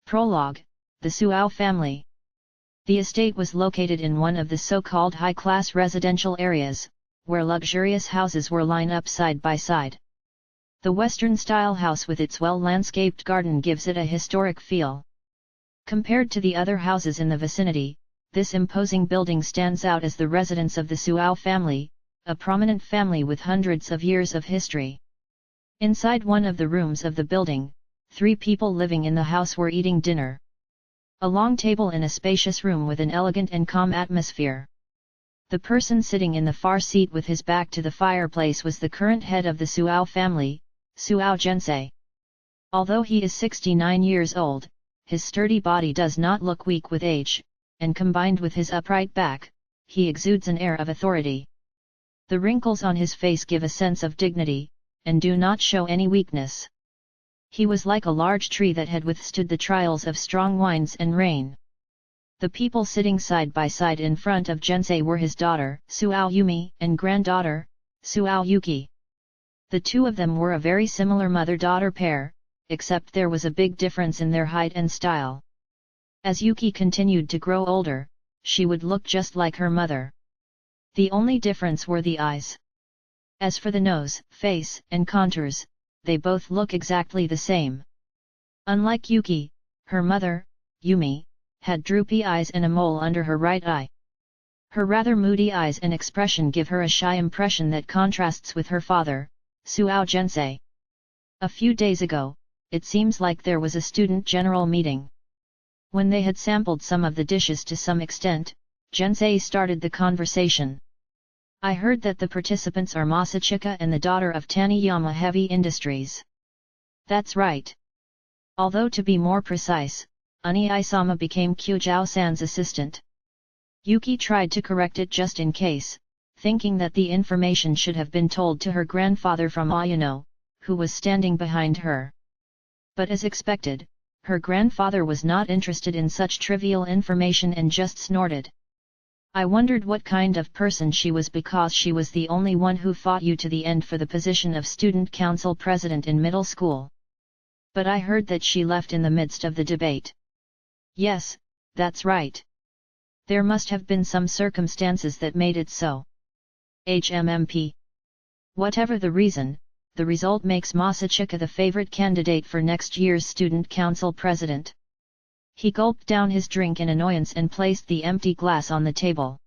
Prologue, the Suou family. The estate was located in one of the so-called high-class residential areas, where luxurious houses were lined up side by side. The Western-style house with its well-landscaped garden gives it a historic feel. Compared to the other houses in the vicinity, this imposing building stands out as the residence of the Suou family, a prominent family with hundreds of years of history. Inside one of the rooms of the building, 3 people living in the house were eating dinner. A long table in a spacious room with an elegant and calm atmosphere. The person sitting in the far seat with his back to the fireplace was the current head of the Suou family, Suou Jinsei. Although he is 69 years old, his sturdy body does not look weak with age, and combined with his upright back, he exudes an air of authority. The wrinkles on his face give a sense of dignity, and do not show any weakness. He was like a large tree that had withstood the trials of strong winds and rain. The people sitting side by side in front of Jinsei were his daughter, Suou Yumi, and granddaughter, Suou Yuki. The two of them were a very similar mother-daughter pair, except there was a big difference in their height and style. As Yuki continued to grow older, she would look just like her mother. The only difference were the eyes. As for the nose, face, and contours, they both look exactly the same. Unlike Yuki, her mother, Yumi, had droopy eyes and a mole under her right eye. Her rather moody eyes and expression give her a shy impression that contrasts with her father, Suou Jinsei. A few days ago, it seems like there was a student general meeting. When they had sampled some of the dishes to some extent, Jinsei started the conversation. I heard that the participants are Masachika and the daughter of Taniyama Heavy Industries. That's right. Although to be more precise, Uni-sama became Kyujao-san's assistant. Yuki tried to correct it just in case, thinking that the information should have been told to her grandfather from Ayano, who was standing behind her. But as expected, her grandfather was not interested in such trivial information and just snorted. I wondered what kind of person she was because she was the only one who fought you to the end for the position of student council president in middle school. But I heard that she left in the midst of the debate. Yes, that's right. There must have been some circumstances that made it so. HMMP. Whatever the reason, the result makes Masachika the favorite candidate for next year's student council president. He gulped down his drink in annoyance and placed the empty glass on the table.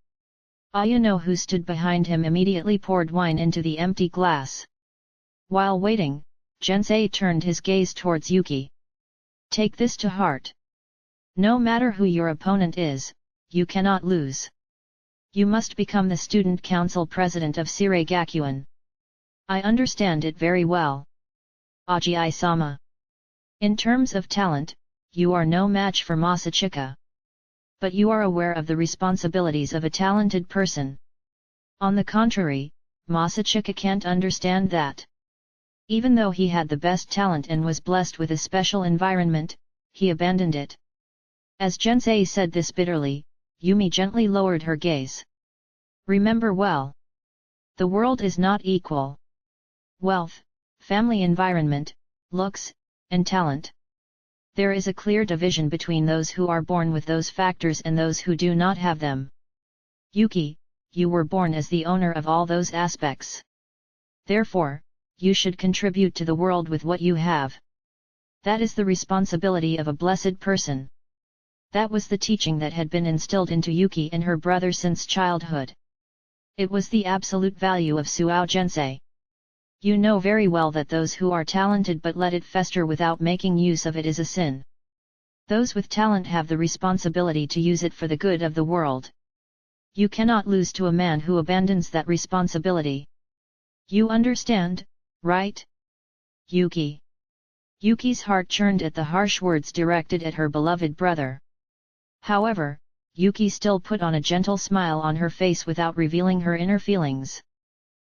Ayano, who stood behind him, immediately poured wine into the empty glass. While waiting, Jinsei turned his gaze towards Yuki. Take this to heart. No matter who your opponent is, you cannot lose. You must become the student council president of Sirei Gakuen. I understand it very well. Agi-sama. In terms of talent, you are no match for Masachika. But you are aware of the responsibilities of a talented person. On the contrary, Masachika can't understand that. Even though he had the best talent and was blessed with a special environment, he abandoned it. As Jinsei said this bitterly, Yumi gently lowered her gaze. Remember well. The world is not equal. Wealth, family environment, looks, and talent. There is a clear division between those who are born with those factors and those who do not have them. Yuki, you were born as the owner of all those aspects. Therefore, you should contribute to the world with what you have. That is the responsibility of a blessed person. That was the teaching that had been instilled into Yuki and her brother since childhood. It was the absolute value of Suou Jinsei. You know very well that those who are talented but let it fester without making use of it is a sin. Those with talent have the responsibility to use it for the good of the world. You cannot lose to a man who abandons that responsibility. You understand, right? Yuki. Yuki's heart churned at the harsh words directed at her beloved brother. However, Yuki still put on a gentle smile on her face without revealing her inner feelings.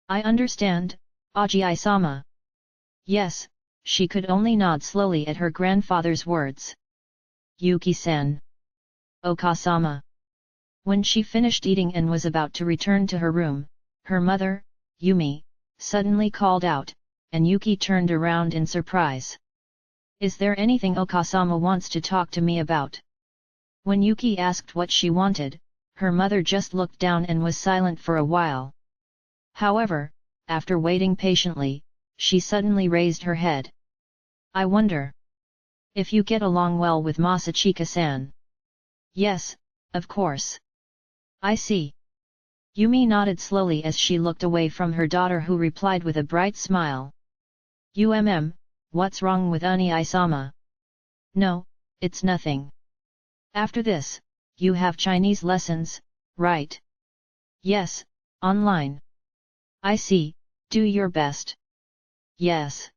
I understand, Agi-sama. Yes, she could only nod slowly at her grandfather's words. Yuki-san. Okasama. When she finished eating and was about to return to her room, her mother, Yumi, suddenly called out, and Yuki turned around in surprise. Is there anything Okasama wants to talk to me about? When Yuki asked what she wanted, her mother just looked down and was silent for a while. However, after waiting patiently, she suddenly raised her head. I wonder if you get along well with Masachika-san. Yes, of course. I see. Yumi nodded slowly as she looked away from her daughter, who replied with a bright smile. What's wrong with Uni-sama? No, it's nothing. After this, you have Chinese lessons, right? Yes, online. I see, do your best. Yes.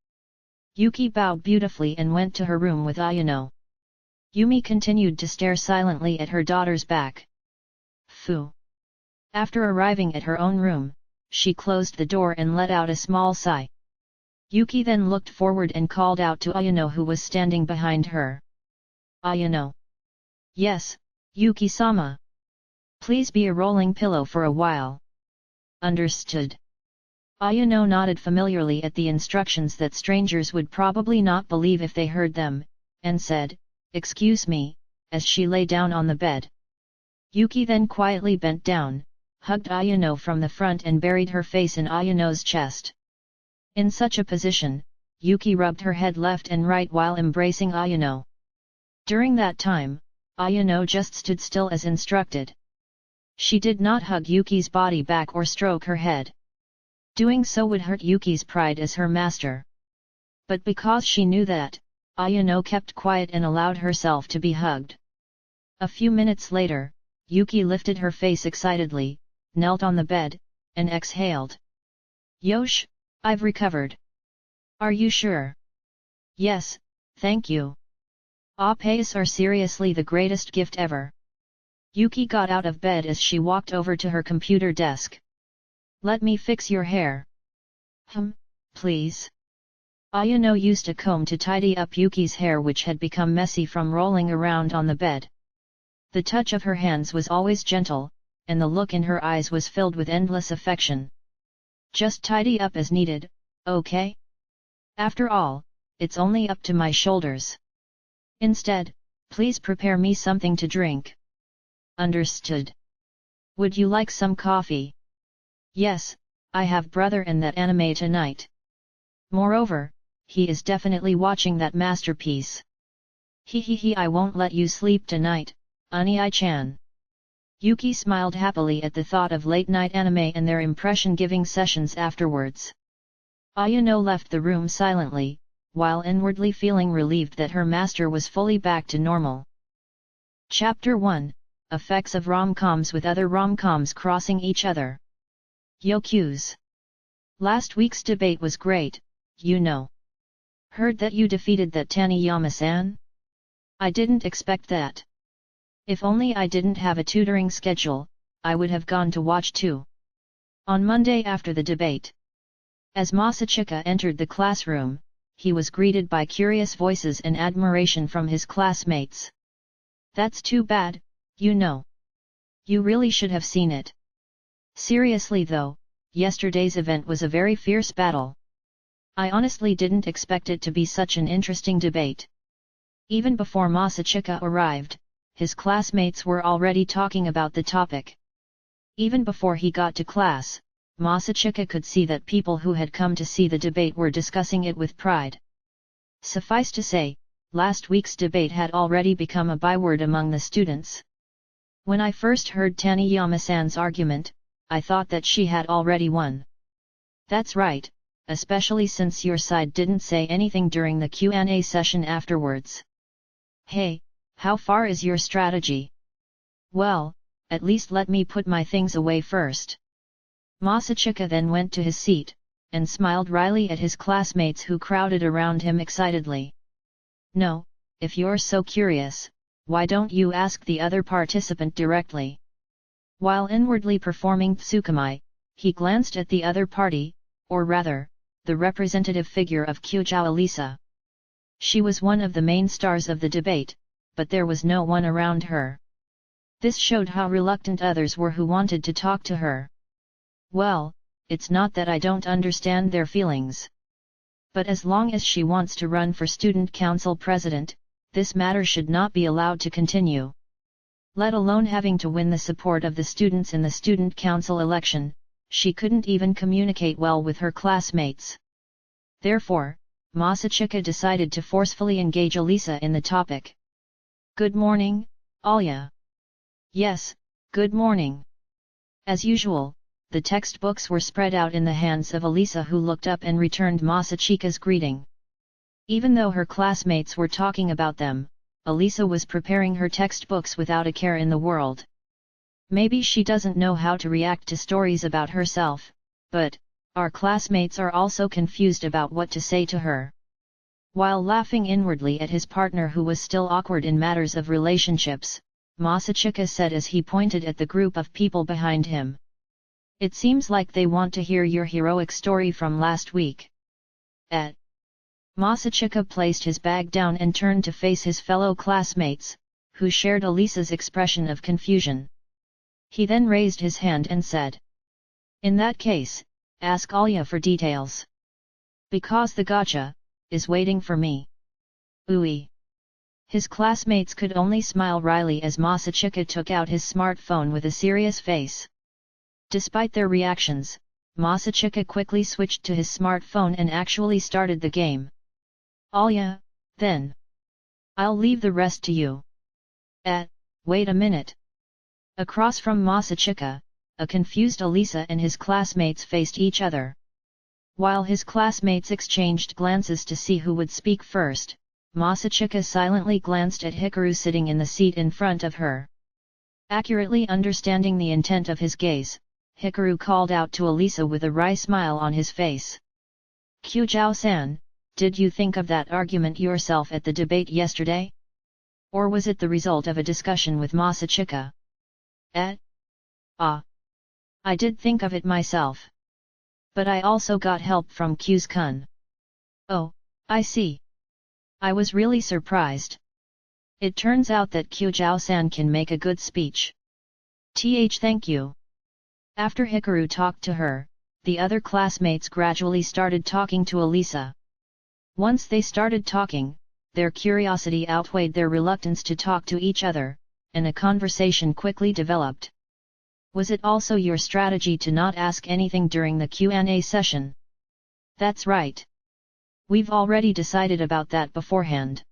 Yuki bowed beautifully and went to her room with Ayano. Yumi continued to stare silently at her daughter's back. Phew. After arriving at her own room, she closed the door and let out a small sigh. Yuki then looked forward and called out to Ayano, who was standing behind her. Ayano. Yes, Yuki-sama. Please be a rolling pillow for a while. Understood. Ayano nodded familiarly at the instructions that strangers would probably not believe if they heard them, and said, "Excuse me," as she lay down on the bed. Yuki then quietly bent down, hugged Ayano from the front and buried her face in Ayano's chest. In such a position, Yuki rubbed her head left and right while embracing Ayano. During that time, Ayano just stood still as instructed. She did not hug Yuki's body back or stroke her head. Doing so would hurt Yuki's pride as her master. But because she knew that, Ayano kept quiet and allowed herself to be hugged. A few minutes later, Yuki lifted her face excitedly, knelt on the bed, and exhaled. Yosh, I've recovered. Are you sure? Yes, thank you. Apes are seriously the greatest gift ever. Yuki got out of bed as she walked over to her computer desk. Let me fix your hair. Please. Ayano used a comb to tidy up Yuki's hair, which had become messy from rolling around on the bed. The touch of her hands was always gentle, and the look in her eyes was filled with endless affection. Just tidy up as needed, okay? After all, it's only up to my shoulders. Instead, please prepare me something to drink. Understood. Would you like some coffee? Yes, I have brother and that anime tonight. Moreover, he is definitely watching that masterpiece. I won't let you sleep tonight, Uni-chan. Yuki smiled happily at the thought of late-night anime and their impression-giving sessions afterwards. Ayano left the room silently, while inwardly feeling relieved that her master was fully back to normal. Chapter 1, Effects of Rom-Coms with other Rom-Coms crossing each other. Yoku's. Last week's debate was great, you know. Heard that you defeated that Taniyama-san? I didn't expect that. If only I didn't have a tutoring schedule, I would have gone to watch too. On Monday after the debate, as Masachika entered the classroom, he was greeted by curious voices and admiration from his classmates. That's too bad, you know. You really should have seen it. Seriously though, yesterday's event was a very fierce battle. I honestly didn't expect it to be such an interesting debate. Even before Masachika arrived, his classmates were already talking about the topic. Even before he got to class, Masachika could see that people who had come to see the debate were discussing it with pride. Suffice to say, last week's debate had already become a byword among the students. When I first heard Taniyama-san's argument, I thought that she had already won. That's right, especially since your side didn't say anything during the Q&A session afterwards. Hey, how far is your strategy? Well, at least let me put my things away first. Masachika then went to his seat, and smiled wryly at his classmates who crowded around him excitedly. No, if you're so curious, why don't you ask the other participant directly? While inwardly performing Tsukumai, he glanced at the other party, or rather, the representative figure of Kyujou Elisa. She was one of the main stars of the debate, but there was no one around her. This showed how reluctant others were who wanted to talk to her. Well, it's not that I don't understand their feelings. But as long as she wants to run for student council president, this matter should not be allowed to continue. Let alone having to win the support of the students in the student council election, she couldn't even communicate well with her classmates. Therefore, Masachika decided to forcefully engage Elisa in the topic. "Good morning, Alya." "Yes, good morning." As usual, the textbooks were spread out in the hands of Elisa, who looked up and returned Masachika's greeting. Even though her classmates were talking about them, Elisa was preparing her textbooks without a care in the world. Maybe she doesn't know how to react to stories about herself, but our classmates are also confused about what to say to her. While laughing inwardly at his partner, who was still awkward in matters of relationships, Masachika said as he pointed at the group of people behind him. "It seems like they want to hear your heroic story from last week." Masachika placed his bag down and turned to face his fellow classmates, who shared Elisa's expression of confusion. He then raised his hand and said, "In that case, ask Alya for details. Because the gotcha is waiting for me." "Ooey." His classmates could only smile wryly as Masachika took out his smartphone with a serious face. Despite their reactions, Masachika quickly switched to his smartphone and actually started the game. "Alya, then. I'll leave the rest to you." Wait a minute." Across from Masachika, a confused Elisa and his classmates faced each other. While his classmates exchanged glances to see who would speak first, Masachika silently glanced at Hikaru sitting in the seat in front of her. Accurately understanding the intent of his gaze, Hikaru called out to Elisa with a wry smile on his face. "Kyujao-san, did you think of that argument yourself at the debate yesterday? Or was it the result of a discussion with Masachika?" I did think of it myself. But I also got help from Kyu's-kun." "Oh, I see. I was really surprised. It turns out that Kyujao-san can make a good speech." Thank you." After Hikaru talked to her, the other classmates gradually started talking to Elisa. Once they started talking, their curiosity outweighed their reluctance to talk to each other, and a conversation quickly developed. "Was it also your strategy to not ask anything during the Q&A session?" "That's right. We've already decided about that beforehand."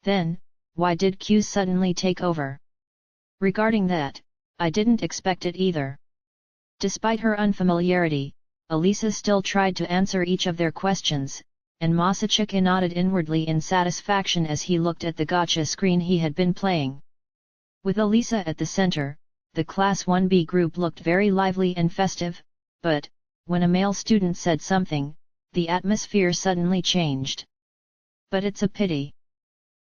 "Then, why did Q suddenly take over?" "Regarding that, I didn't expect it either." Despite her unfamiliarity, Elisa still tried to answer each of their questions, and Masachika nodded inwardly in satisfaction as he looked at the gotcha screen he had been playing. With Elisa at the center, the Class 1B group looked very lively and festive, but, when a male student said something, the atmosphere suddenly changed. "But it's a pity."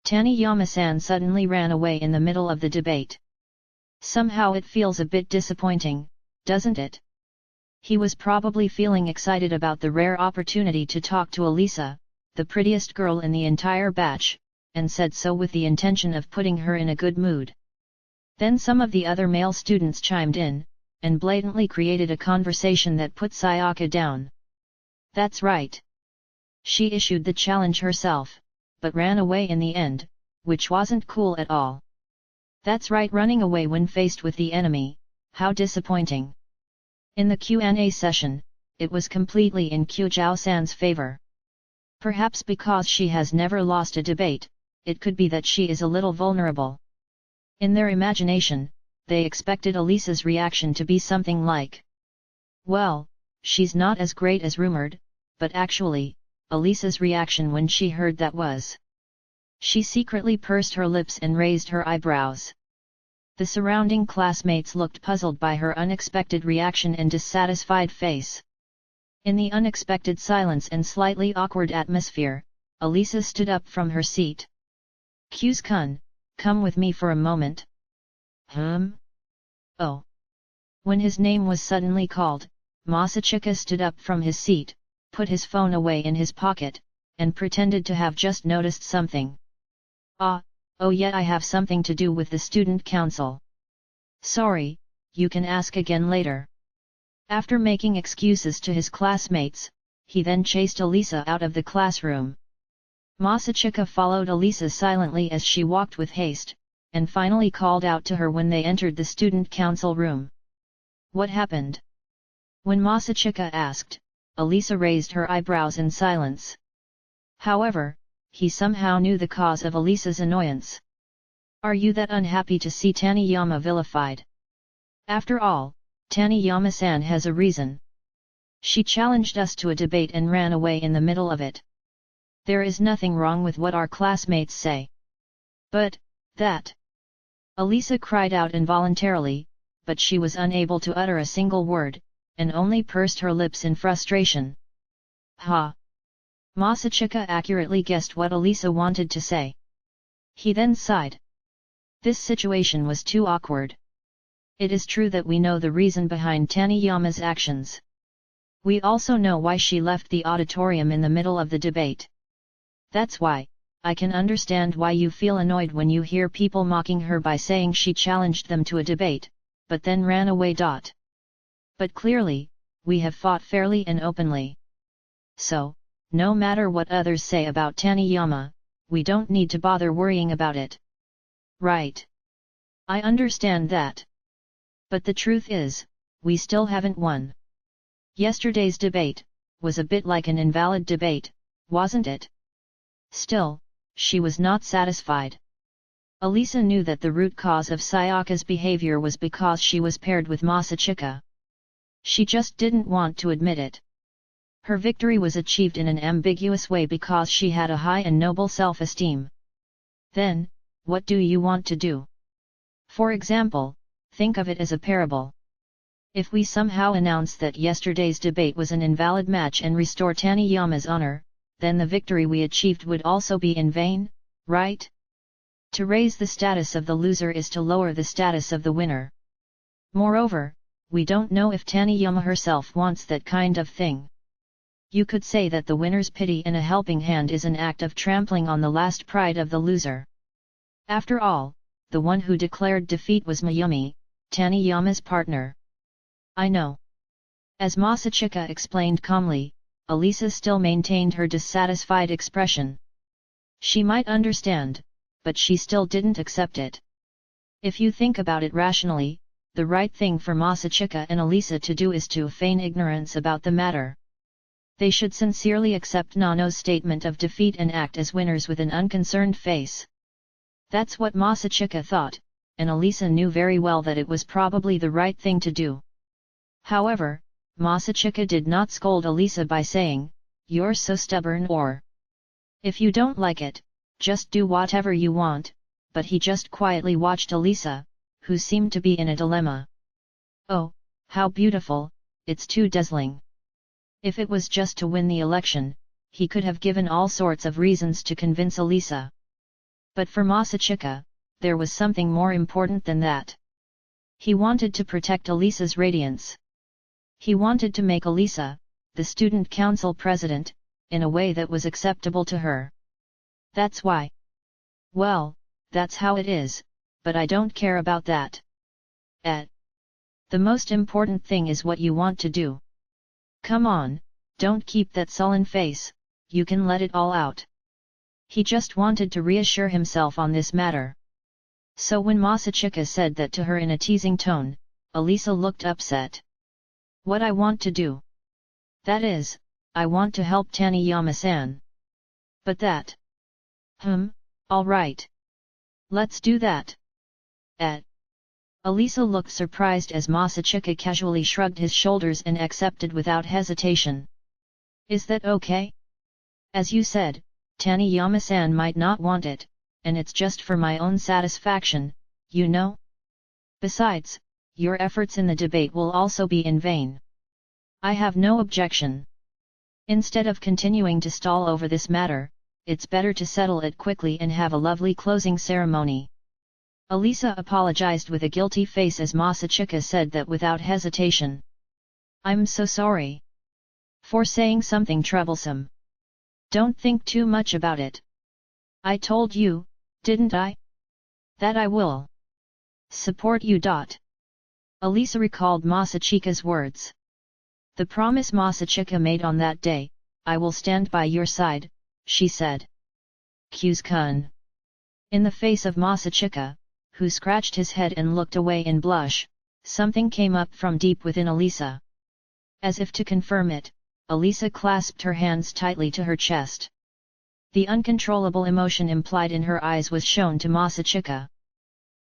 Taniyama-san suddenly ran away in the middle of the debate. "Somehow it feels a bit disappointing, doesn't it?" He was probably feeling excited about the rare opportunity to talk to Elisa, the prettiest girl in the entire batch, and said so with the intention of putting her in a good mood. Then some of the other male students chimed in, and blatantly created a conversation that put Sayaka down. "That's right. She issued the challenge herself, but ran away in the end, which wasn't cool at all." "That's right, running away when faced with the enemy, how disappointing." In the Q&A session, it was completely in Kyujao-san's favor. Perhaps because she has never lost a debate, it could be that she is a little vulnerable. In their imagination, they expected Elisa's reaction to be something like, "Well, she's not as great as rumored," but actually, Elisa's reaction when she heard that was, she secretly pursed her lips and raised her eyebrows. The surrounding classmates looked puzzled by her unexpected reaction and dissatisfied face. In the unexpected silence and slightly awkward atmosphere, Elisa stood up from her seat. "Kyu's-kun, come with me for a moment." "Oh." When his name was suddenly called, Masachika stood up from his seat, put his phone away in his pocket, and pretended to have just noticed something. Oh yeah, I have something to do with the student council. Sorry, you can ask again later." After making excuses to his classmates, he then chased Elisa out of the classroom. Masachika followed Elisa silently as she walked with haste, and finally called out to her when they entered the student council room. What happened? When Masachika asked, Elisa raised her eyebrows in silence. However, he somehow knew the cause of Elisa's annoyance. Are you that unhappy to see Taniyama vilified? After all, Taniyama-san has a reason. She challenged us to a debate and ran away in the middle of it. There is nothing wrong with what our classmates say. But, that... Elisa cried out involuntarily, but she was unable to utter a single word, and only pursed her lips in frustration. Ha! Masachika accurately guessed what Elisa wanted to say. He then sighed. This situation was too awkward. It is true that we know the reason behind Taniyama's actions. We also know why she left the auditorium in the middle of the debate. That's why, I can understand why you feel annoyed when you hear people mocking her by saying she challenged them to a debate, but then ran away. But clearly, we have fought fairly and openly. So, no matter what others say about Taniyama, we don't need to bother worrying about it. Right. I understand that. But the truth is, we still haven't won. Yesterday's debate was a bit like an invalid debate, wasn't it? Still, she was not satisfied. Elisa knew that the root cause of Sayaka's behavior was because she was paired with Masachika. She just didn't want to admit it. Her victory was achieved in an ambiguous way because she had a high and noble self-esteem. Then, what do you want to do? For example, think of it as a parable. If we somehow announce that yesterday's debate was an invalid match and restore Taniyama's honor, then the victory we achieved would also be in vain, right? To raise the status of the loser is to lower the status of the winner. Moreover, we don't know if Taniyama herself wants that kind of thing. You could say that the winner's pity and a helping hand is an act of trampling on the last pride of the loser. After all, the one who declared defeat was Mayumi, Taniyama's partner. I know. As Masachika explained calmly, Elisa still maintained her dissatisfied expression. She might understand, but she still didn't accept it. If you think about it rationally, the right thing for Masachika and Elisa to do is to feign ignorance about the matter. They should sincerely accept Nano's statement of defeat and act as winners with an unconcerned face. That's what Masachika thought, and Elisa knew very well that it was probably the right thing to do. However, Masachika did not scold Elisa by saying, "You're so stubborn," or "If you don't like it, just do whatever you want," but he just quietly watched Elisa, who seemed to be in a dilemma. Oh, how beautiful, it's too dazzling. If it was just to win the election, he could have given all sorts of reasons to convince Elisa. But for Masachika, there was something more important than that. He wanted to protect Elisa's radiance. He wanted to make Elisa, the student council president, in a way that was acceptable to her. That's why. Well, that's how it is, but I don't care about that. The most important thing is what you want to do. Come on, don't keep that sullen face, you can let it all out. He just wanted to reassure himself on this matter. So when Masachika said that to her in a teasing tone, Elisa looked upset. What I want to do? That is, I want to help Taniyama-san. But that... all right. Let's do that. Elisa looked surprised as Masachika casually shrugged his shoulders and accepted without hesitation. Is that okay? As you said, Taniyama-san might not want it, and it's just for my own satisfaction, you know? Besides, your efforts in the debate will also be in vain. I have no objection. Instead of continuing to stall over this matter, it's better to settle it quickly and have a lovely closing ceremony. Elisa apologized with a guilty face as Masachika said that without hesitation. I'm so sorry for saying something troublesome. Don't think too much about it. I told you, didn't I? That I will support you. Elisa recalled Masachika's words. The promise Masachika made on that day, I will stand by your side, she said. Kyu's-kun. In the face of Masachika, who scratched his head and looked away in blush, something came up from deep within Elisa. As if to confirm it, Elisa clasped her hands tightly to her chest. The uncontrollable emotion implied in her eyes was shown to Masachika.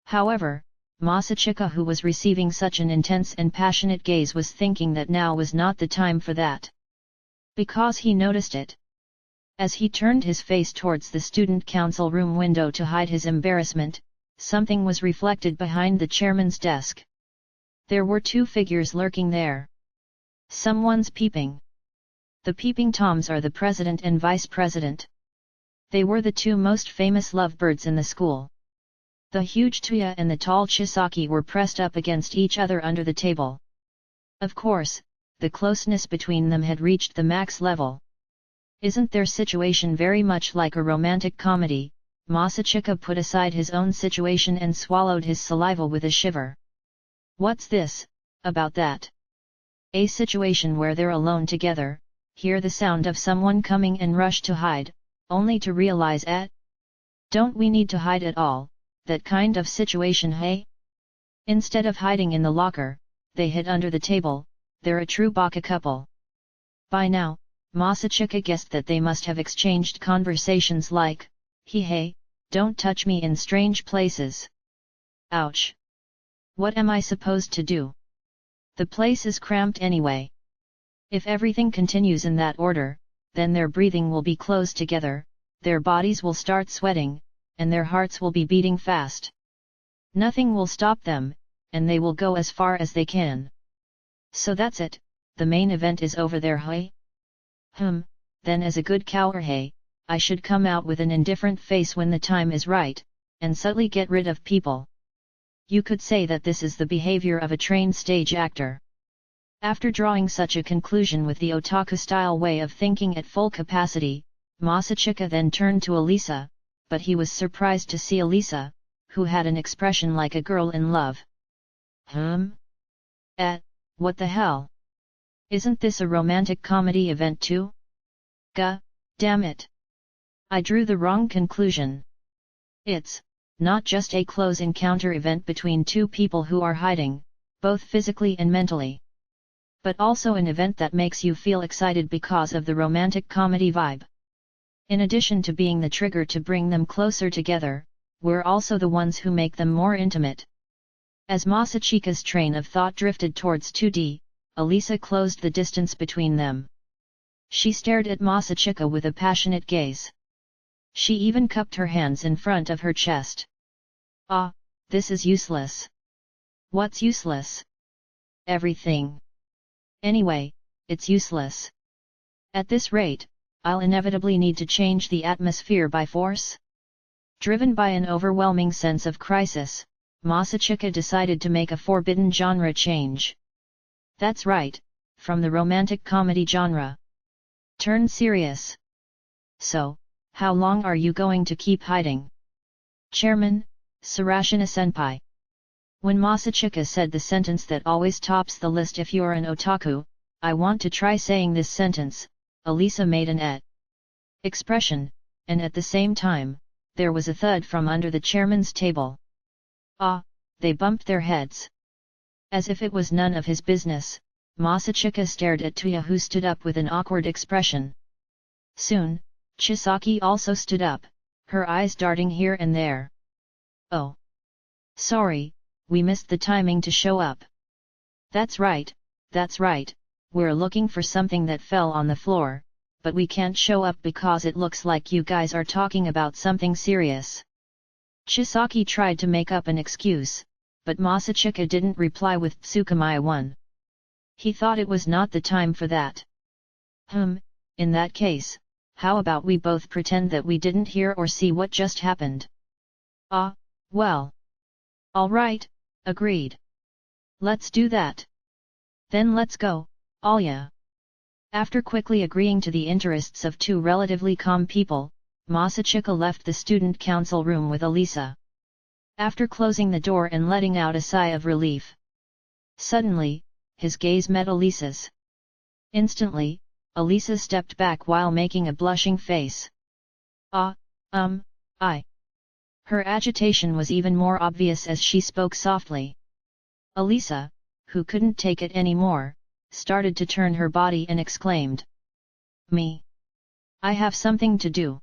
However, Masachika, who was receiving such an intense and passionate gaze, was thinking that now was not the time for that. Because he noticed it. As he turned his face towards the student council room window to hide his embarrassment, something was reflected behind the chairman's desk. There were two figures lurking there. Someone's peeping. The peeping toms are the president and vice president. They were the two most famous lovebirds in the school. The huge Tuya and the tall Chisaki were pressed up against each other under the table. Of course, the closeness between them had reached the max level. Isn't their situation very much like a romantic comedy? Masachika put aside his own situation and swallowed his saliva with a shiver. What's this, about that? A situation where they're alone together, hear the sound of someone coming and rush to hide, only to realize don't we need to hide at all, that kind of situation, hey? Instead of hiding in the locker, they hid under the table. They're a true baka couple. By now, Masachika guessed that they must have exchanged conversations like, hey, don't touch me in strange places. Ouch! What am I supposed to do? The place is cramped anyway. If everything continues in that order, then their breathing will be close together, their bodies will start sweating, and their hearts will be beating fast. Nothing will stop them, and they will go as far as they can. So that's it, the main event is over there, hey? Then as a good cowhey, I should come out with an indifferent face when the time is right, and subtly get rid of people. You could say that this is the behavior of a trained stage actor. After drawing such a conclusion with the otaku-style way of thinking at full capacity, Masachika then turned to Elisa, but he was surprised to see Elisa, who had an expression like a girl in love. What the hell? Isn't this a romantic comedy event too? Damn it! I drew the wrong conclusion. It's not just a close encounter event between two people who are hiding, both physically and mentally. But also an event that makes you feel excited because of the romantic comedy vibe. In addition to being the trigger to bring them closer together, we're also the ones who make them more intimate. As Masachika's train of thought drifted towards 2D, Elisa closed the distance between them. She stared at Masachika with a passionate gaze. She even cupped her hands in front of her chest. This is useless. What's useless? Everything. Anyway, it's useless. At this rate, I'll inevitably need to change the atmosphere by force. Driven by an overwhelming sense of crisis, Masachika decided to make a forbidden genre change. That's right, from the romantic comedy genre. Turn serious. So, how long are you going to keep hiding? Chairman, Sarashina-senpai. When Masachika said the sentence that always tops the list if you're an otaku, I want to try saying this sentence, Elisa made an expression, and at the same time, there was a thud from under the chairman's table. They bumped their heads. As if it was none of his business, Masachika stared at Tuya, who stood up with an awkward expression. Soon, Chisaki also stood up, her eyes darting here and there. Oh! Sorry, we missed the timing to show up. That's right, we're looking for something that fell on the floor, but we can't show up because it looks like you guys are talking about something serious. Chisaki tried to make up an excuse, but Masachika didn't reply with Tsukumae one. He thought it was not the time for that. In that case, how about we both pretend that we didn't hear or see what just happened? Well. Alright, agreed. Let's do that. Then let's go, Alya. After quickly agreeing to the interests of two relatively calm people, Masachika left the student council room with Elisa. After closing the door and letting out a sigh of relief. Suddenly, his gaze met Elisa's. Instantly, Alisa stepped back while making a blushing face. I. Her agitation was even more obvious as she spoke softly. Alisa, who couldn't take it anymore, started to turn her body and exclaimed. Me. I have something to do.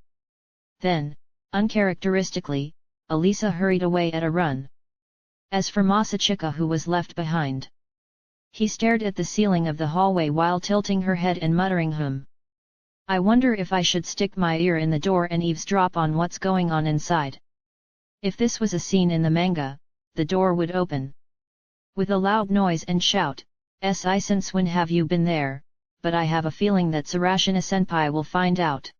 Then, uncharacteristically, Alisa hurried away at a run. As for Masachika, who was left behind, he stared at the ceiling of the hallway while tilting her head and muttering I wonder if I should stick my ear in the door and eavesdrop on what's going on inside. If this was a scene in the manga, the door would open with a loud noise and shout, "Si, since when have you been there?" But I have a feeling that Sarashina-senpai will find out.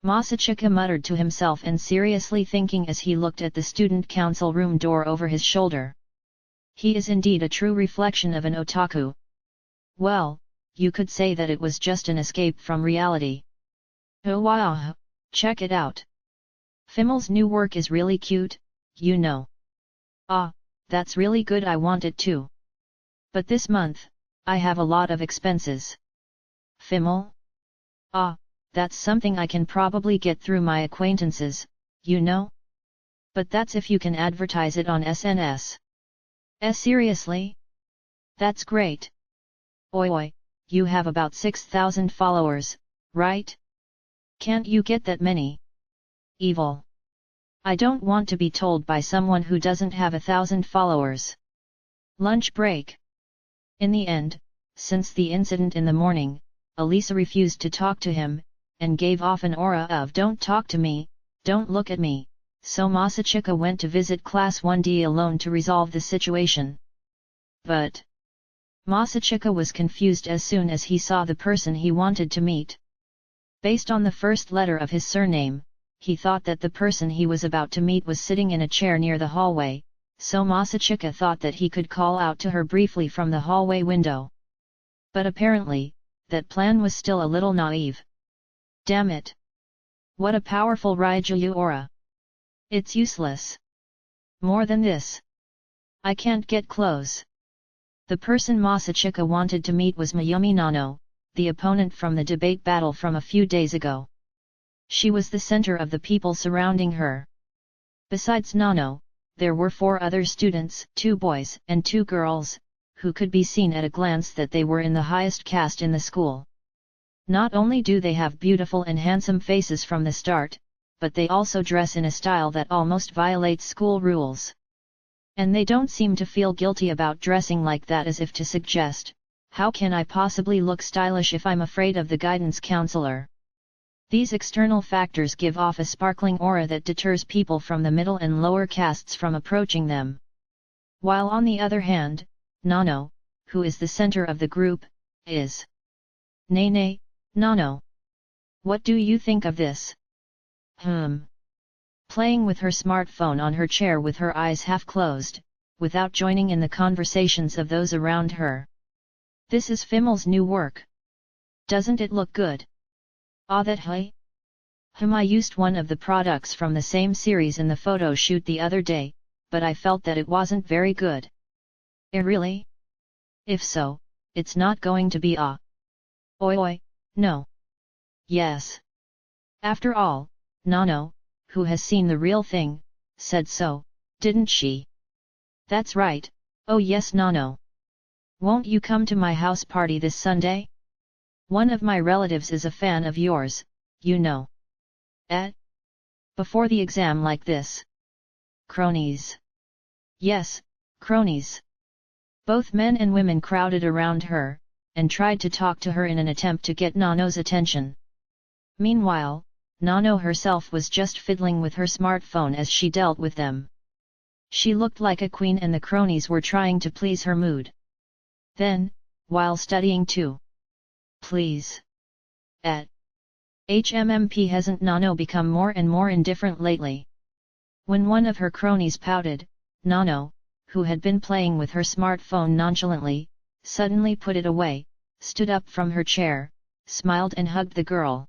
Masachika muttered to himself and seriously thinking as he looked at the student council room door over his shoulder. He is indeed a true reflection of an otaku. Well, you could say that it was just an escape from reality. Oh wow, check it out. Fimmel's new work is really cute, you know. Ah, that's really good, I want it too. But this month, I have a lot of expenses. Fimmel? Ah, that's something I can probably get through my acquaintances, you know? But that's if you can advertise it on SNS. Seriously? That's great. Oi, you have about 6,000 followers, right? Can't you get that many? Evil. I don't want to be told by someone who doesn't have 1,000 followers. Lunch break. In the end, since the incident in the morning, Alisa refused to talk to him, and gave off an aura of "don't talk to me, don't look at me," so Masachika went to visit Class 1D alone to resolve the situation. But Masachika was confused as soon as he saw the person he wanted to meet. Based on the first letter of his surname, he thought that the person he was about to meet was sitting in a chair near the hallway, so Masachika thought that he could call out to her briefly from the hallway window. But apparently, that plan was still a little naive. Damn it! What a powerful Raijuyu aura! It's useless. More than this, I can't get close. The person Masachika wanted to meet was Mayumi Nano, the opponent from the debate battle from a few days ago. She was the center of the people surrounding her. Besides Nano, there were 4 other students, 2 boys and 2 girls, who could be seen at a glance that they were in the highest caste in the school. Not only do they have beautiful and handsome faces from the start, but they also dress in a style that almost violates school rules. And they don't seem to feel guilty about dressing like that, as if to suggest, how can I possibly look stylish if I'm afraid of the guidance counselor? These external factors give off a sparkling aura that deters people from the middle and lower castes from approaching them. While on the other hand, Nano, who is the center of the group, is. Nay, Nano. What do you think of this? Playing with her smartphone on her chair with her eyes half closed, without joining in the conversations of those around her. This is Fimmel's new work. Doesn't it look good? Ah, that hey? I used one of the products from the same series in the photo shoot the other day, but I felt that it wasn't very good. Really? If so, it's not going to be Oi, no. Yes. After all, Nano, who has seen the real thing, said so, didn't she? That's right. Oh yes, Nano. Won't you come to my house party this Sunday? One of my relatives is a fan of yours, you know. Before the exam like this. Cronies. Yes, cronies. Both men and women crowded around her, and tried to talk to her in an attempt to get Nano's attention. Meanwhile, Nano herself was just fiddling with her smartphone as she dealt with them. She looked like a queen and the cronies were trying to please her mood. Then, while studying too. Please. HMMP, hasn't Nano become more and more indifferent lately? When one of her cronies pouted, Nano, who had been playing with her smartphone nonchalantly, suddenly put it away, stood up from her chair, smiled and hugged the girl.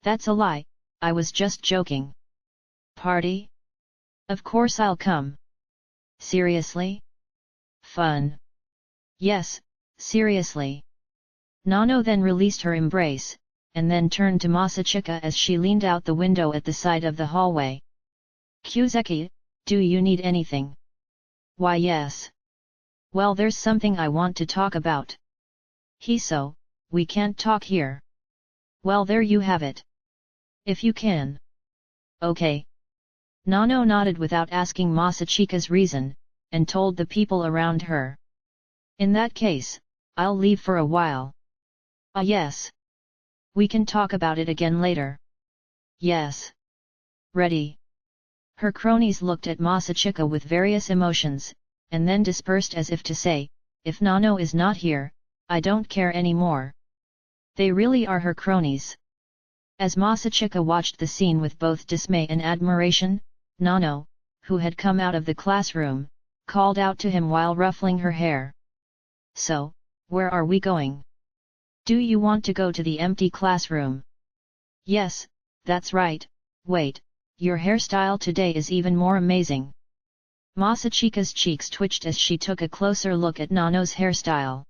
That's a lie, I was just joking. Party? Of course I'll come. Seriously? Fun. Yes, seriously. Nano then released her embrace, and then turned to Masachika as she leaned out the window at the side of the hallway. "Kyuzeki, do you need anything?" "Why yes. Well, there's something I want to talk about." "Hiso, we can't talk here." "Well, there you have it. If you can." "Okay." Nano nodded without asking Masachika's reason, and told the people around her. "In that case, I'll leave for a while." "Ah yes. We can talk about it again later." "Yes." "Ready." Her cronies looked at Masachika with various emotions, and then dispersed as if to say, "If Nano is not here, I don't care anymore." They really are her cronies. As Masachika watched the scene with both dismay and admiration, Nano, who had come out of the classroom, called out to him while ruffling her hair. "So, where are we going? Do you want to go to the empty classroom?" "Yes, that's right. Wait, your hairstyle today is even more amazing." Masachika's cheeks twitched as she took a closer look at Nano's hairstyle.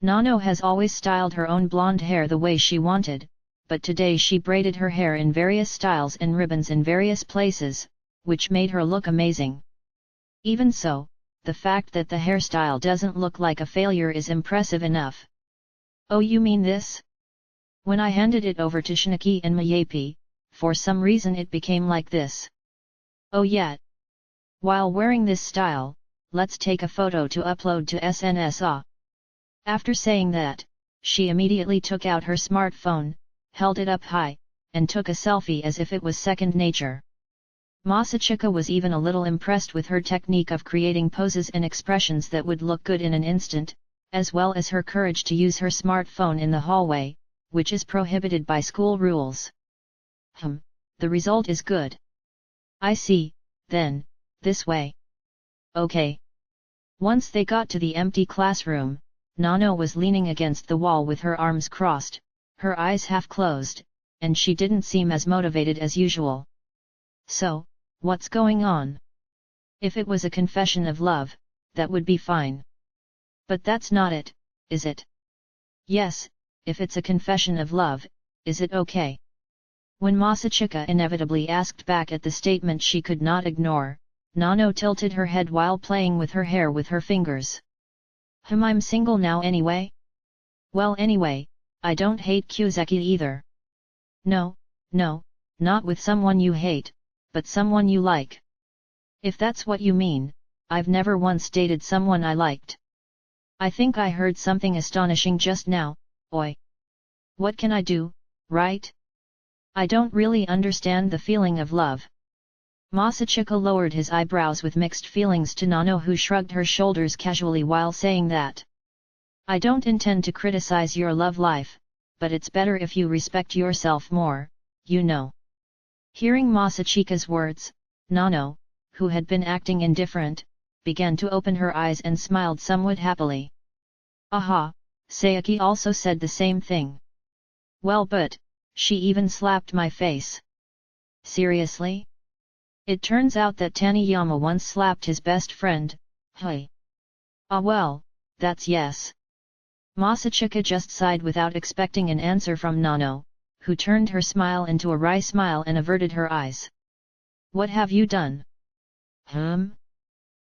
Nano has always styled her own blonde hair the way she wanted, but today she braided her hair in various styles and ribbons in various places, which made her look amazing. Even so, the fact that the hairstyle doesn't look like a failure is impressive enough. "Oh, you mean this?" "When I handed it over to Shinaki and Mayepi, for some reason it became like this." "Oh yeah. While wearing this style, let's take a photo to upload to SNS. After saying that, she immediately took out her smartphone, held it up high, and took a selfie as if it was second nature. Masachika was even a little impressed with her technique of creating poses and expressions that would look good in an instant, as well as her courage to use her smartphone in the hallway, which is prohibited by school rules. The result is good. "I see, then, this way." "Okay." Once they got to the empty classroom, Nano was leaning against the wall with her arms crossed, her eyes half closed, and she didn't seem as motivated as usual. "So, what's going on?" "If it was a confession of love, that would be fine. But that's not it, is it?" "Yes, if it's a confession of love, is it okay?" When Masachika inevitably asked back at the statement she could not ignore, Nano tilted her head while playing with her hair with her fingers. I'm single now anyway?" "Well anyway, I don't hate Kyuzeki either." No, not with someone you hate, but someone you like." "If that's what you mean, I've never once dated someone I liked." "I think I heard something astonishing just now, oi. What can I do, right? I don't really understand the feeling of love." Masachika lowered his eyebrows with mixed feelings to Nano, who shrugged her shoulders casually while saying that. "I don't intend to criticize your love life, but it's better if you respect yourself more, you know." Hearing Masachika's words, Nano, who had been acting indifferent, began to open her eyes and smiled somewhat happily. "Aha, Sayaki also said the same thing. Well, but she even slapped my face." "Seriously? It turns out that Taniyama once slapped his best friend, hey." "Ah well, that's yes." Masachika just sighed without expecting an answer from Nano, who turned her smile into a wry smile and averted her eyes. "What have you done?"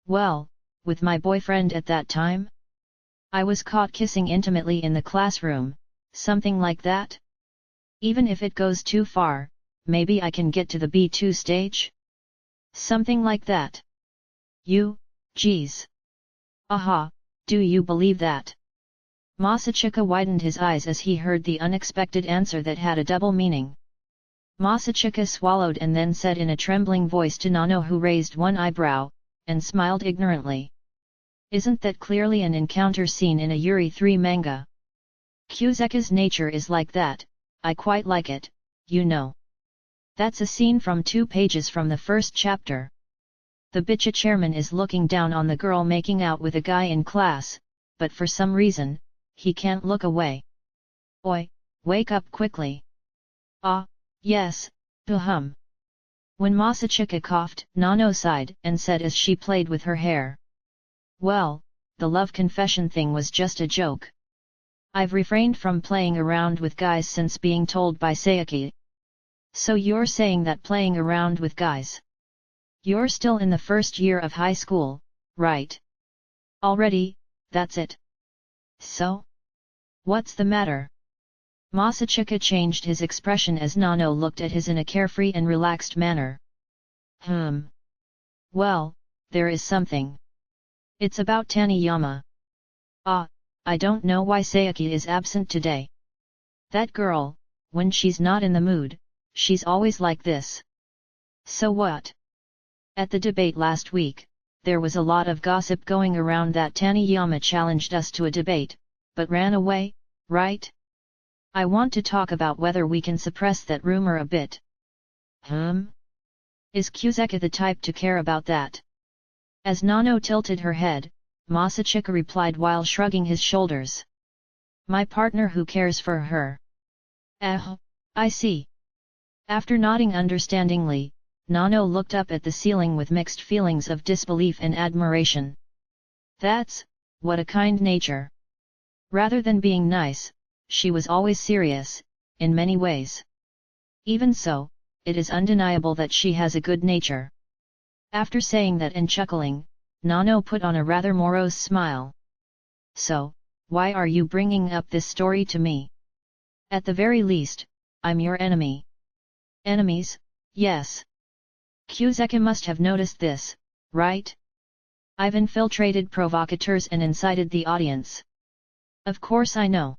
"Well, with my boyfriend at that time? I was caught kissing intimately in the classroom, something like that? Even if it goes too far, maybe I can get to the B2 stage? Something like that." Geez. Aha, do you believe that?" Masachika widened his eyes as he heard the unexpected answer that had a double meaning. Masachika swallowed and then said in a trembling voice to Nano, who raised one eyebrow, and smiled ignorantly. "Isn't that clearly an encounter scene in a Yuri 3 manga? Kyuzeki's nature is like that, I quite like it, you know. That's a scene from 2 pages from the first chapter. The bitcha chairman is looking down on the girl making out with a guy in class, but for some reason, he can't look away. Oi, wake up quickly." "Ah, yes, When Masachika coughed, Nano sighed and said as she played with her hair. "Well, the love confession thing was just a joke. I've refrained from playing around with guys since being told by Sayaki. So you're saying that playing around with guys? You're still in the first year of high school, right? Already, that's it. So? What's the matter? Masachika changed his expression as Nano looked at his in a carefree and relaxed manner. Well, there is something. It's about Taniyama. Ah, I don't know why Sayaki is absent today. That girl, when she's not in the mood, she's always like this. So what? At the debate last week, there was a lot of gossip going around that Taniyama challenged us to a debate, but ran away, right? I want to talk about whether we can suppress that rumor a bit. Is Kuseka the type to care about that? As Nano tilted her head, Masachika replied while shrugging his shoulders. My partner who cares for her. I see. After nodding understandingly, Nano looked up at the ceiling with mixed feelings of disbelief and admiration. That's, what a kind nature. Rather than being nice, she was always serious, in many ways. Even so, it is undeniable that she has a good nature. After saying that and chuckling, Nano put on a rather morose smile. So, why are you bringing up this story to me? At the very least, I'm your enemy. Enemies, yes. Kuseka must have noticed this, right? I've infiltrated provocateurs and incited the audience. Of course I know.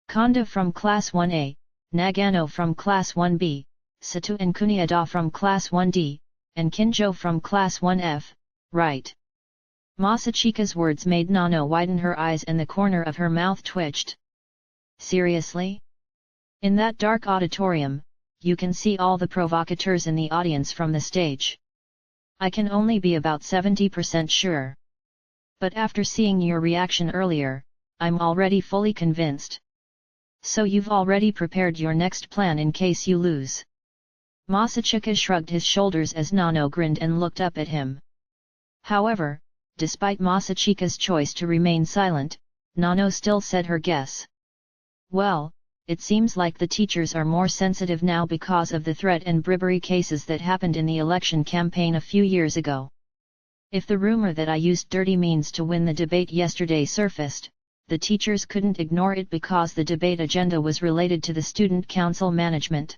Konda from Class 1A, Nagano from Class 1B, Sato and Kuniada from Class 1D, and Kinjo from Class 1F, right? Masachika's words made Nano widen her eyes and the corner of her mouth twitched. Seriously? In that dark auditorium, you can see all the provocateurs in the audience from the stage. I can only be about 70% sure. But after seeing your reaction earlier, I'm already fully convinced. So you've already prepared your next plan in case you lose. Masachika shrugged his shoulders as Nano grinned and looked up at him. However, despite Masachika's choice to remain silent, Nano still said her guess. Well, it seems like the teachers are more sensitive now because of the threat and bribery cases that happened in the election campaign a few years ago. If the rumor that I used dirty means to win the debate yesterday surfaced, the teachers couldn't ignore it because the debate agenda was related to the student council management.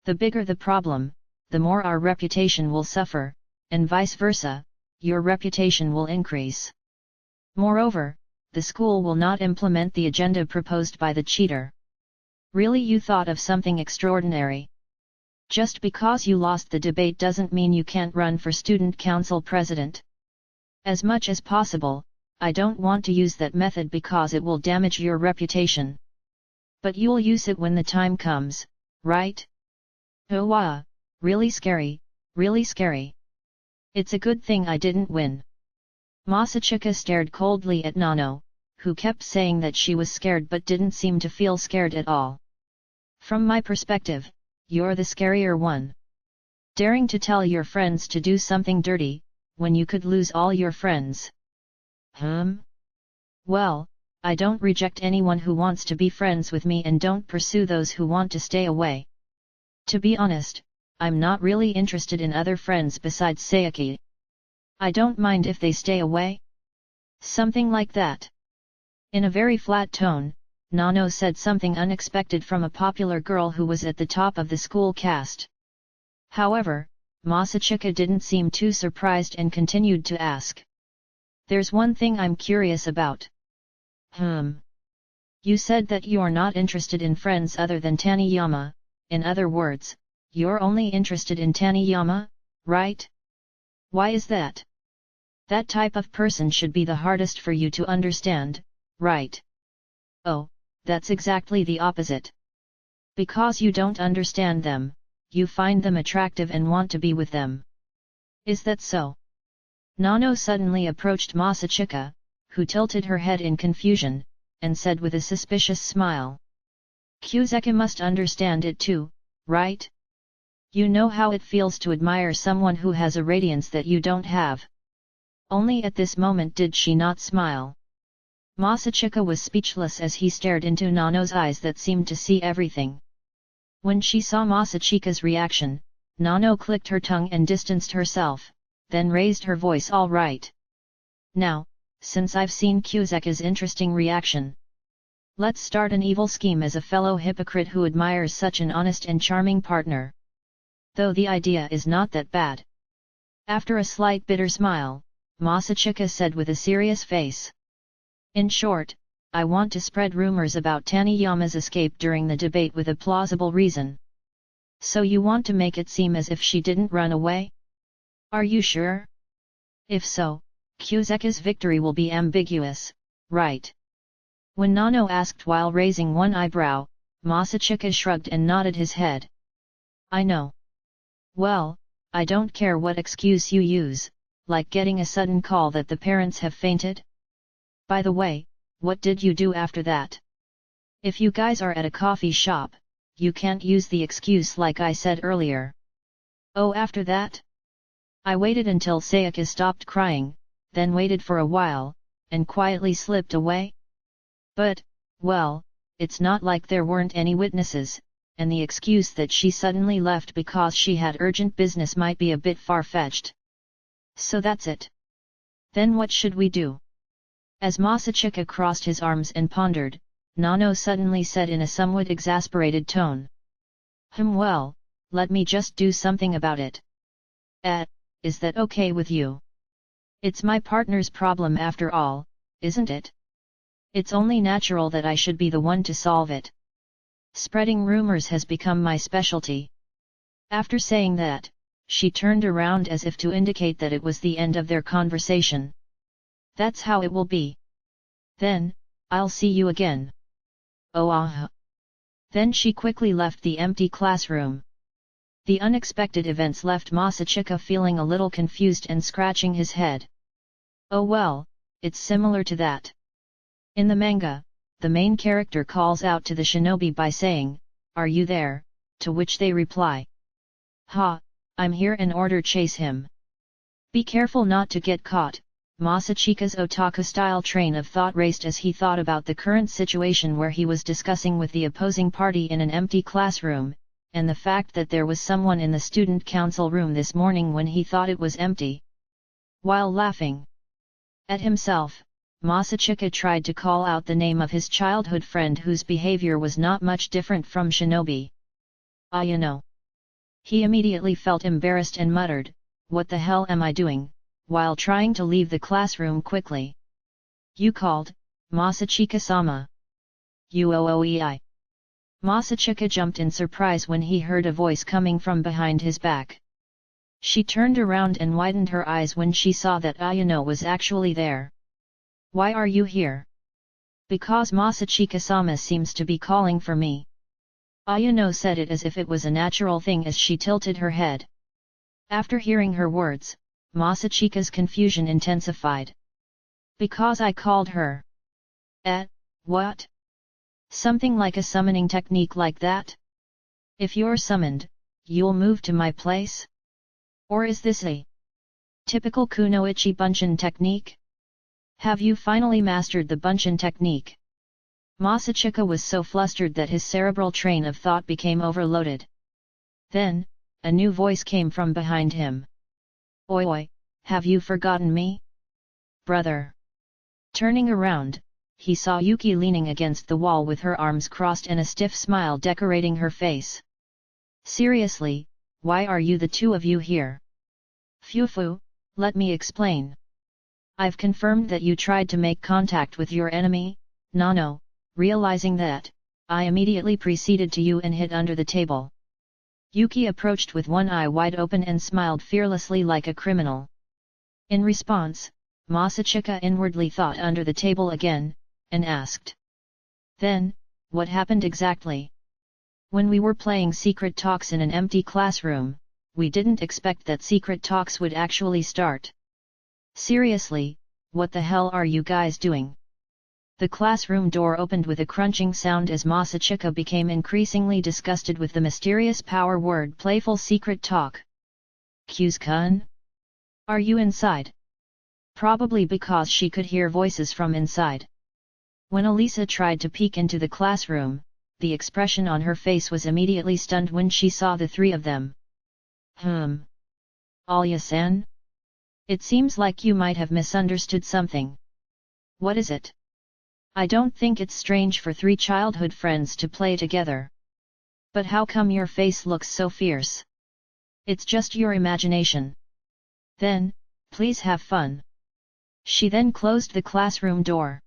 The bigger the problem, the more our reputation will suffer, and vice versa, your reputation will increase. Moreover, the school will not implement the agenda proposed by the cheater. Really, you thought of something extraordinary. Just because you lost the debate doesn't mean you can't run for student council president. As much as possible, I don't want to use that method because it will damage your reputation. But you'll use it when the time comes, right? Oh wow, really scary, really scary. It's a good thing I didn't win. Masachika stared coldly at Nano, who kept saying that she was scared but didn't seem to feel scared at all. From my perspective, you're the scarier one. Daring to tell your friends to do something dirty, when you could lose all your friends. Well, I don't reject anyone who wants to be friends with me and don't pursue those who want to stay away. To be honest, I'm not really interested in other friends besides Sayaki. I don't mind if they stay away. Something like that. In a very flat tone, Nano said something unexpected from a popular girl who was at the top of the school caste. However, Masachika didn't seem too surprised and continued to ask. There's one thing I'm curious about. You said that you're not interested in friends other than Taniyama, in other words, you're only interested in Taniyama, right? Why is that? That type of person should be the hardest for you to understand, right? Oh, that's exactly the opposite. Because you don't understand them, you find them attractive and want to be with them. Is that so? Nano suddenly approached Masachika, who tilted her head in confusion, and said with a suspicious smile. Kuseka must understand it too, right? You know how it feels to admire someone who has a radiance that you don't have. Only at this moment did she not smile. Masachika was speechless as he stared into Nano's eyes that seemed to see everything. When she saw Masachika's reaction, Nano clicked her tongue and distanced herself, then raised her voice. All right. Now, since I've seen Kyuzeka's interesting reaction, let's start an evil scheme as a fellow hypocrite who admires such an honest and charming partner. Though the idea is not that bad. After a slight bitter smile, Masachika said with a serious face. In short, I want to spread rumors about Taniyama's escape during the debate with a plausible reason. So you want to make it seem as if she didn't run away? Are you sure? If so, Kyuzeka's victory will be ambiguous, right? When Nano asked while raising one eyebrow, Masachika shrugged and nodded his head. I know. Well, I don't care what excuse you use, like getting a sudden call that the parents have fainted. By the way, what did you do after that? If you guys are at a coffee shop, you can't use the excuse like I said earlier. Oh, after that? I waited until Sayaka stopped crying, then waited for a while, and quietly slipped away. But, well, it's not like there weren't any witnesses, and the excuse that she suddenly left because she had urgent business might be a bit far-fetched. So that's it. Then what should we do? As Masachika crossed his arms and pondered, Nano suddenly said in a somewhat exasperated tone. Well, let me just do something about it. Is that okay with you? It's my partner's problem after all, isn't it? It's only natural that I should be the one to solve it. Spreading rumors has become my specialty. After saying that, she turned around as if to indicate that it was the end of their conversation. That's how it will be. Then, I'll see you again. Oh ah. Then she quickly left the empty classroom. The unexpected events left Masachika feeling a little confused and scratching his head. Oh well, it's similar to that. In the manga, the main character calls out to the shinobi by saying, "Are you there?" to which they reply, "Ha, I'm here," and order chase him. Be careful not to get caught. Masachika's otaku-style train of thought raced as he thought about the current situation where he was discussing with the opposing party in an empty classroom, and the fact that there was someone in the student council room this morning when he thought it was empty. While laughing at himself, Masachika tried to call out the name of his childhood friend whose behavior was not much different from shinobi. Ayano. He immediately felt embarrassed and muttered, "What the hell am I doing?" while trying to leave the classroom quickly. You called, Masachika-sama. Uooi. Masachika jumped in surprise when he heard a voice coming from behind his back. She turned around and widened her eyes when she saw that Ayano was actually there. Why are you here? Because Masachika-sama seems to be calling for me. Ayano said it as if it was a natural thing as she tilted her head. After hearing her words, Masachika's confusion intensified. Because I called her. What? Something like a summoning technique like that? If you're summoned, you'll move to my place? Or is this a typical kunoichi bunshin technique? Have you finally mastered the bunshin technique? Masachika was so flustered that his cerebral train of thought became overloaded. Then, a new voice came from behind him. Oi, have you forgotten me? Brother. Turning around, he saw Yuki leaning against the wall with her arms crossed and a stiff smile decorating her face. Seriously, why are you the two of you here? Fufu, let me explain. I've confirmed that you tried to make contact with your enemy, Nano. Realizing that, I immediately proceeded to you and hid under the table. Yuki approached with one eye wide open and smiled fearlessly like a criminal. In response, Masachika inwardly thought under the table again, and asked. Then, what happened exactly? When we were playing secret talks in an empty classroom, we didn't expect that secret talks would actually start. Seriously, what the hell are you guys doing? The classroom door opened with a crunching sound as Masachika became increasingly disgusted with the mysterious power word playful secret talk. Kyuz-kun? Are you inside? Probably because she could hear voices from inside. When Elisa tried to peek into the classroom, the expression on her face was immediately stunned when she saw the three of them. Alya-san? It seems like you might have misunderstood something. What is it? I don't think it's strange for three childhood friends to play together. But how come your face looks so fierce? It's just your imagination. Then, please have fun. She then closed the classroom door.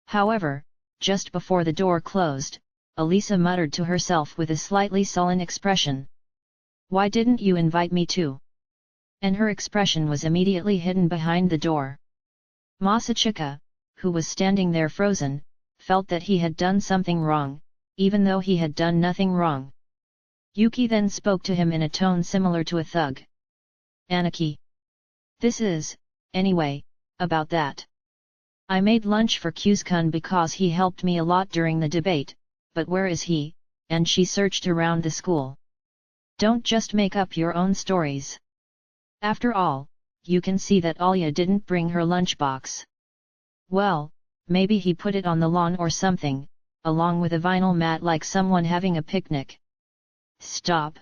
However, just before the door closed, Elisa muttered to herself with a slightly sullen expression. Why didn't you invite me too? And her expression was immediately hidden behind the door. Masachika, who was standing there frozen, felt that he had done something wrong, even though he had done nothing wrong. Yuki then spoke to him in a tone similar to a thug. Aniki. This is, anyway, about that. I made lunch for Kyuskun because he helped me a lot during the debate, but where is he? And she searched around the school. Don't just make up your own stories. After all, you can see that Alya didn't bring her lunchbox. Well, maybe he put it on the lawn or something, along with a vinyl mat like someone having a picnic. Stop!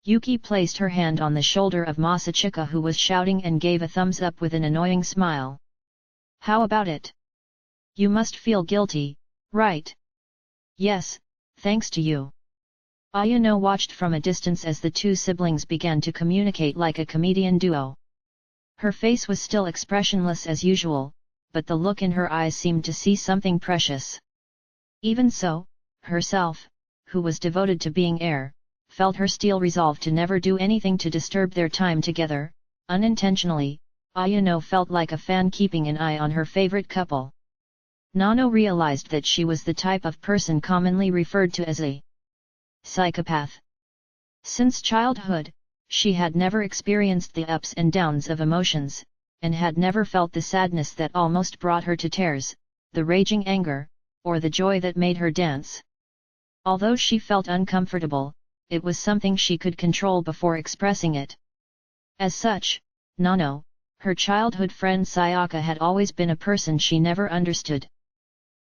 Yuki placed her hand on the shoulder of Masachika, who was shouting, and gave a thumbs up with an annoying smile. How about it? You must feel guilty, right? Yes, thanks to you. Ayano watched from a distance as the two siblings began to communicate like a comedian duo. Her face was still expressionless as usual, but the look in her eyes seemed to see something precious. Even so, herself, who was devoted to being heir, felt her steel resolve to never do anything to disturb their time together. Unintentionally, Ayano felt like a fan keeping an eye on her favorite couple. Nano realized that she was the type of person commonly referred to as a psychopath. Since childhood, she had never experienced the ups and downs of emotions, and had never felt the sadness that almost brought her to tears, the raging anger, or the joy that made her dance. Although she felt uncomfortable, it was something she could control before expressing it. As such, Nano, her childhood friend Sayaka, had always been a person she never understood.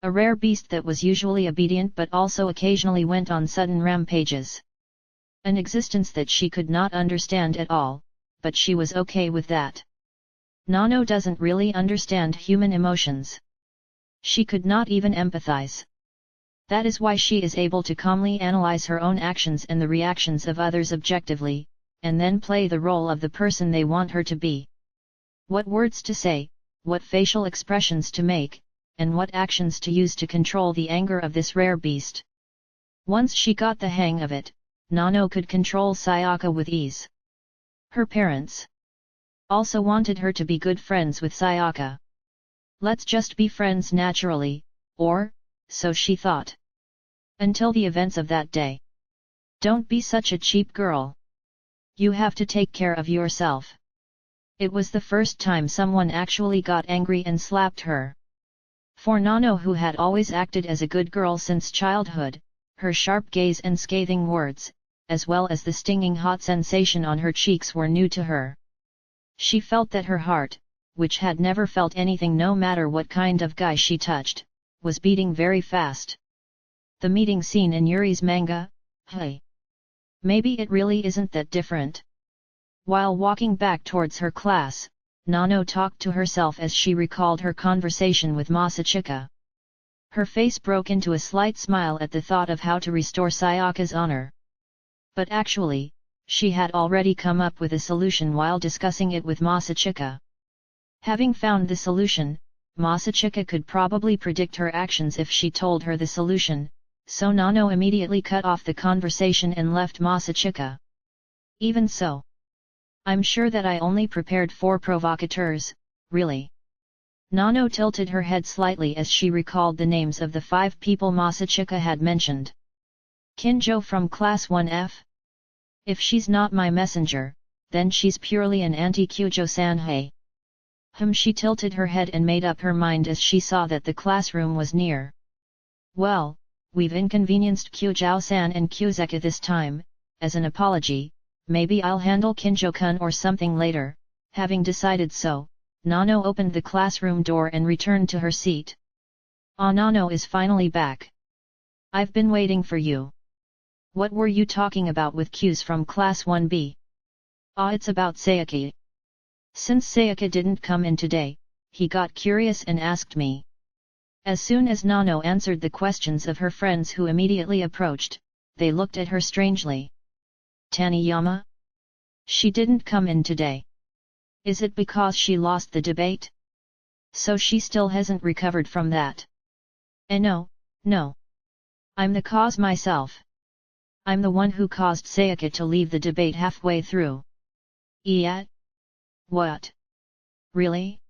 A rare beast that was usually obedient but also occasionally went on sudden rampages. An existence that she could not understand at all, but she was okay with that. Nano doesn't really understand human emotions. She could not even empathize. That is why she is able to calmly analyze her own actions and the reactions of others objectively, and then play the role of the person they want her to be. What words to say, what facial expressions to make, and what actions to use to control the anger of this rare beast. Once she got the hang of it, Nano could control Sayaka with ease. Her parents also wanted her to be good friends with Sayaka. Let's just be friends naturally, or, so she thought. Until the events of that day. Don't be such a cheap girl. You have to take care of yourself. It was the first time someone actually got angry and slapped her. For Nano, who had always acted as a good girl since childhood, her sharp gaze and scathing words, as well as the stinging hot sensation on her cheeks, were new to her. She felt that her heart, which had never felt anything no matter what kind of guy she touched, was beating very fast. The meeting scene in Yuri's manga? Hey! Maybe it really isn't that different. While walking back towards her class, Nano talked to herself as she recalled her conversation with Masachika. Her face broke into a slight smile at the thought of how to restore Sayaka's honor. But actually, she had already come up with a solution while discussing it with Masachika. Having found the solution, Masachika could probably predict her actions if she told her the solution, so Nano immediately cut off the conversation and left Masachika. Even so, I'm sure that I only prepared 4 provocateurs, really. Nano tilted her head slightly as she recalled the names of the 5 people Masachika had mentioned. Kinjo from Class 1F? If she's not my messenger, then she's purely an anti-Kyujo-san. She tilted her head and made up her mind as she saw that the classroom was near. Well, we've inconvenienced Kyujao-san and Kyuzeka this time. As an apology, maybe I'll handle Kinjo-kun or something later. Having decided so, Nano opened the classroom door and returned to her seat. Nano is finally back. I've been waiting for you. What were you talking about with cues from Class 1B? It's about Sayaka. Since Sayaka didn't come in today, he got curious and asked me. As soon as Nano answered the questions of her friends who immediately approached, they looked at her strangely. Taniyama? She didn't come in today. Is it because she lost the debate? So she still hasn't recovered from that? No. I'm the cause myself. I'm the one who caused Sayaka to leave the debate halfway through. Yeah? What? Really?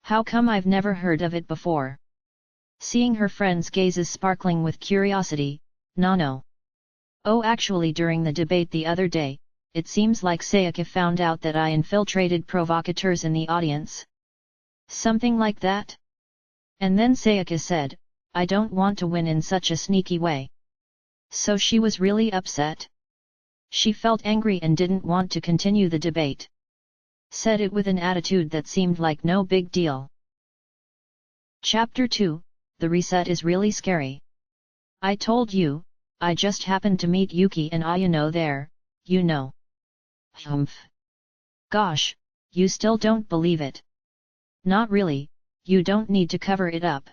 How come I've never heard of it before? Seeing her friend's gazes sparkling with curiosity, Nano. Actually during the debate the other day, it seems like Sayaka found out that I infiltrated provocateurs in the audience. Something like that? And then Sayaka said, I don't want to win in such a sneaky way. So she was really upset? She felt angry and didn't want to continue the debate. Said it with an attitude that seemed like no big deal. Chapter 2, The Reset is really scary. I told you, I just happened to meet Yuki and Ayano there, you know. Humph. Gosh, you still don't believe it. Not really, you don't need to cover it up.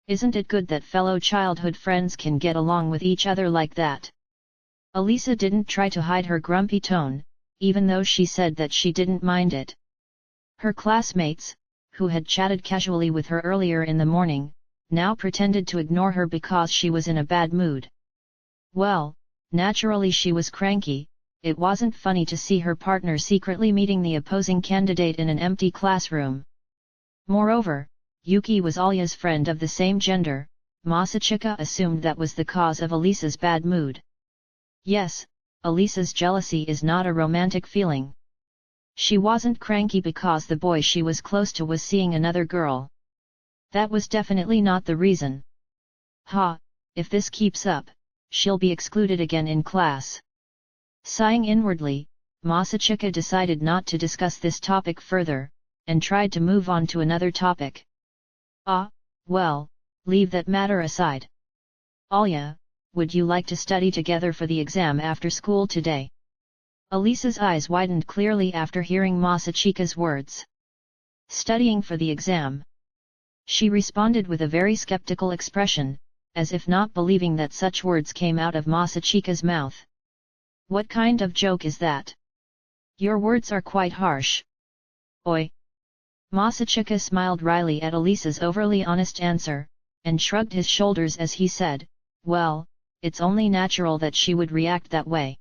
Isn't it good that fellow childhood friends can get along with each other like that? Elisa didn't try to hide her grumpy tone, even though she said that she didn't mind it. Her classmates, who had chatted casually with her earlier in the morning, now pretended to ignore her because she was in a bad mood. Well, naturally she was cranky. It wasn't funny to see her partner secretly meeting the opposing candidate in an empty classroom. Moreover, Yuki was Alya's friend of the same gender. Masachika assumed that was the cause of Elisa's bad mood. Yes, Elisa's jealousy is not a romantic feeling. She wasn't cranky because the boy she was close to was seeing another girl. That was definitely not the reason. If this keeps up, she'll be excluded again in class. Sighing inwardly, Masachika decided not to discuss this topic further, and tried to move on to another topic. Well, leave that matter aside. Alya, would you like to study together for the exam after school today? Elisa's eyes widened clearly after hearing Masachika's words. Studying for the exam? She responded with a very skeptical expression, as if not believing that such words came out of Masachika's mouth. What kind of joke is that? Your words are quite harsh. Oi! Masachika smiled wryly at Elisa's overly honest answer, and shrugged his shoulders as he said, well, it's only natural that she would react that way.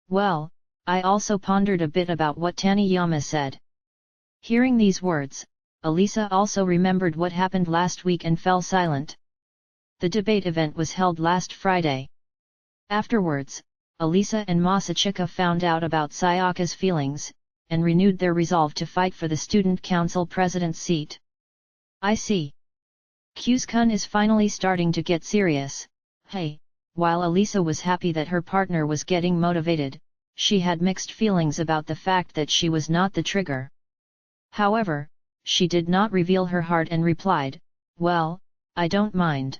Well, I also pondered a bit about what Taniyama said. Hearing these words, Elisa also remembered what happened last week and fell silent. The debate event was held last Friday. Afterwards, Elisa and Masachika found out about Sayaka's feelings, and renewed their resolve to fight for the student council president's seat. I see. Kyu's-kun is finally starting to get serious. Hey, while Elisa was happy that her partner was getting motivated, she had mixed feelings about the fact that she was not the trigger. However, she did not reveal her heart and replied, well, I don't mind.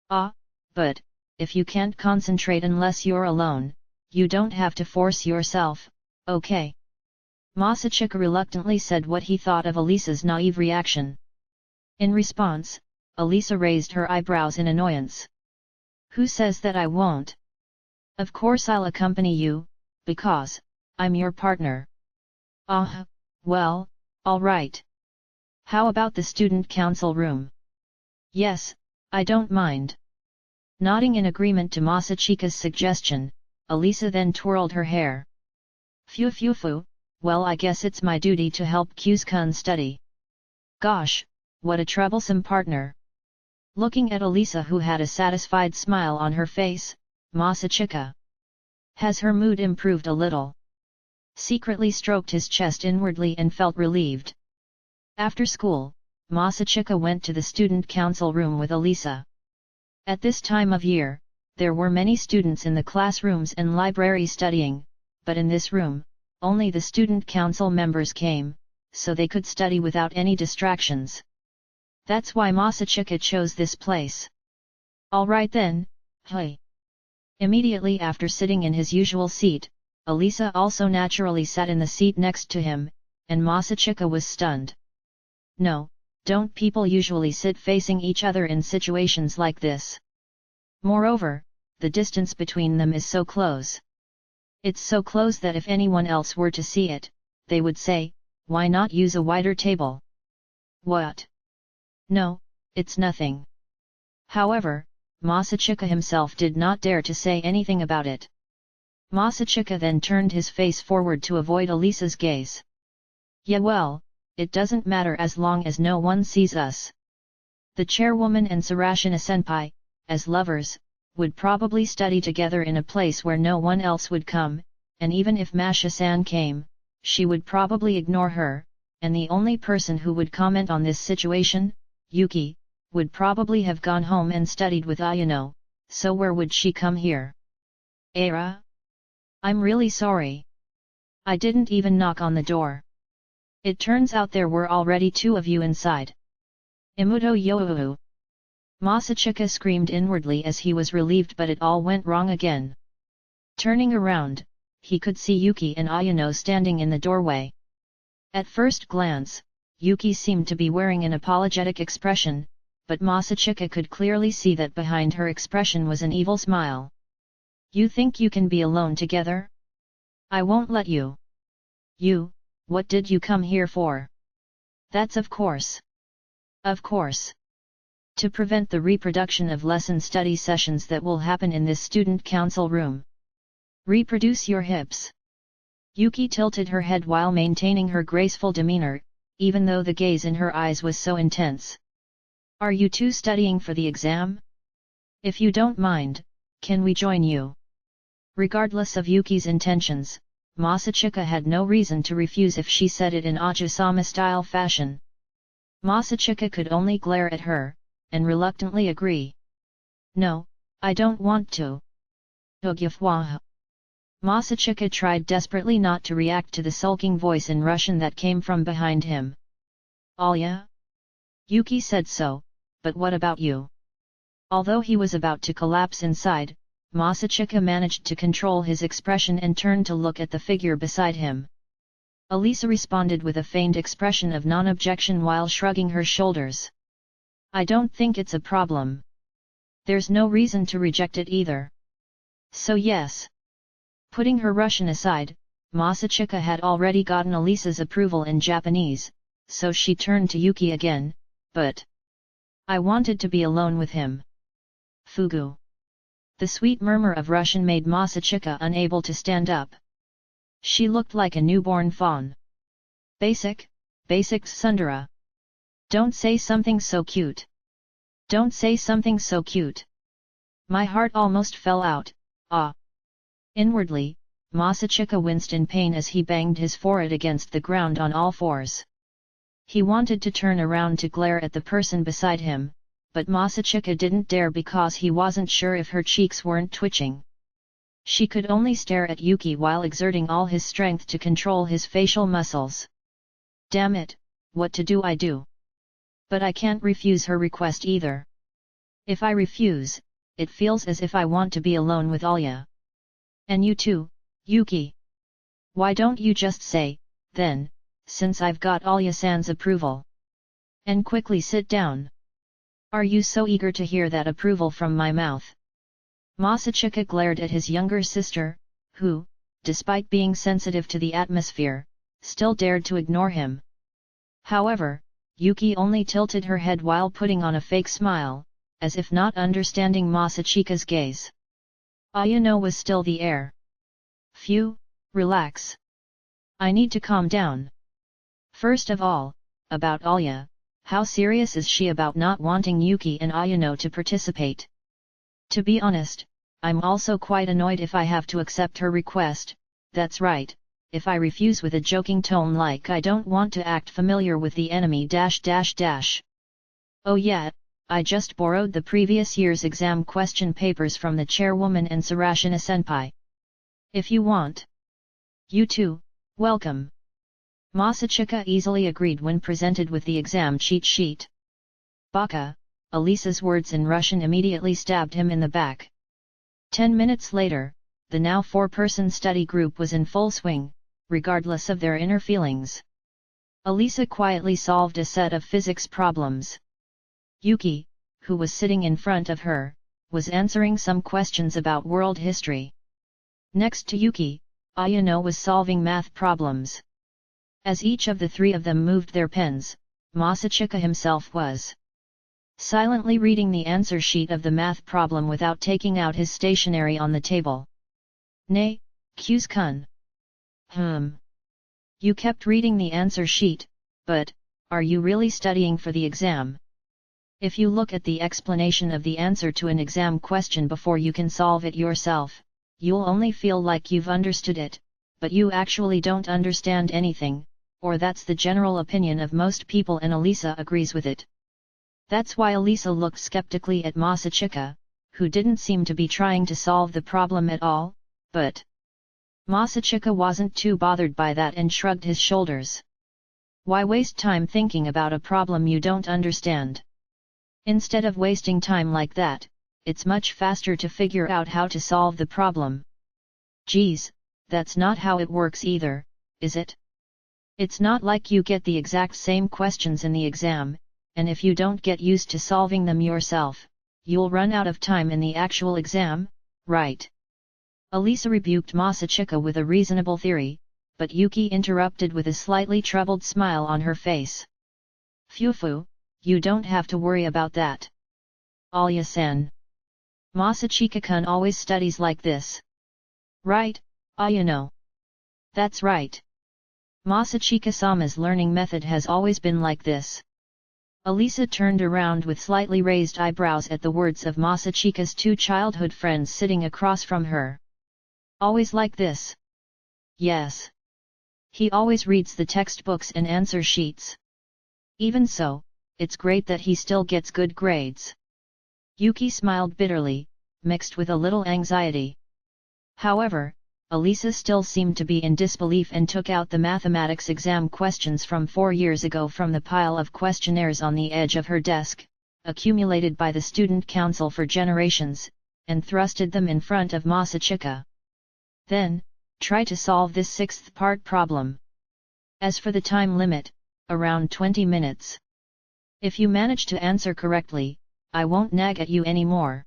But, if you can't concentrate unless you're alone, you don't have to force yourself, okay? Masachika reluctantly said what he thought of Elisa's naive reaction. In response, Elisa raised her eyebrows in annoyance. Who says that I won't? Of course I'll accompany you, because I'm your partner. Well, all right. How about the student council room? Yes, I don't mind. Nodding in agreement to Masachika's suggestion, Elisa then twirled her hair. Phew. Well, I guess it's my duty to help Kyu's-kun study. Gosh, what a troublesome partner. Looking at Elisa, who had a satisfied smile on her face, Masachika. Has her mood improved a little? Secretly stroked his chest inwardly and felt relieved. After school, Masachika went to the student council room with Elisa. At this time of year, there were many students in the classrooms and library studying, but in this room, only the student council members came, so they could study without any distractions. That's why Masachika chose this place. Alright then, hey. Immediately after sitting in his usual seat, Elisa also naturally sat in the seat next to him, and Masachika was stunned. No, don't people usually sit facing each other in situations like this? Moreover, the distance between them is so close. It's so close that if anyone else were to see it, they would say, why not use a wider table? What? No, it's nothing. However, Masachika himself did not dare to say anything about it. Masachika then turned his face forward to avoid Elisa's gaze. Yeah well, it doesn't matter as long as no one sees us. The chairwoman and Sarashina senpai, as lovers, would probably study together in a place where no one else would come, and even if Masha-san came, she would probably ignore her, and the only person who would comment on this situation, Yuki, would probably have gone home and studied with Ayano, so where would she come here? Era? I'm really sorry. I didn't even knock on the door. It turns out there were already two of you inside. Imuto Youu. Masachika screamed inwardly as he was relieved, but it all went wrong again. Turning around, he could see Yuki and Ayano standing in the doorway. At first glance, Yuki seemed to be wearing an apologetic expression, but Masachika could clearly see that behind her expression was an evil smile. You think you can be alone together? I won't let you. You, what did you come here for? That's of course. Of course. To prevent the reproduction of lesson study sessions that will happen in this student council room. Reproduce your hips. Yuki tilted her head while maintaining her graceful demeanor, even though the gaze in her eyes was so intense. Are you two studying for the exam? If you don't mind, can we join you? Regardless of Yuki's intentions, Masachika had no reason to refuse if she said it in Ajisama-style fashion. Masachika could only glare at her, and reluctantly agree. No, I don't want to. Masachika tried desperately not to react to the sulking voice in Russian that came from behind him. Alya? Yuki said so, but what about you? Although he was about to collapse inside, Masachika managed to control his expression and turned to look at the figure beside him. Elisa responded with a feigned expression of non-objection while shrugging her shoulders. I don't think it's a problem. There's no reason to reject it either. So yes. Putting her Russian aside, Masachika had already gotten Elisa's approval in Japanese, so she turned to Yuki again, but I wanted to be alone with him. Fugu. The sweet murmur of Russian made Masachika unable to stand up. She looked like a newborn fawn. Basic tsundere. Don't say something so cute. Don't say something so cute. My heart almost fell out, ah. Inwardly, Masachika winced in pain as he banged his forehead against the ground on all fours. He wanted to turn around to glare at the person beside him, but Masachika didn't dare because he wasn't sure if her cheeks weren't twitching. She could only stare at Yuki while exerting all his strength to control his facial muscles. Damn it, what to do I do? But I can't refuse her request either. If I refuse, it feels as if I want to be alone with Alya. And you too, Yuki. Why don't you just say, then, since I've got Alya-san's approval? And quickly sit down. Are you so eager to hear that approval from my mouth? Masachika glared at his younger sister, who, despite being sensitive to the atmosphere, still dared to ignore him. However, Yuki only tilted her head while putting on a fake smile, as if not understanding Masachika's gaze. Ayano was still the heir. Phew, relax. I need to calm down. First of all, about Alya, how serious is she about not wanting Yuki and Ayano to participate? To be honest, I'm also quite annoyed if I have to accept her request. That's right, if I refuse with a joking tone like I don't want to act familiar with the enemy ... Oh yeah, I just borrowed the previous year's exam question papers from the chairwoman and Sarashina senpai. If you want. You too, welcome. Masachika easily agreed when presented with the exam cheat sheet. Baka, Alisa's words in Russian immediately stabbed him in the back. 10 minutes later, the now 4-person study group was in full swing, regardless of their inner feelings. Alisa quietly solved a set of physics problems. Yuki, who was sitting in front of her, was answering some questions about world history. Next to Yuki, Ayano was solving math problems. As each of the three of them moved their pens, Masachika himself was silently reading the answer sheet of the math problem without taking out his stationery on the table. "Nay, Kyu's-kun. You kept reading the answer sheet, but, are you really studying for the exam? If you look at the explanation of the answer to an exam question before you can solve it yourself, you'll only feel like you've understood it, but you actually don't understand anything, or that's the general opinion of most people, and Alisa agrees with it." That's why Alisa looked skeptically at Masachika, who didn't seem to be trying to solve the problem at all, but Masachika wasn't too bothered by that and shrugged his shoulders. Why waste time thinking about a problem you don't understand? Instead of wasting time like that, it's much faster to figure out how to solve the problem. Geez, that's not how it works either, is it? It's not like you get the exact same questions in the exam, and if you don't get used to solving them yourself, you'll run out of time in the actual exam, right? Alisa rebuked Masachika with a reasonable theory, but Yuki interrupted with a slightly troubled smile on her face. "Fufu, you don't have to worry about that. Alya-san. Masachika-kun always studies like this. Right, Ayano?" "That's right. Masachika-sama's learning method has always been like this." Alisa turned around with slightly raised eyebrows at the words of Masachika's two childhood friends sitting across from her. "Always like this?" "Yes. He always reads the textbooks and answer sheets. Even so, it's great that he still gets good grades." Yuki smiled bitterly, mixed with a little anxiety. However, Alisa still seemed to be in disbelief and took out the mathematics exam questions from 4 years ago from the pile of questionnaires on the edge of her desk, accumulated by the student council for generations, and thrusted them in front of Masachika. "Then, try to solve this 6th part problem. As for the time limit, around 20 minutes. If you manage to answer correctly, I won't nag at you anymore."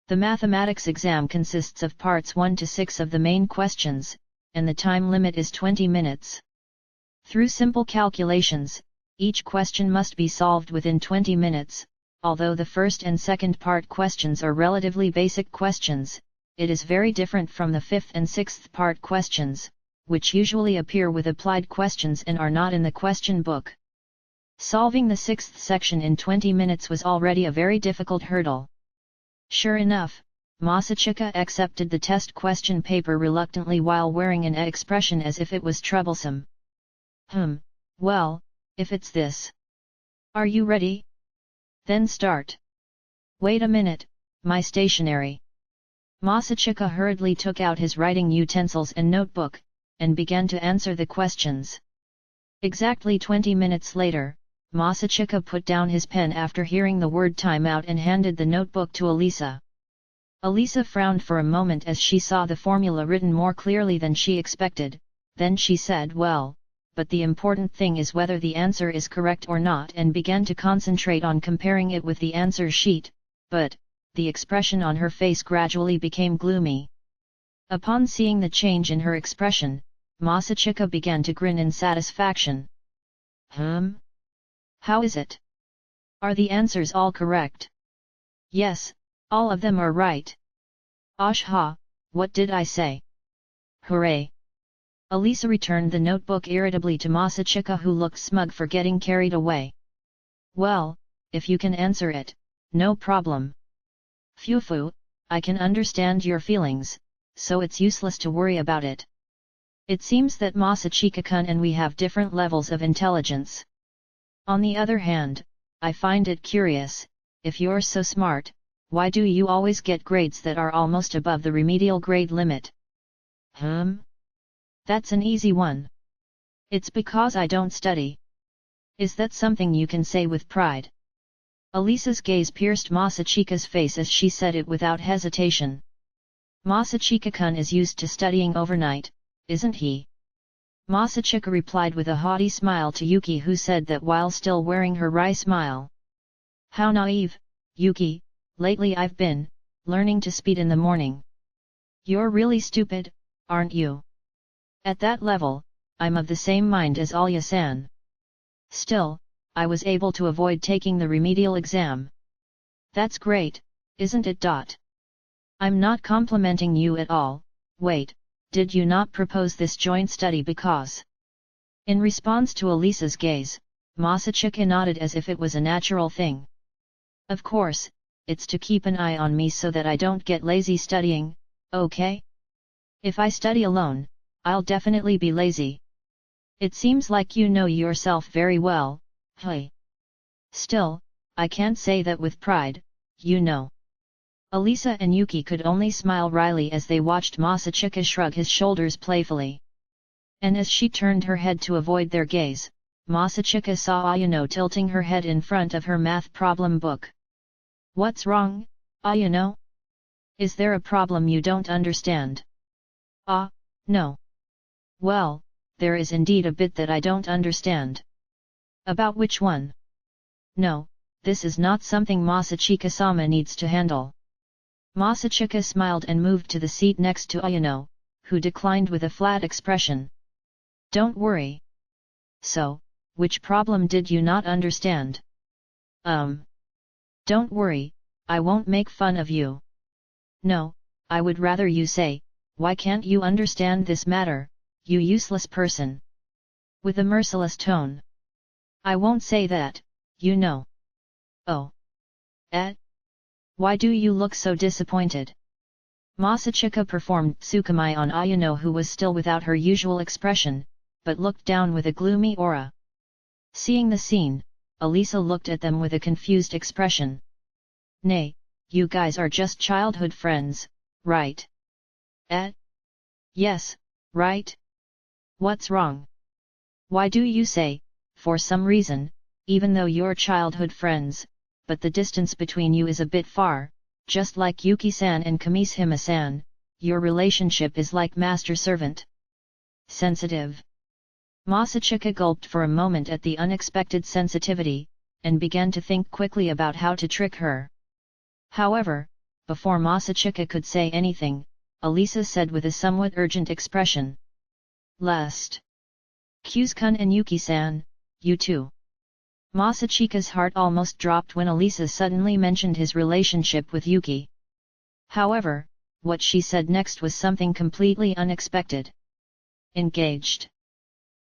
The mathematics exam consists of parts 1 to 6 of the main questions, and the time limit is 20 minutes. Through simple calculations, each question must be solved within 20 minutes, although the first and second part questions are relatively basic questions. It is very different from the 5th and 6th part questions, which usually appear with applied questions and are not in the question book. Solving the 6th section in 20 minutes was already a very difficult hurdle. Sure enough, Masachika accepted the test question paper reluctantly while wearing an expression as if it was troublesome. Well, if it's this. Are you ready? Then start. Wait a minute, my stationery. Masachika hurriedly took out his writing utensils and notebook, and began to answer the questions. Exactly 20 minutes later, Masachika put down his pen after hearing the word timeout and handed the notebook to Alisa. Alisa frowned for a moment as she saw the formula written more clearly than she expected, then she said, "Well, but the important thing is whether the answer is correct or not," and began to concentrate on comparing it with the answer sheet, but the expression on her face gradually became gloomy. Upon seeing the change in her expression, Masachika began to grin in satisfaction. How is it? Are the answers all correct?" "Yes, all of them are right." "Ashha, what did I say?" "Hooray!" Alisa returned the notebook irritably to Masachika, who looked smug for getting carried away. "Well, if you can answer it, no problem. Fufu, I can understand your feelings, so it's useless to worry about it. It seems that Masachika-kun and we have different levels of intelligence. On the other hand, I find it curious, if you're so smart, why do you always get grades that are almost above the remedial grade limit?" That's an easy one. It's because I don't study. Is that something you can say with pride? Alisa's gaze pierced Masachika's face as she said it without hesitation. Masachika-kun is used to studying overnight, isn't he? Masachika replied with a haughty smile to Yuki, who said that while still wearing her wry smile. How naive, Yuki, lately I've been learning to speed in the morning. You're really stupid, aren't you? At that level, I'm of the same mind as Alya-san. Still, I was able to avoid taking the remedial exam. That's great, isn't it? I'm not complimenting you at all. Wait, did you not propose this joint study because? In response to Alisa's gaze, Masachika nodded as if it was a natural thing. Of course, it's to keep an eye on me so that I don't get lazy studying, okay? If I study alone, I'll definitely be lazy. It seems like you know yourself very well, hey. Still, I can't say that with pride, you know. Alisa and Yuki could only smile wryly as they watched Masachika shrug his shoulders playfully. And as she turned her head to avoid their gaze, Masachika saw Ayano tilting her head in front of her math problem book. What's wrong, Ayano? Is there a problem you don't understand? No. Well, there is indeed a bit that I don't understand. About which one? No, this is not something Masachika-sama needs to handle. Masachika smiled and moved to the seat next to Ayano, who declined with a flat expression. Don't worry. So, which problem did you not understand? Don't worry, I won't make fun of you. No, I would rather you say, why can't you understand this matter, you useless person? With a merciless tone. I won't say that, you know. Oh. Why do you look so disappointed? Masachika performed tsukumai on Ayano, who was still without her usual expression, but looked down with a gloomy aura. Seeing the scene, Alisa looked at them with a confused expression. Nay, you guys are just childhood friends, right? Yes, right? What's wrong? Why do you say, for some reason, even though you're childhood friends, but the distance between you is a bit far, just like Yuki-san and Kamishima-san, your relationship is like master-servant? Sensitive. Masachika gulped for a moment at the unexpected sensitivity, and began to think quickly about how to trick her. However, before Masachika could say anything, Alisa said with a somewhat urgent expression. Lest. Kyu's-kun and Yuki-san, you too. Masachika's heart almost dropped when Alisa suddenly mentioned his relationship with Yuki. However, what she said next was something completely unexpected. Engaged.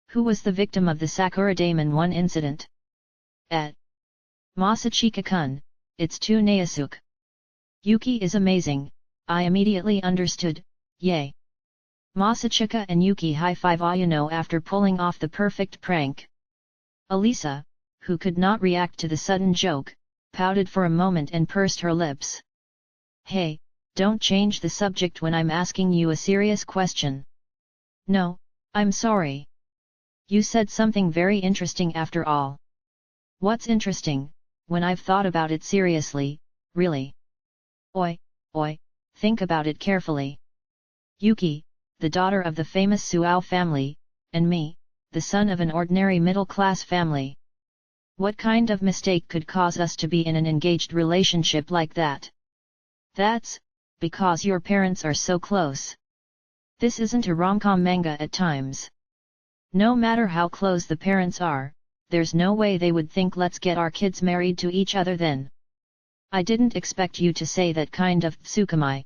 Who was the victim of the Sakura Daemon 1 incident? Masachika-kun, it's too Naosuke. Yuki is amazing, I immediately understood, yay. Masachika and Yuki high-five Ayano after pulling off the perfect prank. Alisa, who could not react to the sudden joke, pouted for a moment and pursed her lips. Hey, don't change the subject when I'm asking you a serious question. No, I'm sorry. You said something very interesting after all. What's interesting, when I've thought about it seriously, really? Oi, think about it carefully. Yuki, the daughter of the famous Suou family, and me, the son of an ordinary middle-class family. What kind of mistake could cause us to be in an engaged relationship like that? That's because your parents are so close. This isn't a rom-com manga at times. No matter how close the parents are, there's no way they would think let's get our kids married to each other then. I didn't expect you to say that kind of tsukumai.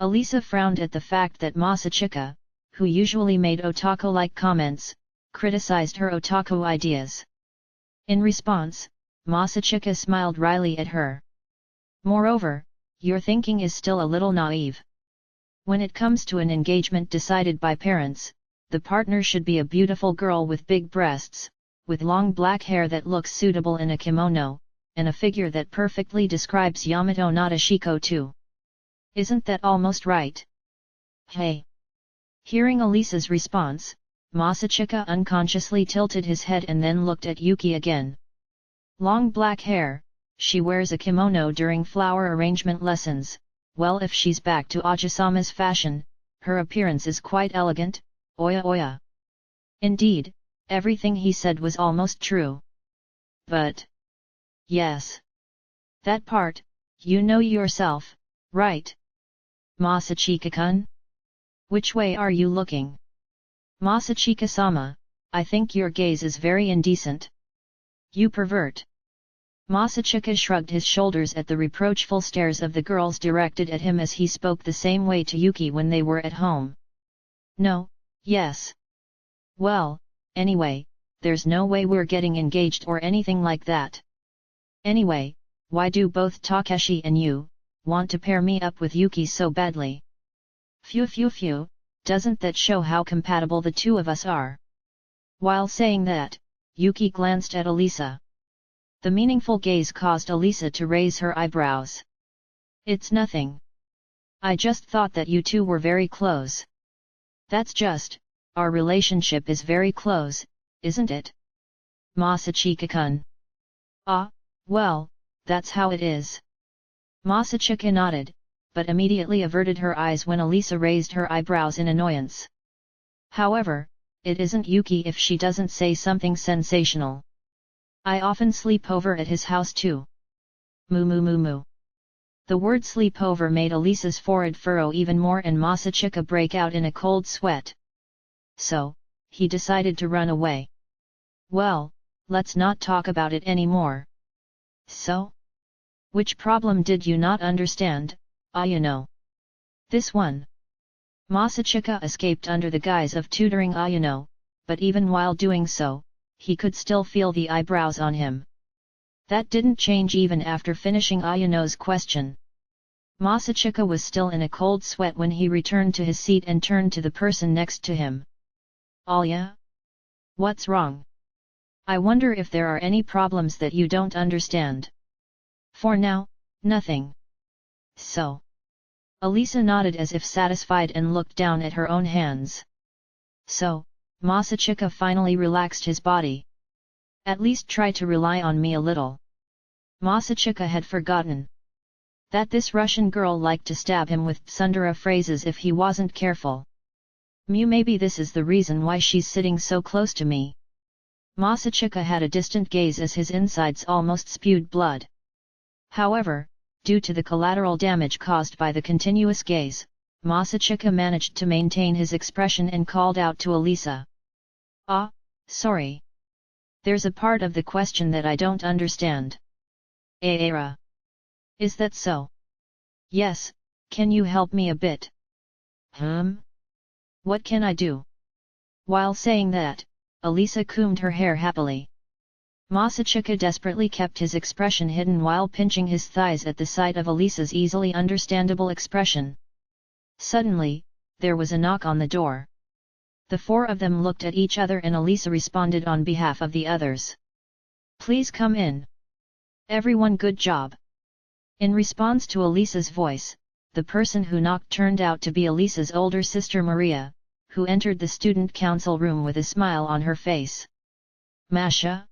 Alisa frowned at the fact that Masachika, who usually made otaku-like comments, criticized her otaku ideas. In response, Masachika smiled wryly at her. Moreover, your thinking is still a little naive. When it comes to an engagement decided by parents, the partner should be a beautiful girl with big breasts, with long black hair that looks suitable in a kimono, and a figure that perfectly describes Yamato Nadeshiko too. Isn't that almost right? Hey! Hearing Alisa's response, Masachika unconsciously tilted his head and then looked at Yuki again. Long black hair, she wears a kimono during flower arrangement lessons. Well, if she's back to Ajisama's fashion, her appearance is quite elegant, oya oya. Indeed, everything he said was almost true. But... yes. That part, you know yourself, right? Masachika-kun? Which way are you looking? Masachika-sama, I think your gaze is very indecent. You pervert. Masachika shrugged his shoulders at the reproachful stares of the girls directed at him as he spoke the same way to Yuki when they were at home. No, yes. Well, anyway, there's no way we're getting engaged or anything like that. Anyway, why do both Takeshi and you want to pair me up with Yuki so badly? Phew, doesn't that show how compatible the two of us are? While saying that, Yuki glanced at Elisa. The meaningful gaze caused Elisa to raise her eyebrows. It's nothing. I just thought that you two were very close. That's just, our relationship is very close, isn't it? Masachika-kun. Ah, well, that's how it is. Masachika nodded, but immediately averted her eyes when Elisa raised her eyebrows in annoyance. However, it isn't Yuki if she doesn't say something sensational. I often sleep over at his house too. Moo. The word sleepover made Elisa's forehead furrow even more and Masachika break out in a cold sweat. So, he decided to run away. Well, let's not talk about it anymore. So? Which problem did you not understand, Ayano? This one. Masachika escaped under the guise of tutoring Ayano, but even while doing so, he could still feel the eyebrows on him. That didn't change even after finishing Ayano's question. Masachika was still in a cold sweat when he returned to his seat and turned to the person next to him. Alya? What's wrong? I wonder if there are any problems that you don't understand. For now, nothing. So. Elisa nodded as if satisfied and looked down at her own hands. So, Masachika finally relaxed his body. At least try to rely on me a little. Masachika had forgotten that this Russian girl liked to stab him with tsundere phrases if he wasn't careful. Maybe this is the reason why she's sitting so close to me. Masachika had a distant gaze as his insides almost spewed blood. However, due to the collateral damage caused by the continuous gaze, Masachika managed to maintain his expression and called out to Elisa. Ah, sorry. There's a part of the question that I don't understand. Aera. Is that so? Yes, can you help me a bit? What can I do? While saying that, Elisa combed her hair happily. Masachika desperately kept his expression hidden while pinching his thighs at the sight of Elisa's easily understandable expression. Suddenly, there was a knock on the door. The four of them looked at each other and Elisa responded on behalf of the others. Please come in. Everyone, good job. In response to Elisa's voice, the person who knocked turned out to be Elisa's older sister Maria, who entered the student council room with a smile on her face. Masha?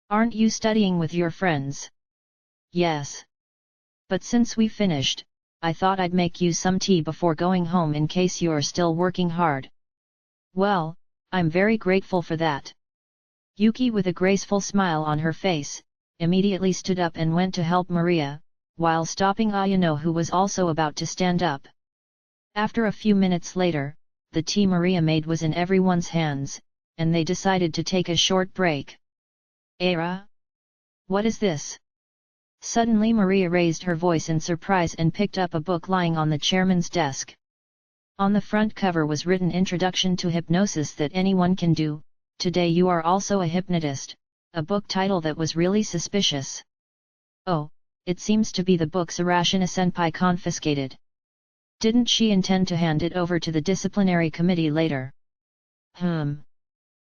Aren't you studying with your friends? Yes. But since we finished, I thought I'd make you some tea before going home in case you're still working hard. Well, I'm very grateful for that. Yuki, with a graceful smile on her face, immediately stood up and went to help Maria, while stopping Ayano, who was also about to stand up. After a few minutes later, the tea Maria made was in everyone's hands, and they decided to take a short break. Era? What is this? Suddenly Maria raised her voice in surprise and picked up a book lying on the chairman's desk. On the front cover was written Introduction to Hypnosis That Anyone Can Do, Today You Are Also a Hypnotist, a book title that was really suspicious. Oh, it seems to be the book Sarashina-senpai confiscated. Didn't she intend to hand it over to the disciplinary committee later?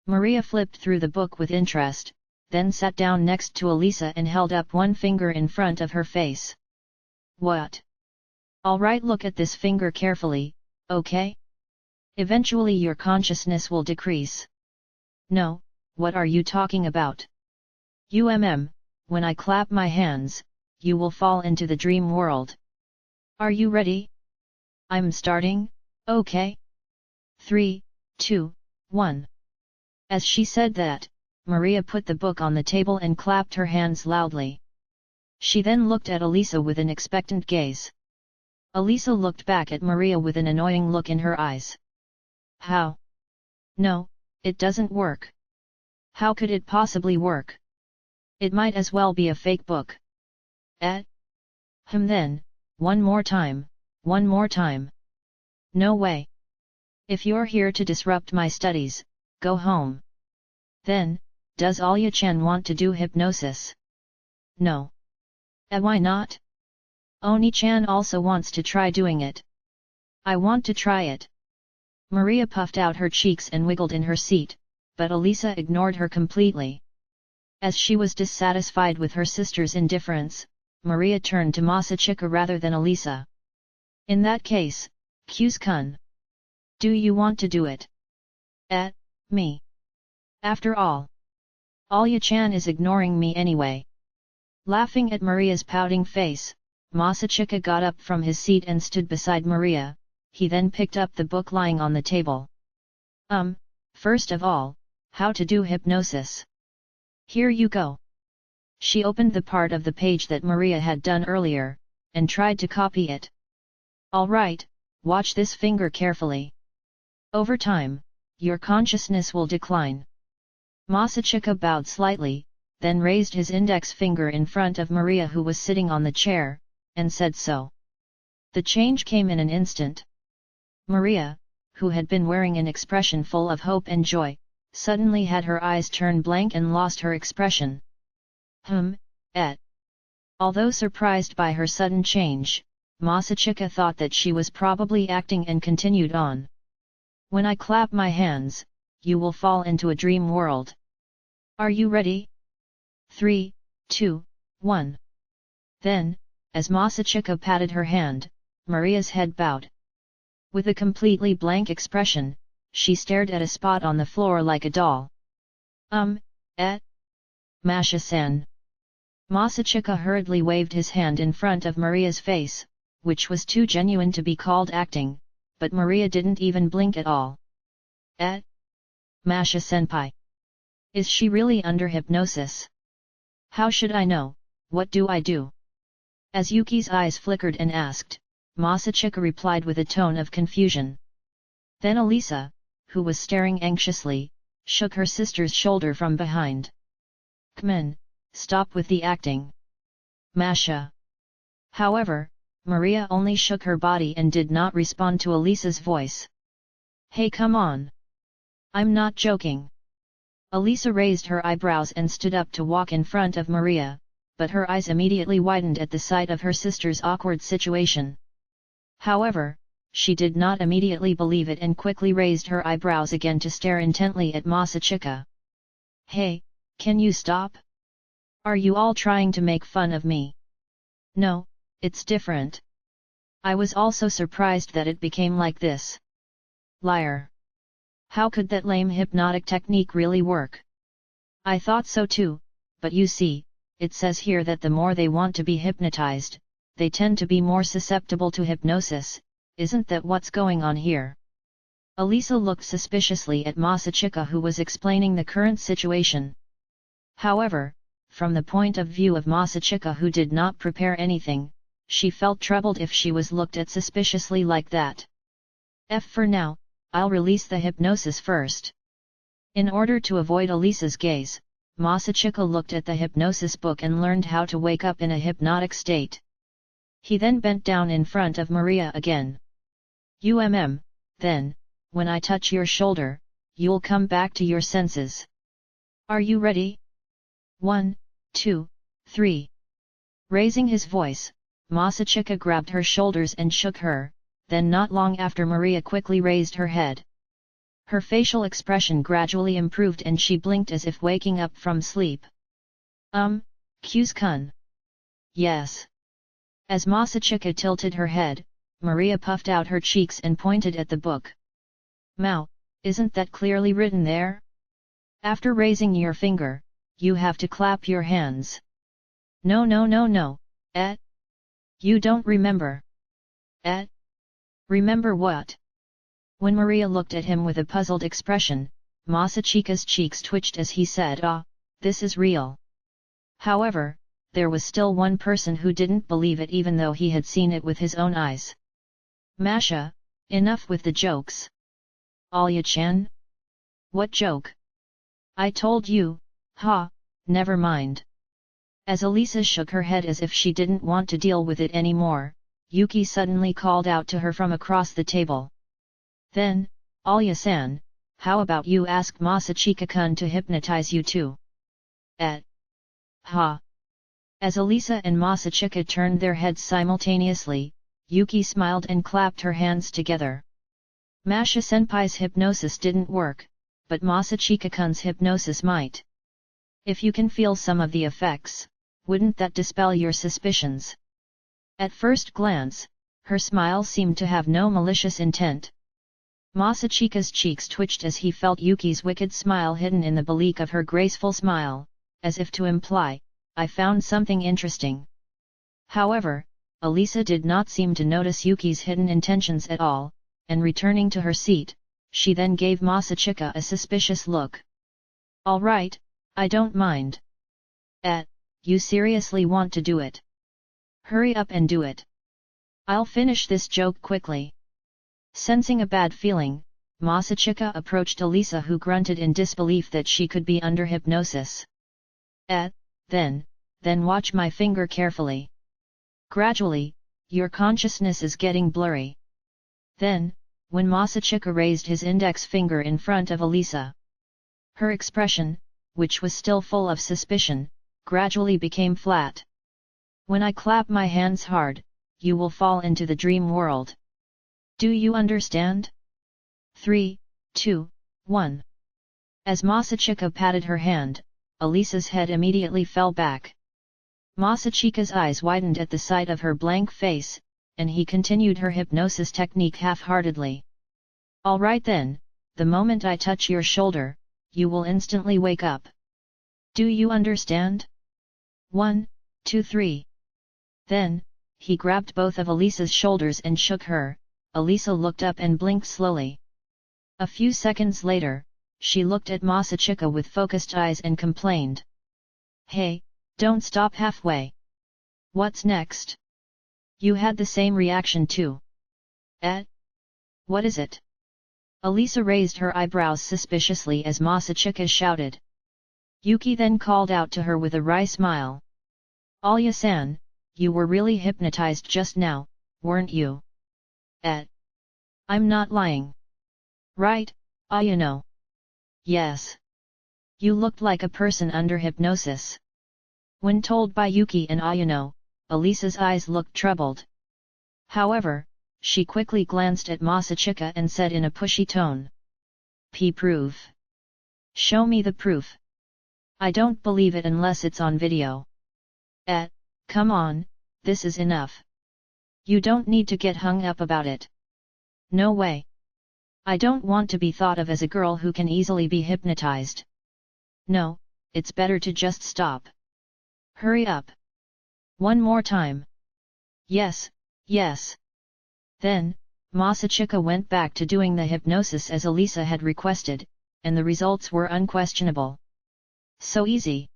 Maria flipped through the book with interest, then sat down next to Elisa and held up one finger in front of her face. What? Alright, look at this finger carefully, okay? Eventually your consciousness will decrease. No, what are you talking about? when I clap my hands, you will fall into the dream world. Are you ready? I'm starting, okay? 3, 2, 1. As she said that, Maria put the book on the table and clapped her hands loudly. She then looked at Alisa with an expectant gaze. Alisa looked back at Maria with an annoying look in her eyes. How? No, it doesn't work. How could it possibly work? It might as well be a fake book. Then, one more time, one more time. No way. If you're here to disrupt my studies, go home. Then, does Alya-chan want to do hypnosis? No. Why not? Oni-chan also wants to try doing it. I want to try it. Maria puffed out her cheeks and wiggled in her seat, but Alisa ignored her completely. As she was dissatisfied with her sister's indifference, Maria turned to Masachika rather than Alisa. In that case, Kyu's-kun. Do you want to do it? Me. After all, Alya-chan is ignoring me anyway. Laughing at Maria's pouting face, Masachika got up from his seat and stood beside Maria. He then picked up the book lying on the table. First of all, how to do hypnosis. Here you go. She opened the part of the page that Maria had done earlier, and tried to copy it. Alright, watch this finger carefully. Over time, your consciousness will decline. Masachika bowed slightly, then raised his index finger in front of Maria who was sitting on the chair, and said so. The change came in an instant. Maria, who had been wearing an expression full of hope and joy, suddenly had her eyes turn blank and lost her expression. Although surprised by her sudden change, Masachika thought that she was probably acting and continued on. When I clap my hands, you will fall into a dream world. Are you ready? 3, 2, 1. Then, as Masachika patted her hand, Maria's head bowed. With a completely blank expression, she stared at a spot on the floor like a doll. Masha-san. Masachika hurriedly waved his hand in front of Maria's face, which was too genuine to be called acting, but Maria didn't even blink at all. Masha-senpai. Is she really under hypnosis? How should I know? What do I do? As Yuki's eyes flickered and asked, Masachika replied with a tone of confusion. Then Alisa, who was staring anxiously, shook her sister's shoulder from behind. Come on, stop with the acting. Masha. However, Maria only shook her body and did not respond to Alisa's voice. Hey, come on. I'm not joking. Alisa raised her eyebrows and stood up to walk in front of Maria, but her eyes immediately widened at the sight of her sister's awkward situation. However, she did not immediately believe it and quickly raised her eyebrows again to stare intently at Masachika. Hey, can you stop? Are you all trying to make fun of me? No, it's different. I was also surprised that it became like this. Liar. How could that lame hypnotic technique really work? I thought so too, but you see, it says here that the more they want to be hypnotized, they tend to be more susceptible to hypnosis. Isn't that what's going on here? Alisa looked suspiciously at Masachika who was explaining the current situation. However, from the point of view of Masachika who did not prepare anything, she felt troubled if she was looked at suspiciously like that. For now, I'll release the hypnosis first. In order to avoid Alisa's gaze, Masachika looked at the hypnosis book and learned how to wake up in a hypnotic state. He then bent down in front of Maria again. Then, when I touch your shoulder, you'll come back to your senses. Are you ready? 1, 2, 3. Raising his voice, Masachika grabbed her shoulders and shook her, then not long after Maria quickly raised her head. Her facial expression gradually improved and she blinked as if waking up from sleep. Kyu's-kun. Yes. As Masachika tilted her head, Maria puffed out her cheeks and pointed at the book. Mao, isn't that clearly written there? After raising your finger, you have to clap your hands. No no no no, You don't remember. Remember what? When Maria looked at him with a puzzled expression, Masachika's cheeks twitched as he said, "Ah, this is real." However, there was still one person who didn't believe it even though he had seen it with his own eyes. "Masha, enough with the jokes." "Alya-chan? What joke?" "I told you, never mind." As Elisa shook her head as if she didn't want to deal with it anymore, Yuki suddenly called out to her from across the table. Then, "Alya-san, how about you ask Masachika-kun to hypnotize you too?" Ha! As Elisa and Masachika turned their heads simultaneously, Yuki smiled and clapped her hands together. Masha-senpai's hypnosis didn't work, but Masachika-kun's hypnosis might. If you can feel some of the effects, wouldn't that dispel your suspicions? At first glance, her smile seemed to have no malicious intent. Masachika's cheeks twitched as he felt Yuki's wicked smile hidden in the bleak of her graceful smile, as if to imply, "I found something interesting." However, Elisa did not seem to notice Yuki's hidden intentions at all, and returning to her seat, she then gave Masachika a suspicious look. "All right, I don't mind." You seriously want to do it? Hurry up and do it. I'll finish this joke quickly." Sensing a bad feeling, Masachika approached Elisa, who grunted in disbelief that she could be under hypnosis. Then watch my finger carefully. Gradually, your consciousness is getting blurry." Then, when Masachika raised his index finger in front of Elisa, her expression, which was still full of suspicion, gradually became flat. "When I clap my hands hard, you will fall into the dream world. Do you understand? 3, 2, 1. As Masachika patted her hand, Elisa's head immediately fell back. Masachika's eyes widened at the sight of her blank face, and he continued her hypnosis technique half-heartedly. "All right then, the moment I touch your shoulder, you will instantly wake up. Do you understand? 1, 2, 3. Then, he grabbed both of Elisa's shoulders and shook her. Elisa looked up and blinked slowly. A few seconds later, she looked at Masachika with focused eyes and complained. "Hey, don't stop halfway. What's next?" "You had the same reaction too." What is it?" Elisa raised her eyebrows suspiciously as Masachika shouted. Yuki then called out to her with a wry smile. "Alya-san, you were really hypnotized just now, weren't you?" "I'm not lying. Right, Ayano?" "Yes. You looked like a person under hypnosis." When told by Yuki and Ayano, Elisa's eyes looked troubled. However, she quickly glanced at Masachika and said in a pushy tone. "Proof. Show me the proof. I don't believe it unless it's on video." Come on, this is enough. You don't need to get hung up about it." "No way. I don't want to be thought of as a girl who can easily be hypnotized. No, it's better to just stop. Hurry up. One more time." "Yes, yes." Then, Masachika went back to doing the hypnosis as Elisa had requested, and the results were unquestionable. "So easy.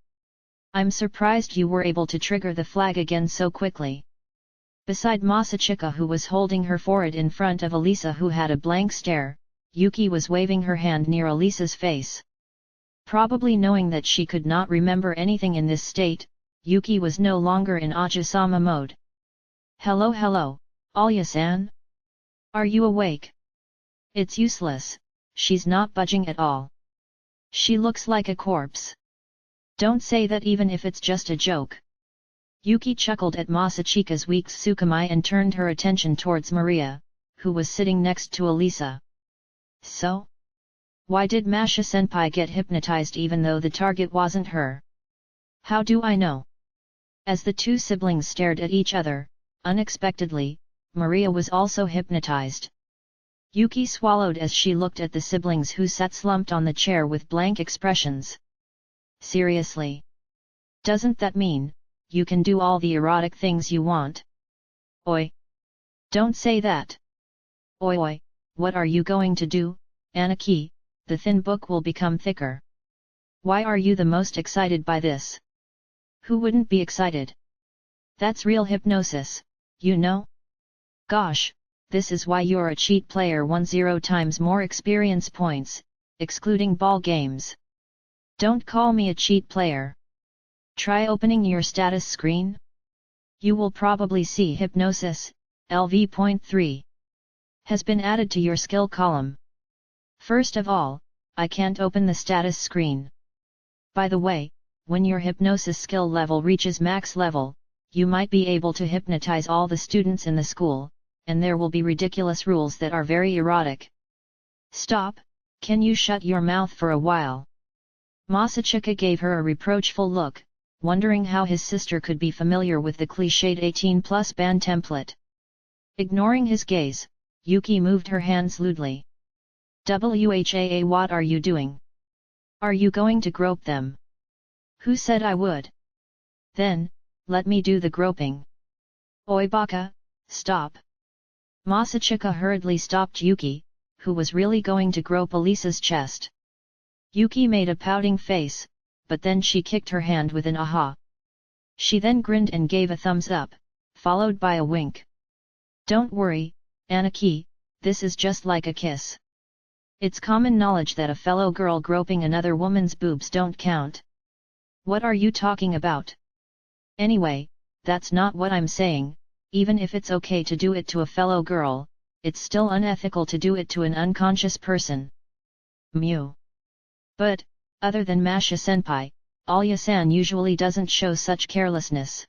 I'm surprised you were able to trigger the flag again so quickly." Beside Masachika, who was holding her forehead in front of Elisa, who had a blank stare, Yuki was waving her hand near Elisa's face. Probably knowing that she could not remember anything in this state, Yuki was no longer in Ajisama mode. Hello, Alya-san? Are you awake?" "It's useless, she's not budging at all. She looks like a corpse." "Don't say that even if it's just a joke." Yuki chuckled at Masachika's weak tsukumai and turned her attention towards Maria, who was sitting next to Elisa. "So? Why did Masha-senpai get hypnotized even though the target wasn't her?" "How do I know?" As the two siblings stared at each other, unexpectedly, Maria was also hypnotized. Yuki swallowed as she looked at the siblings who sat slumped on the chair with blank expressions. "Seriously? Doesn't that mean you can do all the erotic things you want. Oi! Don't say that! Oi oi, what are you going to do, Anaki? The thin book will become thicker. Why are you the most excited by this? Who wouldn't be excited? That's real hypnosis, you know? Gosh, this is why you're a cheat player. 10 times more experience points, excluding ball games. Don't call me a cheat player. Try opening your status screen. You will probably see Hypnosis, LV.3. has been added to your skill column. First of all, I can't open the status screen. By the way, when your hypnosis skill level reaches max level, you might be able to hypnotize all the students in the school, and there will be ridiculous rules that are very erotic. Stop, can you shut your mouth for a while? Masachika gave her a reproachful look, wondering how his sister could be familiar with the cliched 18+ ban template. Ignoring his gaze, Yuki moved her hands lewdly. Whaa, what are you doing? Are you going to grope them? Who said I would? Then, let me do the groping. Oi baka, stop. Masachika hurriedly stopped Yuki, who was really going to grope Elisa's chest. Yuki made a pouting face, but then she kicked her hand with an aha. She then grinned and gave a thumbs up, followed by a wink. Don't worry, Anaki, this is just like a kiss. It's common knowledge that a fellow girl groping another woman's boobs don't count. What are you talking about? Anyway, that's not what I'm saying. Even if it's okay to do it to a fellow girl, it's still unethical to do it to an unconscious person. Mew. But, other than Masha-senpai, Alya-san usually doesn't show such carelessness.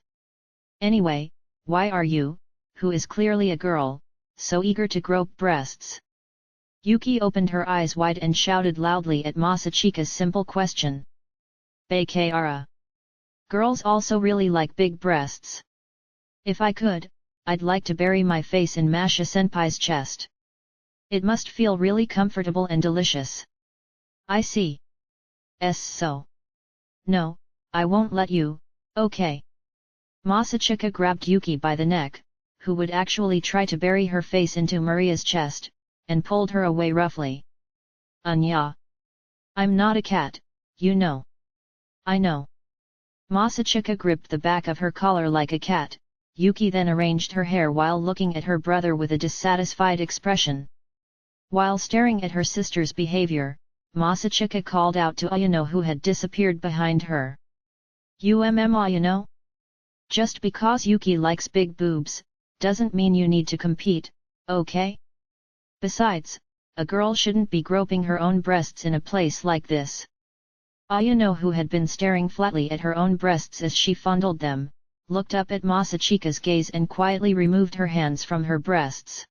Anyway, why are you, who is clearly a girl, so eager to grope breasts? Yuki opened her eyes wide and shouted loudly at Masachika's simple question. Bakara. Girls also really like big breasts. If I could, I'd like to bury my face in Masha-senpai's chest. It must feel really comfortable and delicious. I see. So. No, I won't let you, okay. Masachika grabbed Yuki by the neck, who would actually try to bury her face into Maria's chest, and pulled her away roughly. Anya. I'm not a cat, you know. I know. Masachika gripped the back of her collar like a cat. Yuki then arranged her hair while looking at her brother with a dissatisfied expression. While staring at her sister's behavior, Masachika called out to Ayano, who had disappeared behind her. Ayano? Just because Yuki likes big boobs, doesn't mean you need to compete, okay? Besides, a girl shouldn't be groping her own breasts in a place like this. Ayano, who had been staring flatly at her own breasts as she fondled them, looked up at Masachika's gaze and quietly removed her hands from her breasts.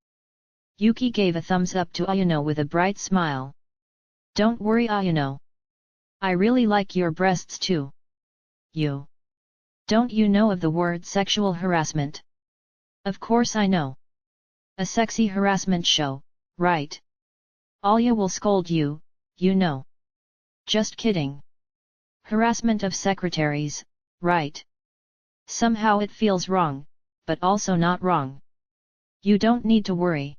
Yuki gave a thumbs up to Ayano with a bright smile. Don't worry, Ayano. I really like your breasts too. You. Don't you know of the word sexual harassment? Of course I know. A sexy harassment show, right? Alya will scold you, you know. Just kidding. Harassment of secretaries, right? Somehow it feels wrong, but also not wrong. You don't need to worry.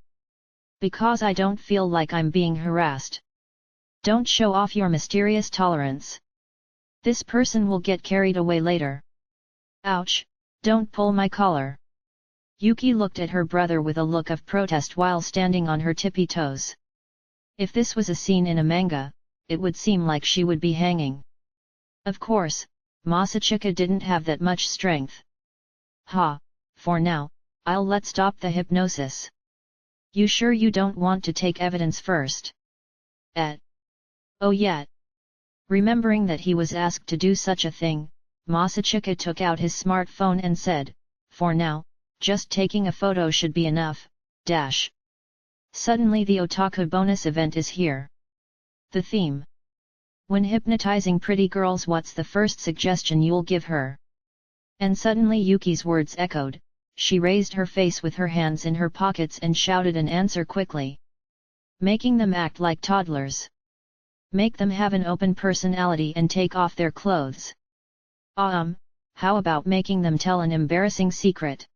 Because I don't feel like I'm being harassed. Don't show off your mysterious tolerance. This person will get carried away later. Ouch, don't pull my collar. Yuki looked at her brother with a look of protest while standing on her tippy toes. If this was a scene in a manga, it would seem like she would be hanging. Of course, Masachika didn't have that much strength. Ha, for now, I'll let stop the hypnosis. You sure you don't want to take evidence first? Oh yeah. Remembering that he was asked to do such a thing, Masachika took out his smartphone and said, for now, just taking a photo should be enough, dash. Suddenly the otaku bonus event is here. The theme. When hypnotizing pretty girls, what's the first suggestion you'll give her? And suddenly Yuki's words echoed. She raised her face with her hands in her pockets and shouted an answer quickly. Making them act like toddlers. Make them have an open personality and take off their clothes. how about making them tell an embarrassing secret?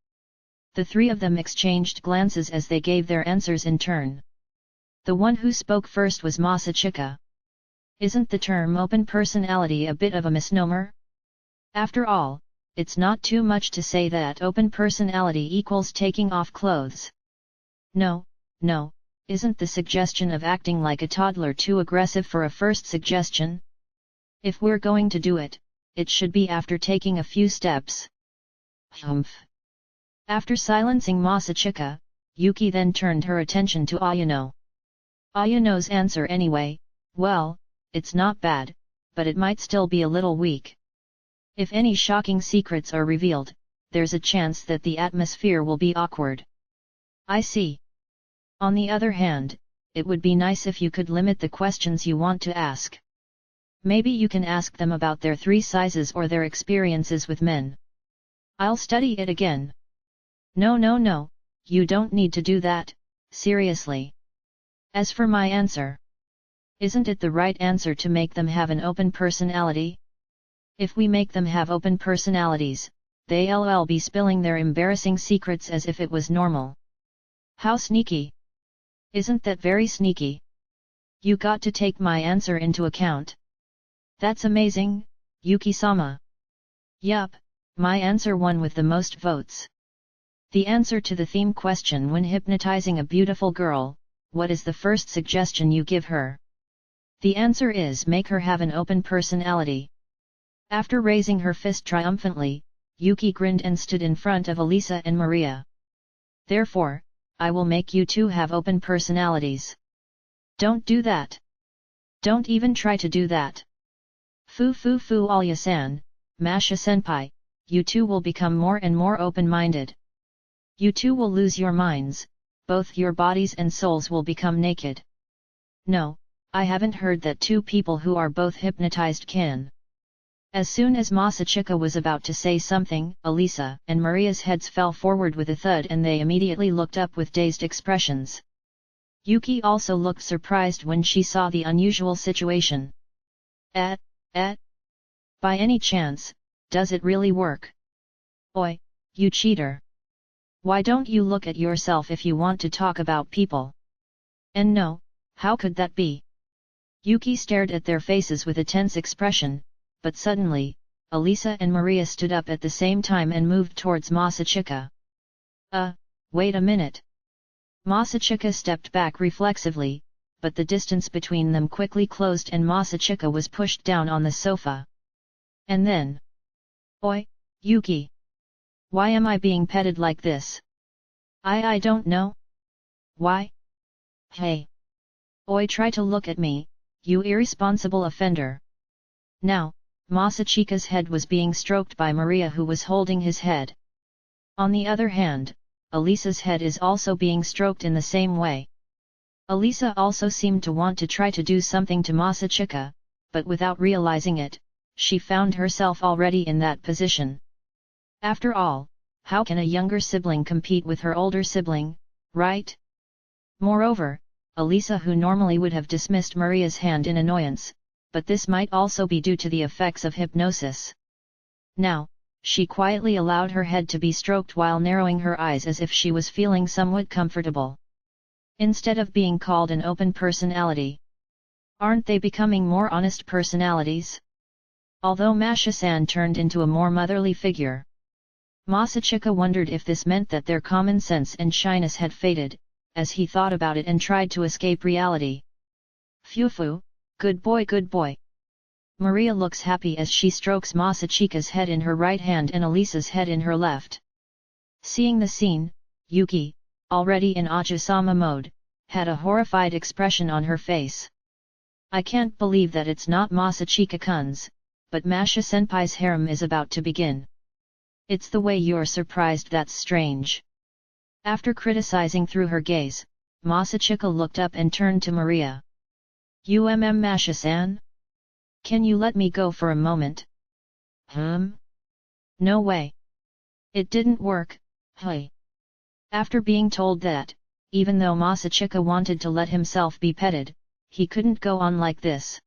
The three of them exchanged glances as they gave their answers in turn. The one who spoke first was Masachika. Isn't the term open personality a bit of a misnomer? After all, it's not too much to say that open personality equals taking off clothes. No, isn't the suggestion of acting like a toddler too aggressive for a first suggestion? If we're going to do it, it should be after taking a few steps. Humph. After silencing Masachika, Yuki then turned her attention to Ayano. Ayano's answer anyway, well, it's not bad, but it might still be a little weak. If any shocking secrets are revealed, there's a chance that the atmosphere will be awkward. I see. On the other hand, it would be nice if you could limit the questions you want to ask. Maybe you can ask them about their 3 sizes or their experiences with men. I'll study it again. No, you don't need to do that, seriously. As for my answer, isn't it the right answer to make them have an open personality? If we make them have open personalities, they'll be spilling their embarrassing secrets as if it was normal. How sneaky! Isn't that very sneaky? You got to take my answer into account. That's amazing, Yuki-sama. Yup, my answer won with the most votes. The answer to the theme question: when hypnotizing a beautiful girl, what is the first suggestion you give her? The answer is make her have an open personality. After raising her fist triumphantly, Yuki grinned and stood in front of Elisa and Maria. Therefore, I will make you 2 have open personalities. Don't do that. Don't even try to do that. Fu Alya-san, Masha-senpai, you 2 will become more and more open-minded. You 2 will lose your minds, both your bodies and souls will become naked. No, I haven't heard that 2 people who are both hypnotized can. As soon as Masachika was about to say something, Elisa and Maria's heads fell forward with a thud and they immediately looked up with dazed expressions. Yuki also looked surprised when she saw the unusual situation. By any chance, does it really work? Oi, you cheater! Why don't you look at yourself if you want to talk about people? And no, how could that be? Yuki stared at their faces with a tense expression, but suddenly, Elisa and Maria stood up at the same time and moved towards Masachika. Wait a minute. Masachika stepped back reflexively, but the distance between them quickly closed and Masachika was pushed down on the sofa. And then... Oi, Yuki! Why am I being petted like this? I don't know. Why? Hey! Oi, try to look at me, you irresponsible offender. Now, Masachika's head was being stroked by Maria, who was holding his head. On the other hand, Elisa's head is also being stroked in the same way. Elisa also seemed to want to try to do something to Masachika, but without realizing it, she found herself already in that position. After all, how can a younger sibling compete with her older sibling, right? Moreover, Elisa, who normally would have dismissed Maria's hand in annoyance, but this might also be due to the effects of hypnosis. Now, she quietly allowed her head to be stroked while narrowing her eyes as if she was feeling somewhat comfortable. Instead of being called an open personality, aren't they becoming more honest personalities? Although Masha-san turned into a more motherly figure, Masachika wondered if this meant that their common sense and shyness had faded, as he thought about it and tried to escape reality. Phew, good boy. Maria looks happy as she strokes Masachika's head in her right hand and Elisa's head in her left. Seeing the scene, Yuki, already in Ajisama mode, had a horrified expression on her face. I can't believe that it's not Masachika-kun's, but Masha-senpai's harem is about to begin. It's the way you're surprised that's strange. After criticizing through her gaze, Masachika looked up and turned to Maria. Masha-san? Can you let me go for a moment? No way. It didn't work, hey. After being told that, even though Masachika wanted to let himself be petted, he couldn't go on like this.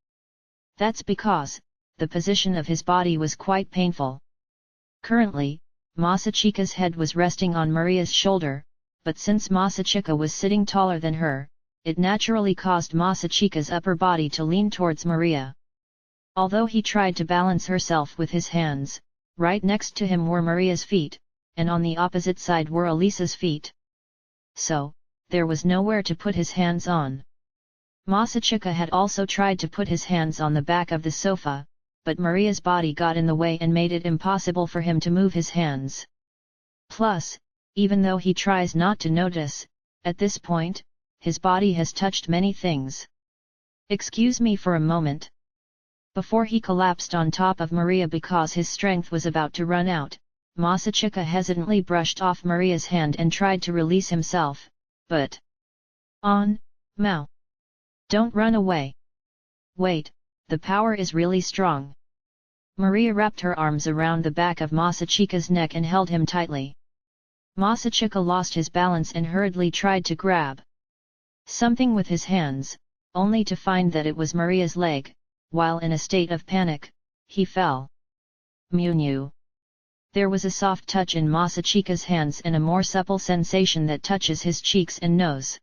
That's because, the position of his body was quite painful. Currently, Masachika's head was resting on Maria's shoulder, but since Masachika was sitting taller than her, it naturally caused Masachika's upper body to lean towards Maria. Although he tried to balance herself with his hands, right next to him were Maria's feet, and on the opposite side were Alisa's feet. So, there was nowhere to put his hands on. Masachika had also tried to put his hands on the back of the sofa, but Maria's body got in the way and made it impossible for him to move his hands. Plus, even though he tries not to notice, at this point, his body has touched many things. Excuse me for a moment. Before he collapsed on top of Maria because his strength was about to run out, Masachika hesitantly brushed off Maria's hand and tried to release himself, but... Mao. Don't run away. Wait, the power is really strong. Maria wrapped her arms around the back of Masachika's neck and held him tightly. Masachika lost his balance and hurriedly tried to grab something with his hands, only to find that it was Maria's leg. While in a state of panic, he fell. Mew. There was a soft touch in Masachika's hands and a more supple sensation that touches his cheeks and nose.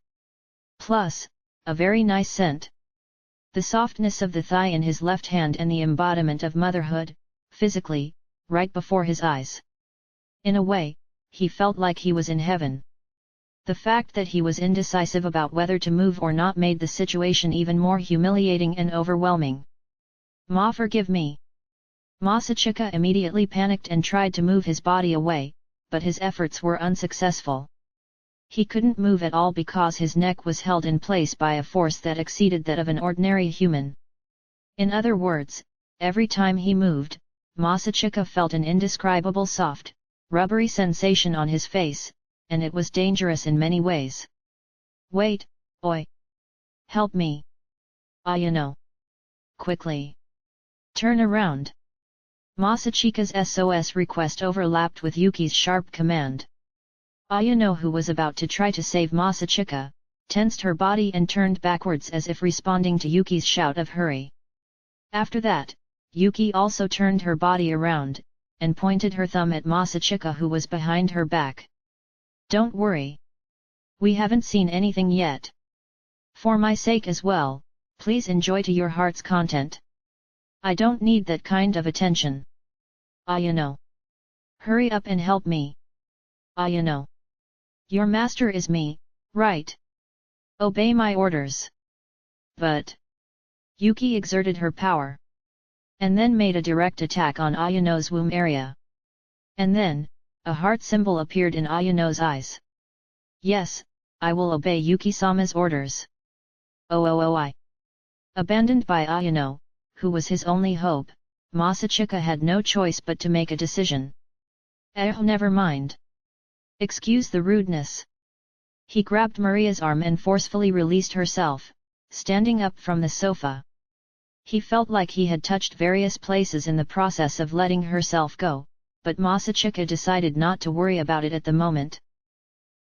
Plus, a very nice scent. The softness of the thigh in his left hand and the embodiment of motherhood, physically, right before his eyes. In a way, he felt like he was in heaven. The fact that he was indecisive about whether to move or not made the situation even more humiliating and overwhelming. Ma, forgive me. Masachika immediately panicked and tried to move his body away, but his efforts were unsuccessful. He couldn't move at all because his neck was held in place by a force that exceeded that of an ordinary human. In other words, every time he moved, Masachika felt an indescribable soft, rubbery sensation on his face, and it was dangerous in many ways. Wait, oi! Help me! Ayano! Quickly! Turn around! Masachika's SOS request overlapped with Yuki's sharp command. Ayano, who was about to try to save Masachika, tensed her body and turned backwards as if responding to Yuki's shout of hurry. After that, Yuki also turned her body around, and pointed her thumb at Masachika, who was behind her back. Don't worry. We haven't seen anything yet. For my sake as well, please enjoy to your heart's content. I don't need that kind of attention. Ayano. Hurry up and help me. Ayano. Your master is me, right? Obey my orders. But... Yuki exerted her power. And then made a direct attack on Ayano's womb area. And then, a heart symbol appeared in Ayano's eyes. Yes, I will obey Yuki-sama's orders. I. Abandoned by Ayano, who was his only hope, Masachika had no choice but to make a decision. Never mind. Excuse the rudeness. He grabbed Maria's arm and forcefully released herself, standing up from the sofa. He felt like he had touched various places in the process of letting herself go, but Masachika decided not to worry about it at the moment.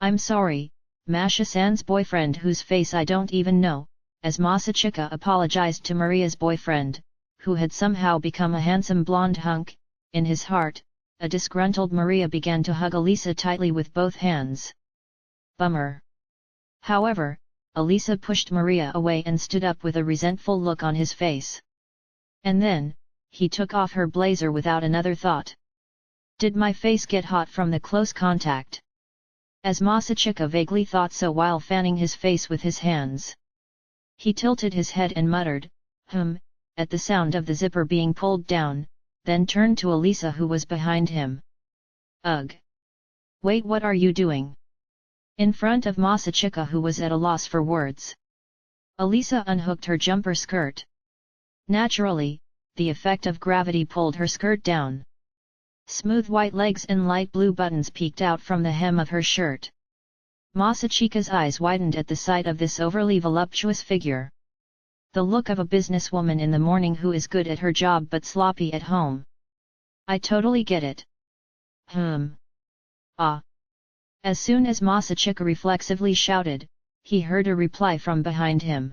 I'm sorry, Masha-san's boyfriend whose face I don't even know, as Masachika apologized to Maria's boyfriend, who had somehow become a handsome blonde hunk. In his heart, a disgruntled Maria began to hug Alisa tightly with both hands. Bummer. However, Alisa pushed Maria away and stood up with a resentful look on his face. And then, he took off her blazer without another thought. Did my face get hot from the close contact? As Masachika vaguely thought so while fanning his face with his hands. He tilted his head and muttered, at the sound of the zipper being pulled down, then turned to Alisa, who was behind him. Ugh! Wait, what are you doing? In front of Masachika, who was at a loss for words. Alisa unhooked her jumper skirt. Naturally, the effect of gravity pulled her skirt down. Smooth white legs and light blue buttons peeked out from the hem of her shirt. Masachika's eyes widened at the sight of this overly voluptuous figure. The look of a businesswoman in the morning who is good at her job but sloppy at home. I totally get it. As soon as Masachika reflexively shouted, he heard a reply from behind him.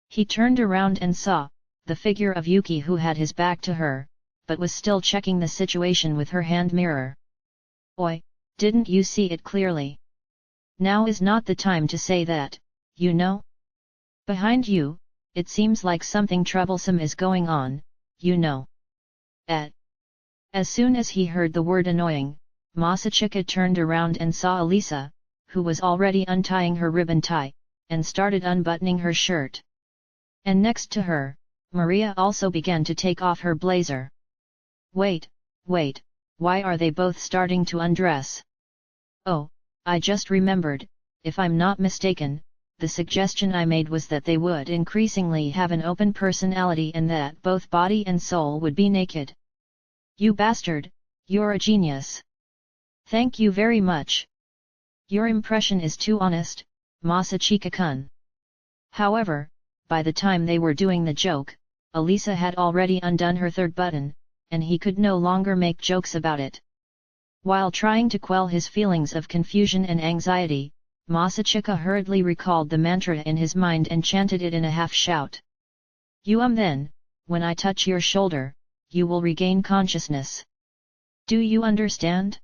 He turned around and saw the figure of Yuki, who had his back to her, but was still checking the situation with her hand mirror. Oi, didn't you see it clearly? Now is not the time to say that, you know? Behind you, it seems like something troublesome is going on, you know. As soon as he heard the word annoying, Masachika turned around and saw Elisa, who was already untying her ribbon tie, and started unbuttoning her shirt. And next to her, Maria also began to take off her blazer. Wait, why are they both starting to undress? Oh, I just remembered, if I'm not mistaken, the suggestion I made was that they would increasingly have an open personality and that both body and soul would be naked. You bastard, you're a genius. Thank you very much. Your impression is too honest, Masachika-kun. However, by the time they were doing the joke, Elisa had already undone her third button, and he could no longer make jokes about it. While trying to quell his feelings of confusion and anxiety, Masachika hurriedly recalled the mantra in his mind and chanted it in a half-shout. Then, when I touch your shoulder, you will regain consciousness. Do you understand?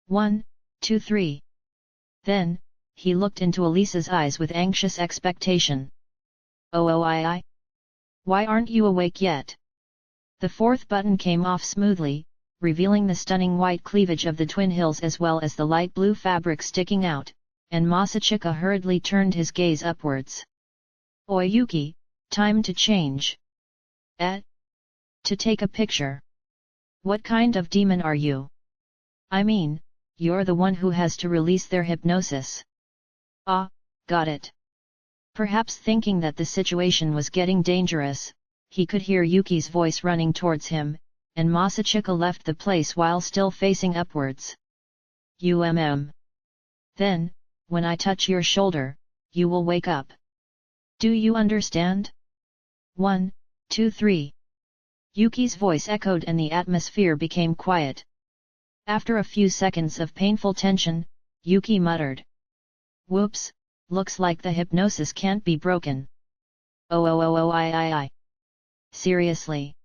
1, 2, 3. Then, he looked into Elisa's eyes with anxious expectation. Oh, why aren't you awake yet? The fourth button came off smoothly, revealing the stunning white cleavage of the twin hills as well as the light blue fabric sticking out, and Masachika hurriedly turned his gaze upwards. Oi Yuki, time to change. To take a picture. What kind of demon are you? I mean, you're the one who has to release their hypnosis. Ah, got it. Perhaps thinking that the situation was getting dangerous, he could hear Yuki's voice running towards him, and Masachika left the place while still facing upwards. Then, when I touch your shoulder, you will wake up. Do you understand? 1, 2, 3. Yuki's voice echoed and the atmosphere became quiet. After a few seconds of painful tension, Yuki muttered. Whoops, looks like the hypnosis can't be broken. Oh. Seriously.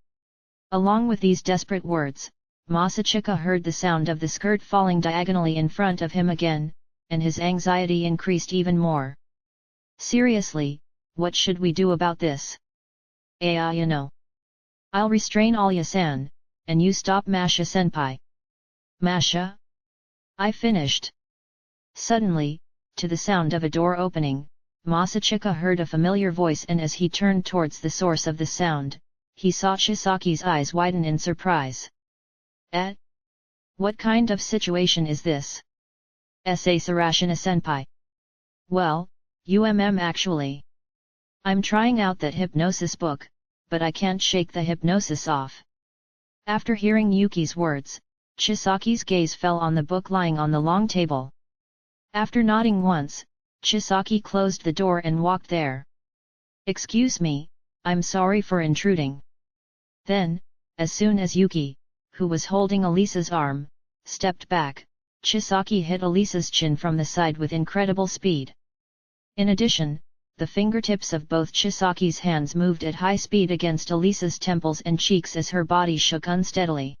Along with these desperate words, Masachika heard the sound of the skirt falling diagonally in front of him again, and his anxiety increased even more. Seriously, what should we do about this? You know. I'll restrain Alya-san, and you stop Masha-senpai. Masha? I finished. Suddenly, to the sound of a door opening, Masachika heard a familiar voice, and as he turned towards the source of the sound, he saw Chisaki's eyes widen in surprise. What kind of situation is this? Sarashina-senpai. Well, actually. I'm trying out that hypnosis book, but I can't shake the hypnosis off. After hearing Yuki's words, Chisaki's gaze fell on the book lying on the long table. After nodding once, Chisaki closed the door and walked there. Excuse me, I'm sorry for intruding. Then, as soon as Yuki, who was holding Elisa's arm, stepped back, Chisaki hit Elisa's chin from the side with incredible speed. In addition, the fingertips of both Chisaki's hands moved at high speed against Elisa's temples and cheeks as her body shook unsteadily.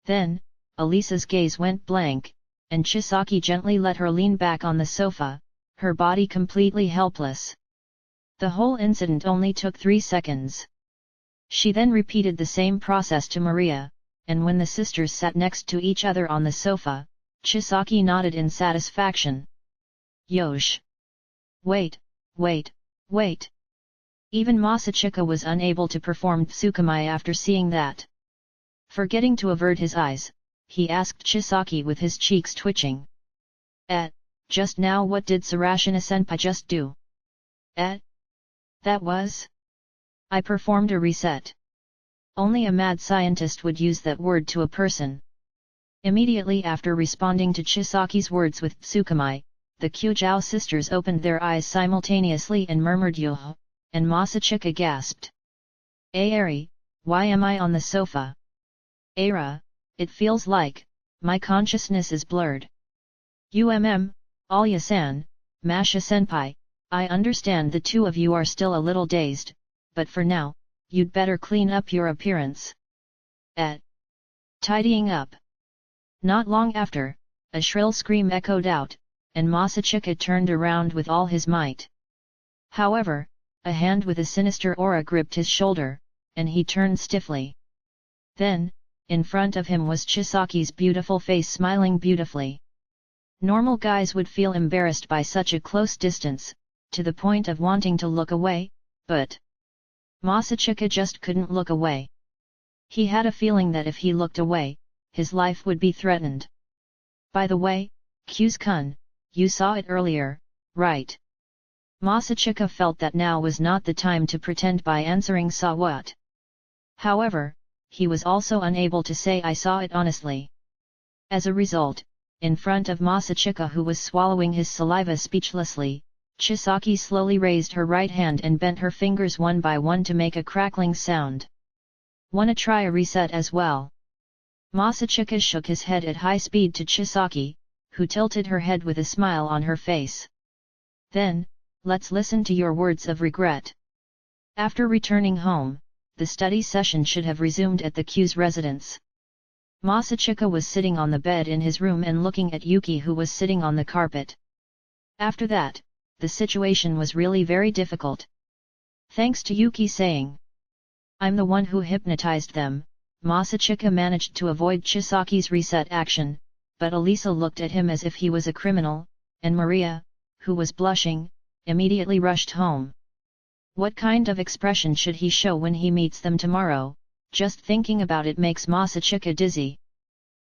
Then, Elisa's gaze went blank, and Chisaki gently let her lean back on the sofa, her body completely helpless. The whole incident only took 3 seconds. She then repeated the same process to Maria, and when the sisters sat next to each other on the sofa, Chisaki nodded in satisfaction. Yosh! Wait! Even Masachika was unable to perform Tsukumai after seeing that. Forgetting to avert his eyes, he asked Chisaki with his cheeks twitching. Just now what did Sarashina-senpai just do? That was? I performed a reset. Only a mad scientist would use that word to a person. Immediately after responding to Chisaki's words with Tsukumai, the Kyujou sisters opened their eyes simultaneously and murmured Yoho, and Masachika gasped. Ari, why am I on the sofa? Ara, it feels like, my consciousness is blurred. Alya-san, Masha-senpai, I understand the two of you are still a little dazed, but for now, you'd better clean up your appearance. at tidying up. Not long after, a shrill scream echoed out, and Masachika turned around with all his might. However, a hand with a sinister aura gripped his shoulder, and he turned stiffly. Then, in front of him was Chisaki's beautiful face smiling beautifully. Normal guys would feel embarrassed by such a close distance, to the point of wanting to look away, but Masachika just couldn't look away. He had a feeling that if he looked away, his life would be threatened. By the way, Kyu's-kun, you saw it earlier, right? Masachika felt that now was not the time to pretend by answering saw what. However, he was also unable to say I saw it honestly. As a result, in front of Masachika who was swallowing his saliva speechlessly, Chisaki slowly raised her right hand and bent her fingers one by one to make a crackling sound. Wanna try a reset as well? Masachika shook his head at high speed to Chisaki, who tilted her head with a smile on her face. Then, let's listen to your words of regret. After returning home, the study session should have resumed at the Q's residence. Masachika was sitting on the bed in his room and looking at Yuki who was sitting on the carpet. After that, the situation was really very difficult. Thanks to Yuki saying, I'm the one who hypnotized them, Masachika managed to avoid Chisaki's reset action, but Elisa looked at him as if he was a criminal, and Maria, who was blushing, immediately rushed home. What kind of expression should he show when he meets them tomorrow? Just thinking about it makes Masachika dizzy.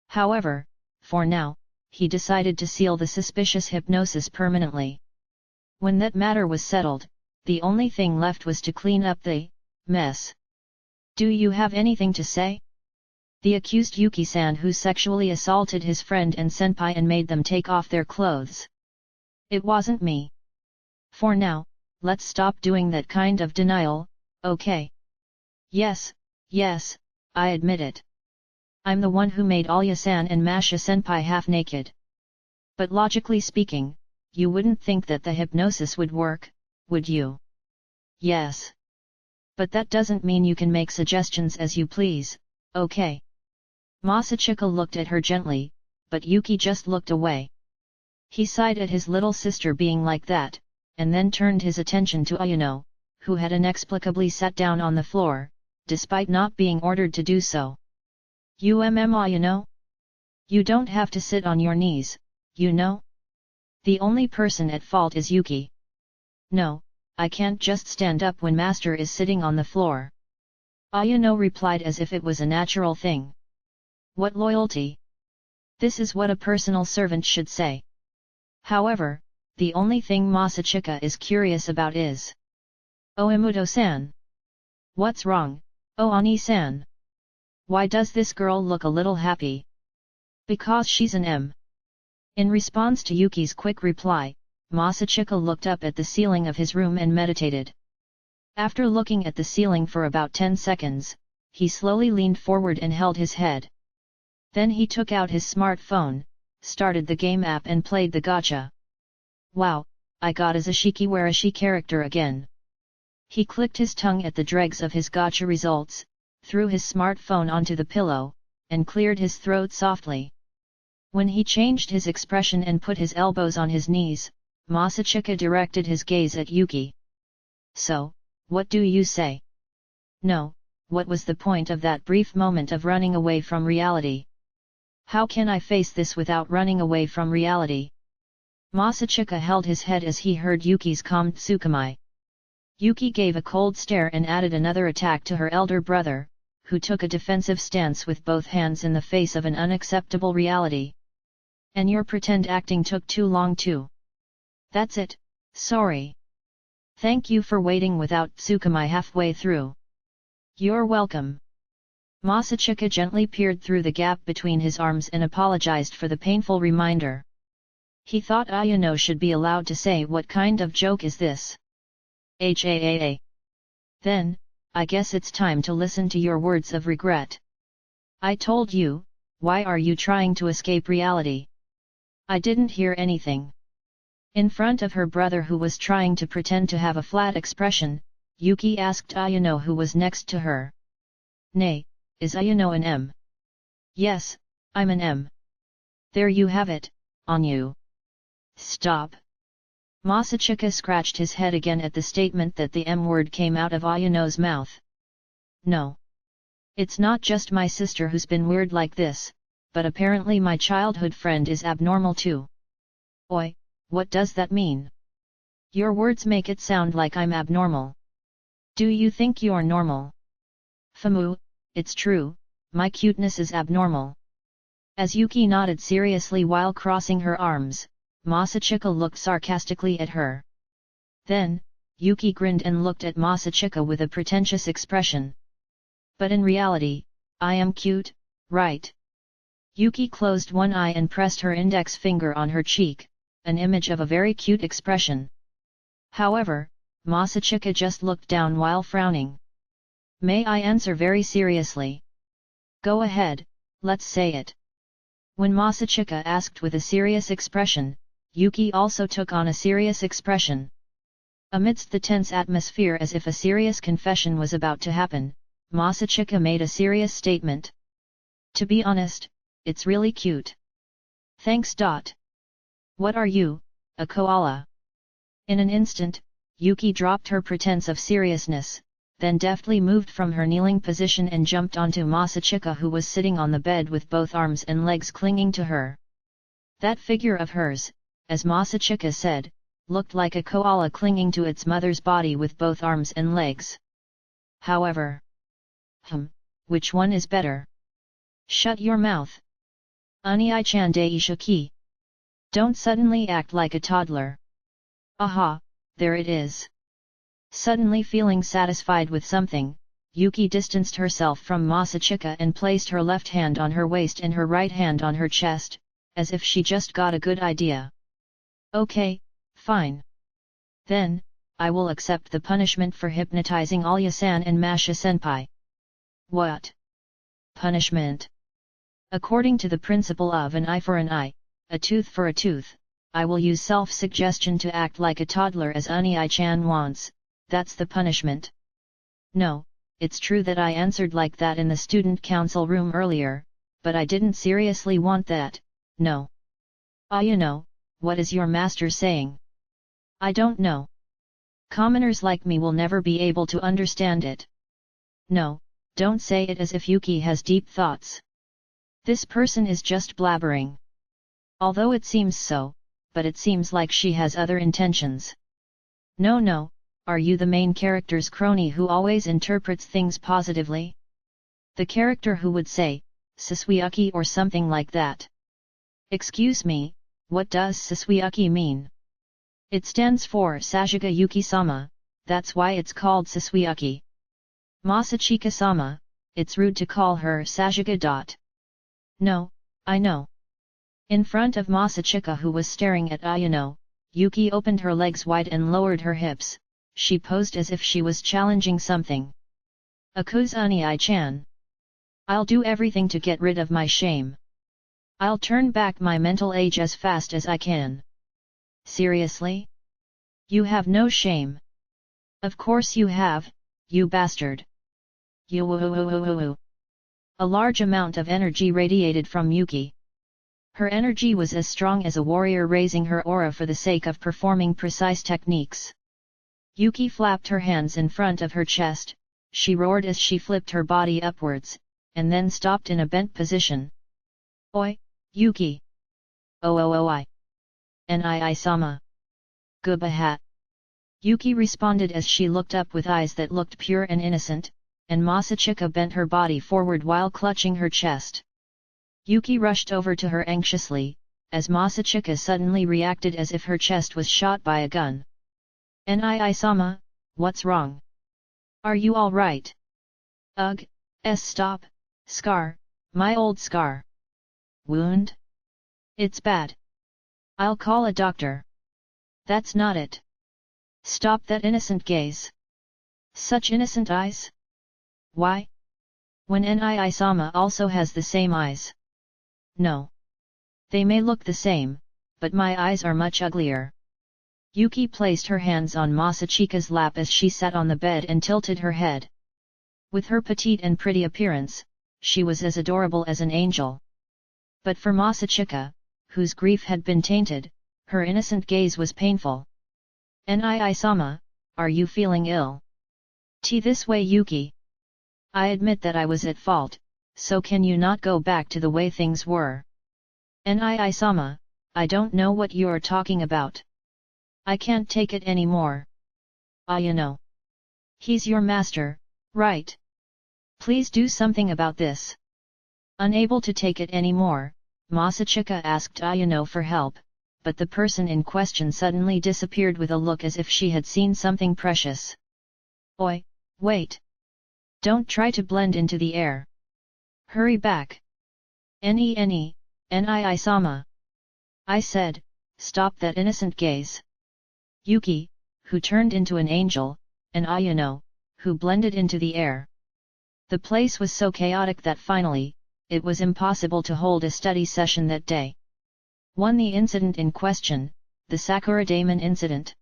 However, for now, he decided to seal the suspicious hypnosis permanently. When that matter was settled, the only thing left was to clean up the mess. Do you have anything to say? The accused Yuki-san who sexually assaulted his friend and senpai and made them take off their clothes. It wasn't me. For now, let's stop doing that kind of denial, okay? Yes, I admit it. I'm the one who made Alya-san and Masha senpai half-naked. But logically speaking, you wouldn't think that the hypnosis would work, would you? Yes. But that doesn't mean you can make suggestions as you please, okay? Masachika looked at her gently, but Yuki just looked away. He sighed at his little sister being like that, and then turned his attention to Ayano, who had inexplicably sat down on the floor, despite not being ordered to do so. Ayano? You don't have to sit on your knees, you know? The only person at fault is Yuki. No, I can't just stand up when master is sitting on the floor. Ayano replied as if it was a natural thing. What loyalty? This is what a personal servant should say. However, the only thing Masachika is curious about is, Oh Imuto-san! What's wrong, Oh Ani-san? Why does this girl look a little happy? Because she's an M. In response to Yuki's quick reply, Masachika looked up at the ceiling of his room and meditated. After looking at the ceiling for about 10 seconds, he slowly leaned forward and held his head. Then he took out his smartphone, started the game app and played the gacha. Wow, I got as a Shikiwarashi character again. He clicked his tongue at the dregs of his gacha results, threw his smartphone onto the pillow, and cleared his throat softly. When he changed his expression and put his elbows on his knees, Masachika directed his gaze at Yuki. So, what do you say? No, what was the point of that brief moment of running away from reality? How can I face this without running away from reality? Masachika held his head as he heard Yuki's calm tsukumai. Yuki gave a cold stare and added another attack to her elder brother, who took a defensive stance with both hands in the face of an unacceptable reality. And your pretend acting took too long too. That's it, sorry. Thank you for waiting without tsukumai halfway through. You're welcome. Masachika gently peered through the gap between his arms and apologized for the painful reminder. He thought Ayano should be allowed to say what kind of joke is this? Haa. Then, I guess it's time to listen to your words of regret. I told you, why are you trying to escape reality? I didn't hear anything. In front of her brother who was trying to pretend to have a flat expression, Yuki asked Ayano who was next to her. Nay, is Ayano an M? Yes, I'm an M. There you have it, Anyu. Stop. Masachika scratched his head again at the statement that the M word came out of Ayano's mouth. No. It's not just my sister who's been weird like this, but apparently my childhood friend is abnormal too. Oi, what does that mean? Your words make it sound like I'm abnormal. Do you think you're normal? Famu, it's true, my cuteness is abnormal. As Yuki nodded seriously while crossing her arms, Masachika looked sarcastically at her. Then, Yuki grinned and looked at Masachika with a pretentious expression. But in reality, I am cute, right? Yuki closed one eye and pressed her index finger on her cheek, an image of a very cute expression. However, Masachika just looked down while frowning. May I answer very seriously? Go ahead, let's say it. When Masachika asked with a serious expression, Yuki also took on a serious expression. Amidst the tense atmosphere as if a serious confession was about to happen, Masachika made a serious statement. To be honest, it's really cute. Thanks. What are you, a koala? In an instant, Yuki dropped her pretense of seriousness, then deftly moved from her kneeling position and jumped onto Masachika, who was sitting on the bed with both arms and legs clinging to her. That figure of hers, as Masachika said, looked like a koala clinging to its mother's body with both arms and legs. However, which one is better? Shut your mouth. Ani-chan Daishuki. Don't suddenly act like a toddler. Aha, there it is. Suddenly feeling satisfied with something, Yuki distanced herself from Masachika and placed her left hand on her waist and her right hand on her chest, as if she just got a good idea. Okay, fine. Then, I will accept the punishment for hypnotizing Alya-san and Masha-senpai. What? Punishment? According to the principle of an eye for an eye, a tooth for a tooth, I will use self-suggestion to act like a toddler as Ani-chan wants, that's the punishment. No, it's true that I answered like that in the student council room earlier, but I didn't seriously want that, no. What is your master saying? I don't know. Commoners like me will never be able to understand it. No, don't say it as if Yuki has deep thoughts. This person is just blabbering. Although it seems so, but it seems like she has other intentions. No, are you the main character's crony who always interprets things positively? The character who would say, Sasuiuki or something like that. Excuse me, what does Sasuiuki mean? It stands for Sasuga Yuki-sama, that's why it's called Sasuiuki. Masachika-sama, it's rude to call her Sasuga. No, I know. In front of Masachika, who was staring at Ayano, Yuki opened her legs wide and lowered her hips. She posed as if she was challenging something. Akuzani-chan. I'll do everything to get rid of my shame. I'll turn back my mental age as fast as I can. Seriously? You have no shame. Of course you have, you bastard. A large amount of energy radiated from Yuki. Her energy was as strong as a warrior raising her aura for the sake of performing precise techniques. Yuki flapped her hands in front of her chest, she roared as she flipped her body upwards, and then stopped in a bent position. Oi, Yuki! I. Ni-sama. Gubahat. Yuki responded as she looked up with eyes that looked pure and innocent, and Masachika bent her body forward while clutching her chest. Yuki rushed over to her anxiously, as Masachika suddenly reacted as if her chest was shot by a gun. Ni-sama, what's wrong? Are you all right? Ugh, stop, scar, my old scar. Wound? It's bad. I'll call a doctor. That's not it. Stop that innocent gaze. Such innocent eyes? Why? When Ni-sama also has the same eyes. No. They may look the same, but my eyes are much uglier. Yuki placed her hands on Masachika's lap as she sat on the bed and tilted her head. With her petite and pretty appearance, she was as adorable as an angel. But for Masachika, whose grief had been tainted, her innocent gaze was painful. "Nii-sama, are you feeling ill?" This way Yuki. "I admit that I was at fault, so can you not go back to the way things were?" "Nii-sama, I don't know what you're talking about. I can't take it anymore." "No. He's your master, right? Please do something about this." Unable to take it anymore, Masachika asked Ayano for help, but the person in question suddenly disappeared with a look as if she had seen something precious. "Oi, wait! Don't try to blend into the air. Hurry back! Nii-sama. I said, stop that innocent gaze." Yuki, who turned into an angel, and Ayano, who blended into the air. The place was so chaotic that finally, it was impossible to hold a study session that day. 1. The incident in question, the Sakura Daemon incident.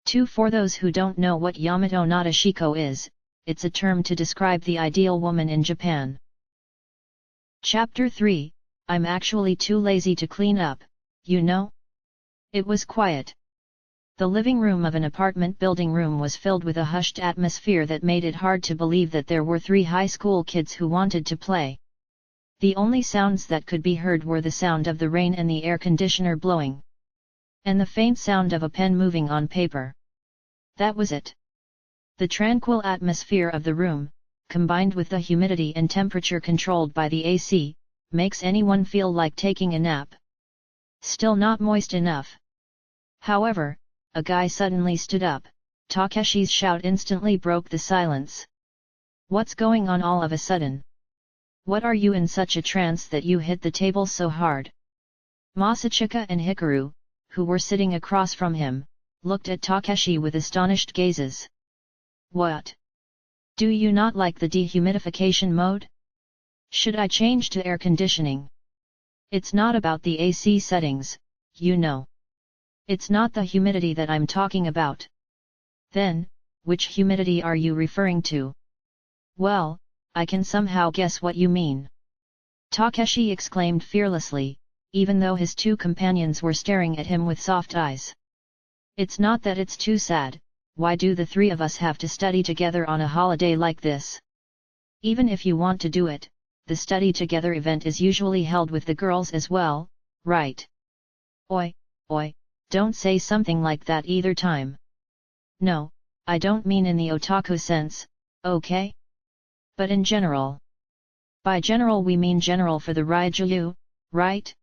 2. For those who don't know what Yamato Nadeshiko is, it's a term to describe the ideal woman in Japan. Chapter 3, I'm actually too lazy to clean up, you know? It was quiet. The living room of an apartment building room was filled with a hushed atmosphere that made it hard to believe that there were 3 high school kids who wanted to play. The only sounds that could be heard were the sound of the rain and the air conditioner blowing. And the faint sound of a pen moving on paper. That was it. The tranquil atmosphere of the room, combined with the humidity and temperature controlled by the AC, makes anyone feel like taking a nap. Still not moist enough. However, a guy suddenly stood up. Takeshi's shout instantly broke the silence. "What's going on all of a sudden? What are you in such a trance that you hit the table so hard?" Masachika and Hikaru, who were sitting across from him, looked at Takeshi with astonished gazes. "What? Do you not like the dehumidification mode? Should I change to air conditioning?" "It's not about the AC settings, you know. It's not the humidity that I'm talking about." "Then, which humidity are you referring to?" "Well, I can somehow guess what you mean," Takeshi exclaimed fearlessly, even though his 2 companions were staring at him with soft eyes. "It's not that it's too sad. Why do the 3 of us have to study together on a holiday like this? Even if you want to do it, the study together event is usually held with the girls as well, right?" Oi, don't say something like that either time." "No, I don't mean in the otaku sense, okay? But in general. By general we mean general for the Ryuju, right?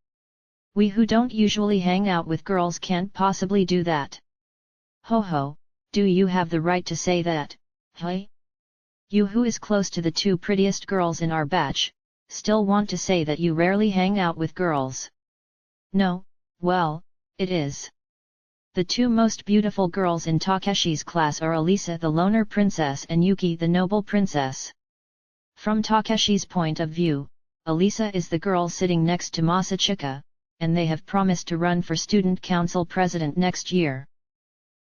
We who don't usually hang out with girls can't possibly do that." "Ho ho, do you have the right to say that, hey? You who is close to the 2 prettiest girls in our batch, still want to say that you rarely hang out with girls?" "No, well, it is. The 2 most beautiful girls in Takeshi's class are Elisa the loner princess and Yuki the noble princess. From Takeshi's point of view, Elisa is the girl sitting next to Masachika, and they have promised to run for student council president next year.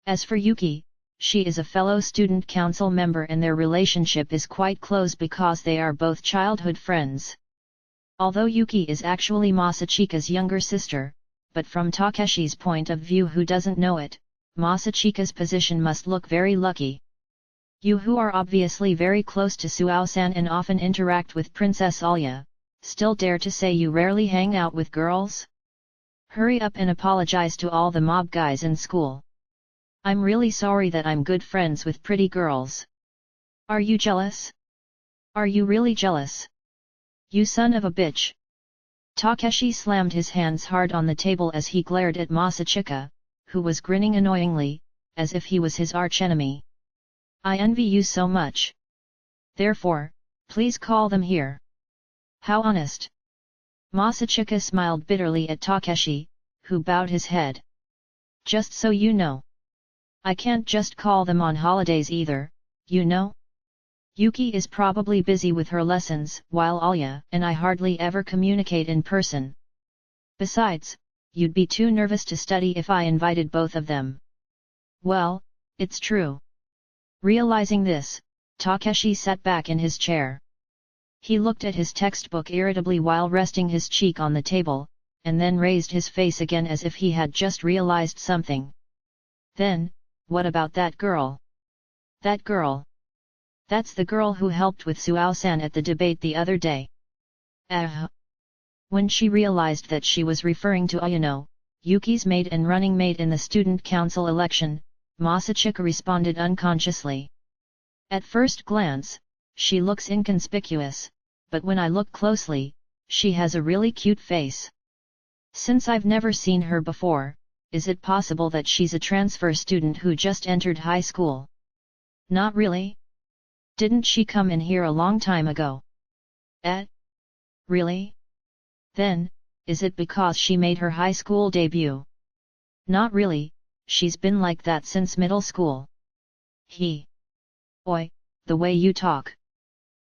As for Yuki, she is a fellow student council member and their relationship is quite close because they are both childhood friends. Although Yuki is actually Masachika's younger sister, but from Takeshi's point of view who doesn't know it, Masachika's position must look very lucky. You who are obviously very close to Suou-san and often interact with Princess Alya, still dare to say you rarely hang out with girls? Hurry up and apologize to all the mob guys in school. I'm really sorry that I'm good friends with pretty girls. Are you jealous? Are you really jealous? You son of a bitch!" Takeshi slammed his hands hard on the table as he glared at Masachika, who was grinning annoyingly, as if he was his archenemy. "I envy you so much. Therefore, please call them here." "How honest!" Masachika smiled bitterly at Takeshi, who bowed his head. "Just so you know, I can't just call them on holidays either, you know? Yuki is probably busy with her lessons, while Alya and I hardly ever communicate in person. Besides, you'd be too nervous to study if I invited both of them." "Well, it's true." Realizing this, Takeshi sat back in his chair. He looked at his textbook irritably while resting his cheek on the table, and then raised his face again as if he had just realized something. Then, what about that girl? That girl? That's the girl who helped with Suou-san at the debate the other day. When she realized that she was referring to Ayano, Yuki's maid and running mate in the student council election, Masachika responded unconsciously. At first glance, she looks inconspicuous, but when I look closely, she has a really cute face. Since I've never seen her before, is it possible that she's a transfer student who just entered high school? Not really. Didn't she come in here a long time ago? Really? Then, is it because she made her high school debut? Not really, she's been like that since middle school. Oi, the way you talk.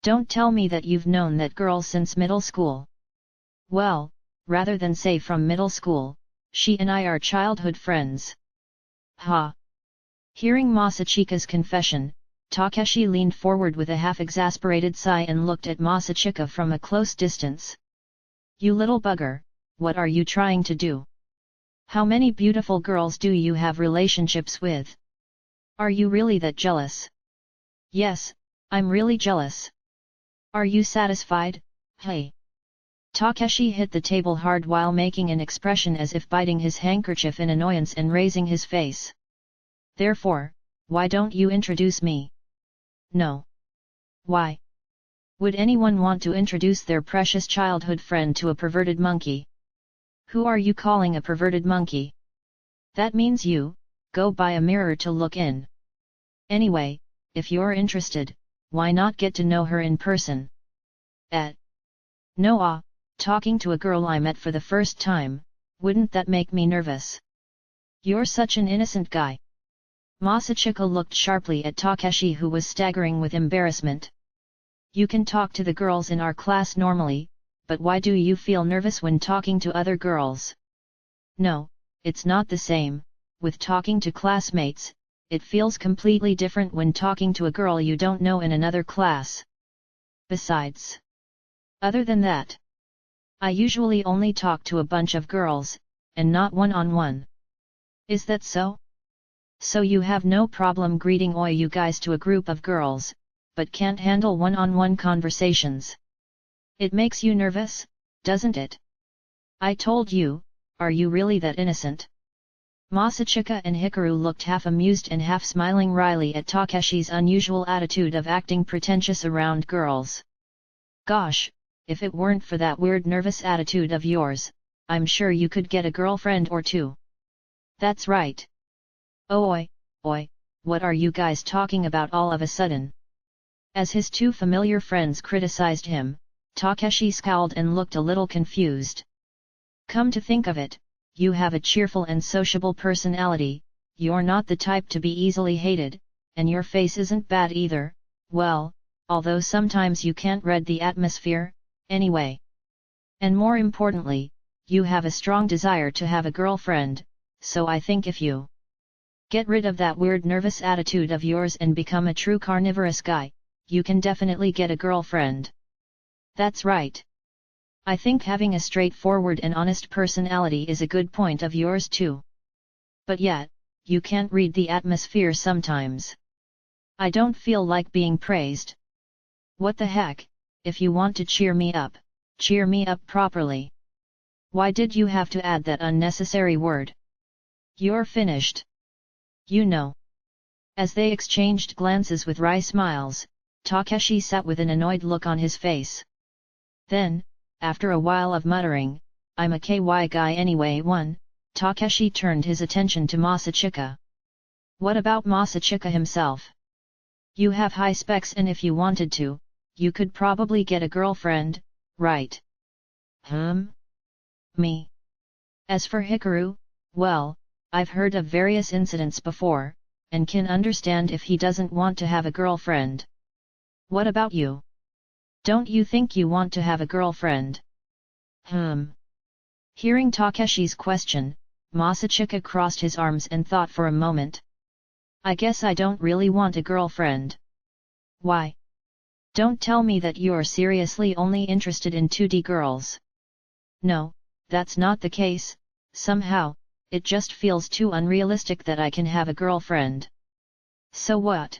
Don't tell me that you've known that girl since middle school. Well, rather than say from middle school, she and I are childhood friends. Ha! Hearing Masachika's confession, Takeshi leaned forward with a half-exasperated sigh and looked at Masachika from a close distance. You little bugger, what are you trying to do? How many beautiful girls do you have relationships with? Are you really that jealous? Yes, I'm really jealous. Are you satisfied? Hey! Takeshi hit the table hard while making an expression as if biting his handkerchief in annoyance and raising his face. Therefore, why don't you introduce me? No. Why? Would anyone want to introduce their precious childhood friend to a perverted monkey? Who are you calling a perverted monkey? That means you, go buy a mirror to look in. Anyway, if you're interested, why not get to know her in person? No, talking to a girl I met for the first time, wouldn't that make me nervous? You're such an innocent guy. Masachika looked sharply at Takeshi, who was staggering with embarrassment. You can talk to the girls in our class normally, but why do you feel nervous when talking to other girls? No, it's not the same. With talking to classmates, it feels completely different when talking to a girl you don't know in another class. Besides, other than that, I usually only talk to a bunch of girls, and not one-on-one. Is that so? So you have no problem greeting you guys to a group of girls, but can't handle one-on-one conversations. It makes you nervous, doesn't it? I told you, are you really that innocent? Masachika and Hikaru looked half amused and half smiling wryly at Takeshi's unusual attitude of acting pretentious around girls. Gosh, if it weren't for that weird nervous attitude of yours, I'm sure you could get a girlfriend or two. That's right. Oi, what are you guys talking about all of a sudden? As his two familiar friends criticized him, Takeshi scowled and looked a little confused. Come to think of it, you have a cheerful and sociable personality, you're not the type to be easily hated, and your face isn't bad either, well, although sometimes you can't read the atmosphere, anyway. And more importantly, you have a strong desire to have a girlfriend, so I think if you get rid of that weird nervous attitude of yours and become a true carnivorous guy, you can definitely get a girlfriend. That's right. I think having a straightforward and honest personality is a good point of yours too. But yet, you can't read the atmosphere sometimes. I don't feel like being praised. What the heck, if you want to cheer me up properly. Why did you have to add that unnecessary word? You're finished. You know. As they exchanged glances with wry smiles, Takeshi sat with an annoyed look on his face. Then, after a while of muttering, I'm a KY guy anyway Takeshi turned his attention to Masachika. What about Masachika himself? You have high specs, and if you wanted to, you could probably get a girlfriend, right? Me? As for Hikaru, well, I've heard of various incidents before, and can understand if he doesn't want to have a girlfriend. What about you? Don't you think you want to have a girlfriend? Hearing Takeshi's question, Masachika crossed his arms and thought for a moment. I guess I don't really want a girlfriend. Why? Don't tell me that you're seriously only interested in 2D girls. No, that's not the case. Somehow, it just feels too unrealistic that I can have a girlfriend. So what?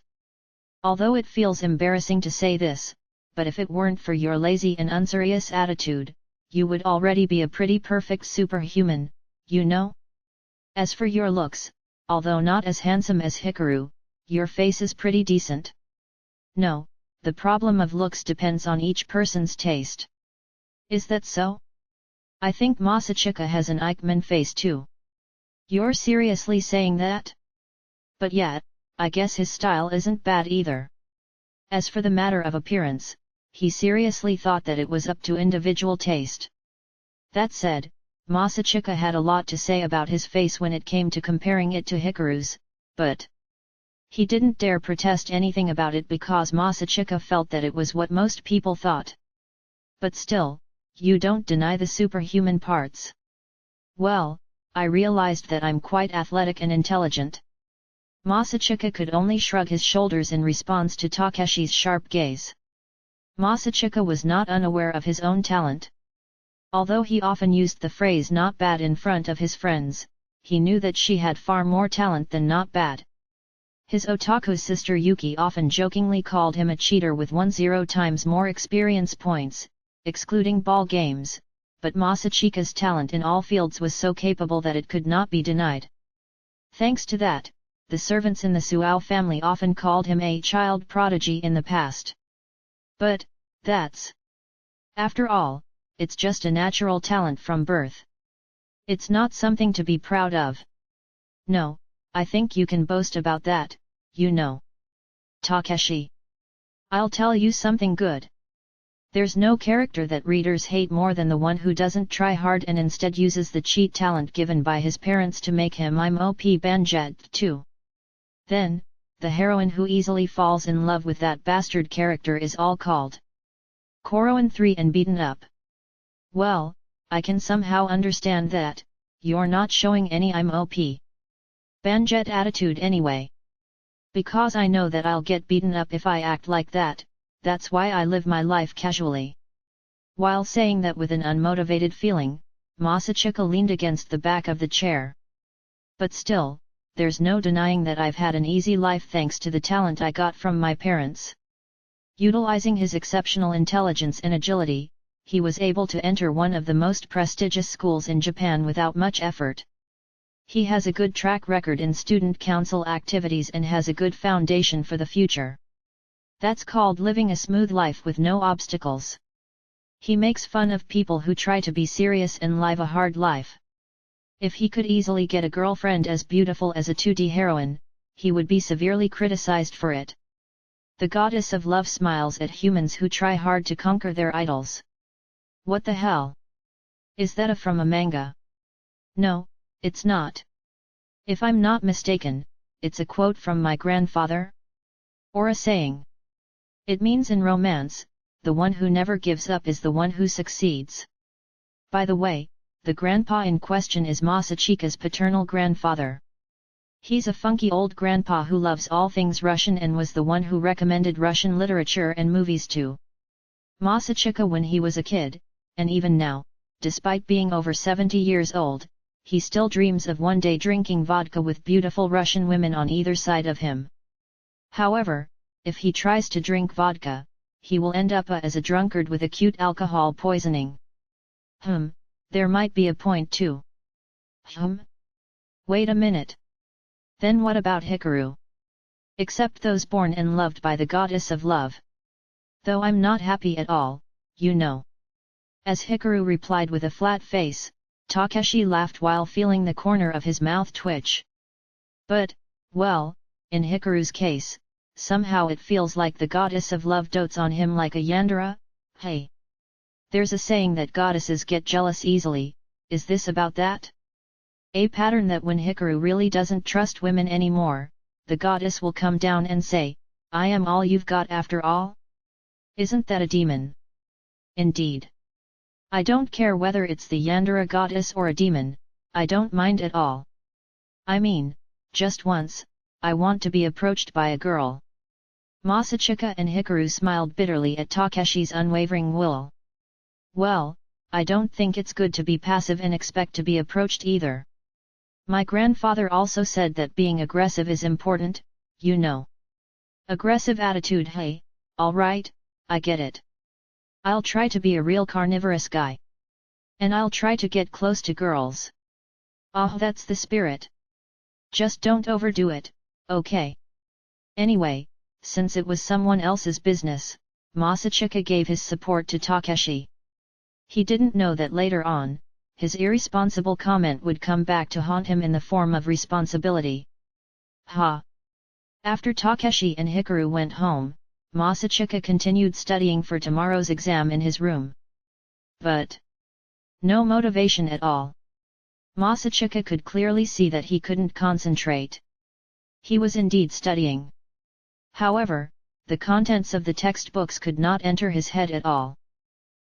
Although it feels embarrassing to say this, but if it weren't for your lazy and unserious attitude, you would already be a pretty perfect superhuman, you know? As for your looks, although not as handsome as Hikaru, your face is pretty decent. No, the problem of looks depends on each person's taste. Is that so? I think Masachika has an Eichmann face too. You're seriously saying that? But yet, I guess his style isn't bad either. As for the matter of appearance, he seriously thought that it was up to individual taste. That said, Masachika had a lot to say about his face when it came to comparing it to Hikaru's, but he didn't dare protest anything about it because Masachika felt that it was what most people thought. But still, you don't deny the superhuman parts. Well, I realized that I'm quite athletic and intelligent. Masachika could only shrug his shoulders in response to Takeshi's sharp gaze. Masachika was not unaware of his own talent. Although he often used the phrase not bad in front of his friends, he knew that she had far more talent than not bad. His otaku sister Yuki often jokingly called him a cheater with 10 times more experience points, excluding ball games, but Masachika's talent in all fields was so capable that it could not be denied. Thanks to that, the servants in the Suou family often called him a child prodigy in the past. But, that's... after all, it's just a natural talent from birth. It's not something to be proud of. No, I think you can boast about that, you know. Takeshi. I'll tell you something good. There's no character that readers hate more than the one who doesn't try hard and instead uses the cheat talent given by his parents to make him OP Banjet too. Then, the heroine who easily falls in love with that bastard character is all called Koroan 3 and beaten up. Well, I can somehow understand that, you're not showing any I'm OP Banjet attitude anyway. Because I know that I'll get beaten up if I act like that, that's why I live my life casually. While saying that with an unmotivated feeling, Masachika leaned against the back of the chair. But still, there's no denying that I've had an easy life thanks to the talent I got from my parents. Utilizing his exceptional intelligence and agility, he was able to enter one of the most prestigious schools in Japan without much effort. He has a good track record in student council activities and has a good foundation for the future. That's called living a smooth life with no obstacles. He makes fun of people who try to be serious and live a hard life. If he could easily get a girlfriend as beautiful as a 2D heroine, he would be severely criticized for it. The goddess of love smiles at humans who try hard to conquer their idols. What the hell? Is that from a manga? No, it's not. If I'm not mistaken, it's a quote from my grandfather? Or a saying. It means in romance, the one who never gives up is the one who succeeds. By the way, the grandpa in question is Masachika's paternal grandfather. He's a funky old grandpa who loves all things Russian and was the one who recommended Russian literature and movies to Masachika when he was a kid, and even now, despite being over 70 years old, he still dreams of one day drinking vodka with beautiful Russian women on either side of him. However, if he tries to drink vodka, he will end up as a drunkard with acute alcohol poisoning. There might be a point too. Wait a minute. Then what about Hikaru? Except those born and loved by the goddess of love. Though I'm not happy at all, you know. As Hikaru replied with a flat face, Takeshi laughed while feeling the corner of his mouth twitch. But, well, in Hikaru's case, somehow it feels like the goddess of love dotes on him like a yandere. Hey! There's a saying that goddesses get jealous easily, is this about that? A pattern that when Hikaru really doesn't trust women anymore, the goddess will come down and say, I am all you've got after all? Isn't that a demon? Indeed. I don't care whether it's the yandere goddess or a demon, I don't mind at all. I mean, just once, I want to be approached by a girl. Masachika and Hikaru smiled bitterly at Takeshi's unwavering will. Well, I don't think it's good to be passive and expect to be approached either. My grandfather also said that being aggressive is important, you know. Aggressive attitude. Hey, alright, I get it. I'll try to be a real carnivorous guy. And I'll try to get close to girls. Ah, that's the spirit. Just don't overdo it, okay? Anyway, since it was someone else's business, Masachika gave his support to Takeshi. He didn't know that later on, his irresponsible comment would come back to haunt him in the form of responsibility. Ha! After Takeshi and Hikaru went home, Masachika continued studying for tomorrow's exam in his room. But no motivation at all. Masachika could clearly see that he couldn't concentrate. He was indeed studying. However, the contents of the textbooks could not enter his head at all.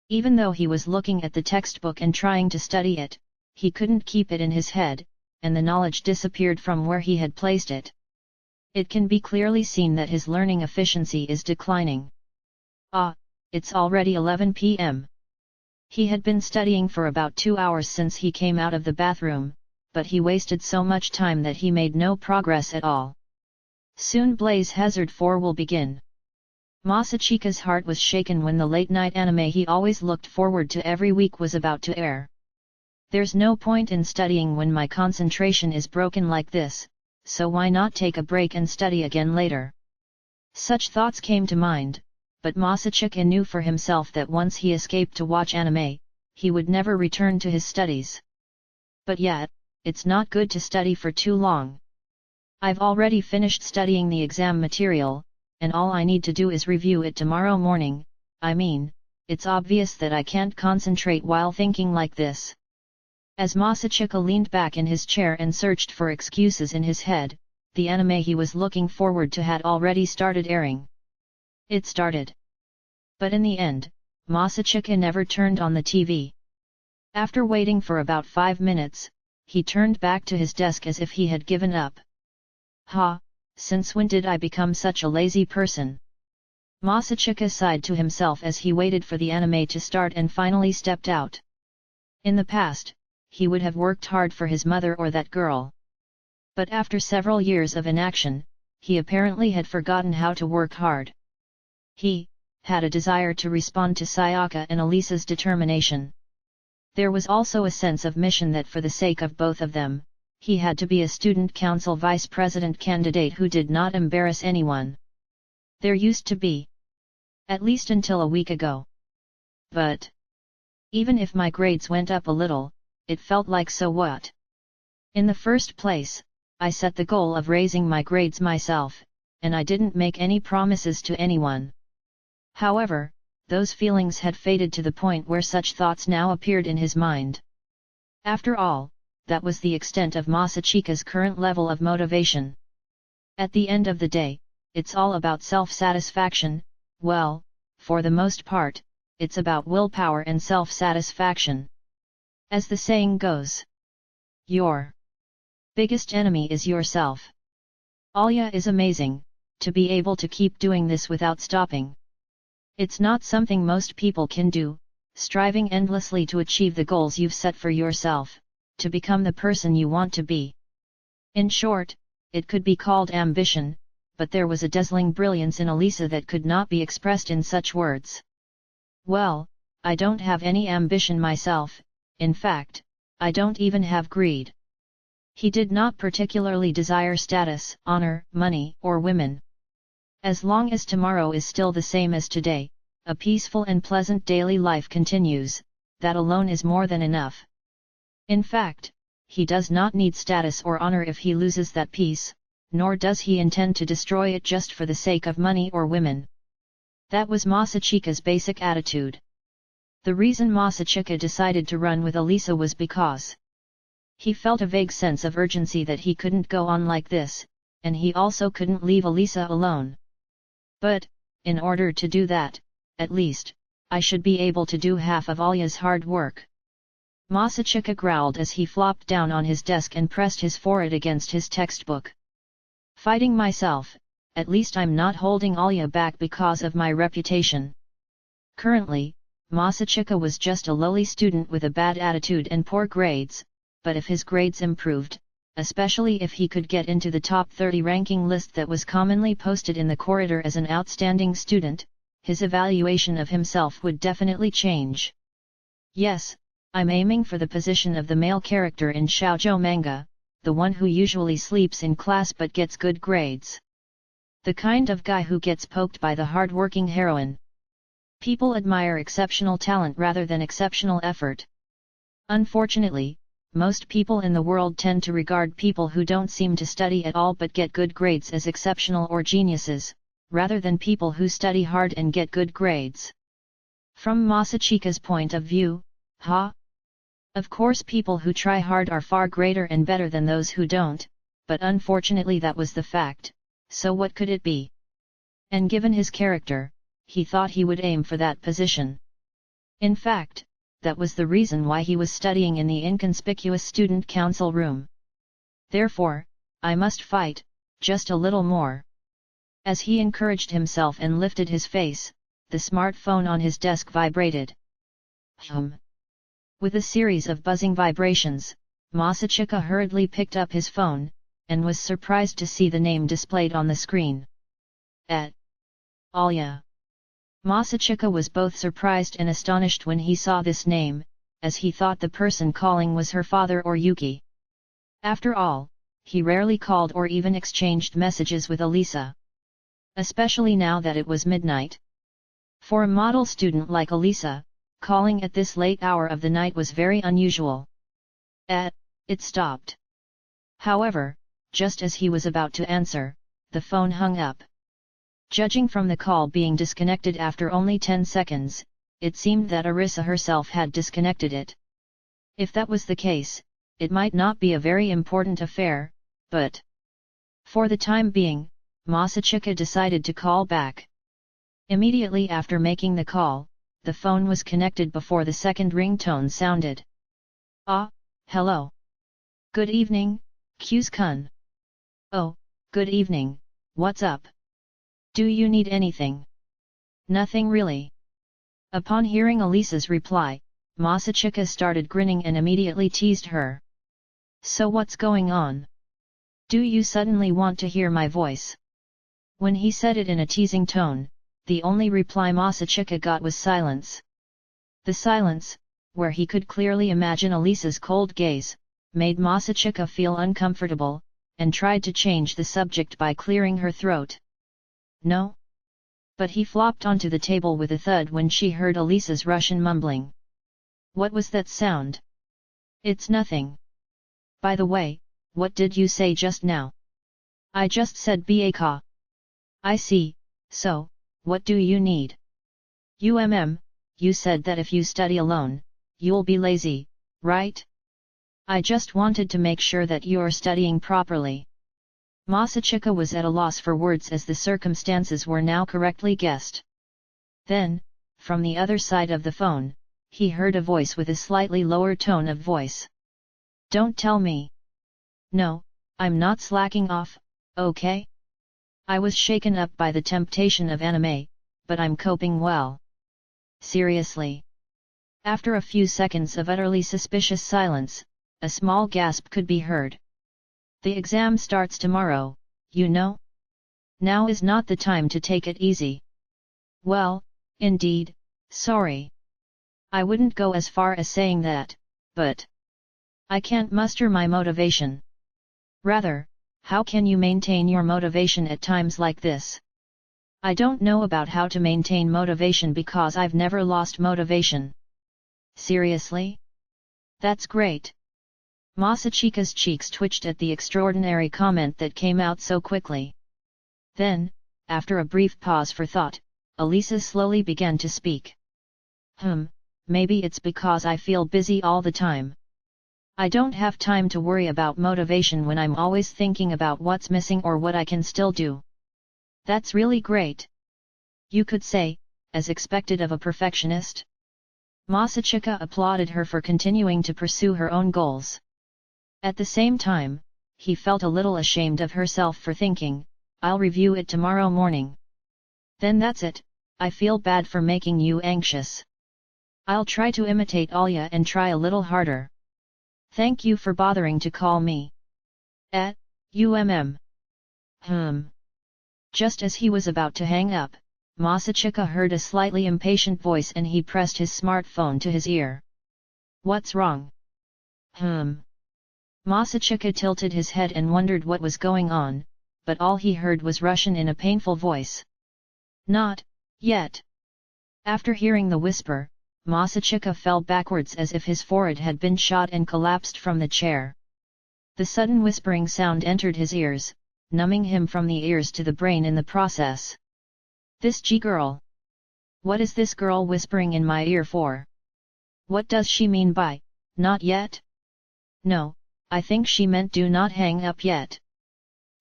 Even though he was looking at the textbook and trying to study it, he couldn't keep it in his head, and the knowledge disappeared from where he had placed it. It can be clearly seen that his learning efficiency is declining. Ah, it's already 11 p.m. He had been studying for about 2 hours since he came out of the bathroom, but he wasted so much time that he made no progress at all. Soon Blaze Hazard 4 will begin. Masachika's heart was shaken when the late-night anime he always looked forward to every week was about to air. There's no point in studying when my concentration is broken like this, so why not take a break and study again later? Such thoughts came to mind, but Masachika knew for himself that once he escaped to watch anime, he would never return to his studies. But yet, it's not good to study for too long. I've already finished studying the exam material, and all I need to do is review it tomorrow morning. I mean, it's obvious that I can't concentrate while thinking like this. As Masachika leaned back in his chair and searched for excuses in his head, the anime he was looking forward to had already started airing. It started. But in the end, Masachika never turned on the TV. After waiting for about 5 minutes, he turned back to his desk as if he had given up. Ha! Since when did I become such a lazy person? Masachika sighed to himself as he waited for the anime to start and finally stepped out. In the past, he would have worked hard for his mother or that girl. But after several years of inaction, he apparently had forgotten how to work hard. He had a desire to respond to Sayaka and Elisa's determination. There was also a sense of mission that for the sake of both of them, he had to be a student council vice president candidate who did not embarrass anyone. There used to be. At least until a week ago. But even if my grades went up a little, it felt like so what? In the first place, I set the goal of raising my grades myself, and I didn't make any promises to anyone. However, those feelings had faded to the point where such thoughts now appeared in his mind. After all, that was the extent of Masachika's current level of motivation. At the end of the day, it's all about self-satisfaction. Well, for the most part, it's about willpower and self-satisfaction. As the saying goes, your biggest enemy is yourself. Alya is amazing, to be able to keep doing this without stopping. It's not something most people can do, striving endlessly to achieve the goals you've set for yourself, to become the person you want to be. In short, it could be called ambition, but there was a dazzling brilliance in Elisa that could not be expressed in such words. Well, I don't have any ambition myself. In fact, I don't even have greed. He did not particularly desire status, honor, money, or women. As long as tomorrow is still the same as today, a peaceful and pleasant daily life continues, that alone is more than enough. In fact, he does not need status or honor if he loses that peace, nor does he intend to destroy it just for the sake of money or women. That was Masachika's basic attitude. The reason Masachika decided to run with Elisa was because he felt a vague sense of urgency that he couldn't go on like this, and he also couldn't leave Elisa alone. But, in order to do that, at least, I should be able to do half of Alya's hard work. Masachika growled as he flopped down on his desk and pressed his forehead against his textbook. Fighting myself, at least I'm not holding Alya back because of my reputation. Currently, Masachika was just a lowly student with a bad attitude and poor grades, but if his grades improved, especially if he could get into the top 30 ranking list that was commonly posted in the corridor as an outstanding student, his evaluation of himself would definitely change. Yes, I'm aiming for the position of the male character in shoujo manga, the one who usually sleeps in class but gets good grades. The kind of guy who gets poked by the hard-working heroine. People admire exceptional talent rather than exceptional effort. Unfortunately, most people in the world tend to regard people who don't seem to study at all but get good grades as exceptional or geniuses, rather than people who study hard and get good grades. From Masachika's point of view, of course people who try hard are far greater and better than those who don't, but unfortunately that was the fact, so what could it be? And given his character, he thought he would aim for that position. In fact, that was the reason why he was studying in the inconspicuous student council room. Therefore, I must fight, just a little more. As he encouraged himself and lifted his face, the smartphone on his desk vibrated. With a series of buzzing vibrations, Masachika hurriedly picked up his phone, and was surprised to see the name displayed on the screen. Alya. Masachika was both surprised and astonished when he saw this name, as he thought the person calling was her father or Yuki. After all, he rarely called or even exchanged messages with Elisa. Especially now that it was midnight. For a model student like Elisa, calling at this late hour of the night was very unusual. It stopped. However, just as he was about to answer, the phone hung up. Judging from the call being disconnected after only 10 seconds, it seemed that Arisa herself had disconnected it. If that was the case, it might not be a very important affair, but... For the time being, Masachika decided to call back. Immediately after making the call, the phone was connected before the second ringtone sounded. Hello. Good evening, Kyu's-kun. Oh, good evening, what's up? Do you need anything? Nothing really. Upon hearing Elisa's reply, Masachika started grinning and immediately teased her. So what's going on? Do you suddenly want to hear my voice? When he said it in a teasing tone, the only reply Masachika got was silence. The silence, where he could clearly imagine Elisa's cold gaze, made Masachika feel uncomfortable, and tried to change the subject by clearing her throat. No? But he flopped onto the table with a thud when she heard Elisa's Russian mumbling. What was that sound? It's nothing. By the way, what did you say just now? I just said ba-ka. I see, so, what do you need? You said that if you study alone, you'll be lazy, right? I just wanted to make sure that you're studying properly. Masachika was at a loss for words as the circumstances were now correctly guessed. Then, from the other side of the phone, he heard a voice with a slightly lower tone of voice. Don't tell me. No, I'm not slacking off, okay? I was shaken up by the temptation of anime, but I'm coping well. Seriously. After a few seconds of utterly suspicious silence, a small gasp could be heard. The exam starts tomorrow, you know? Now is not the time to take it easy. Well, indeed, sorry. I wouldn't go as far as saying that, but... I can't muster my motivation. Rather, how can you maintain your motivation at times like this? I don't know about how to maintain motivation because I've never lost motivation. Seriously? That's great. Masachika's cheeks twitched at the extraordinary comment that came out so quickly. Then, after a brief pause for thought, Elisa slowly began to speak. Maybe it's because I feel busy all the time. I don't have time to worry about motivation when I'm always thinking about what's missing or what I can still do. That's really great. You could say, as expected of a perfectionist. Masachika applauded her for continuing to pursue her own goals. At the same time, he felt a little ashamed of herself for thinking, I'll review it tomorrow morning. Then that's it, I feel bad for making you anxious. I'll try to imitate Alya and try a little harder. Thank you for bothering to call me. Just as he was about to hang up, Masachika heard a slightly impatient voice and he pressed his smartphone to his ear. What's wrong? Masachika tilted his head and wondered what was going on, but all he heard was Russian in a painful voice. Not yet. After hearing the whisper, Masachika fell backwards as if his forehead had been shot and collapsed from the chair. The sudden whispering sound entered his ears, numbing him from the ears to the brain in the process. This girl. What is this girl whispering in my ear for? What does she mean by, not yet? No, I think she meant do not hang up yet.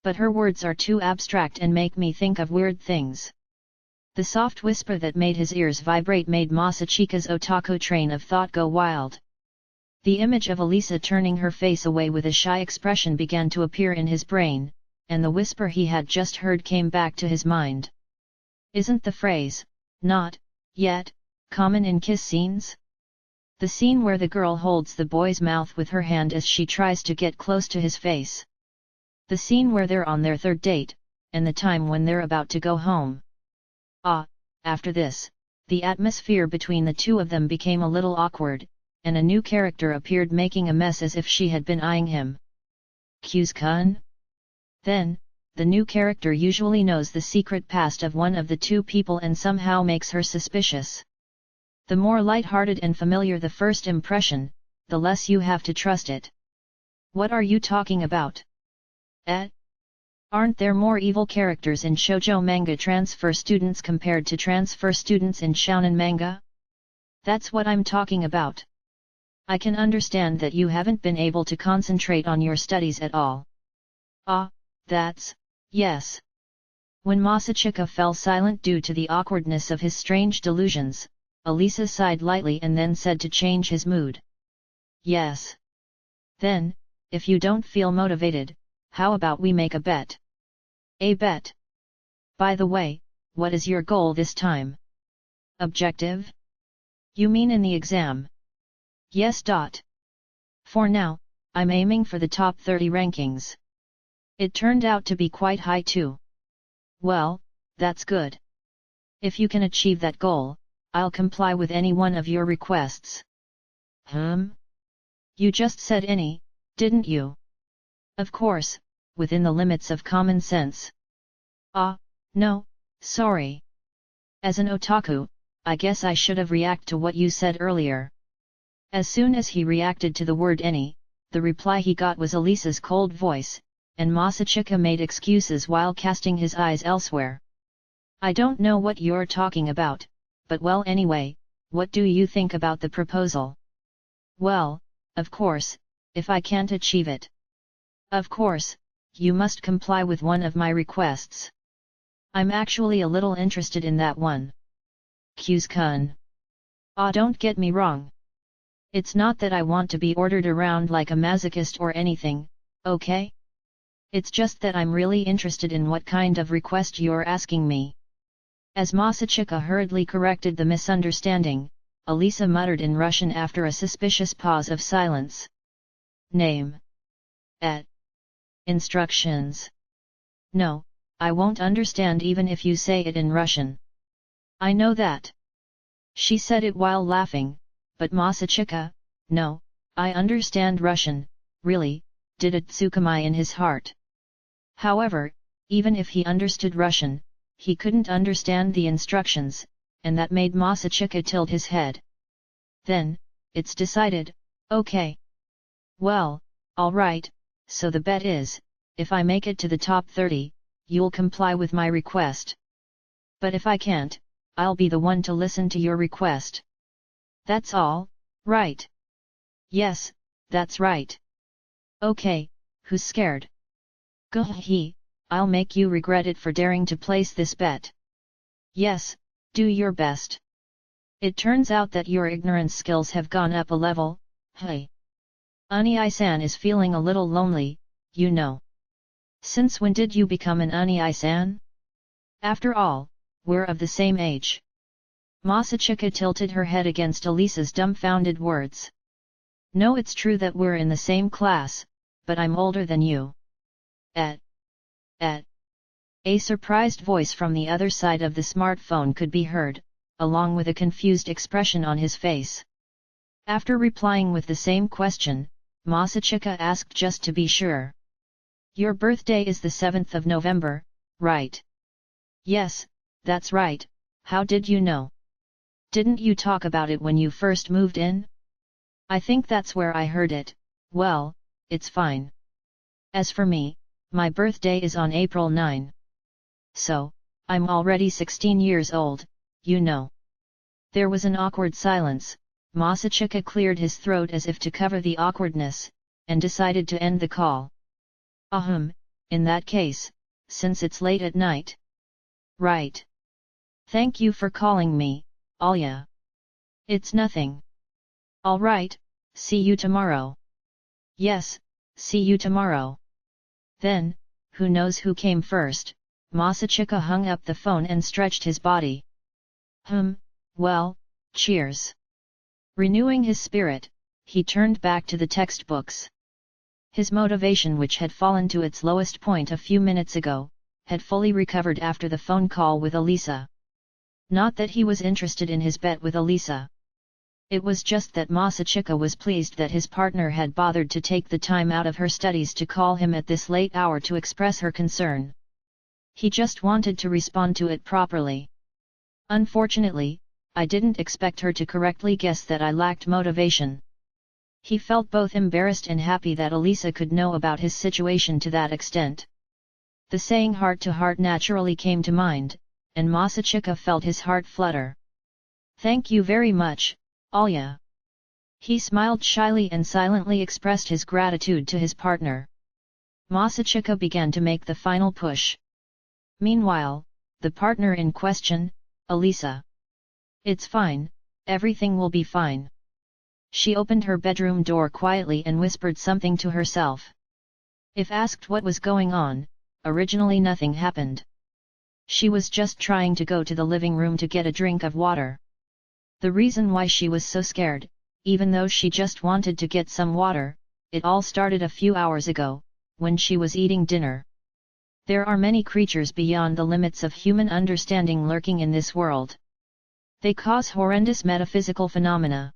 But her words are too abstract and make me think of weird things. The soft whisper that made his ears vibrate made Masachika's otaku train of thought go wild. The image of Elisa turning her face away with a shy expression began to appear in his brain, and the whisper he had just heard came back to his mind. Isn't the phrase, not yet, common in kiss scenes? The scene where the girl holds the boy's mouth with her hand as she tries to get close to his face. The scene where they're on their third date, and the time when they're about to go home. After this, the atmosphere between the two of them became a little awkward, and a new character appeared making a mess as if she had been eyeing him. Kyuskun? Then, the new character usually knows the secret past of one of the two people and somehow makes her suspicious. The more light-hearted and familiar the first impression, the less you have to trust it. What are you talking about? Aren't there more evil characters in shoujo manga transfer students compared to transfer students in shounen manga? That's what I'm talking about. I can understand that you haven't been able to concentrate on your studies at all. Yes. When Masachika fell silent due to the awkwardness of his strange delusions, Elisa sighed lightly and then said to change his mood. Yes. Then, if you don't feel motivated, how about we make a bet? A bet? By the way, what is your goal this time? Objective? You mean in the exam? Yes. For now, I'm aiming for the top 30 rankings. It turned out to be quite high too. Well, that's good. If you can achieve that goal, I'll comply with any one of your requests. You just said any, didn't you? Of course, within the limits of common sense. No, sorry. As an otaku, I guess I should have reacted to what you said earlier. As soon as he reacted to the word any, the reply he got was Elisa's cold voice, and Masachika made excuses while casting his eyes elsewhere. I don't know what you're talking about, but well anyway, what do you think about the proposal? Well, of course, if I can't achieve it. Of course, you must comply with one of my requests. I'm actually a little interested in that one. Kyuskun. Don't get me wrong. It's not that I want to be ordered around like a masochist or anything, okay? It's just that I'm really interested in what kind of request you're asking me. As Masachika hurriedly corrected the misunderstanding, Elisa muttered in Russian after a suspicious pause of silence. Name. Instructions. No, I won't understand even if you say it in Russian. I know that. She said it while laughing, but Masachika, no, I understand Russian, really, did a tsukumai in his heart. However, even if he understood Russian, he couldn't understand the instructions, and that made Masachika tilt his head. Then, it's decided, okay. Well, alright, so the bet is, if I make it to the top 30, you'll comply with my request. But if I can't, I'll be the one to listen to your request. That's all, right? Yes, that's right. Okay, who's scared? Guh-hee, I'll make you regret it for daring to place this bet. Yes, do your best. It turns out that your ignorance skills have gone up a level, hey. Unii-san is feeling a little lonely, you know. Since when did you become an Unii-san? After all, we're of the same age. Masachika tilted her head against Elisa's dumbfounded words. No, it's true that we're in the same class, but I'm older than you. A surprised voice from the other side of the smartphone could be heard, along with a confused expression on his face. After replying with the same question, Masachika asked just to be sure. Your birthday is the 7th of November, right? Yes, that's right. How did you know? Didn't you talk about it when you first moved in? I think that's where I heard it. Well, it's fine. As for me, my birthday is on April 9. So, I'm already 16 years old, you know. There was an awkward silence. Masachika cleared his throat as if to cover the awkwardness, and decided to end the call. In that case, since it's late at night. Right. Thank you for calling me, Alya. It's nothing. Alright, see you tomorrow. Yes, see you tomorrow. Then, who knows who came first, Masachika hung up the phone and stretched his body. Well, cheers. Renewing his spirit, he turned back to the textbooks. His motivation, which had fallen to its lowest point a few minutes ago, had fully recovered after the phone call with Elisa. Not that he was interested in his bet with Elisa. It was just that Masachika was pleased that his partner had bothered to take the time out of her studies to call him at this late hour to express her concern. He just wanted to respond to it properly. Unfortunately, I didn't expect her to correctly guess that I lacked motivation. He felt both embarrassed and happy that Elisa could know about his situation to that extent. The saying heart to heart naturally came to mind, and Masachika felt his heart flutter. Thank you very much, Alya. He smiled shyly and silently expressed his gratitude to his partner. Masachika began to make the final push. Meanwhile, the partner in question, Elisa. It's fine, everything will be fine. She opened her bedroom door quietly and whispered something to herself. If asked what was going on, originally nothing happened. She was just trying to go to the living room to get a drink of water. The reason why she was so scared, even though she just wanted to get some water, it all started a few hours ago, when she was eating dinner. There are many creatures beyond the limits of human understanding lurking in this world. They cause horrendous metaphysical phenomena.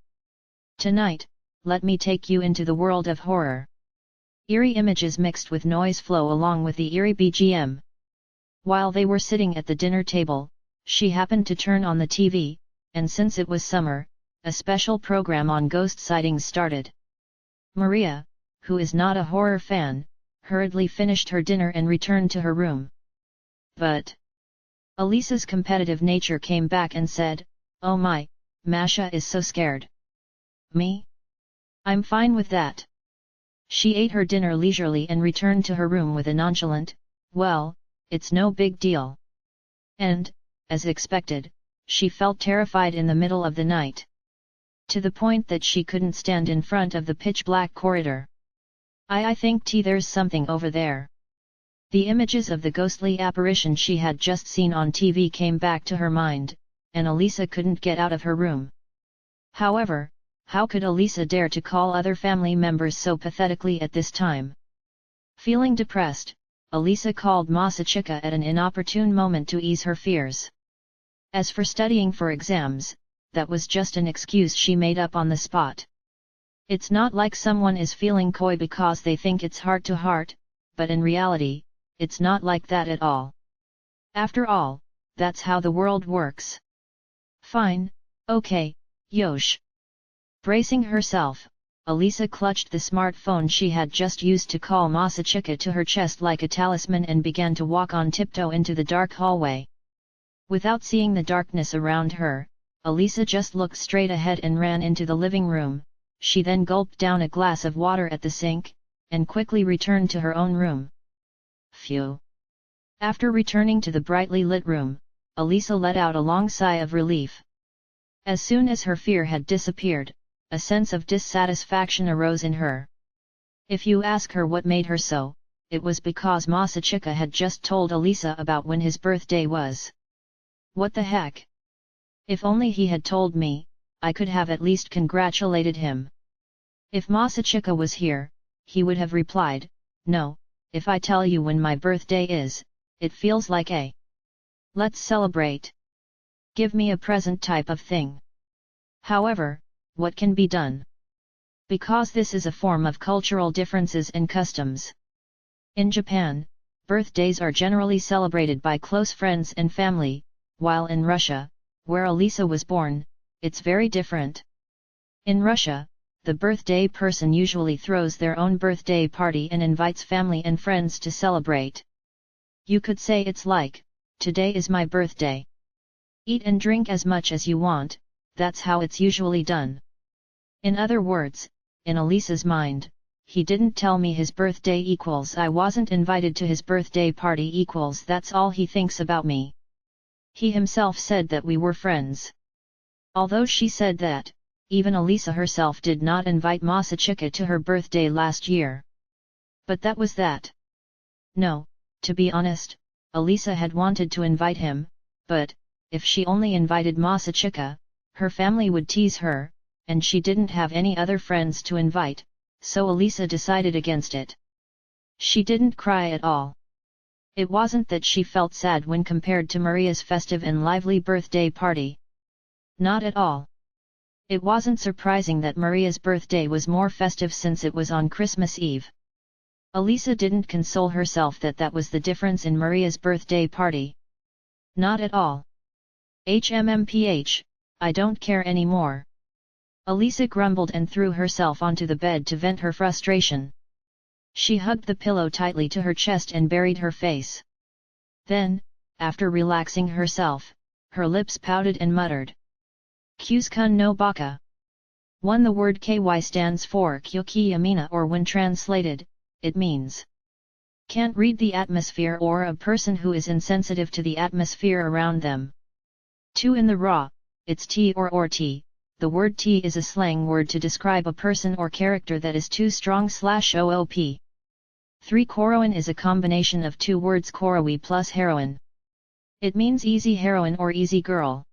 Tonight, let me take you into the world of horror. Eerie images mixed with noise flow along with the eerie BGM. While they were sitting at the dinner table, she happened to turn on the TV, and since it was summer, a special program on ghost sightings started. Maria, who is not a horror fan, hurriedly finished her dinner and returned to her room. But Elisa's competitive nature came back and said, "Oh my, Masha is so scared." Me? I'm fine with that. She ate her dinner leisurely and returned to her room with a nonchalant, "Well, it's no big deal." And, as expected, she felt terrified in the middle of the night. To the point that she couldn't stand in front of the pitch-black corridor. I think there's something over there." The images of the ghostly apparition she had just seen on TV came back to her mind, and Elisa couldn't get out of her room. However, how could Elisa dare to call other family members so pathetically at this time? Feeling depressed, Elisa called Masachika at an inopportune moment to ease her fears. As for studying for exams, that was just an excuse she made up on the spot. It's not like someone is feeling coy because they think it's heart to heart, but in reality, it's not like that at all. After all, that's how the world works. Fine, okay, Yosh. Bracing herself, Elisa clutched the smartphone she had just used to call Masachika to her chest like a talisman and began to walk on tiptoe into the dark hallway. Without seeing the darkness around her, Elisa just looked straight ahead and ran into the living room. She then gulped down a glass of water at the sink, and quickly returned to her own room. Phew! After returning to the brightly lit room, Elisa let out a long sigh of relief. As soon as her fear had disappeared, a sense of dissatisfaction arose in her. If you ask her what made her so, it was because Masachika had just told Elisa about when his birthday was. What the heck? If only he had told me, I could have at least congratulated him. If Masachika was here, he would have replied, "No, if I tell you when my birthday is, it feels like a let's celebrate. Give me a present type of thing." However, what can be done? Because this is a form of cultural differences and customs. In Japan, birthdays are generally celebrated by close friends and family, while in Russia, where Elisa was born, it's very different. In Russia, the birthday person usually throws their own birthday party and invites family and friends to celebrate. You could say it's like, "Today is my birthday. Eat and drink as much as you want," that's how it's usually done. In other words, in Elisa's mind, he didn't tell me his birthday equals I wasn't invited to his birthday party equals that's all he thinks about me. He himself said that we were friends. Although she said that, even Elisa herself did not invite Masachika to her birthday last year. But that was that. No, to be honest, Elisa had wanted to invite him, but, if she only invited Masachika, her family would tease her, and she didn't have any other friends to invite, so Elisa decided against it. She didn't cry at all. It wasn't that she felt sad when compared to Maria's festive and lively birthday party. Not at all. It wasn't surprising that Maria's birthday was more festive since it was on Christmas Eve. Elisa didn't console herself that that was the difference in Maria's birthday party. Not at all. HMMPH, I don't care anymore. Elisa grumbled and threw herself onto the bed to vent her frustration. She hugged the pillow tightly to her chest and buried her face. Then, after relaxing herself, her lips pouted and muttered, "Kyuskun no baka." The word ky stands for kyoki yamina, or when translated, it means can't read the atmosphere, or a person who is insensitive to the atmosphere around them. 2 in the raw, it's T or T. The word T is a slang word to describe a person or character that is too strong/OOP. 3 Koroin is a combination of 2 words Koroi plus heroine. It means easy heroine or easy girl.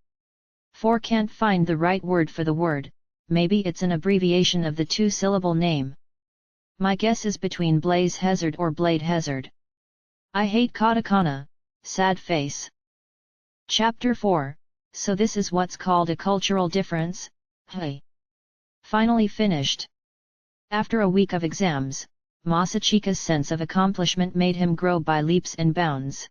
4 can't find the right word for the word, maybe it's an abbreviation of the 2-syllable name. My guess is between Blaze Hazard or Blade Hazard. I hate katakana, sad face. Chapter 4, so this is what's called a cultural difference? Hey! Finally finished. After a week of exams, Masachika's sense of accomplishment made him grow by leaps and bounds.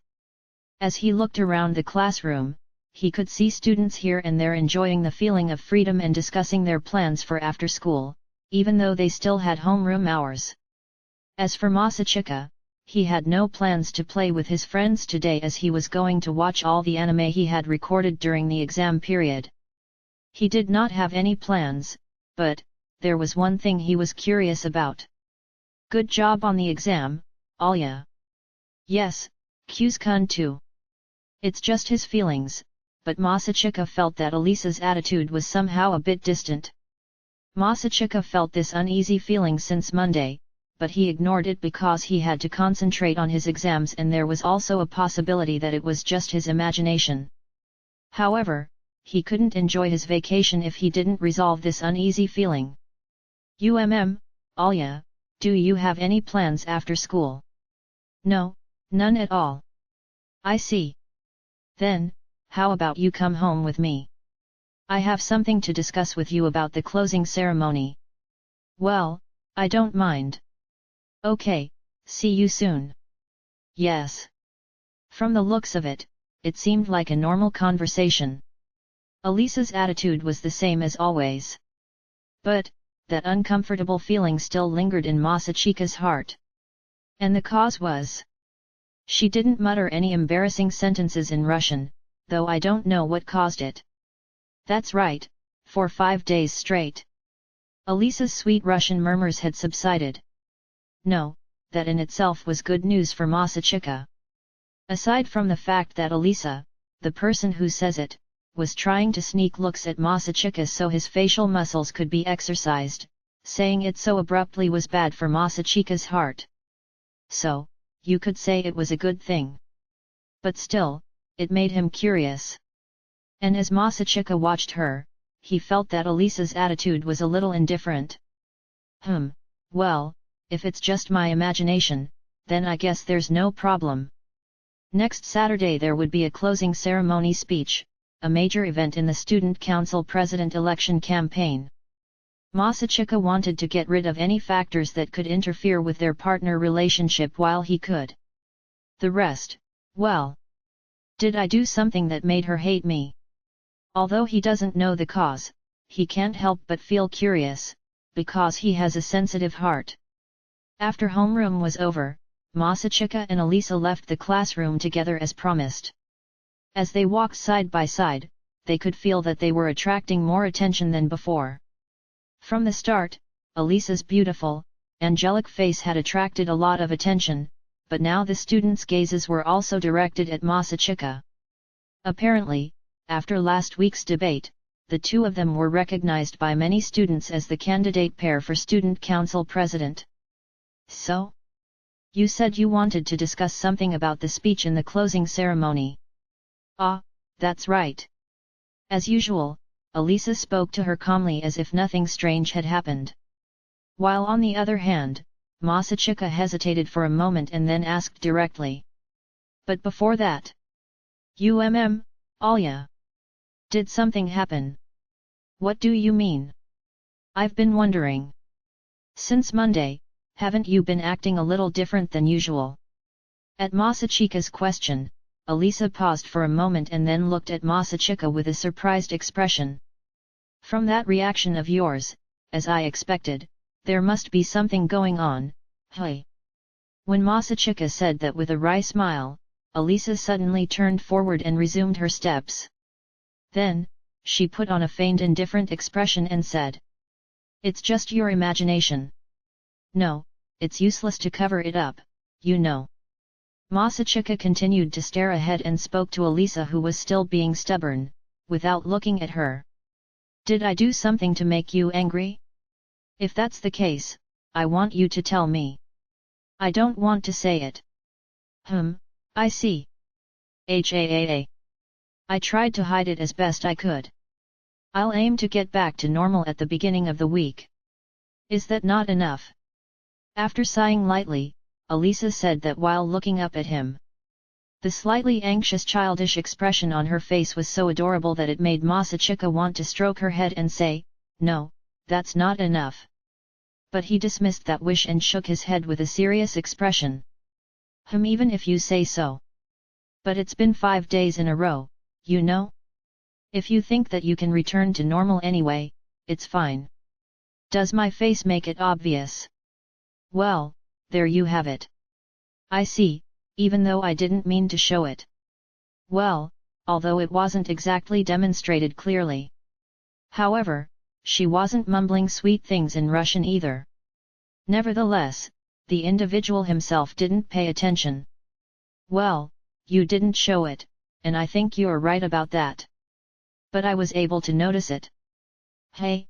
As he looked around the classroom, he could see students here and there enjoying the feeling of freedom and discussing their plans for after school, even though they still had homeroom hours. As for Masachika, he had no plans to play with his friends today as he was going to watch all the anime he had recorded during the exam period. He did not have any plans, but there was one thing he was curious about. Good job on the exam, Alya. Yes, Kyuskun too. It's just his feelings, but Masachika felt that Elisa's attitude was somehow a bit distant. Masachika felt this uneasy feeling since Monday, but he ignored it because he had to concentrate on his exams, and there was also a possibility that it was just his imagination. However, he couldn't enjoy his vacation if he didn't resolve this uneasy feeling. Alya, do you have any plans after school? No, none at all. I see. Then, how about you come home with me? I have something to discuss with you about the closing ceremony. Well, I don't mind. Okay, see you soon. Yes. From the looks of it, it seemed like a normal conversation. Elisa's attitude was the same as always. But, that uncomfortable feeling still lingered in Masachika's heart. And the cause was? She didn't mutter any embarrassing sentences in Russian, though I don't know what caused it. That's right, for 5 days straight. Elisa's sweet Russian murmurs had subsided. No, that in itself was good news for Masachika. Aside from the fact that Elisa, the person who says it, was trying to sneak looks at Masachika so his facial muscles could be exercised, saying it so abruptly was bad for Masachika's heart. So, you could say it was a good thing. But still, it made him curious. And as Masachika watched her, he felt that Elisa's attitude was a little indifferent. Well, if it's just my imagination, then I guess there's no problem. Next Saturday there would be a closing ceremony speech, a major event in the Student Council President election campaign. Masachika wanted to get rid of any factors that could interfere with their partner relationship while he could. The rest, well. Did I do something that made her hate me? Although he doesn't know the cause, he can't help but feel curious, because he has a sensitive heart. After homeroom was over, Masachika and Elisa left the classroom together as promised. As they walked side by side, they could feel that they were attracting more attention than before. From the start, Elisa's beautiful, angelic face had attracted a lot of attention, but now the students' gazes were also directed at Masachika. Apparently, after last week's debate, the two of them were recognized by many students as the candidate pair for Student Council President. So? You said you wanted to discuss something about the speech in the closing ceremony. Ah, that's right. As usual, Elisa spoke to her calmly as if nothing strange had happened. While on the other hand, Masachika hesitated for a moment and then asked directly. But before that? Alya. Did something happen? What do you mean? I've been wondering. Since Monday, haven't you been acting a little different than usual? At Masachika's question, Elisa paused for a moment and then looked at Masachika with a surprised expression. From that reaction of yours, as I expected, there must be something going on, hey. When Masachika said that with a wry smile, Elisa suddenly turned forward and resumed her steps. Then, she put on a feigned indifferent expression and said. It's just your imagination. No, it's useless to cover it up, you know. Masachika continued to stare ahead and spoke to Elisa, who was still being stubborn, without looking at her. Did I do something to make you angry? If that's the case, I want you to tell me. I don't want to say it. I see. I tried to hide it as best I could. I'll aim to get back to normal at the beginning of the week. Is that not enough? After sighing lightly, Elisa said that while looking up at him. The slightly anxious childish expression on her face was so adorable that it made Masachika want to stroke her head and say, no, that's not enough. But he dismissed that wish and shook his head with a serious expression. Even if you say so. But it's been 5 days in a row, you know? If you think that you can return to normal anyway, it's fine. Does my face make it obvious? Well, there you have it. I see, even though I didn't mean to show it. Well, although it wasn't exactly demonstrated clearly. However, she wasn't mumbling sweet things in Russian either. Nevertheless, the individual himself didn't pay attention. Well, you didn't show it, and I think you're right about that. But I was able to notice it. Hey,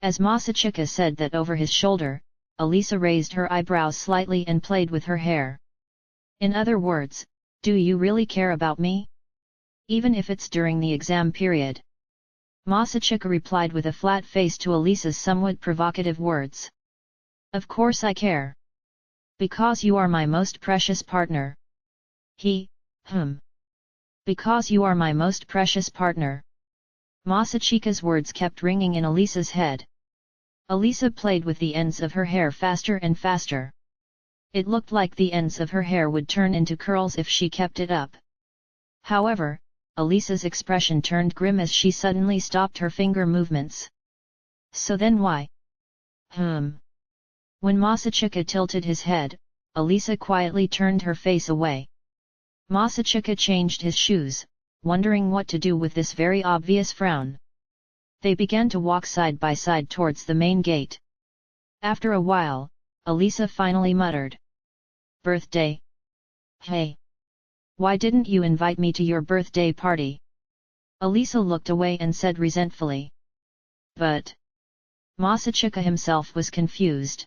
As Masachika said that over his shoulder, Elisa raised her eyebrows slightly and played with her hair. In other words, do you really care about me? Even if it's during the exam period? Masachika replied with a flat face to Elisa's somewhat provocative words. Of course I care. Because you are my most precious partner. Because you are my most precious partner. Masachika's words kept ringing in Elisa's head. Elisa played with the ends of her hair faster and faster. It looked like the ends of her hair would turn into curls if she kept it up. However, Elisa's expression turned grim as she suddenly stopped her finger movements. So then why? When Masachika tilted his head, Elisa quietly turned her face away. Masachika changed his shoes, wondering what to do with this very obvious frown. They began to walk side by side towards the main gate. After a while, Elisa finally muttered. Birthday? Hey! Why didn't you invite me to your birthday party? Elisa looked away and said resentfully. But... Masachika himself was confused.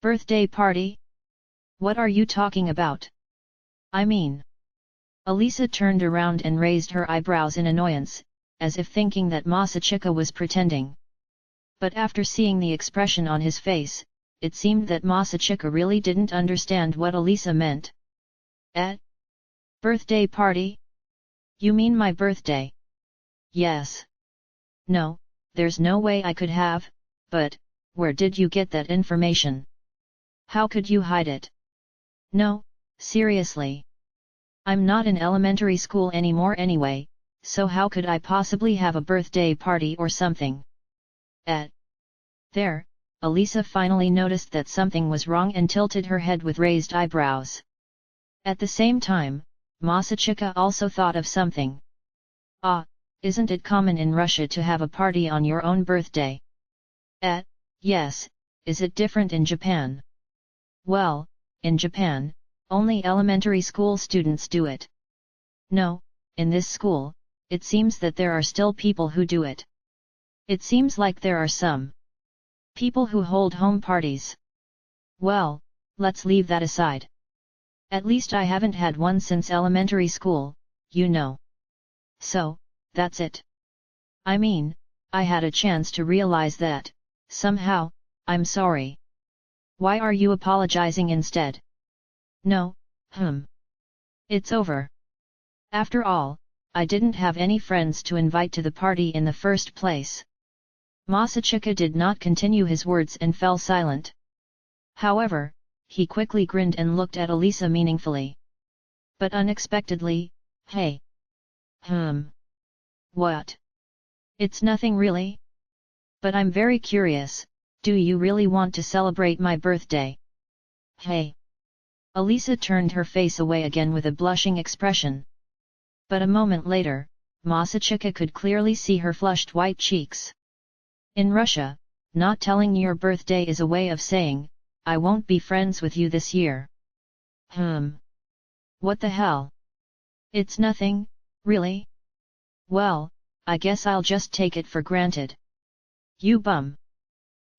Birthday party? What are you talking about? I mean. Alya turned around and raised her eyebrows in annoyance, as if thinking that Masachika was pretending. But after seeing the expression on his face, it seemed that Masachika really didn't understand what Alya meant. Birthday party? You mean my birthday? Yes. No, there's no way I could have, but, where did you get that information? How could you hide it? No, seriously. I'm not in elementary school anymore anyway, so how could I possibly have a birthday party or something? There, Alya finally noticed that something was wrong and tilted her head with raised eyebrows. At the same time, Masachika also thought of something. Isn't it common in Russia to have a party on your own birthday? Yes, is it different in Japan? Well, in Japan, only elementary school students do it. No, in this school, it seems that there are still people who do it. It seems like there are some people who hold home parties. Well, let's leave that aside. At least I haven't had one since elementary school, you know. So, that's it. I mean, I had a chance to realize that, somehow, I'm sorry. Why are you apologizing instead? No, It's over. After all, I didn't have any friends to invite to the party in the first place. Masachika did not continue his words and fell silent. However, he quickly grinned and looked at Alya meaningfully. But unexpectedly, hey. What? It's nothing really? But I'm very curious, do you really want to celebrate my birthday? Hey. Alya turned her face away again with a blushing expression. But a moment later, Masachika could clearly see her flushed white cheeks. In Russia, not telling your birthday is a way of saying, I won't be friends with you this year. What the hell? It's nothing, really? Well, I guess I'll just take it for granted. You bum.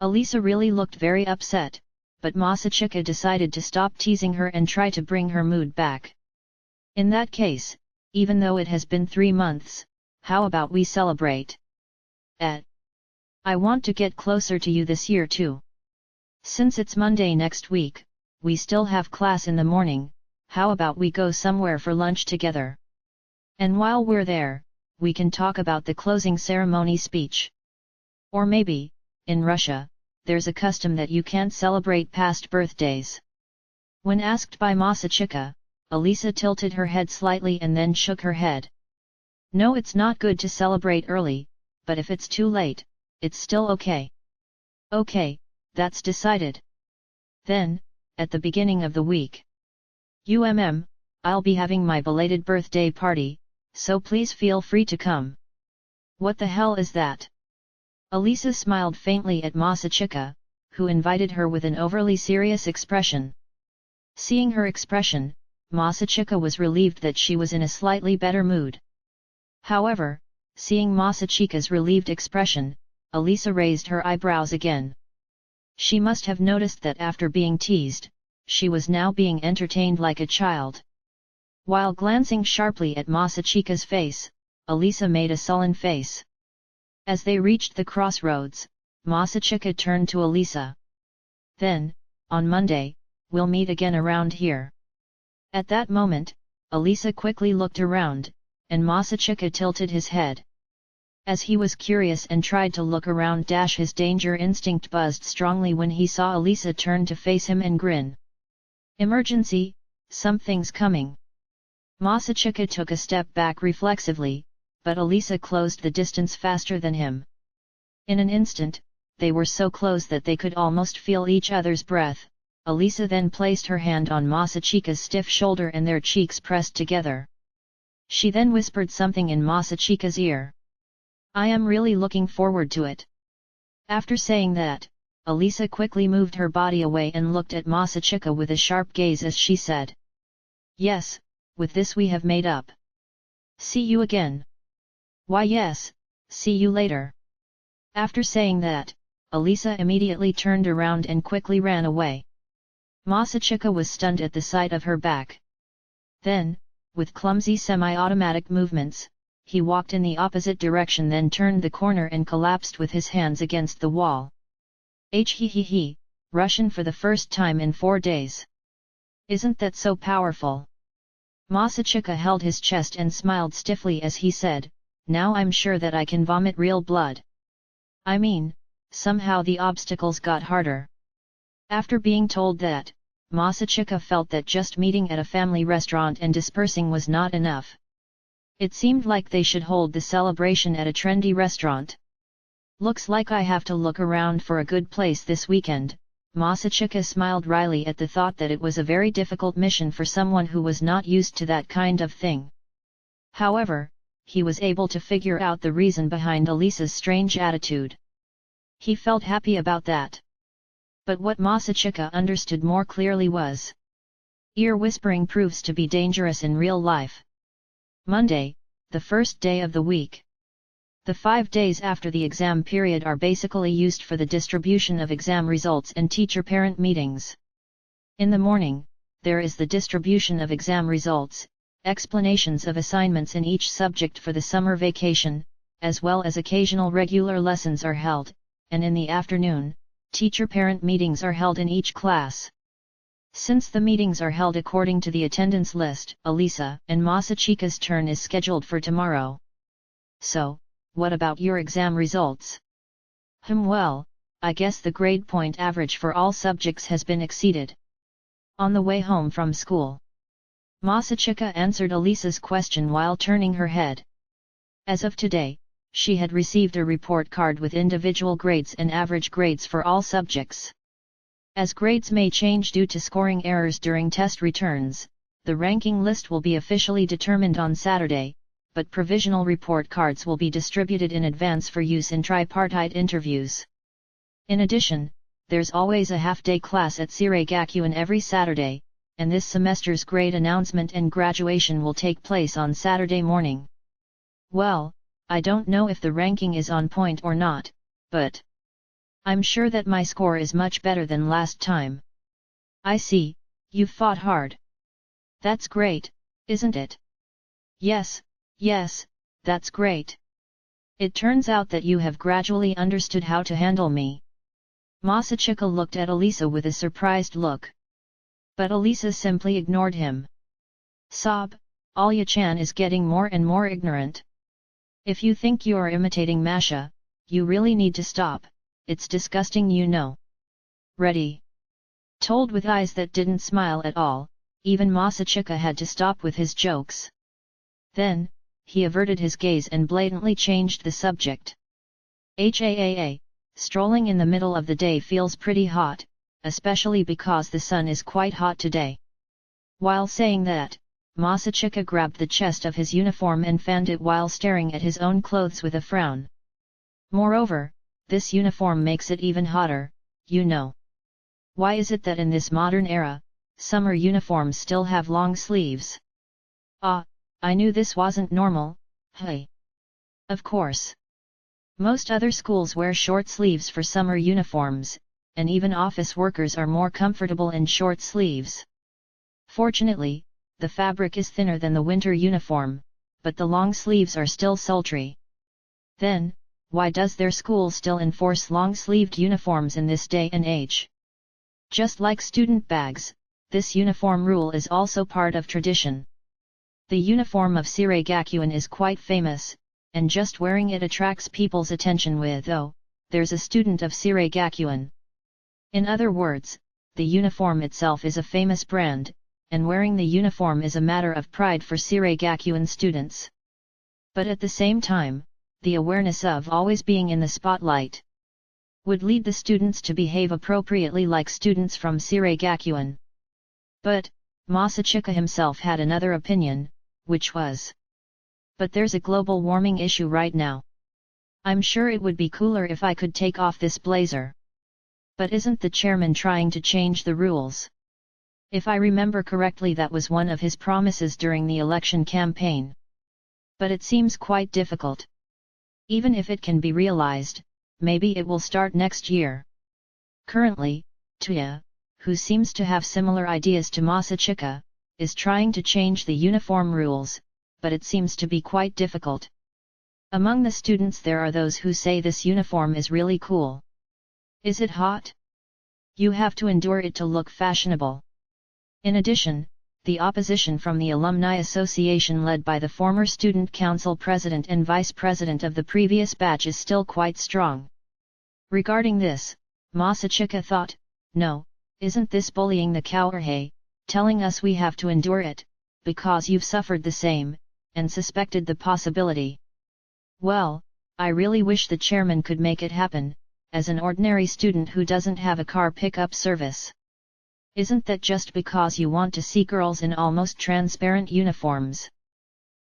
Alya really looked very upset, but Masachika decided to stop teasing her and try to bring her mood back. In that case, even though it has been 3 months, how about we celebrate? I want to get closer to you this year too. Since it's Monday next week, we still have class in the morning, how about we go somewhere for lunch together? And while we're there, we can talk about the closing ceremony speech. Or maybe, in Russia, there's a custom that you can't celebrate past birthdays. When asked by Masachika, Alya tilted her head slightly and then shook her head. No, it's not good to celebrate early, but if it's too late, it's still okay. Okay, that's decided. Then, at the beginning of the week. I'll be having my belated birthday party, so please feel free to come. What the hell is that? Alya smiled faintly at Masachika, who invited her with an overly serious expression. Seeing her expression, Masachika was relieved that she was in a slightly better mood. However, seeing Masachika's relieved expression, Alya raised her eyebrows again. She must have noticed that after being teased, she was now being entertained like a child. While glancing sharply at Masachika's face, Alya made a sullen face. As they reached the crossroads, Masachika turned to Alya. Then, on Monday, we'll meet again around here. At that moment, Alya quickly looked around, and Masachika tilted his head. As he was curious and tried to look around, his danger instinct buzzed strongly when he saw Alya turn to face him and grin. Emergency, something's coming. Masachika took a step back reflexively, but Alya closed the distance faster than him. In an instant, they were so close that they could almost feel each other's breath. Alya then placed her hand on Masachika's stiff shoulder and their cheeks pressed together. She then whispered something in Masachika's ear. I am really looking forward to it. After saying that, Alya quickly moved her body away and looked at Masachika with a sharp gaze as she said. Yes, with this we have made up. See you again. Why yes, see you later. After saying that, Alya immediately turned around and quickly ran away. Masachika was stunned at the sight of her back. Then, with clumsy semi-automatic movements, he walked in the opposite direction, then turned the corner and collapsed with his hands against the wall. He, Russian for the first time in 4 days. Isn't that so powerful? Masachika held his chest and smiled stiffly as he said, now I'm sure that I can vomit real blood. I mean, somehow the obstacles got harder. After being told that, Masachika felt that just meeting at a family restaurant and dispersing was not enough. It seemed like they should hold the celebration at a trendy restaurant. Looks like I have to look around for a good place this weekend. Masachika smiled wryly at the thought that it was a very difficult mission for someone who was not used to that kind of thing. However, he was able to figure out the reason behind Elisa's strange attitude. He felt happy about that. But what Masachika understood more clearly was, ear whispering proves to be dangerous in real life. Monday, the first day of the week. The 5 days after the exam period are basically used for the distribution of exam results and teacher-parent meetings. In the morning, there is the distribution of exam results, explanations of assignments in each subject for the summer vacation, as well as occasional regular lessons are held, and in the afternoon, teacher-parent meetings are held in each class. Since the meetings are held according to the attendance list, Elisa and Masachika's turn is scheduled for tomorrow. So, what about your exam results? Well, I guess the grade point average for all subjects has been exceeded. On the way home from school, Masachika answered Elisa's question while turning her head. As of today, she had received a report card with individual grades and average grades for all subjects. As grades may change due to scoring errors during test returns, the ranking list will be officially determined on Saturday, but provisional report cards will be distributed in advance for use in tripartite interviews. In addition, there's always a half-day class at Shiregakuin every Saturday, and this semester's grade announcement and graduation will take place on Saturday morning. Well, I don't know if the ranking is on point or not, but I'm sure that my score is much better than last time. I see, you've fought hard. That's great, isn't it? Yes, that's great. It turns out that you have gradually understood how to handle me. Masachika looked at Elisa with a surprised look. But Elisa simply ignored him. Sob, Alya-chan is getting more and more ignorant. If you think you are imitating Masha, you really need to stop, it's disgusting, you know. Ready? Told with eyes that didn't smile at all, even Masachika had to stop with his jokes. Then, he averted his gaze and blatantly changed the subject. Strolling in the middle of the day feels pretty hot, especially because the sun is quite hot today. While saying that, Masachika grabbed the chest of his uniform and fanned it while staring at his own clothes with a frown. Moreover, this uniform makes it even hotter, you know. Why is it that in this modern era, summer uniforms still have long sleeves? I knew this wasn't normal, hey. Of course. Most other schools wear short sleeves for summer uniforms, and even office workers are more comfortable in short sleeves. Fortunately, the fabric is thinner than the winter uniform, but the long sleeves are still sultry. Then, why does their school still enforce long-sleeved uniforms in this day and age? Just like student bags, this uniform rule is also part of tradition. The uniform of Shiregakuin is quite famous, and just wearing it attracts people's attention with there's a student of Shiregakuin. In other words, the uniform itself is a famous brand, and wearing the uniform is a matter of pride for Shiregakuin students. But at the same time, the awareness of always being in the spotlight would lead the students to behave appropriately like students from Shiregakuin. But, Masachika himself had another opinion, which was, but there's a global warming issue right now. I'm sure it would be cooler if I could take off this blazer. But isn't the chairman trying to change the rules? If I remember correctly, that was one of his promises during the election campaign. But it seems quite difficult. Even if it can be realized, maybe it will start next year. Currently, Tuya, who seems to have similar ideas to Masachika, is trying to change the uniform rules, but it seems to be quite difficult. Among the students there are those who say this uniform is really cool. Is it hot? You have to endure it to look fashionable. In addition, the opposition from the Alumni Association led by the former Student Council President and Vice President of the previous batch is still quite strong. Regarding this, Masachika thought, no, isn't this bullying the Kaurhei, telling us we have to endure it, because you've suffered the same, and suspected the possibility. Well, I really wish the chairman could make it happen, as an ordinary student who doesn't have a car pickup service. Isn't that just because you want to see girls in almost transparent uniforms?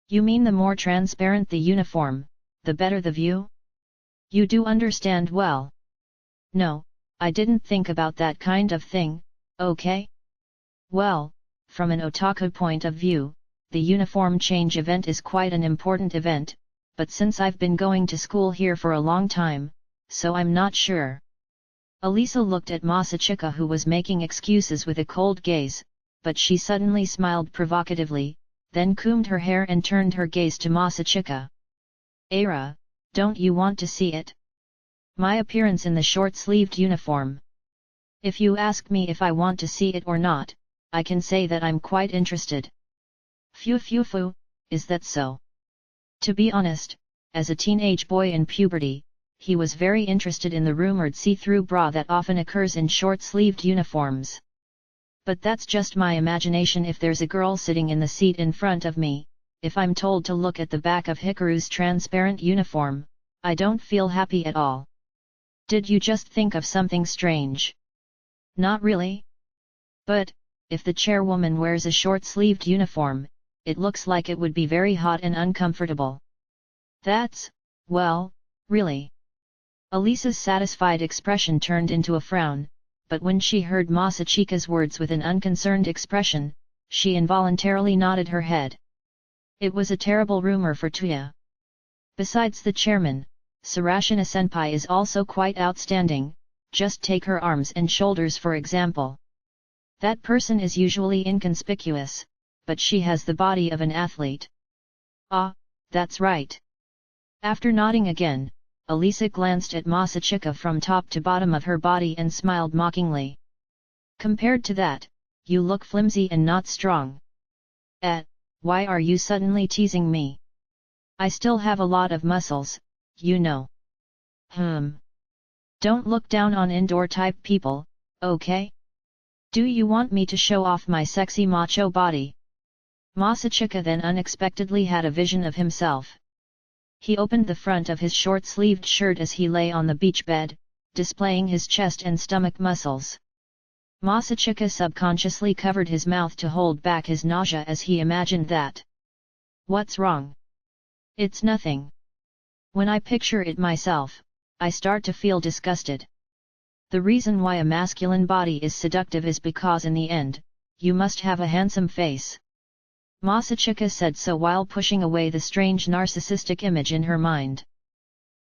You mean the more transparent the uniform, the better the view? You do understand well. No, I didn't think about that kind of thing, okay? Well, from an otaku point of view, the uniform change event is quite an important event, but since I've been going to school here for a long time, so I'm not sure. Elisa looked at Masachika, who was making excuses with a cold gaze, but she suddenly smiled provocatively, then combed her hair and turned her gaze to Masachika. Aira, don't you want to see it? My appearance in the short-sleeved uniform. If you ask me if I want to see it or not, I can say that I'm quite interested. Phew, is that so? To be honest, as a teenage boy in puberty, he was very interested in the rumored see-through bra that often occurs in short-sleeved uniforms. But that's just my imagination. If there's a girl sitting in the seat in front of me, if I'm told to look at the back of Hikaru's transparent uniform, I don't feel happy at all. Did you just think of something strange? Not really. But, if the chairwoman wears a short-sleeved uniform, it looks like it would be very hot and uncomfortable. That's, well, really. Elisa's satisfied expression turned into a frown, but when she heard Masachika's words with an unconcerned expression, she involuntarily nodded her head. It was a terrible rumor for Tuya. Besides the chairman, Sarashina-senpai is also quite outstanding, just take her arms and shoulders for example. That person is usually inconspicuous, but she has the body of an athlete. Ah, that's right. After nodding again, Elisa glanced at Masachika from top to bottom of her body and smiled mockingly. Compared to that, you look flimsy and not strong. Why are you suddenly teasing me? I still have a lot of muscles, you know. Don't look down on indoor-type people, okay? Do you want me to show off my sexy macho body? Masachika then unexpectedly had a vision of himself. He opened the front of his short-sleeved shirt as he lay on the beach bed, displaying his chest and stomach muscles. Masachika subconsciously covered his mouth to hold back his nausea as he imagined that. What's wrong? It's nothing. When I picture it myself, I start to feel disgusted. The reason why a masculine body is seductive is because in the end, you must have a handsome face. Masachika said so while pushing away the strange narcissistic image in her mind.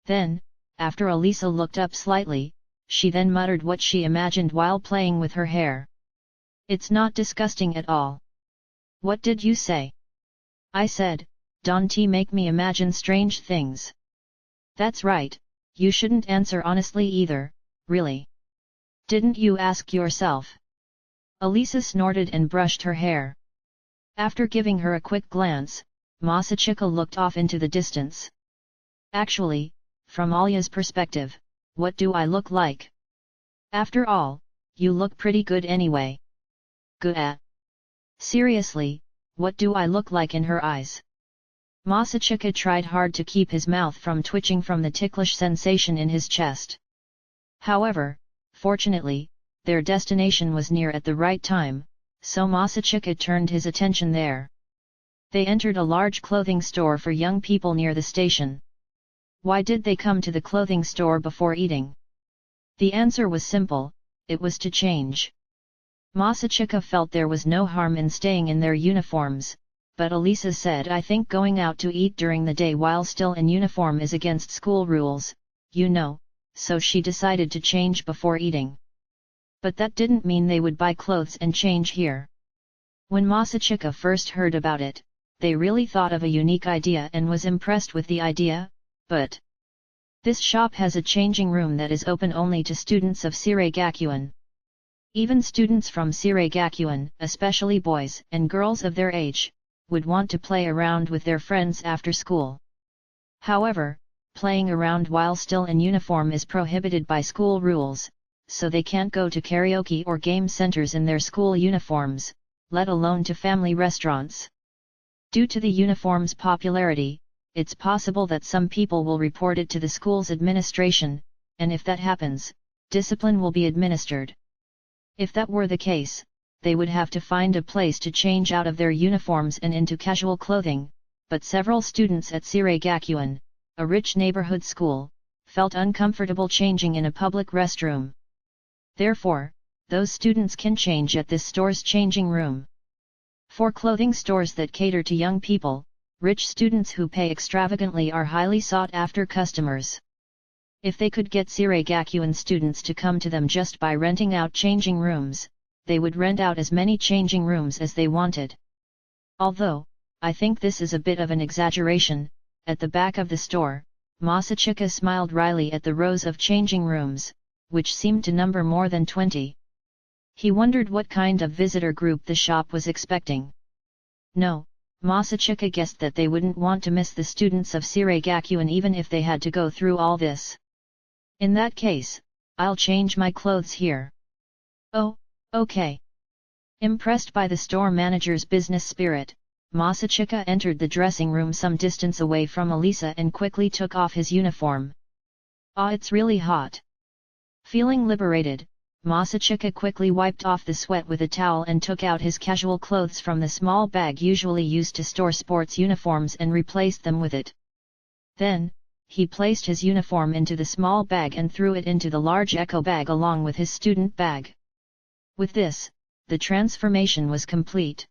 Then, after Elisa looked up slightly, she then muttered what she imagined while playing with her hair. It's not disgusting at all. What did you say? I said, don't make me imagine strange things. That's right, you shouldn't answer honestly either, really. Didn't you ask yourself? Elisa snorted and brushed her hair. After giving her a quick glance, Masachika looked off into the distance. Actually, from Alya's perspective, what do I look like? After all, you look pretty good anyway. Good at. Seriously, what do I look like in her eyes? Masachika tried hard to keep his mouth from twitching from the ticklish sensation in his chest. However, fortunately, their destination was near at the right time, so Masachika turned his attention there. They entered a large clothing store for young people near the station. Why did they come to the clothing store before eating? The answer was simple, it was to change. Masachika felt there was no harm in staying in their uniforms, but Elisa said I think going out to eat during the day while still in uniform is against school rules, you know, so she decided to change before eating. But that didn't mean they would buy clothes and change here. When Masachika first heard about it, they really thought of a unique idea and was impressed with the idea, but this shop has a changing room that is open only to students of Sirei-Gakuen. Even students from Sirei-Gakuen, especially boys and girls of their age, would want to play around with their friends after school. However, playing around while still in uniform is prohibited by school rules, so they can't go to karaoke or game centers in their school uniforms, let alone to family restaurants. Due to the uniform's popularity, it's possible that some people will report it to the school's administration, and if that happens, discipline will be administered. If that were the case, they would have to find a place to change out of their uniforms and into casual clothing, but several students at Sirei-Gakuen, a rich neighborhood school, felt uncomfortable changing in a public restroom. Therefore, those students can change at this store's changing room. For clothing stores that cater to young people, rich students who pay extravagantly are highly sought-after customers. If they could get Sirei-Gakuen students to come to them just by renting out changing rooms, they would rent out as many changing rooms as they wanted. Although, I think this is a bit of an exaggeration, at the back of the store, Masachika smiled wryly at the rows of changing rooms, which seemed to number more than 20. He wondered what kind of visitor group the shop was expecting. No, Masachika guessed that they wouldn't want to miss the students of Sirei-Gakuen even if they had to go through all this. In that case, I'll change my clothes here. Oh, okay. Impressed by the store manager's business spirit, Masachika entered the dressing room some distance away from Elisa and quickly took off his uniform. Ah, it's really hot. Feeling liberated, Masachika quickly wiped off the sweat with a towel and took out his casual clothes from the small bag usually used to store sports uniforms and replaced them with it. Then, he placed his uniform into the small bag and threw it into the large echo bag along with his student bag. With this, the transformation was complete.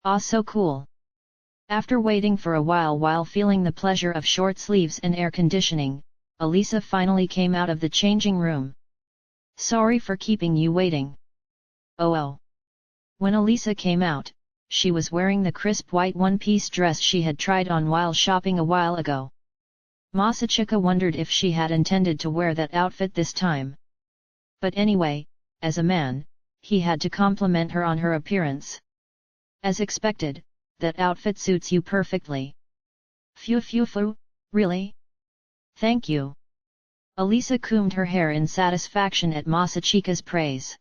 Ah, so cool! After waiting for a while feeling the pleasure of short sleeves and air conditioning, Elisa finally came out of the changing room. Sorry for keeping you waiting. Oh. When Elisa came out, she was wearing the crisp white one-piece dress she had tried on while shopping a while ago. Masachika wondered if she had intended to wear that outfit this time. But anyway, as a man, he had to compliment her on her appearance. As expected, that outfit suits you perfectly. Phew, really? Thank you. Elisa combed her hair in satisfaction at Masachika's praise.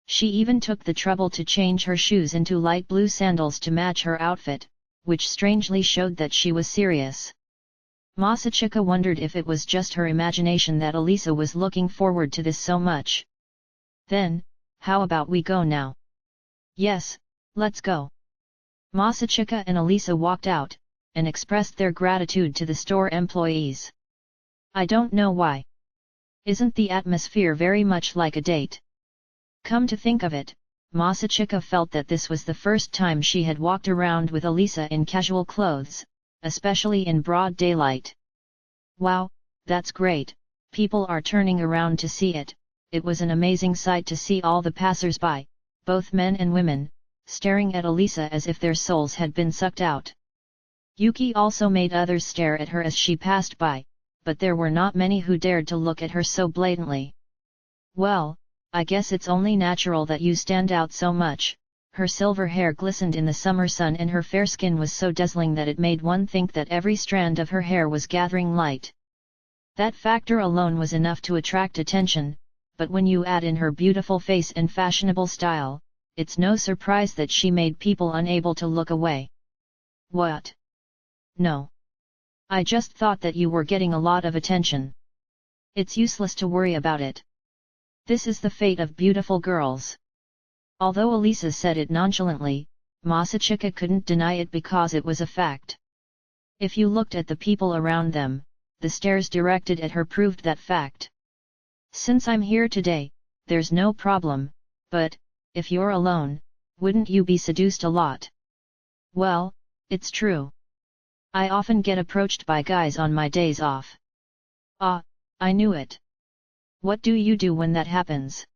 She even took the trouble to change her shoes into light blue sandals to match her outfit, which strangely showed that she was serious. Masachika wondered if it was just her imagination that Elisa was looking forward to this so much. Then, how about we go now? Yes, let's go. Masachika and Elisa walked out, and expressed their gratitude to the store employees. I don't know why. Isn't the atmosphere very much like a date? Come to think of it, Masachika felt that this was the first time she had walked around with Elisa in casual clothes, especially in broad daylight. Wow, that's great, people are turning around to see it. It was an amazing sight to see all the passers-by, both men and women, staring at Elisa as if their souls had been sucked out. Yuki also made others stare at her as she passed by, but there were not many who dared to look at her so blatantly. Well, I guess it's only natural that you stand out so much. Her silver hair glistened in the summer sun and her fair skin was so dazzling that it made one think that every strand of her hair was gathering light. That factor alone was enough to attract attention, but when you add in her beautiful face and fashionable style, it's no surprise that she made people unable to look away. What? No. I just thought that you were getting a lot of attention. It's useless to worry about it. This is the fate of beautiful girls. Although Elisa said it nonchalantly, Masachika couldn't deny it because it was a fact. If you looked at the people around them, the stares directed at her proved that fact. Since I'm here today, there's no problem, but, if you're alone, wouldn't you be seduced a lot? Well, it's true. I often get approached by guys on my days off. Ah, I knew it. What do you do when that happens?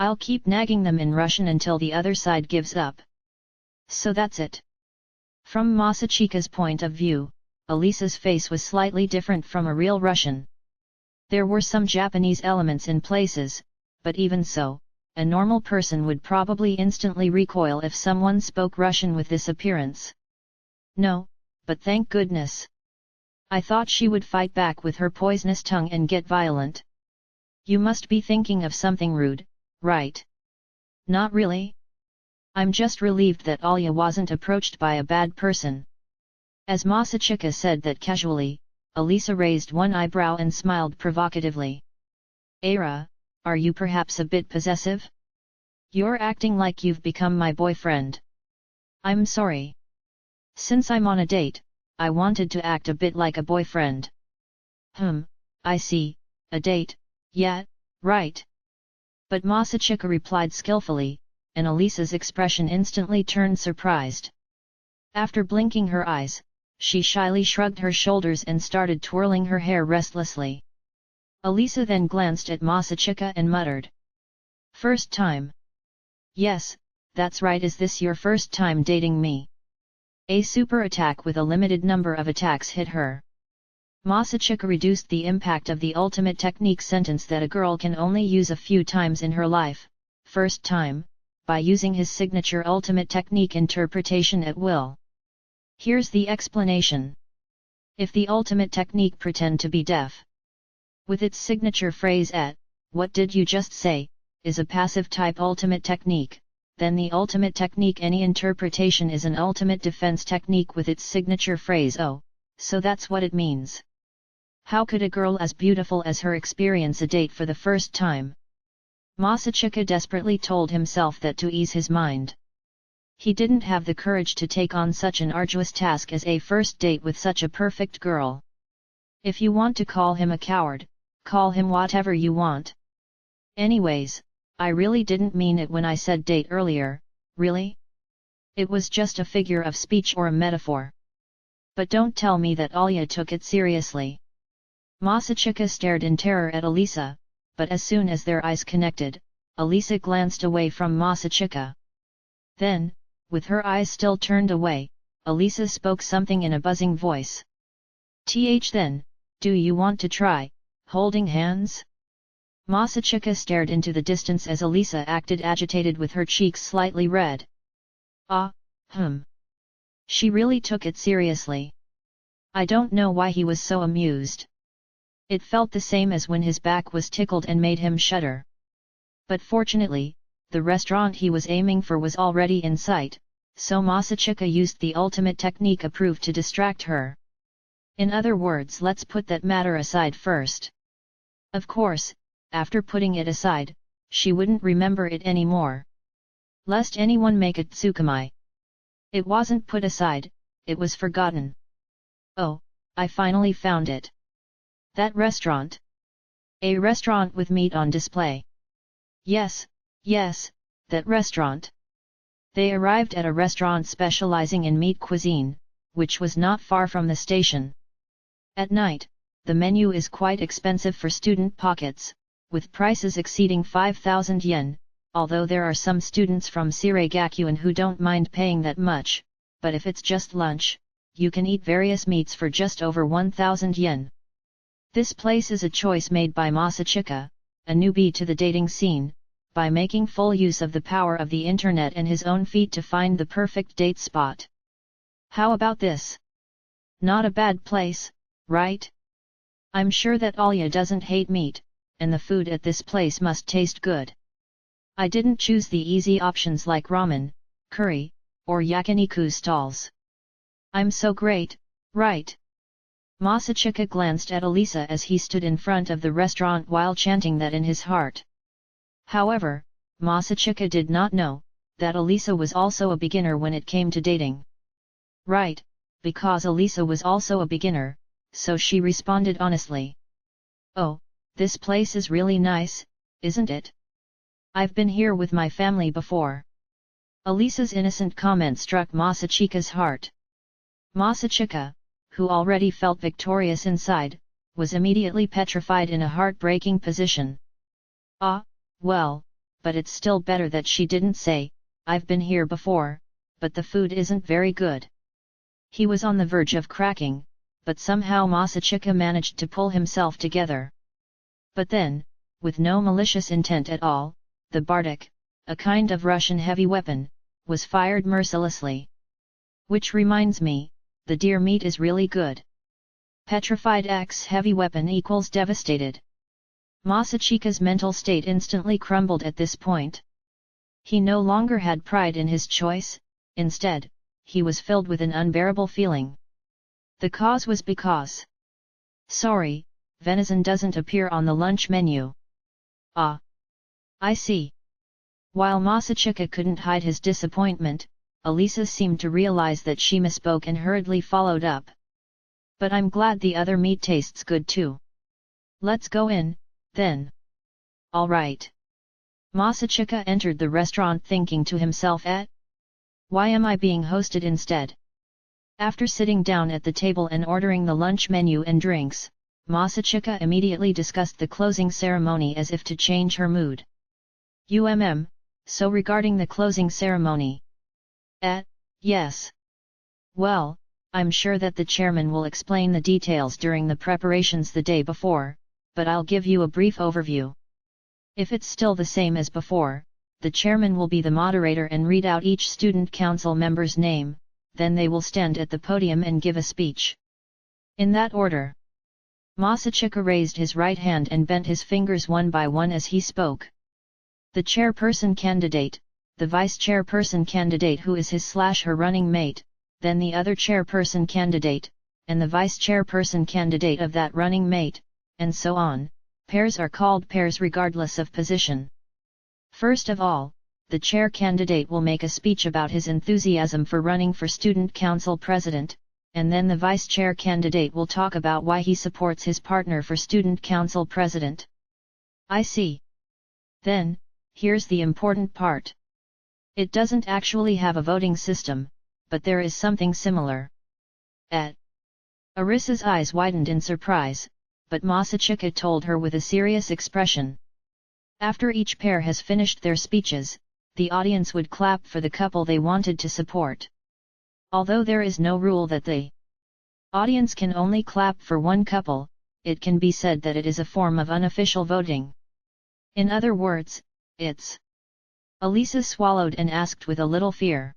I'll keep nagging them in Russian until the other side gives up. So that's it. From Masachika's point of view, Elisa's face was slightly different from a real Russian. There were some Japanese elements in places, but even so, a normal person would probably instantly recoil if someone spoke Russian with this appearance. No, but thank goodness. I thought she would fight back with her poisonous tongue and get violent. You must be thinking of something rude, right? Not really? I'm just relieved that Alya wasn't approached by a bad person. As Masachika said that casually, Elisa raised one eyebrow and smiled provocatively. Ara, are you perhaps a bit possessive? You're acting like you've become my boyfriend. I'm sorry. Since I'm on a date, I wanted to act a bit like a boyfriend. I see, a date, yeah, right. But Masachika replied skillfully, and Elisa's expression instantly turned surprised. After blinking her eyes, she shyly shrugged her shoulders and started twirling her hair restlessly. Elisa then glanced at Masachika and muttered. First time? Yes, that's right. Is this your first time dating me? A super attack with a limited number of attacks hit her. Masachika reduced the impact of the ultimate technique sentence that a girl can only use a few times in her life, first time, by using his signature ultimate technique interpretation at will. Here's the explanation. If the ultimate technique pretend to be deaf, with its signature phrase at, what did you just say, is a passive type ultimate technique, then the ultimate technique any interpretation is an ultimate defense technique with its signature phrase oh, so that's what it means. How could a girl as beautiful as her experience a date for the first time? Masachika desperately told himself that to ease his mind. He didn't have the courage to take on such an arduous task as a first date with such a perfect girl. If you want to call him a coward, call him whatever you want. Anyways, I really didn't mean it when I said date earlier, really? It was just a figure of speech or a metaphor. But don't tell me that Alya took it seriously. Masachika stared in terror at Elisa, but as soon as their eyes connected, Elisa glanced away from Masachika. Then, with her eyes still turned away, Elisa spoke something in a buzzing voice. Then, do you want to try, holding hands? Masachika stared into the distance as Elisa acted agitated with her cheeks slightly red. She really took it seriously. I don't know why he was so amused. It felt the same as when his back was tickled and made him shudder. But fortunately, the restaurant he was aiming for was already in sight, so Masachika used the ultimate technique approved to distract her. In other words, let's put that matter aside first. Of course, after putting it aside, she wouldn't remember it anymore. Lest anyone make it tsukumai. It wasn't put aside, it was forgotten. Oh, I finally found it. That restaurant? A restaurant with meat on display. Yes, that restaurant. They arrived at a restaurant specializing in meat cuisine, which was not far from the station. At night, the menu is quite expensive for student pockets, with prices exceeding 5,000 yen, although there are some students from Shiregakuen who don't mind paying that much, but if it's just lunch, you can eat various meats for just over 1,000 yen. This place is a choice made by Masachika, a newbie to the dating scene, by making full use of the power of the internet and his own feet to find the perfect date spot. How about this? Not a bad place, right? I'm sure that Alya doesn't hate meat, and the food at this place must taste good. I didn't choose the easy options like ramen, curry, or yakiniku stalls. I'm so great, right? Masachika glanced at Elisa as he stood in front of the restaurant while chanting that in his heart. However, Masachika did not know that Elisa was also a beginner when it came to dating. Right, because Elisa was also a beginner, so she responded honestly. Oh, this place is really nice, isn't it? I've been here with my family before. Elisa's innocent comment struck Masachika's heart. Masachika, who already felt victorious inside, was immediately petrified in a heartbreaking position. Well, but it's still better that she didn't say, "I've been here before, but the food isn't very good." He was on the verge of cracking, but somehow Masachika managed to pull himself together. But then, with no malicious intent at all, the Bardic, a kind of Russian heavy weapon, was fired mercilessly. Which reminds me, the deer meat is really good. Petrified X heavy weapon equals devastated. Masachika's mental state instantly crumbled at this point. He no longer had pride in his choice, instead, he was filled with an unbearable feeling. The cause was because, "Sorry, venison doesn't appear on the lunch menu." "Ah. I see." While Masachika couldn't hide his disappointment, Alisa seemed to realize that she misspoke and hurriedly followed up. "But I'm glad the other meat tastes good too. Let's go in, then." "All right." Masachika entered the restaurant thinking to himself, why am I being hosted instead?" After sitting down at the table and ordering the lunch menu and drinks, Masachika immediately discussed the closing ceremony as if to change her mood. So regarding the closing ceremony? Yes. Well, I'm sure that the chairman will explain the details during the preparations the day before, but I'll give you a brief overview. If it's still the same as before, the chairman will be the moderator and read out each student council member's name, then they will stand at the podium and give a speech. In that order. Masachika raised his right hand and bent his fingers one by one as he spoke. The chairperson candidate, the vice chairperson candidate who is his/her running mate, then the other chairperson candidate, and the vice chairperson candidate of that running mate, and so on. Pairs are called pairs regardless of position. First of all, the chair candidate will make a speech about his enthusiasm for running for student council president, and then the vice chair candidate will talk about why he supports his partner for student council president. I see. Then, here's the important part. It doesn't actually have a voting system, but there is something similar. Arisa's eyes widened in surprise, but Masachika told her with a serious expression. After each pair has finished their speeches, the audience would clap for the couple they wanted to support. Although there is no rule that the audience can only clap for one couple, it can be said that it is a form of unofficial voting. In other words, it's... Alisa swallowed and asked with a little fear.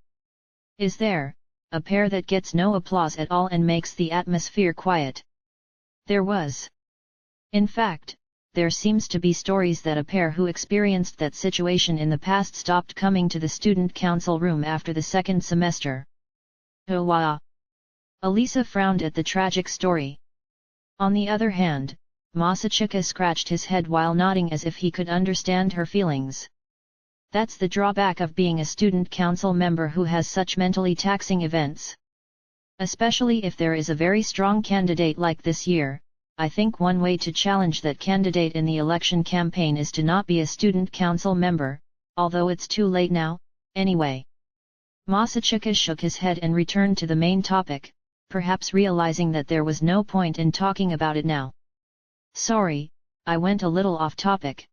Is there a pair that gets no applause at all and makes the atmosphere quiet? There was. In fact, there seems to be stories that a pair who experienced that situation in the past stopped coming to the student council room after the second semester. Oh wow! Alisa frowned at the tragic story. On the other hand, Masachika scratched his head while nodding as if he could understand her feelings. That's the drawback of being a student council member who has such mentally taxing events. Especially if there is a very strong candidate like this year. I think one way to challenge that candidate in the election campaign is to not be a student council member, although it's too late now, anyway. Masachika shook his head and returned to the main topic, perhaps realizing that there was no point in talking about it now. Sorry, I went a little off topic.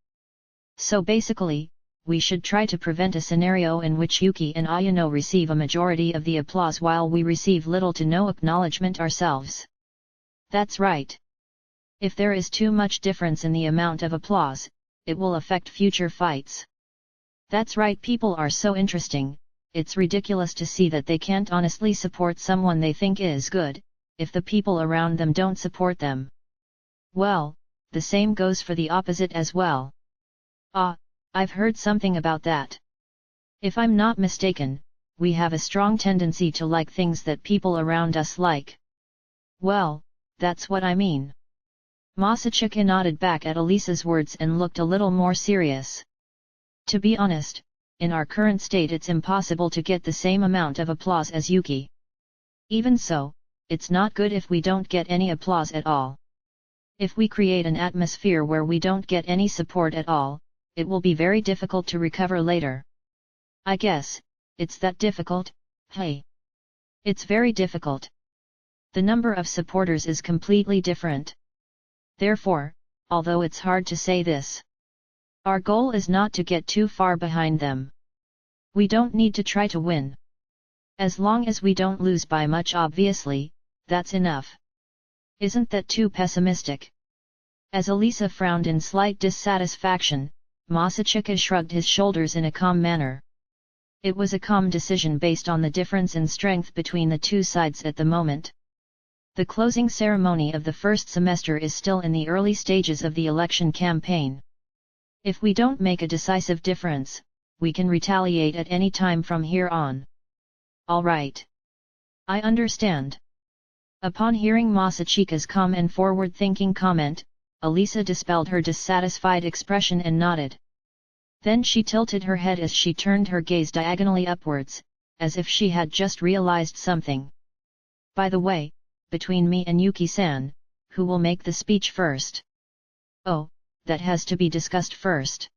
So basically, we should try to prevent a scenario in which Yuki and Ayano receive a majority of the applause while we receive little to no acknowledgement ourselves. That's right. If there is too much difference in the amount of applause, it will affect future fights. That's right, people are so interesting, it's ridiculous to see that they can't honestly support someone they think is good, if the people around them don't support them. Well, the same goes for the opposite as well. Ah, I've heard something about that. If I'm not mistaken, we have a strong tendency to like things that people around us like. Well, that's what I mean. Masachika nodded back at Alisa's words and looked a little more serious. To be honest, in our current state it's impossible to get the same amount of applause as Yuki. Even so, it's not good if we don't get any applause at all. If we create an atmosphere where we don't get any support at all, it will be very difficult to recover later. I guess, it's that difficult, hey? It's very difficult. The number of supporters is completely different. Therefore, although it's hard to say this, Our goal is not to get too far behind them. We don't need to try to win. As long as we don't lose by much, obviously, that's enough. Isn't that too pessimistic? As Alya frowned in slight dissatisfaction, Masachika shrugged his shoulders in a calm manner. It was a calm decision based on the difference in strength between the two sides at the moment. The closing ceremony of the first semester is still in the early stages of the election campaign. If we don't make a decisive difference, we can retaliate at any time from here on. All right. I understand. Upon hearing Masachika's calm and forward-thinking comment, Alya dispelled her dissatisfied expression and nodded. Then she tilted her head as she turned her gaze diagonally upwards, as if she had just realized something. By the way, between me and Yuki-san, who will make the speech first? Oh, that has to be discussed first.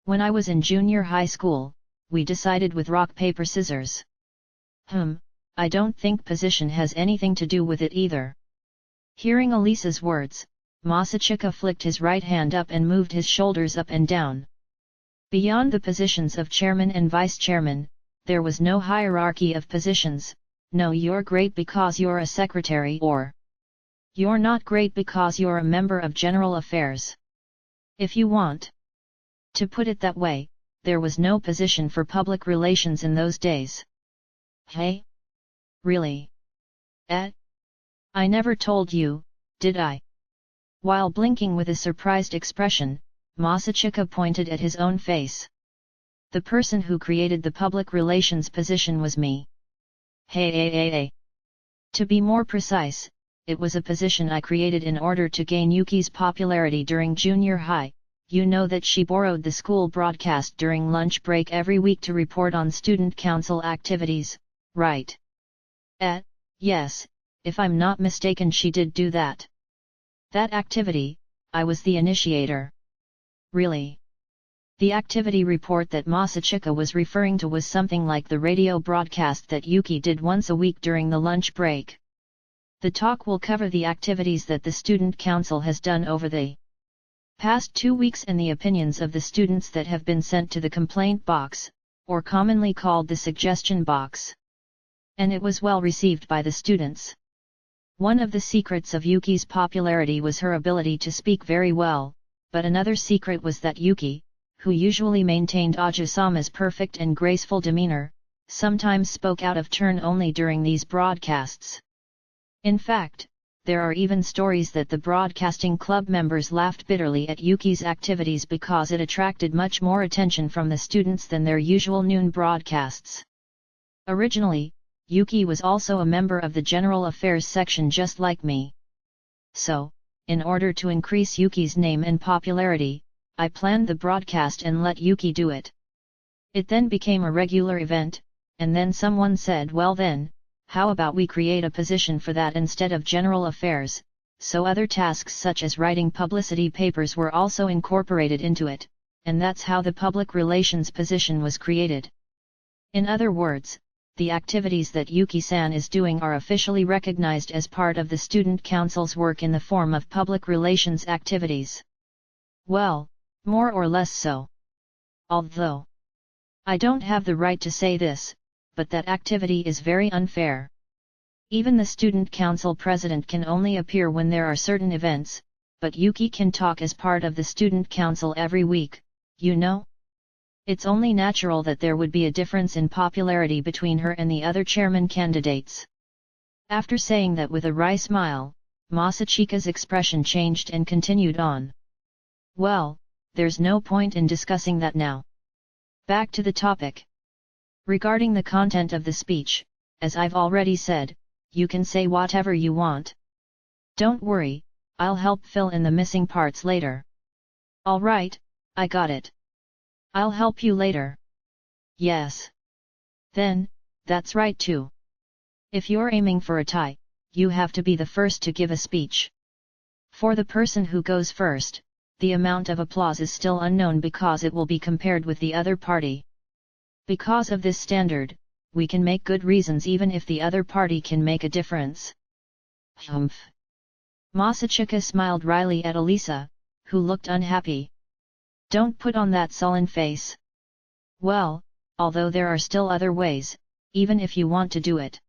When I was in junior high school, we decided with rock paper scissors. I don't think position has anything to do with it either. Hearing Alya's words, Masachika flicked his right hand up and moved his shoulders up and down. Beyond the positions of chairman and vice chairman, there was no hierarchy of positions. No, you're great because you're a secretary, or you're not great because you're a member of general affairs. If you want to put it that way, there was no position for public relations in those days. Hey? Really? I never told you, did I? While blinking with a surprised expression, Masachika pointed at his own face. The person who created the public relations position was me. Hey. To be more precise, it was a position I created in order to gain Yuki's popularity during junior high. You know that she borrowed the school broadcast during lunch break every week to report on student council activities, right? Yes, if I'm not mistaken she did do that. That activity, I was the initiator. Really? The activity report that Masachika was referring to was something like the radio broadcast that Yuki did once a week during the lunch break. The talk will cover the activities that the student council has done over the past 2 weeks and the opinions of the students that have been sent to the complaint box, or commonly called the suggestion box. And it was well received by the students. One of the secrets of Yuki's popularity was her ability to speak very well, but another secret was that Yuki, who usually maintained Aja-sama's perfect and graceful demeanor, sometimes spoke out of turn only during these broadcasts. In fact, there are even stories that the broadcasting club members laughed bitterly at Yuki's activities because it attracted much more attention from the students than their usual noon broadcasts. Originally, Yuki was also a member of the General Affairs section just like me. So, in order to increase Yuki's name and popularity, I planned the broadcast and let Yuki do it. It then became a regular event, and then someone said, well then, how about we create a position for that instead of General Affairs, so other tasks such as writing publicity papers were also incorporated into it, and that's how the public relations position was created. In other words, the activities that Yuki-san is doing are officially recognized as part of the student council's work in the form of public relations activities. Well, more or less so. Although I don't have the right to say this, but that activity is very unfair. Even the student council president can only appear when there are certain events, but Yuki can talk as part of the student council every week, you know? It's only natural that there would be a difference in popularity between her and the other chairman candidates. After saying that with a wry smile, Masachika's expression changed and continued on. Well, there's no point in discussing that now. Back to the topic. Regarding the content of the speech, as I've already said, you can say whatever you want. Don't worry, I'll help fill in the missing parts later. Alright, I got it. I'll help you later. Yes. Then, that's right too. If you're aiming for a tie, you have to be the first to give a speech. For the person who goes first, the amount of applause is still unknown because it will be compared with the other party. Because of this standard, we can make good reasons even if the other party can make a difference. Humph. Masachika smiled wryly at Alya, who looked unhappy. Don't put on that sullen face. Well, although there are still other ways, even if you want to do it.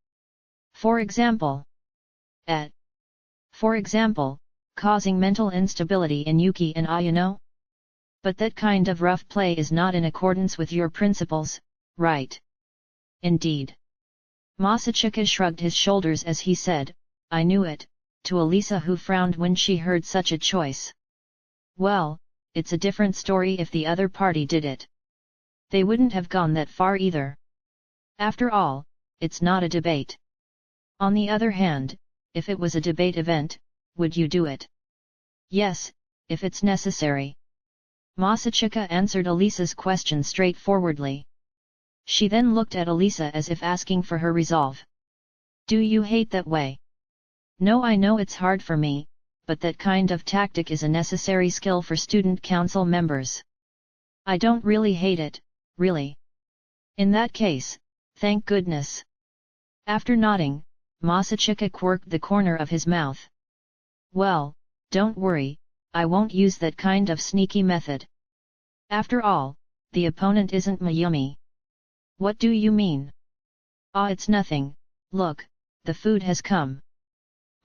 For example, causing mental instability in Yuki and Ayano? But that kind of rough play is not in accordance with your principles, right? Indeed. Masachika shrugged his shoulders as he said, I knew it, to Elisa, who frowned when she heard such a choice. Well, it's a different story if the other party did it. They wouldn't have gone that far either. After all, it's not a debate. On the other hand, if it was a debate event, would you do it? Yes, if it's necessary. Masachika answered Elisa's question straightforwardly. She then looked at Elisa as if asking for her resolve. Do you hate that way? No, I know it's hard for me, but that kind of tactic is a necessary skill for student council members. I don't really hate it, really. In that case, thank goodness. After nodding, Masachika quirked the corner of his mouth. Well, don't worry, I won't use that kind of sneaky method. After all, the opponent isn't Mayumi. What do you mean? Ah, it's nothing, look, the food has come.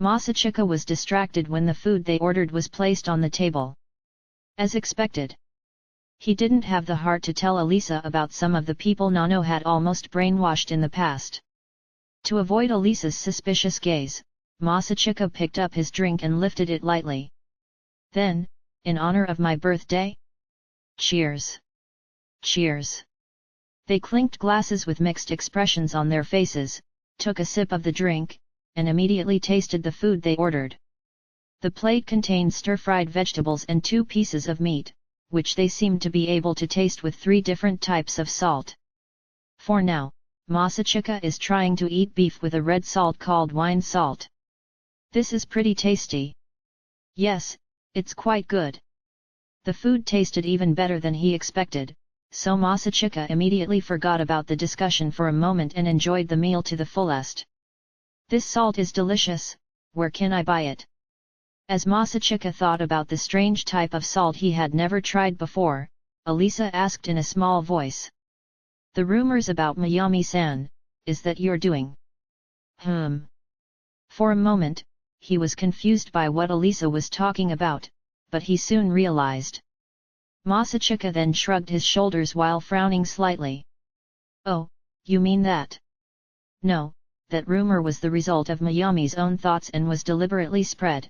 Masachika was distracted when the food they ordered was placed on the table. As expected. He didn't have the heart to tell Elisa about some of the people Nano had almost brainwashed in the past. To avoid Elisa's suspicious gaze, Masachika picked up his drink and lifted it lightly. Then, in honor of my birthday? Cheers! Cheers! They clinked glasses with mixed expressions on their faces, took a sip of the drink, and immediately tasted the food they ordered. The plate contained stir-fried vegetables and 2 pieces of meat, which they seemed to be able to taste with 3 different types of salt. For now, Masachika is trying to eat beef with a red salt called wine salt. This is pretty tasty. Yes, it's quite good. The food tasted even better than he expected, so Masachika immediately forgot about the discussion for a moment and enjoyed the meal to the fullest. This salt is delicious, where can I buy it? As Masachika thought about the strange type of salt he had never tried before, Elisa asked in a small voice. The rumors about Mayumi-san, is that you're doing? For a moment, he was confused by what Elisa was talking about, but he soon realized. Masachika then shrugged his shoulders while frowning slightly. Oh, you mean that? No, that rumor was the result of Mayumi's own thoughts and was deliberately spread.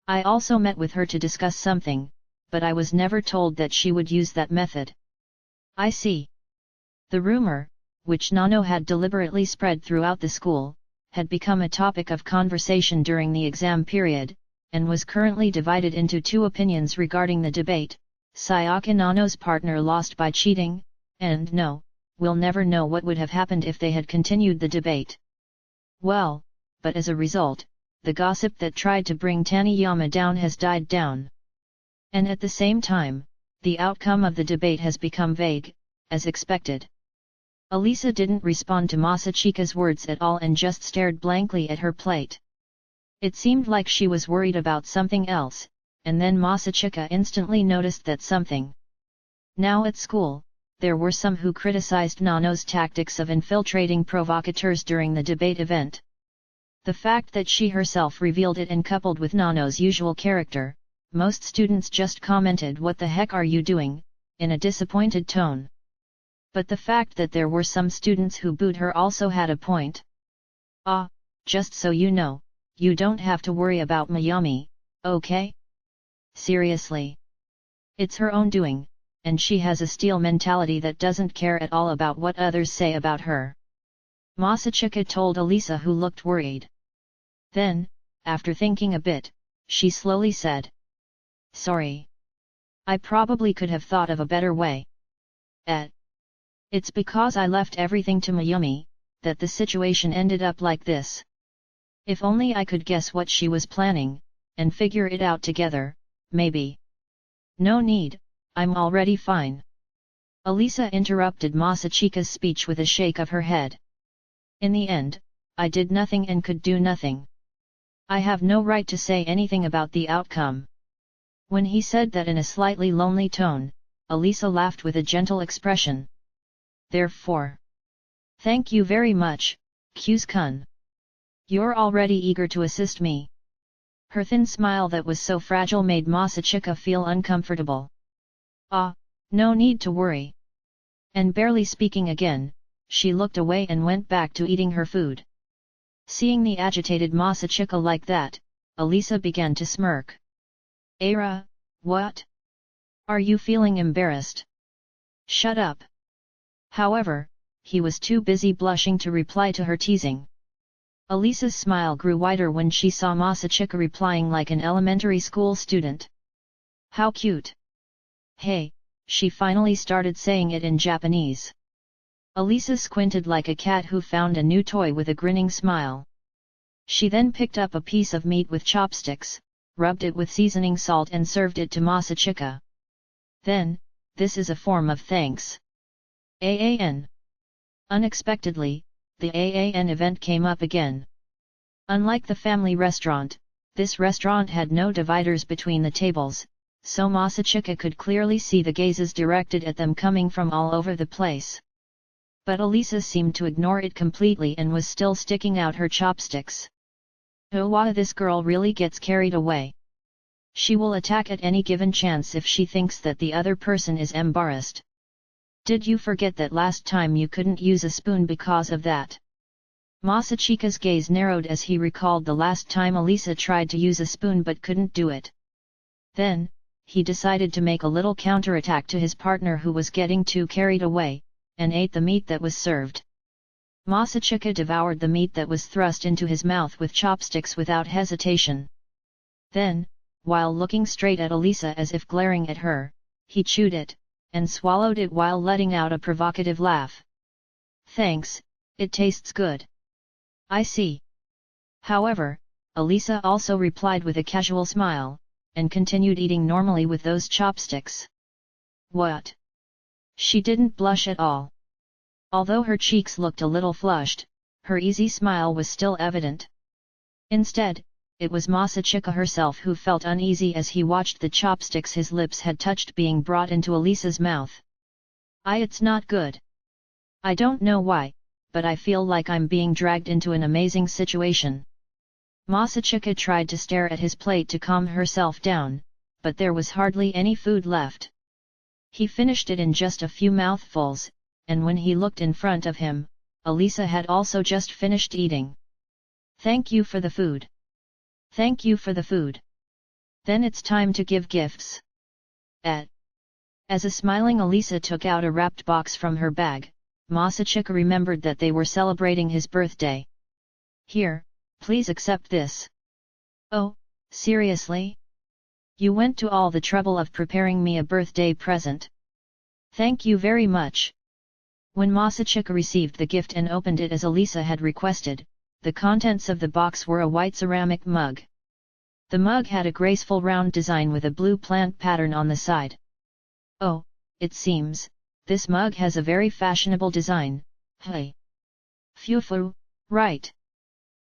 I also met with her to discuss something, but I was never told that she would use that method. I see. The rumor, which Nano had deliberately spread throughout the school, had become a topic of conversation during the exam period, and was currently divided into 2 opinions regarding the debate. Sayaka Nano's partner lost by cheating, and no, we'll never know what would have happened if they had continued the debate. Well, but as a result, the gossip that tried to bring Taniyama down has died down. And at the same time, the outcome of the debate has become vague, as expected. Elisa didn't respond to Masachika's words at all and just stared blankly at her plate. It seemed like she was worried about something else, and then Masachika instantly noticed that something. Now at school, there were some who criticized Nano's tactics of infiltrating provocateurs during the debate event. The fact that she herself revealed it and coupled with Nano's usual character, most students just commented "What the heck are you doing?" in a disappointed tone. But the fact that there were some students who booed her also had a point. Ah, just so you know, you don't have to worry about Mayumi, okay? Seriously. It's her own doing, and she has a steel mentality that doesn't care at all about what others say about her. Masachika told Elisa, who looked worried. Then, after thinking a bit, she slowly said. Sorry. I probably could have thought of a better way. It's because I left everything to Mayumi, that the situation ended up like this. If only I could guess what she was planning, and figure it out together, maybe. No need, I'm already fine. Elisa interrupted Masachika's speech with a shake of her head. In the end, I did nothing and could do nothing. I have no right to say anything about the outcome. When he said that in a slightly lonely tone, Alya laughed with a gentle expression. Therefore. Thank you very much, Q's-kun. You're already eager to assist me. Her thin smile that was so fragile made Masachika feel uncomfortable. Ah, no need to worry. And barely speaking again, she looked away and went back to eating her food. Seeing the agitated Masachika like that, Alya began to smirk. Ara, what? Are you feeling embarrassed? Shut up. However, he was too busy blushing to reply to her teasing. Alya's smile grew wider when she saw Masachika replying like an elementary school student. How cute! Hey, she finally started saying it in Japanese. Alya squinted like a cat who found a new toy with a grinning smile. She then picked up a piece of meat with chopsticks, rubbed it with seasoning salt and served it to Masachika. Then, this is a form of thanks. AAN. Unexpectedly, the AAN event came up again. Unlike the family restaurant, this restaurant had no dividers between the tables, so Masachika could clearly see the gazes directed at them coming from all over the place. But Alya seemed to ignore it completely and was still sticking out her chopsticks. Oh wow, this girl really gets carried away. She will attack at any given chance if she thinks that the other person is embarrassed. Did you forget that last time you couldn't use a spoon because of that? Masachika's gaze narrowed as he recalled the last time Alya tried to use a spoon but couldn't do it. Then, he decided to make a little counterattack to his partner who was getting too carried away, and ate the meat that was served. Masachika devoured the meat that was thrust into his mouth with chopsticks without hesitation. Then, while looking straight at Alya as if glaring at her, he chewed it, and swallowed it while letting out a provocative laugh. Thanks, it tastes good. I see. However, Alya also replied with a casual smile, and continued eating normally with those chopsticks. What? She didn't blush at all. Although her cheeks looked a little flushed, her easy smile was still evident. Instead, it was Masachika herself who felt uneasy as he watched the chopsticks his lips had touched being brought into Alya's mouth. It's not good. I don't know why, but I feel like I'm being dragged into an amazing situation. Masachika tried to stare at his plate to calm herself down, but there was hardly any food left. He finished it in just a few mouthfuls, and when he looked in front of him, Alya had also just finished eating. Thank you for the food. Thank you for the food. Then it's time to give gifts. As a smiling Alya took out a wrapped box from her bag, Masachika remembered that they were celebrating his birthday. Here, please accept this. Oh, seriously? You went to all the trouble of preparing me a birthday present. Thank you very much. When Masachika received the gift and opened it as Alya had requested, the contents of the box were a white ceramic mug. The mug had a graceful round design with a blue plant pattern on the side. Oh, it seems, this mug has a very fashionable design, hey. Phew, right.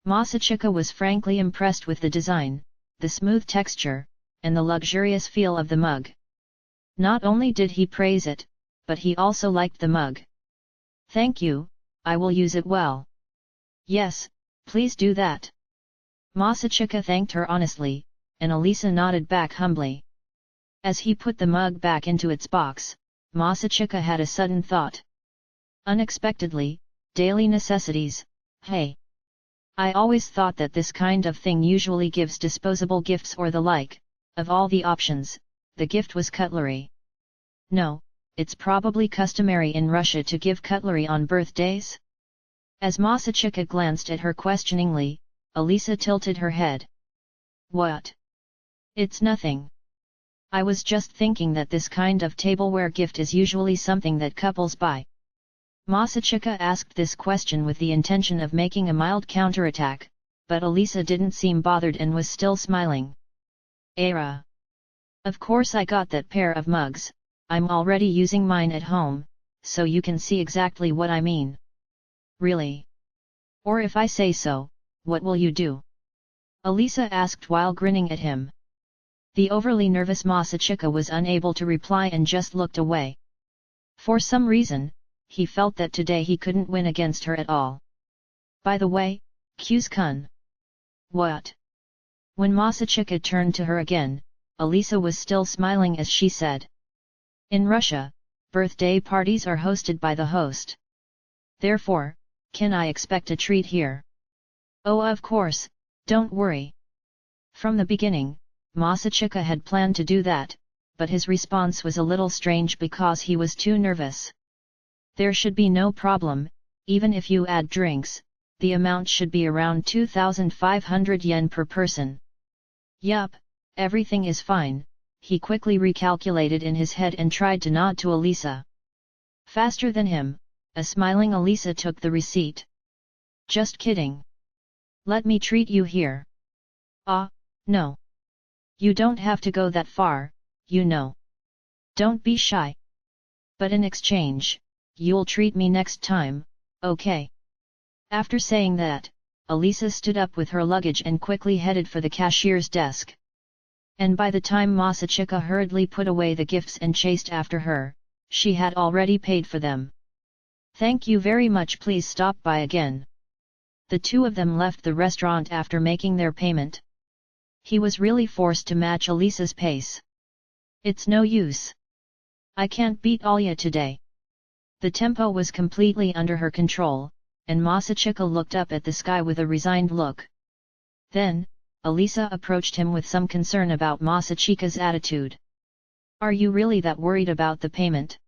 Masachika was frankly impressed with the design, the smooth texture, and the luxurious feel of the mug. Not only did he praise it, but he also liked the mug. Thank you, I will use it well. Yes, please do that. Masachika thanked her honestly, and Alya nodded back humbly. As he put the mug back into its box, Masachika had a sudden thought. Unexpectedly, daily necessities, hey. I always thought that this kind of thing usually gives disposable gifts or the like. Of all the options, the gift was cutlery. No, it's probably customary in Russia to give cutlery on birthdays? As Masachika glanced at her questioningly, Alya tilted her head. What? It's nothing. I was just thinking that this kind of tableware gift is usually something that couples buy. Masachika asked this question with the intention of making a mild counterattack, but Alya didn't seem bothered and was still smiling. Of course I got that pair of mugs, I'm already using mine at home, so you can see exactly what I mean. Really? Or if I say so, what will you do? Alya asked while grinning at him. The overly nervous Masachika was unable to reply and just looked away. For some reason, he felt that today he couldn't win against her at all. By the way, Kyu's-kun. What? When Masachika turned to her again, Alisa was still smiling as she said. In Russia, birthday parties are hosted by the host. Therefore, can I expect a treat here? Oh, of course, don't worry. From the beginning, Masachika had planned to do that, but his response was a little strange because he was too nervous. There should be no problem, even if you add drinks, the amount should be around 2,500 yen per person. Yup, everything is fine, he quickly recalculated in his head and tried to nod to Alisa. Faster than him, a smiling Alisa took the receipt. Just kidding. Let me treat you here. Ah, no. You don't have to go that far, you know. Don't be shy. But in exchange, you'll treat me next time, okay? After saying that, Alisa stood up with her luggage and quickly headed for the cashier's desk. And by the time Masachika hurriedly put away the gifts and chased after her, she had already paid for them. Thank you very much, please stop by again. The two of them left the restaurant after making their payment. He was really forced to match Alisa's pace. It's no use. I can't beat Alya today. The tempo was completely under her control, and Masachika looked up at the sky with a resigned look. Then, Alisa approached him with some concern about Masachika's attitude. Are you really that worried about the payment?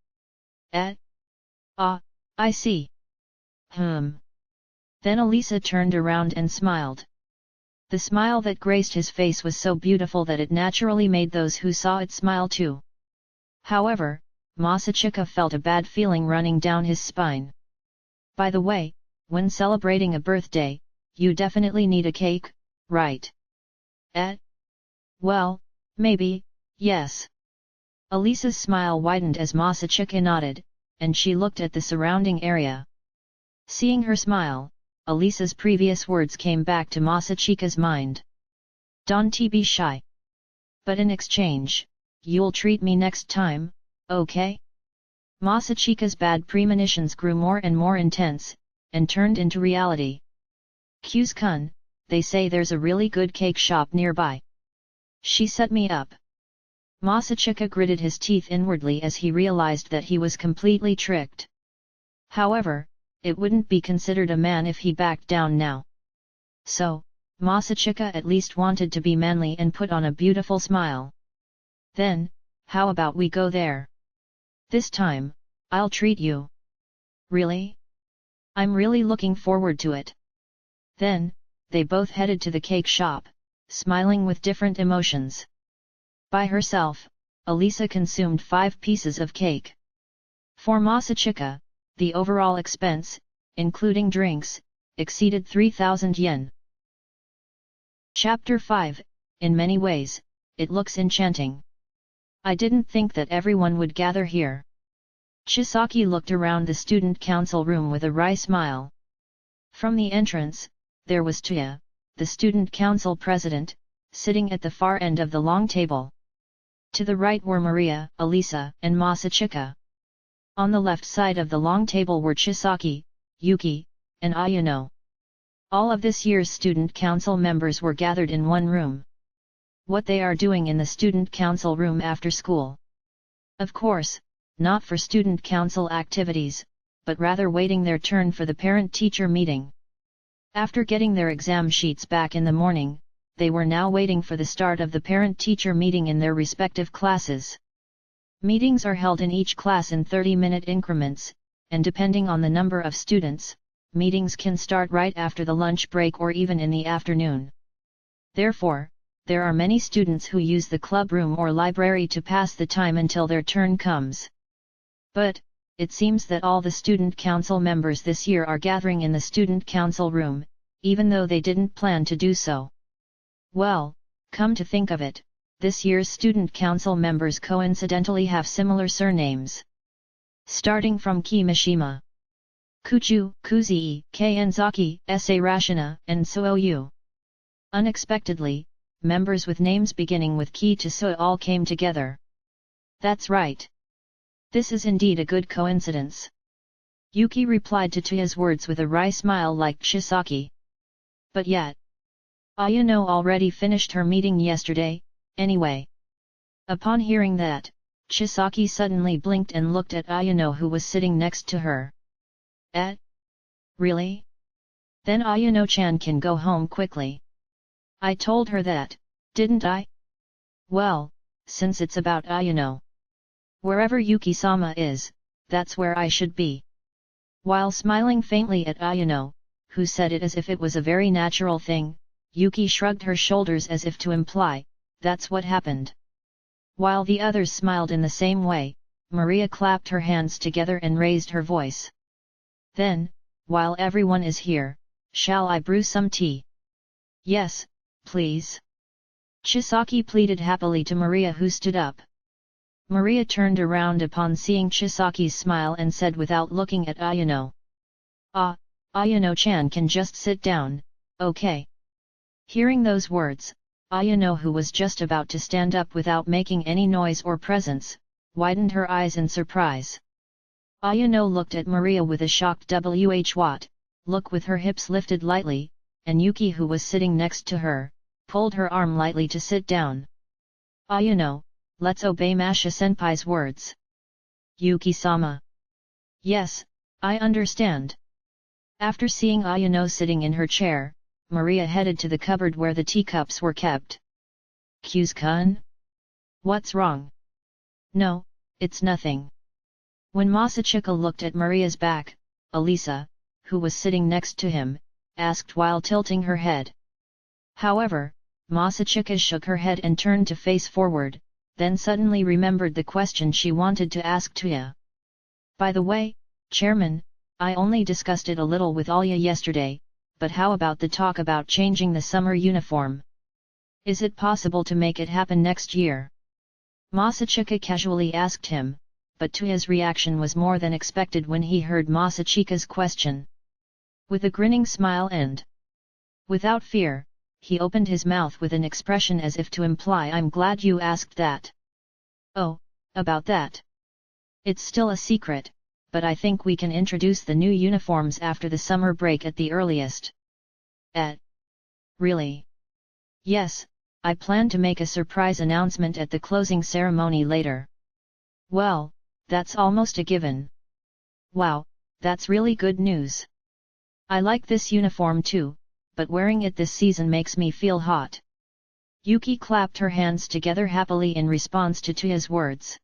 Ah, I see. Then Alisa turned around and smiled. The smile that graced his face was so beautiful that it naturally made those who saw it smile too. However, Masachika felt a bad feeling running down his spine. By the way, when celebrating a birthday, you definitely need a cake, right? Well, maybe, yes. Alisa's smile widened as Masachika nodded, and she looked at the surrounding area. Seeing her smile, Alisa's previous words came back to Masachika's mind. Don't be shy. But in exchange, you'll treat me next time, okay? Masachika's bad premonitions grew more and more intense, and turned into reality. Kyu's-kun, they say there's a really good cake shop nearby. She set me up. Masachika gritted his teeth inwardly as he realized that he was completely tricked. However, it wouldn't be considered a man if he backed down now. So, Masachika at least wanted to be manly and put on a beautiful smile. Then, how about we go there? This time, I'll treat you. Really? I'm really looking forward to it. Then, they both headed to the cake shop, smiling with different emotions. By herself, Alisa consumed 5 pieces of cake. For Masachika, the overall expense, including drinks, exceeded 3,000 yen. Chapter 5, in many ways, it looks enchanting. I didn't think that everyone would gather here. Chisaki looked around the student council room with a wry smile. From the entrance, there was Tuya, the student council president, sitting at the far end of the long table. To the right were Maria, Alisa, and Masachika. On the left side of the long table were Chisaki, Yuki, and Ayano. All of this year's student council members were gathered in one room. What they are doing in the student council room after school? Of course, not for student council activities, but rather waiting their turn for the parent-teacher meeting. After getting their exam sheets back in the morning, they were now waiting for the start of the parent-teacher meeting in their respective classes. Meetings are held in each class in 30-minute increments, and depending on the number of students, meetings can start right after the lunch break or even in the afternoon. Therefore, there are many students who use the club room or library to pass the time until their turn comes. But, it seems that all the student council members this year are gathering in the student council room, even though they didn't plan to do so. Well, come to think of it, this year's student council members coincidentally have similar surnames. Starting from Kimishima, Kuchu, Kuzii, Kenzaki, Sa Rashina, and Suou. Unexpectedly, members with names beginning with key to Suou all came together. That's right. This is indeed a good coincidence. Yuki replied to Tuya's words with a wry smile like Chisaki. But yet, Ayano already finished her meeting yesterday, anyway. Upon hearing that, Chisaki suddenly blinked and looked at Ayano who was sitting next to her. Really? Then Ayano-chan can go home quickly. I told her that, didn't I? Well, since it's about Ayano. Wherever Yuki-sama is, that's where I should be. While smiling faintly at Ayano, who said it as if it was a very natural thing, Yuki shrugged her shoulders as if to imply, that's what happened. While the others smiled in the same way, Maria clapped her hands together and raised her voice. Then, while everyone is here, shall I brew some tea? Yes, please. Chisaki pleaded happily to Maria who stood up. Maria turned around upon seeing Chisaki's smile and said without looking at Ayano. Ayano-chan can just sit down, okay. Hearing those words, Ayano who was just about to stand up without making any noise or presence, widened her eyes in surprise. Ayano looked at Maria with a shocked what look with her hips lifted lightly, and Yuki who was sitting next to her, pulled her arm lightly to sit down. Ayano, let's obey Masha-senpai's words. Yuki-sama. Yes, I understand. After seeing Ayano sitting in her chair, Maria headed to the cupboard where the teacups were kept. Kyu's-kun? What's wrong? No, it's nothing. When Masachika looked at Maria's back, Elisa, who was sitting next to him, asked while tilting her head. However, Masachika shook her head and turned to face forward, then suddenly remembered the question she wanted to ask Tuya. By the way, Chairman, I only discussed it a little with Alya yesterday, but how about the talk about changing the summer uniform? Is it possible to make it happen next year? Masachika casually asked him, but Tuya's reaction was more than expected when he heard Masachika's question. With a grinning smile and without fear, he opened his mouth with an expression as if to imply I'm glad you asked that. Oh, about that. It's still a secret, but I think we can introduce the new uniforms after the summer break at the earliest. Really? Yes, I plan to make a surprise announcement at the closing ceremony later. Well, that's almost a given. Wow, that's really good news. I like this uniform too, but wearing it this season makes me feel hot. Yuki clapped her hands together happily in response to Tuya's words.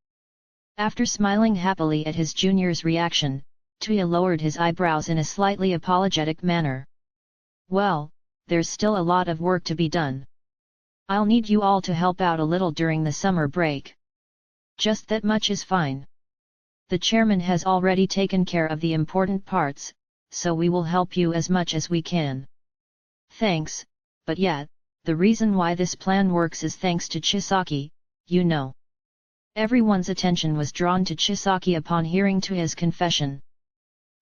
After smiling happily at his junior's reaction, Tuya lowered his eyebrows in a slightly apologetic manner. Well, there's still a lot of work to be done. I'll need you all to help out a little during the summer break. Just that much is fine. The chairman has already taken care of the important parts, so we will help you as much as we can. Thanks, but yet, the reason why this plan works is thanks to Chisaki, you know. Everyone's attention was drawn to Chisaki upon hearing Tuya's confession.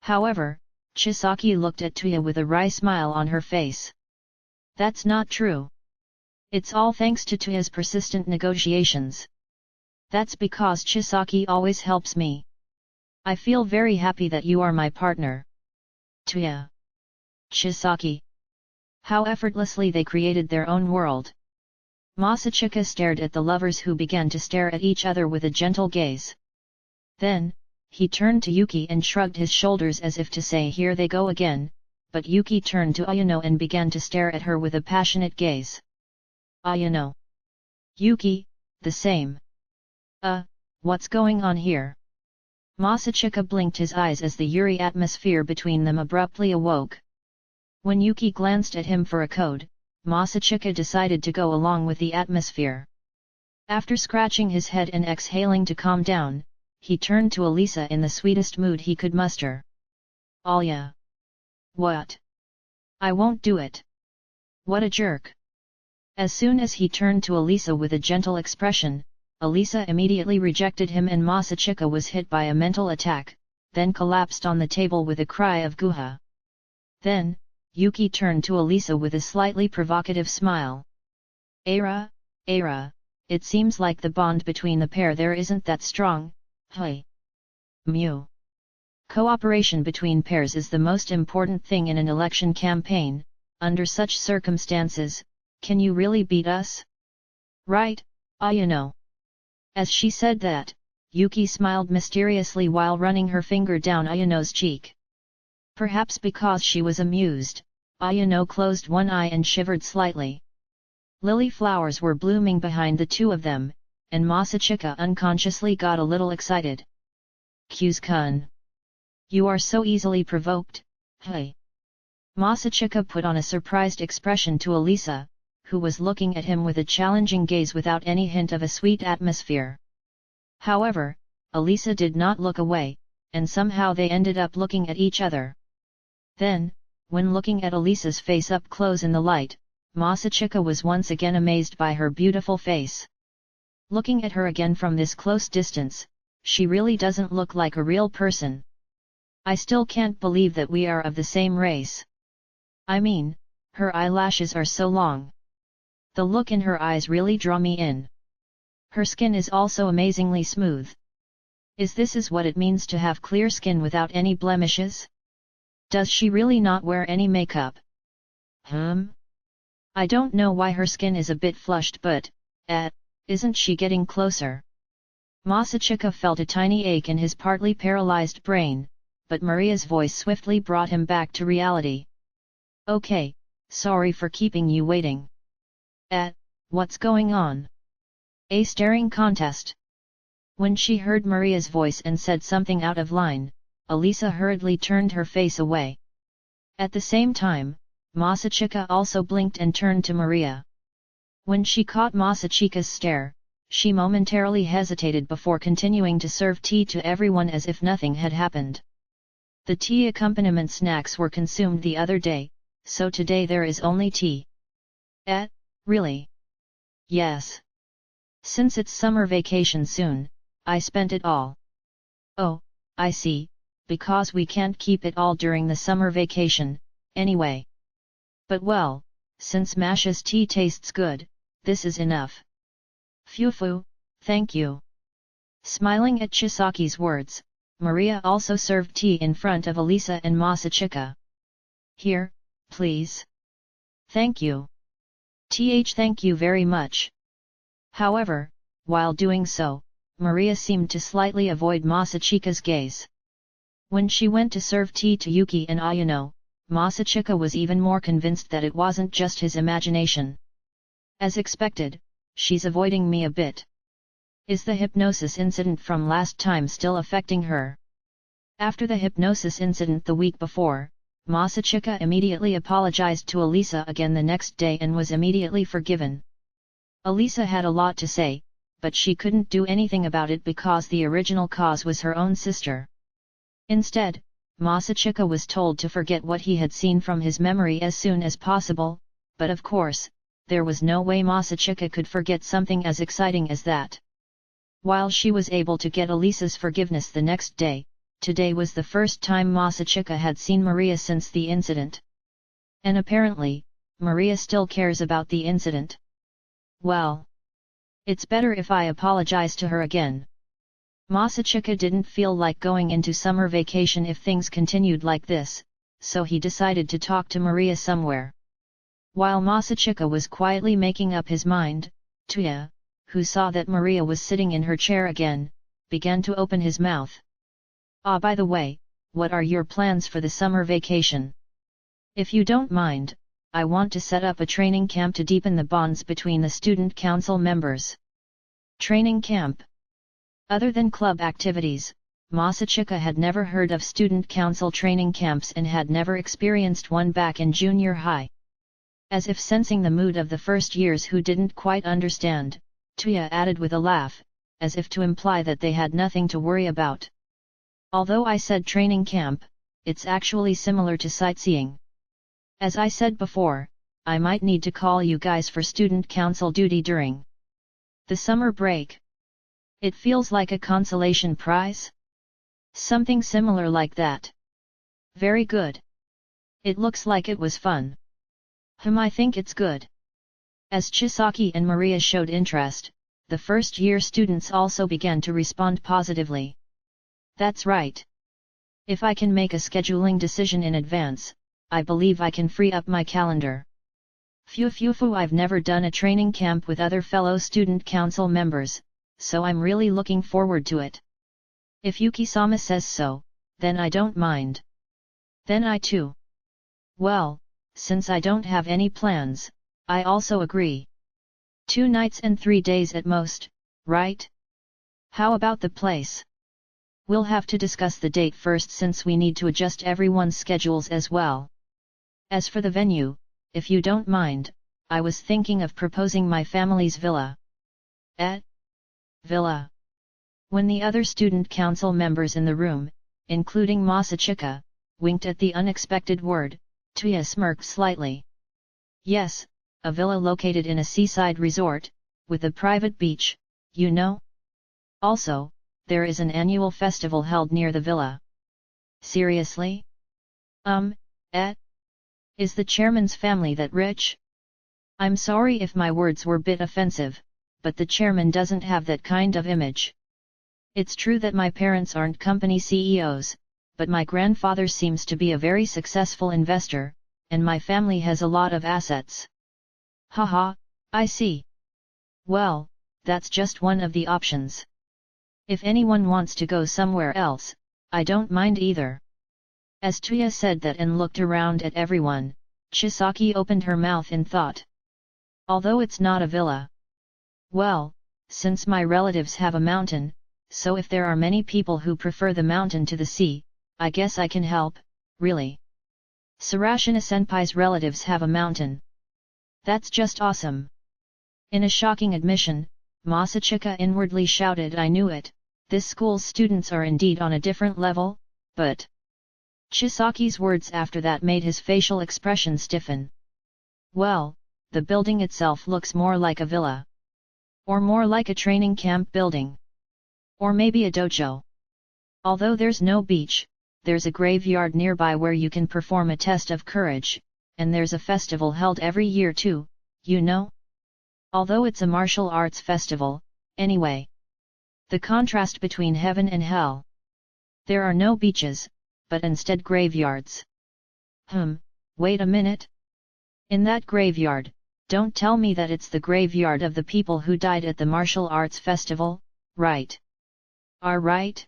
However, Chisaki looked at Tuya with a wry smile on her face. That's not true. It's all thanks to Tuya's persistent negotiations. That's because Chisaki always helps me. I feel very happy that you are my partner. Tuya. Chisaki. How effortlessly they created their own world. Masachika stared at the lovers who began to stare at each other with a gentle gaze. Then, he turned to Yuki and shrugged his shoulders as if to say here they go again, but Yuki turned to Ayano and began to stare at her with a passionate gaze. Ayano. Yuki, the same. What's going on here? Masachika blinked his eyes as the Yuri atmosphere between them abruptly awoke. When Yuki glanced at him for a code, Masachika decided to go along with the atmosphere. After scratching his head and exhaling to calm down, he turned to Elisa in the sweetest mood he could muster. Alya. What? I won't do it. What a jerk. As soon as he turned to Elisa with a gentle expression, Elisa immediately rejected him and Masachika was hit by a mental attack, then collapsed on the table with a cry of Guha. Then, Yuki turned to Elisa with a slightly provocative smile. Ara, it seems like the bond between the pair there isn't that strong, hey. Mew. Cooperation between pairs is the most important thing in an election campaign. Under such circumstances, can you really beat us? Right, Ayano. As she said that, Yuki smiled mysteriously while running her finger down Ayano's cheek. Perhaps because she was amused, Ayano closed one eye and shivered slightly. Lily flowers were blooming behind the two of them, and Masachika unconsciously got a little excited. Kyu's-kun. You are so easily provoked, hey. Masachika put on a surprised expression to Elisa, who was looking at him with a challenging gaze without any hint of a sweet atmosphere. However, Elisa did not look away, and somehow they ended up looking at each other. Then, when looking at Elisa's face up close in the light, Masachika was once again amazed by her beautiful face. Looking at her again from this close distance, she really doesn't look like a real person. I still can't believe that we are of the same race. I mean, her eyelashes are so long. The look in her eyes really draw me in. Her skin is also amazingly smooth. Is this what it means to have clear skin without any blemishes? Does she really not wear any makeup? I don't know why her skin is a bit flushed, but, isn't she getting closer? Masachika felt a tiny ache in his partly paralyzed brain, but Maria's voice swiftly brought him back to reality. Okay, sorry for keeping you waiting. What's going on? A staring contest. When she heard Maria's voice and said something out of line, Elisa hurriedly turned her face away. At the same time, Masachika also blinked and turned to Maria. When she caught Masachika's stare, she momentarily hesitated before continuing to serve tea to everyone as if nothing had happened. The tea accompaniment snacks were consumed the other day, so today there is only tea. Really? Yes. Since it's summer vacation soon, I spent it all. Oh, I see, because we can't keep it all during the summer vacation, anyway. But well, since Masha's tea tastes good, this is enough. Phew, thank you. Smiling at Chisaki's words, Maria also served tea in front of Elisa and Masachika. Here, please. Thank you. Thank you very much. However, while doing so, Maria seemed to slightly avoid Masachika's gaze. When she went to serve tea to Yuki and Ayano, Masachika was even more convinced that it wasn't just his imagination. As expected, she's avoiding me a bit. Is the hypnosis incident from last time still affecting her? After the hypnosis incident the week before, Masachika immediately apologized to Elisa again the next day and was immediately forgiven. Elisa had a lot to say, but she couldn't do anything about it because the original cause was her own sister. Instead, Masachika was told to forget what he had seen from his memory as soon as possible, but of course, there was no way Masachika could forget something as exciting as that. While she was able to get Elisa's forgiveness the next day, today was the first time Masachika had seen Maria since the incident. And apparently, Maria still cares about the incident. Well, it's better if I apologize to her again. Masachika didn't feel like going into summer vacation if things continued like this, so he decided to talk to Maria somewhere. While Masachika was quietly making up his mind, Tuya, who saw that Maria was sitting in her chair again, began to open his mouth. By the way, what are your plans for the summer vacation? If you don't mind, I want to set up a training camp to deepen the bonds between the student council members. Training camp. Other than club activities, Masachika had never heard of student council training camps and had never experienced one back in junior high. As if sensing the mood of the first years who didn't quite understand, Tuya added with a laugh, as if to imply that they had nothing to worry about. Although I said training camp, it's actually similar to sightseeing. As I said before, I might need to call you guys for student council duty during the summer break. It feels like a consolation prize? Something similar like that. Very good. It looks like it was fun. I think it's good. As Chisaki and Maria showed interest, the first-year students also began to respond positively. That's right. If I can make a scheduling decision in advance, I believe I can free up my calendar. Phew, I've never done a training camp with other fellow student council members, so I'm really looking forward to it. If Yuki-sama says so, then I don't mind. Then I too. Well, since I don't have any plans, I also agree. 2 nights and 3 days at most, right? How about the place? We'll have to discuss the date first since we need to adjust everyone's schedules as well. As for the venue, if you don't mind, I was thinking of proposing my family's villa. Villa. When the other student council members in the room, including Masachika, winked at the unexpected word, Tuya smirked slightly. Yes, a villa located in a seaside resort, with a private beach, you know? Also, there is an annual festival held near the villa. Seriously? Is the chairman's family that rich? I'm sorry if my words were bit offensive, but the chairman doesn't have that kind of image. It's true that my parents aren't company CEOs, but my grandfather seems to be a very successful investor, and my family has a lot of assets. Haha, I see. Well, that's just one of the options. If anyone wants to go somewhere else, I don't mind either. As Tuya said that and looked around at everyone, Chisaki opened her mouth in thought. Although it's not a villa. Well, since my relatives have a mountain, so if there are many people who prefer the mountain to the sea, I guess I can help, really. Sarashina-senpai's relatives have a mountain. That's just awesome. In a shocking admission, Masachika inwardly shouted, I knew it, this school's students are indeed on a different level, but... Chisaki's words after that made his facial expression stiffen. Well, the building itself looks more like a villa. Or more like a training camp building. Or maybe a dojo. Although there's no beach, there's a graveyard nearby where you can perform a test of courage, and there's a festival held every year too, you know? Although it's a martial arts festival, anyway. The contrast between heaven and hell. There are no beaches, but instead graveyards. Wait a minute. In that graveyard, don't tell me that it's the graveyard of the people who died at the martial arts festival, right? Are right?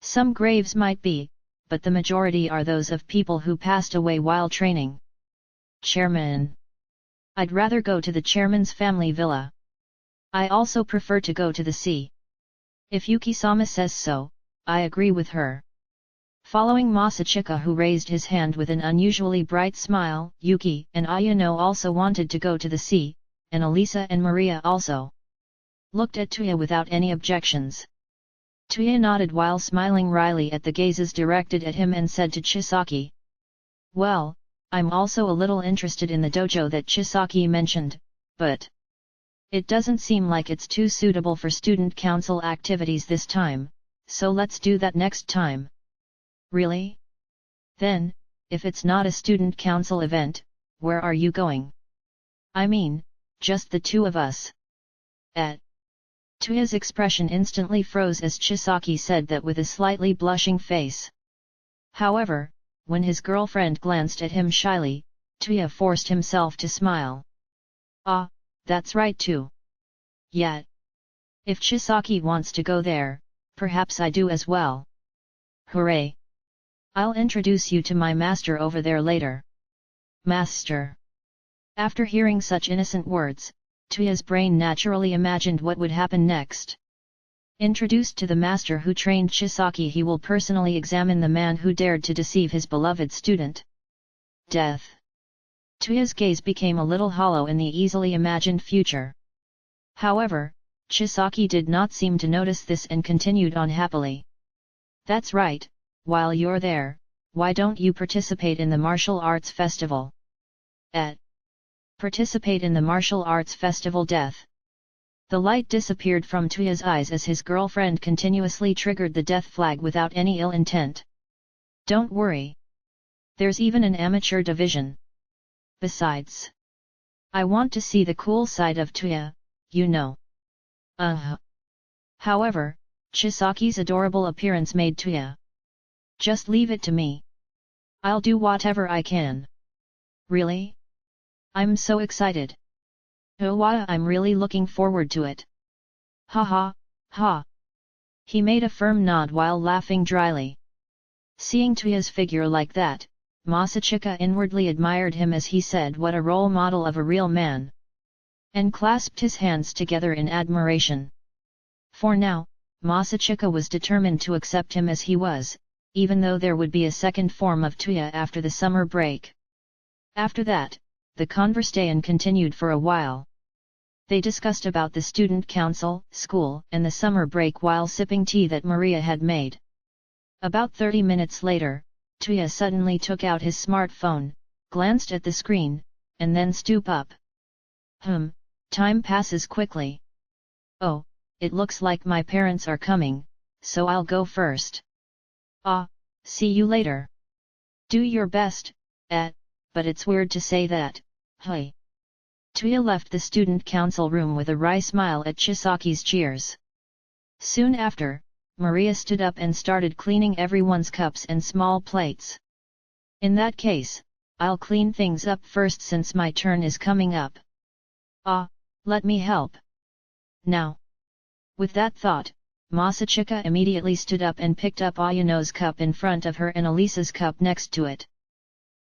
Some graves might be, but the majority are those of people who passed away while training. Chairman. I'd rather go to the chairman's family villa. I also prefer to go to the sea. If Yuki-sama says so, I agree with her. Following Masachika, who raised his hand with an unusually bright smile, Yuki and Ayano also wanted to go to the sea, and Elisa and Maria also looked at Tuya without any objections. Tuya nodded while smiling wryly at the gazes directed at him and said to Chisaki, well, I'm also a little interested in the dojo that Chisaki mentioned, but it doesn't seem like it's too suitable for student council activities this time, so let's do that next time. Really? Then, if it's not a student council event, where are you going? I mean, just the two of us. Tuya's expression instantly froze as Chisaki said that with a slightly blushing face. However, when his girlfriend glanced at him shyly, Tuya forced himself to smile. Ah, that's right too. Yet, if Chisaki wants to go there, perhaps I do as well. Hooray! I'll introduce you to my master over there later. Master. After hearing such innocent words, Tuya's brain naturally imagined what would happen next. Introduced to the master who trained Chisaki, he will personally examine the man who dared to deceive his beloved student. Death. Tuya's gaze became a little hollow in the easily imagined future. However, Chisaki did not seem to notice this and continued on happily. That's right, while you're there, why don't you participate in the martial arts festival? Participate in the martial arts festival. Death. The light disappeared from Tuya's eyes as his girlfriend continuously triggered the death flag without any ill intent. Don't worry. There's even an amateur division. Besides, I want to see the cool side of Tuya, you know. However, Chisaki's adorable appearance made Tuya. Just leave it to me. I'll do whatever I can. Really? I'm so excited. Oh wow, I'm really looking forward to it. Ha ha, ha. He made a firm nod while laughing dryly. Seeing Tuya's figure like that, Masachika inwardly admired him as he said what a role model of a real man. And clasped his hands together in admiration. For now, Masachika was determined to accept him as he was, even though there would be a second form of Tuya after the summer break. After that, the conversation continued for a while. They discussed about the student council, school, and the summer break while sipping tea that Maria had made. About 30 minutes later, Tuya suddenly took out his smartphone, glanced at the screen, and then stood up. Time passes quickly. Oh, it looks like my parents are coming, so I'll go first. See you later. Do your best, but it's weird to say that, hey. Tuya left the student council room with a wry smile at Chisaki's cheers. Soon after, Maria stood up and started cleaning everyone's cups and small plates. In that case, I'll clean things up first since my turn is coming up. Let me help. Now. With that thought, Masachika immediately stood up and picked up Ayano's cup in front of her and Elisa's cup next to it.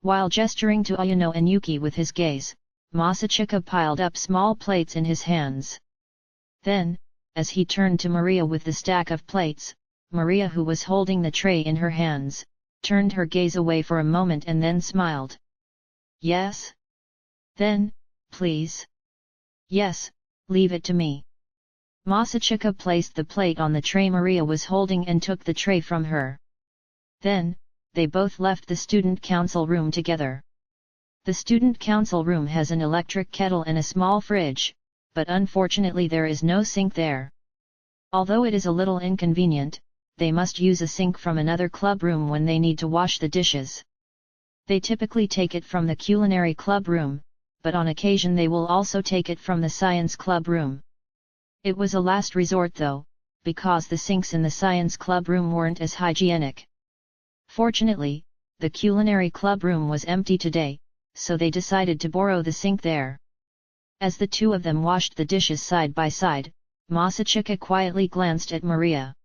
While gesturing to Ayano and Yuki with his gaze, Masachika piled up small plates in his hands. Then, as he turned to Maria with the stack of plates, Maria, who was holding the tray in her hands, turned her gaze away for a moment and then smiled. Yes? Then, please. Yes, leave it to me. Masachika placed the plate on the tray Maria was holding and took the tray from her. Then, they both left the student council room together. The student council room has an electric kettle and a small fridge, but unfortunately there is no sink there. Although it is a little inconvenient, they must use a sink from another club room when they need to wash the dishes. They typically take it from the culinary club room, but on occasion they will also take it from the science club room. It was a last resort though, because the sinks in the science club room weren't as hygienic. Fortunately, the culinary club room was empty today, so they decided to borrow the sink there. As the two of them washed the dishes side by side, Masachika quietly glanced at Maria.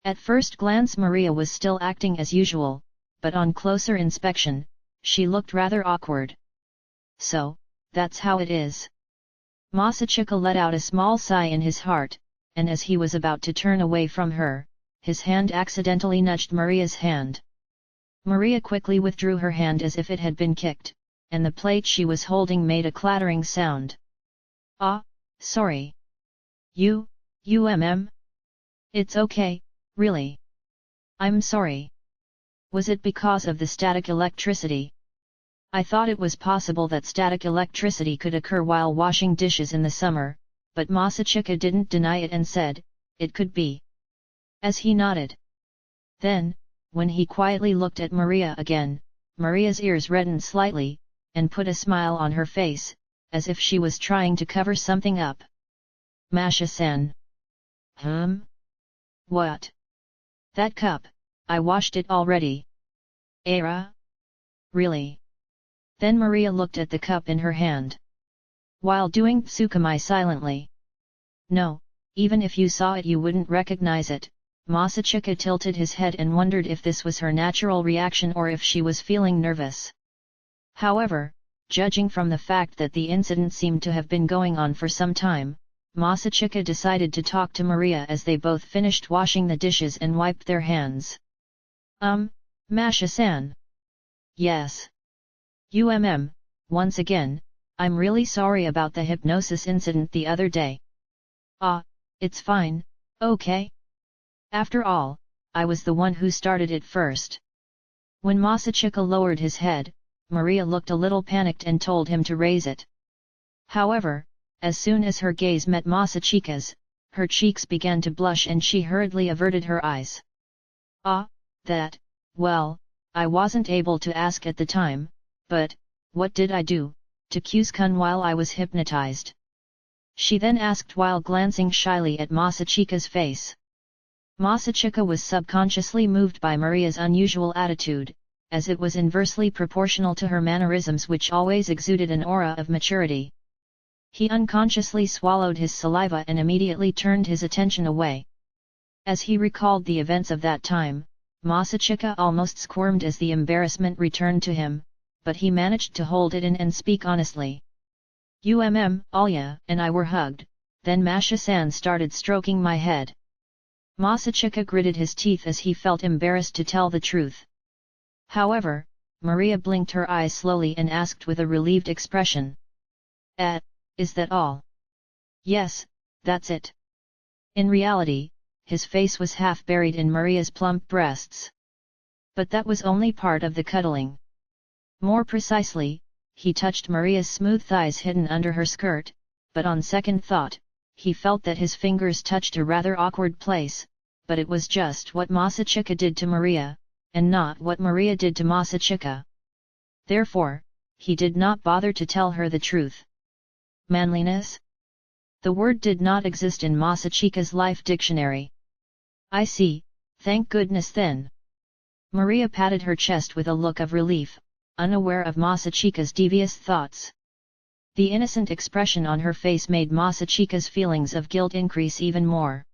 At first glance Maria was still acting as usual, but on closer inspection, she looked rather awkward. So, that's how it is. Masachika let out a small sigh in his heart, and as he was about to turn away from her, his hand accidentally nudged Maria's hand. Maria quickly withdrew her hand as if it had been kicked, and the plate she was holding made a clattering sound. Sorry. It's okay, really. I'm sorry. Was it because of the static electricity? I thought it was possible that static electricity could occur while washing dishes in the summer, but Masachika didn't deny it and said, it could be. As he nodded. Then, when he quietly looked at Maria again, Maria's ears reddened slightly, and put a smile on her face, as if she was trying to cover something up. Masha-san. What? That cup, I washed it already. Era? Really? Then Maria looked at the cup in her hand. While doing tsukamai silently. No, even if you saw it you wouldn't recognize it. Masachika tilted his head and wondered if this was her natural reaction or if she was feeling nervous. However, judging from the fact that the incident seemed to have been going on for some time, Masachika decided to talk to Maria as they both finished washing the dishes and wiped their hands. Masha-san. Yes. Once again, I'm really sorry about the hypnosis incident the other day. It's fine, okay? After all, I was the one who started it first. When Masachika lowered his head, Maria looked a little panicked and told him to raise it. However, as soon as her gaze met Masachika's, her cheeks began to blush and she hurriedly averted her eyes. Well, I wasn't able to ask at the time, but, what did I do, to Q-kun while I was hypnotized?" She then asked while glancing shyly at Masachika's face. Masachika was subconsciously moved by Maria's unusual attitude, as it was inversely proportional to her mannerisms, which always exuded an aura of maturity. He unconsciously swallowed his saliva and immediately turned his attention away. As he recalled the events of that time, Masachika almost squirmed as the embarrassment returned to him, but he managed to hold it in and speak honestly. Alya and I were hugged, then Masha-san started stroking my head." Masachika gritted his teeth as he felt embarrassed to tell the truth. However, Maria blinked her eyes slowly and asked with a relieved expression. Is that all?" "Yes, that's it." In reality, his face was half buried in Maria's plump breasts. But that was only part of the cuddling. More precisely, he touched Maria's smooth thighs hidden under her skirt, but on second thought, he felt that his fingers touched a rather awkward place, but it was just what Masachika did to Maria, and not what Maria did to Masachika. Therefore, he did not bother to tell her the truth. Manliness? The word did not exist in Masachika's life dictionary. "I see, thank goodness then." Maria patted her chest with a look of relief, unaware of Masachika's devious thoughts. The innocent expression on her face made Masachika's feelings of guilt increase even more.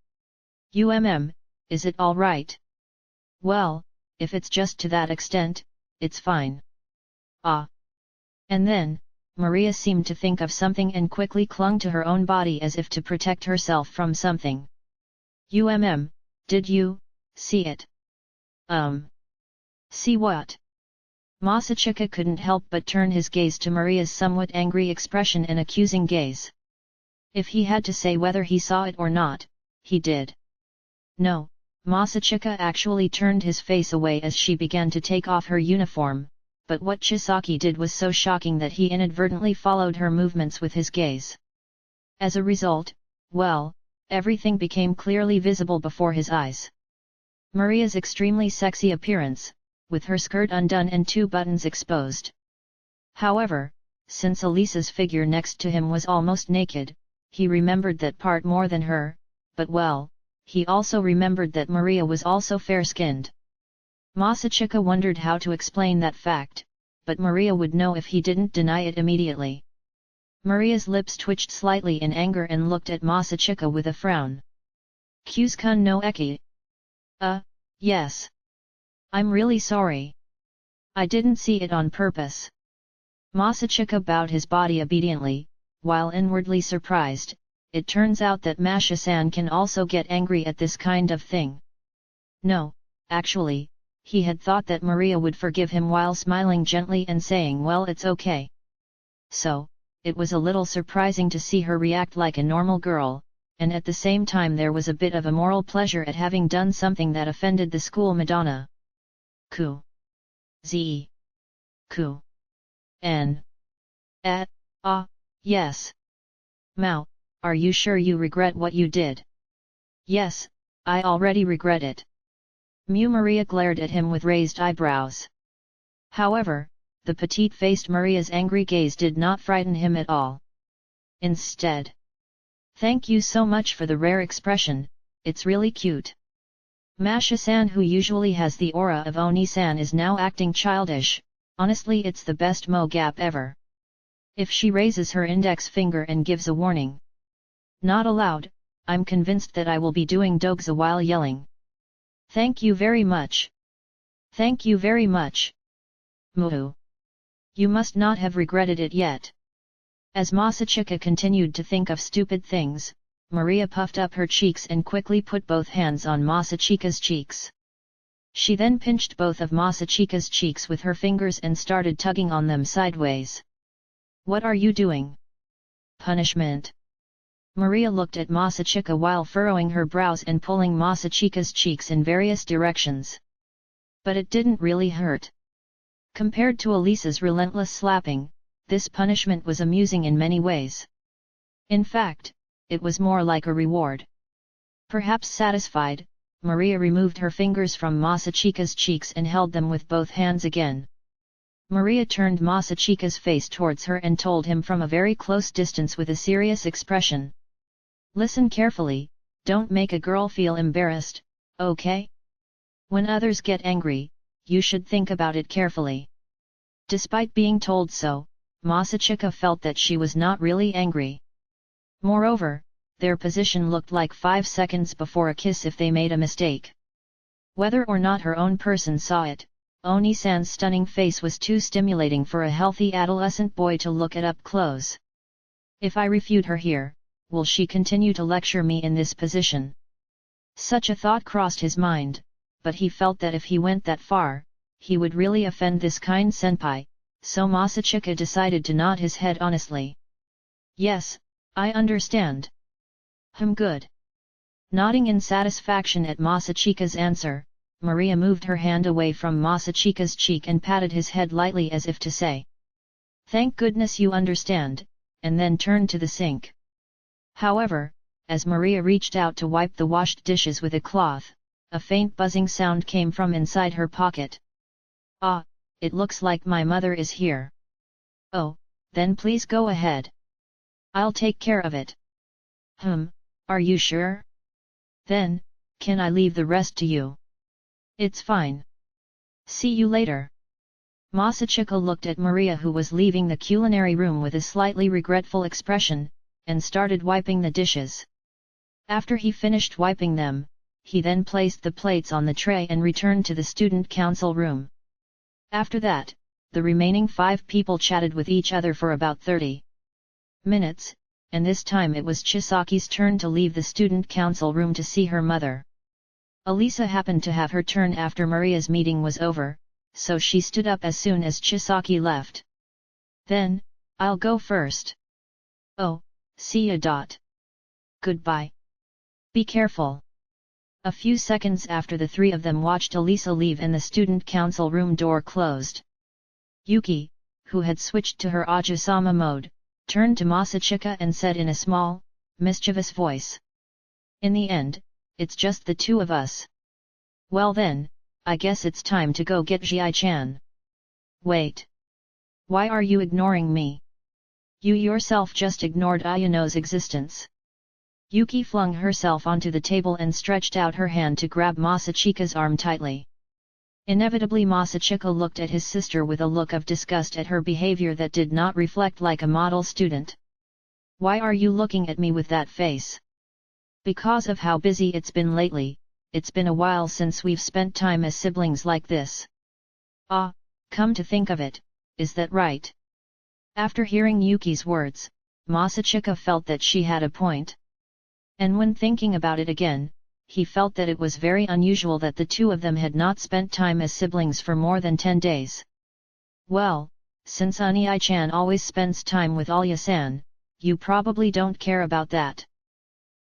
Is it all right?" "Well, if it's just to that extent, it's fine." "Ah." And then, Maria seemed to think of something and quickly clung to her own body as if to protect herself from something. Did you see it?" See what?" Masachika couldn't help but turn his gaze to Maria's somewhat angry expression and accusing gaze. If he had to say whether he saw it or not, he did. No, Masachika actually turned his face away as she began to take off her uniform, but what Chisaki did was so shocking that he inadvertently followed her movements with his gaze. As a result, everything became clearly visible before his eyes. Maria's extremely sexy appearance, with her skirt undone and 2 buttons exposed. However, since Elisa's figure next to him was almost naked, he remembered that part more than her, but he also remembered that Maria was also fair-skinned. Masachika wondered how to explain that fact, but Maria would know if he didn't deny it immediately. Maria's lips twitched slightly in anger and looked at Masachika with a frown. "Q-kun no eki?" Yes. I'm really sorry. I didn't see it on purpose." Masachika bowed his body obediently, while inwardly surprised. It turns out that Masha-san can also get angry at this kind of thing. No, actually, he had thought that Maria would forgive him while smiling gently and saying it's okay. So, it was a little surprising to see her react like a normal girl, and at the same time there was a bit of a moral pleasure at having done something that offended the school Madonna. Ku. Ze. Ku. N. At. Yes. Mao, are you sure you regret what you did? Yes, I already regret it. Maria glared at him with raised eyebrows. However, the petite-faced Maria's angry gaze did not frighten him at all. Instead, "Thank you so much for the rare expression, it's really cute." Masha-san, who usually has the aura of Oni-san, is now acting childish. Honestly, it's the best mo-gap ever. If she raises her index finger and gives a warning, "Not allowed," I'm convinced that I will be doing dogza while yelling, "Thank you very much. Thank you very much. Moo. You must not have regretted it yet." As Masachika continued to think of stupid things, Maria puffed up her cheeks and quickly put both hands on Masachika's cheeks. She then pinched both of Masachika's cheeks with her fingers and started tugging on them sideways. "What are you doing?" "Punishment." Maria looked at Masachika while furrowing her brows and pulling Masachika's cheeks in various directions. But it didn't really hurt. Compared to Elisa's relentless slapping, this punishment was amusing in many ways. In fact, it was more like a reward. Perhaps satisfied, Maria removed her fingers from Masachika's cheeks and held them with both hands again. Maria turned Masachika's face towards her and told him from a very close distance with a serious expression. Listen carefully, don't make a girl feel embarrassed, okay? When others get angry, you should think about it carefully. Despite being told so, Masachika felt that she was not really angry. Moreover, their position looked like 5 seconds before a kiss if they made a mistake. Whether or not her own person saw it, Oni-san's stunning face was too stimulating for a healthy adolescent boy to look at up close. If I refute her here, will she continue to lecture me in this position? Such a thought crossed his mind, but he felt that if he went that far, he would really offend this kind senpai, so Masachika decided to nod his head honestly. Yes, I understand. Good. Nodding in satisfaction at Masachika's answer, Maria moved her hand away from Masachika's cheek and patted his head lightly as if to say, "Thank goodness you understand," and then turned to the sink. However, as Maria reached out to wipe the washed dishes with a cloth, a faint buzzing sound came from inside her pocket. "Ah, it looks like my mother is here." "Oh, then please go ahead. I'll take care of it." Are you sure? Then, can I leave the rest to you?" "It's fine. See you later." Masachika looked at Maria, who was leaving the culinary room with a slightly regretful expression, and started wiping the dishes. After he finished wiping them, he then placed the plates on the tray and returned to the student council room. After that, the remaining 5 people chatted with each other for about 30 minutes, and this time it was Chisaki's turn to leave the student council room to see her mother. Alisa happened to have her turn after Maria's meeting was over, so she stood up as soon as Chisaki left. "Then, I'll go first." "Oh, see ya. Goodbye. Be careful." A few seconds after, the 3 of them watched Alisa leave and the student council room door closed. Yuki, who had switched to her Ajisama mode, turned to Masachika and said in a small, mischievous voice, "In the end, it's just the 2 of us. Well then, I guess it's time to go get Ji-chan." "Wait. Why are you ignoring me? You yourself just ignored Ayano's existence." Yuki flung herself onto the table and stretched out her hand to grab Masachika's arm tightly. Inevitably, Masachika looked at his sister with a look of disgust at her behavior that did not reflect like a model student. "Why are you looking at me with that face?" "Because of how busy it's been lately, it's been a while since we've spent time as siblings like this." "Ah, come to think of it, is that right?" After hearing Yuki's words, Masachika felt that she had a point. And when thinking about it again, he felt that it was very unusual that the 2 of them had not spent time as siblings for more than 10 days. "Well, since Ani-chan always spends time with Alya-san, you probably don't care about that."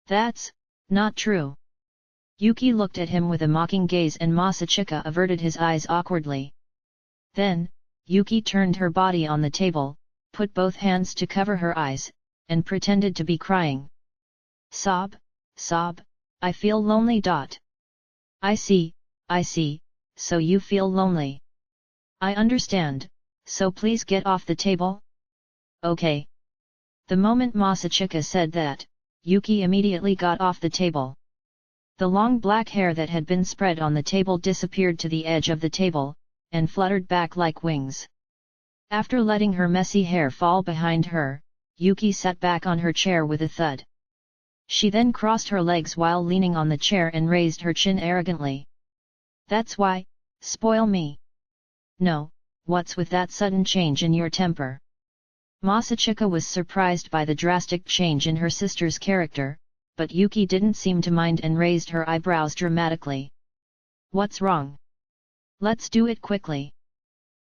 "That's not true." Yuki looked at him with a mocking gaze and Masachika averted his eyes awkwardly. Then, Yuki turned her body on the table, put both hands to cover her eyes, and pretended to be crying. "Sob, sob, I feel lonely. I see, so you feel lonely. I understand, so please get off the table." "Okay." The moment Masachika said that, Yuki immediately got off the table. The long black hair that had been spread on the table disappeared to the edge of the table, and fluttered back like wings. After letting her messy hair fall behind her, Yuki sat back on her chair with a thud. She then crossed her legs while leaning on the chair and raised her chin arrogantly. "That's why, spoil me." "No, what's with that sudden change in your temper?" Masachika was surprised by the drastic change in her sister's character, but Yuki didn't seem to mind and raised her eyebrows dramatically. "What's wrong? Let's do it quickly."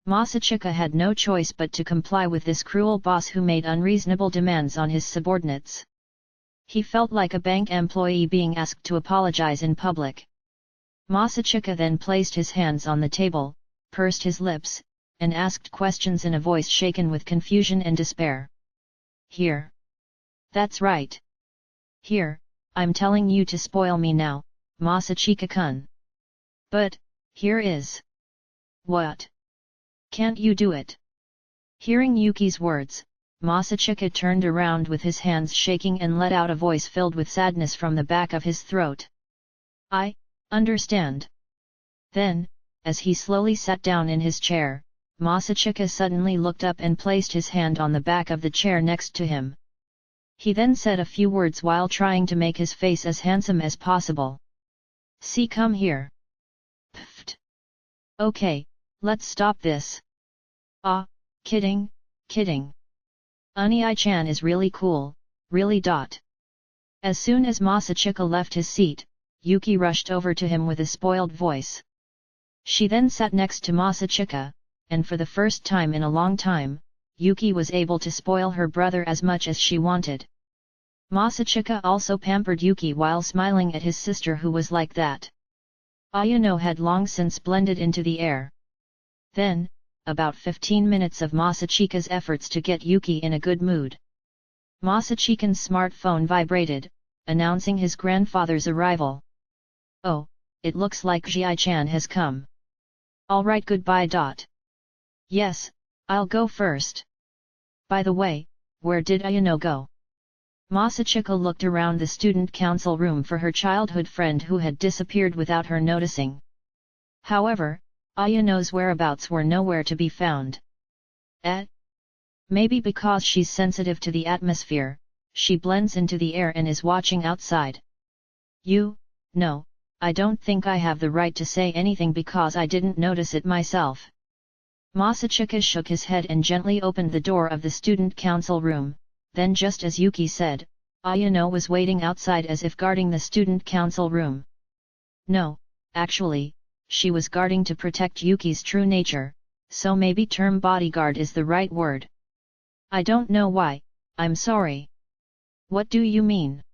Masachika had no choice but to comply with this cruel boss who made unreasonable demands on his subordinates. He felt like a bank employee being asked to apologize in public. Masachika then placed his hands on the table, pursed his lips, and asked questions in a voice shaken with confusion and despair. "Here. That's right. Here, I'm telling you to spoil me now, Masachika-kun." "But, here is..." "What?" Can't you do it? Hearing Yuki's words, Masachika turned around with his hands shaking and let out a voice filled with sadness from the back of his throat. I understand. Then, as he slowly sat down in his chair, Masachika suddenly looked up and placed his hand on the back of the chair next to him. He then said a few words while trying to make his face as handsome as possible. See, come here. Pfft. Okay, let's stop this. Ah, kidding, kidding. Unii-chan is really cool, really. As soon as Masachika left his seat, Yuki rushed over to him with a spoiled voice. She then sat next to Masachika, and for the first time in a long time, Yuki was able to spoil her brother as much as she wanted. Masachika also pampered Yuki while smiling at his sister who was like that. Ayano had long since blended into the air. Then, about 15 minutes of Masachika's efforts to get Yuki in a good mood. Masachika's smartphone vibrated, announcing his grandfather's arrival. Oh, it looks like Ji-chan has come. Alright, goodbye. Yes, I'll go first. By the way, where did Ayano go? Masachika looked around the student council room for her childhood friend who had disappeared without her noticing. However, Ayano's whereabouts were nowhere to be found. Maybe because she's sensitive to the atmosphere, she blends into the air and is watching outside. No, I don't think I have the right to say anything because I didn't notice it myself. Masachika shook his head and gently opened the door of the student council room. Then just as Yuki said, Ayano was waiting outside as if guarding the student council room. No, actually, she was guarding to protect Yuki's true nature, so maybe term bodyguard is the right word. I don't know why, I'm sorry. What do you mean?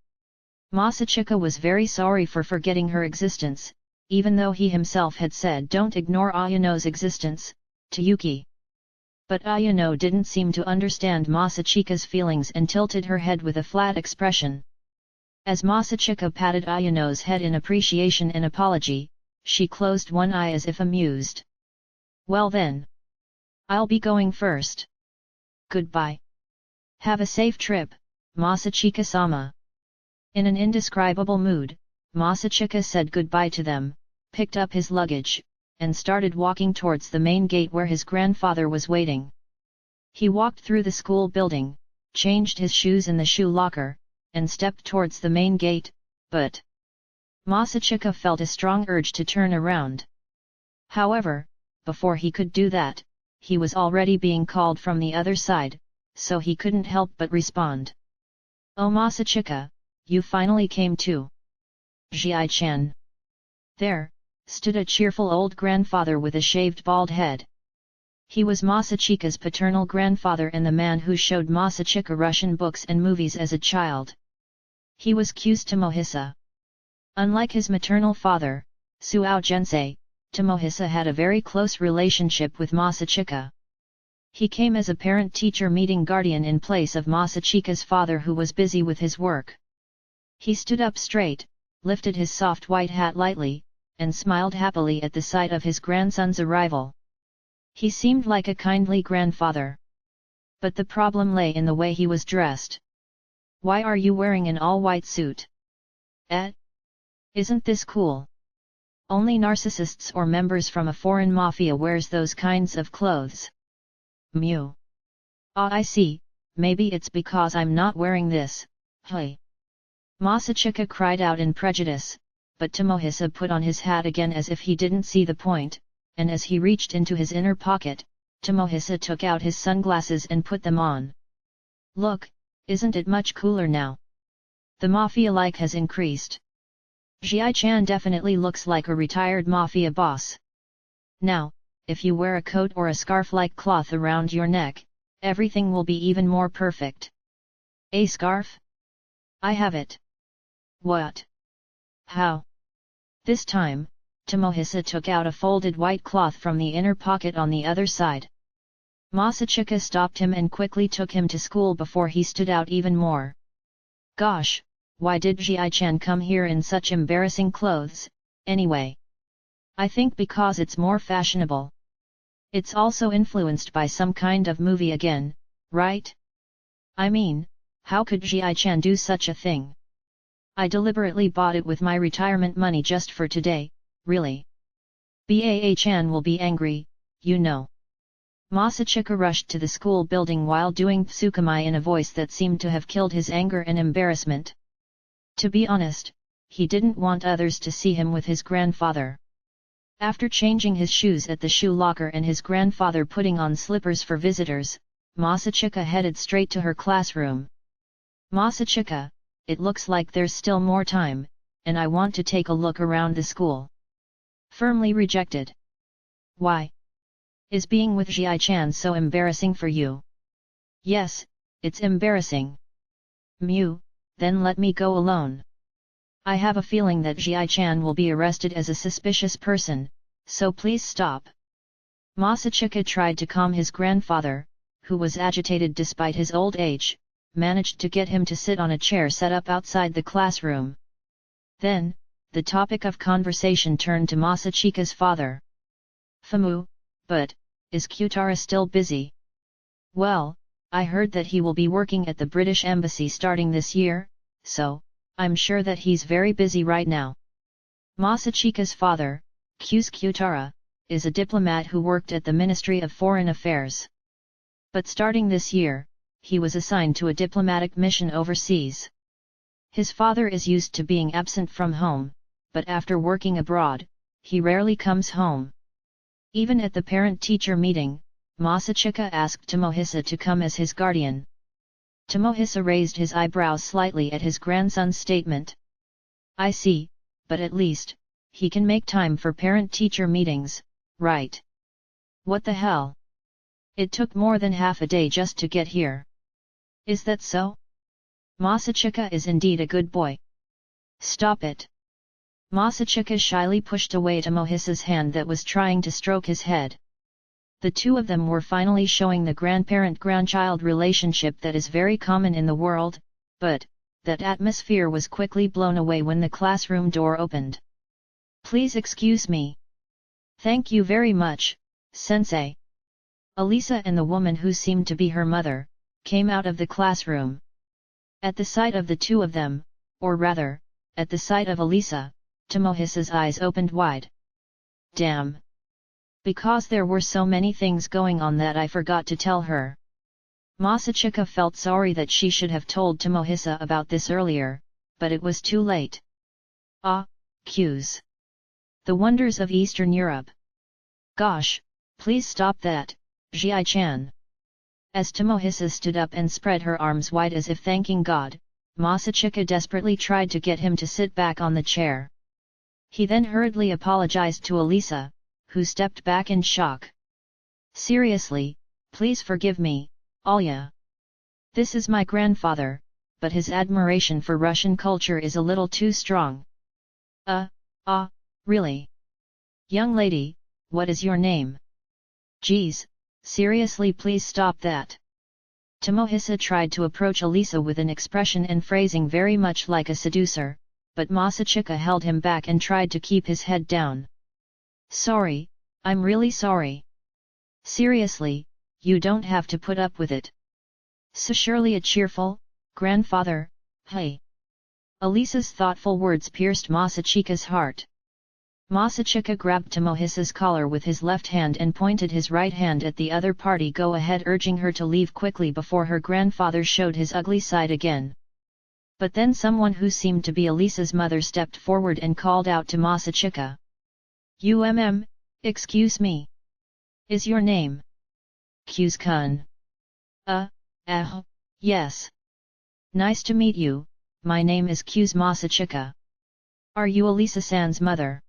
Masachika was very sorry for forgetting her existence, even though he himself had said don't ignore Ayano's existence, to Yuki. But Ayano didn't seem to understand Masachika's feelings and tilted her head with a flat expression. As Masachika patted Ayano's head in appreciation and apology, she closed one eye as if amused. Well then. I'll be going first. Goodbye. Have a safe trip, Masachika-sama. In an indescribable mood, Masachika said goodbye to them, picked up his luggage, and started walking towards the main gate where his grandfather was waiting. He walked through the school building, changed his shoes in the shoe locker, and stepped towards the main gate, but Masachika felt a strong urge to turn around. However, before he could do that, he was already being called from the other side, so he couldn't help but respond. Oh Masachika, you finally came too. Ji-chan. There stood a cheerful old grandfather with a shaved bald head. He was Masachika's paternal grandfather and the man who showed Masachika Russian books and movies as a child. He was Q's Tomohisa. Unlike his maternal father, Suou Gensei, Tomohisa had a very close relationship with Masachika. He came as a parent-teacher meeting guardian in place of Masachika's father who was busy with his work. He stood up straight, lifted his soft white hat lightly, and smiled happily at the sight of his grandson's arrival. He seemed like a kindly grandfather. But the problem lay in the way he was dressed. Why are you wearing an all-white suit? Isn't this cool? Only narcissists or members from a foreign mafia wears those kinds of clothes. Mew. Ah, I see, maybe it's because I'm not wearing this, hey. Masachika cried out in prejudice, but Tomohisa put on his hat again as if he didn't see the point, and as he reached into his inner pocket, Tomohisa took out his sunglasses and put them on. Look, isn't it much cooler now? The mafia-like has increased. Ji-chan definitely looks like a retired mafia boss. Now, if you wear a coat or a scarf-like cloth around your neck, everything will be even more perfect. A scarf? I have it. What? How? This time, Tomohisa took out a folded white cloth from the inner pocket on the other side. Masachika stopped him and quickly took him to school before he stood out even more. Gosh, why did Ji-chan come here in such embarrassing clothes, anyway? I think because it's more fashionable. It's also influenced by some kind of movie again, right? I mean, how could Ji-chan do such a thing? I deliberately bought it with my retirement money just for today, really. Baa-chan will be angry, you know. Masachika rushed to the school building while doing tsukumai in a voice that seemed to have killed his anger and embarrassment. To be honest, he didn't want others to see him with his grandfather. After changing his shoes at the shoe locker and his grandfather putting on slippers for visitors, Masachika headed straight to her classroom. Masachika, it looks like there's still more time, and I want to take a look around the school. Firmly rejected. Why? Is being with Ji-chan so embarrassing for you? Yes, it's embarrassing. Mew, then let me go alone. I have a feeling that Ji-chan will be arrested as a suspicious person, so please stop. Masachika tried to calm his grandfather, who was agitated despite his old age, managed to get him to sit on a chair set up outside the classroom. Then, the topic of conversation turned to Masachika's father. Famu, but, is Kyutara still busy? Well, I heard that he will be working at the British Embassy starting this year, so, I'm sure that he's very busy right now. Masachika's father, Kyutara, is a diplomat who worked at the Ministry of Foreign Affairs. But starting this year, he was assigned to a diplomatic mission overseas. His father is used to being absent from home, but after working abroad, he rarely comes home. Even at the parent-teacher meeting, Masachika asked Tomohisa to come as his guardian. Tomohisa raised his eyebrows slightly at his grandson's statement. I see, but at least, he can make time for parent-teacher meetings, right? What the hell? It took more than half a day just to get here. Is that so? Masachika is indeed a good boy. Stop it. Masachika shyly pushed away Tomohisa's hand that was trying to stroke his head. The two of them were finally showing the grandparent-grandchild relationship that is very common in the world, but, that atmosphere was quickly blown away when the classroom door opened. Please excuse me. Thank you very much, sensei. Elisa and the woman who seemed to be her mother, came out of the classroom. At the sight of the two of them, or rather, at the sight of Elisa, Tomohisa's eyes opened wide. Damn! Because there were so many things going on that I forgot to tell her. Masachika felt sorry that she should have told Tomohisa about this earlier, but it was too late. Ah, cues. The wonders of Eastern Europe. Gosh, please stop that, Ji-chan. As Tomohisa stood up and spread her arms wide as if thanking God, Masachika desperately tried to get him to sit back on the chair. He then hurriedly apologized to Elisa, who stepped back in shock. Seriously, please forgive me, Alya. This is my grandfather, but his admiration for Russian culture is a little too strong. Really? Young lady, what is your name? Geez, seriously please stop that. Tomohisa tried to approach Elisa with an expression and phrasing very much like a seducer, but Masachika held him back and tried to keep his head down. Sorry, I'm really sorry. Seriously, you don't have to put up with it. So surely a cheerful, grandfather, hey. Elisa's thoughtful words pierced Masachika's heart. Masachika grabbed Tomohisa's collar with his left hand and pointed his right hand at the other party, go ahead, urging her to leave quickly before her grandfather showed his ugly side again. But then someone who seemed to be Elisa's mother stepped forward and called out to Masachika. Excuse me. Is your name? Kyuz-kun. Yes. Nice to meet you, my name is Kyuz Masachika. Are you Elisa-san's mother?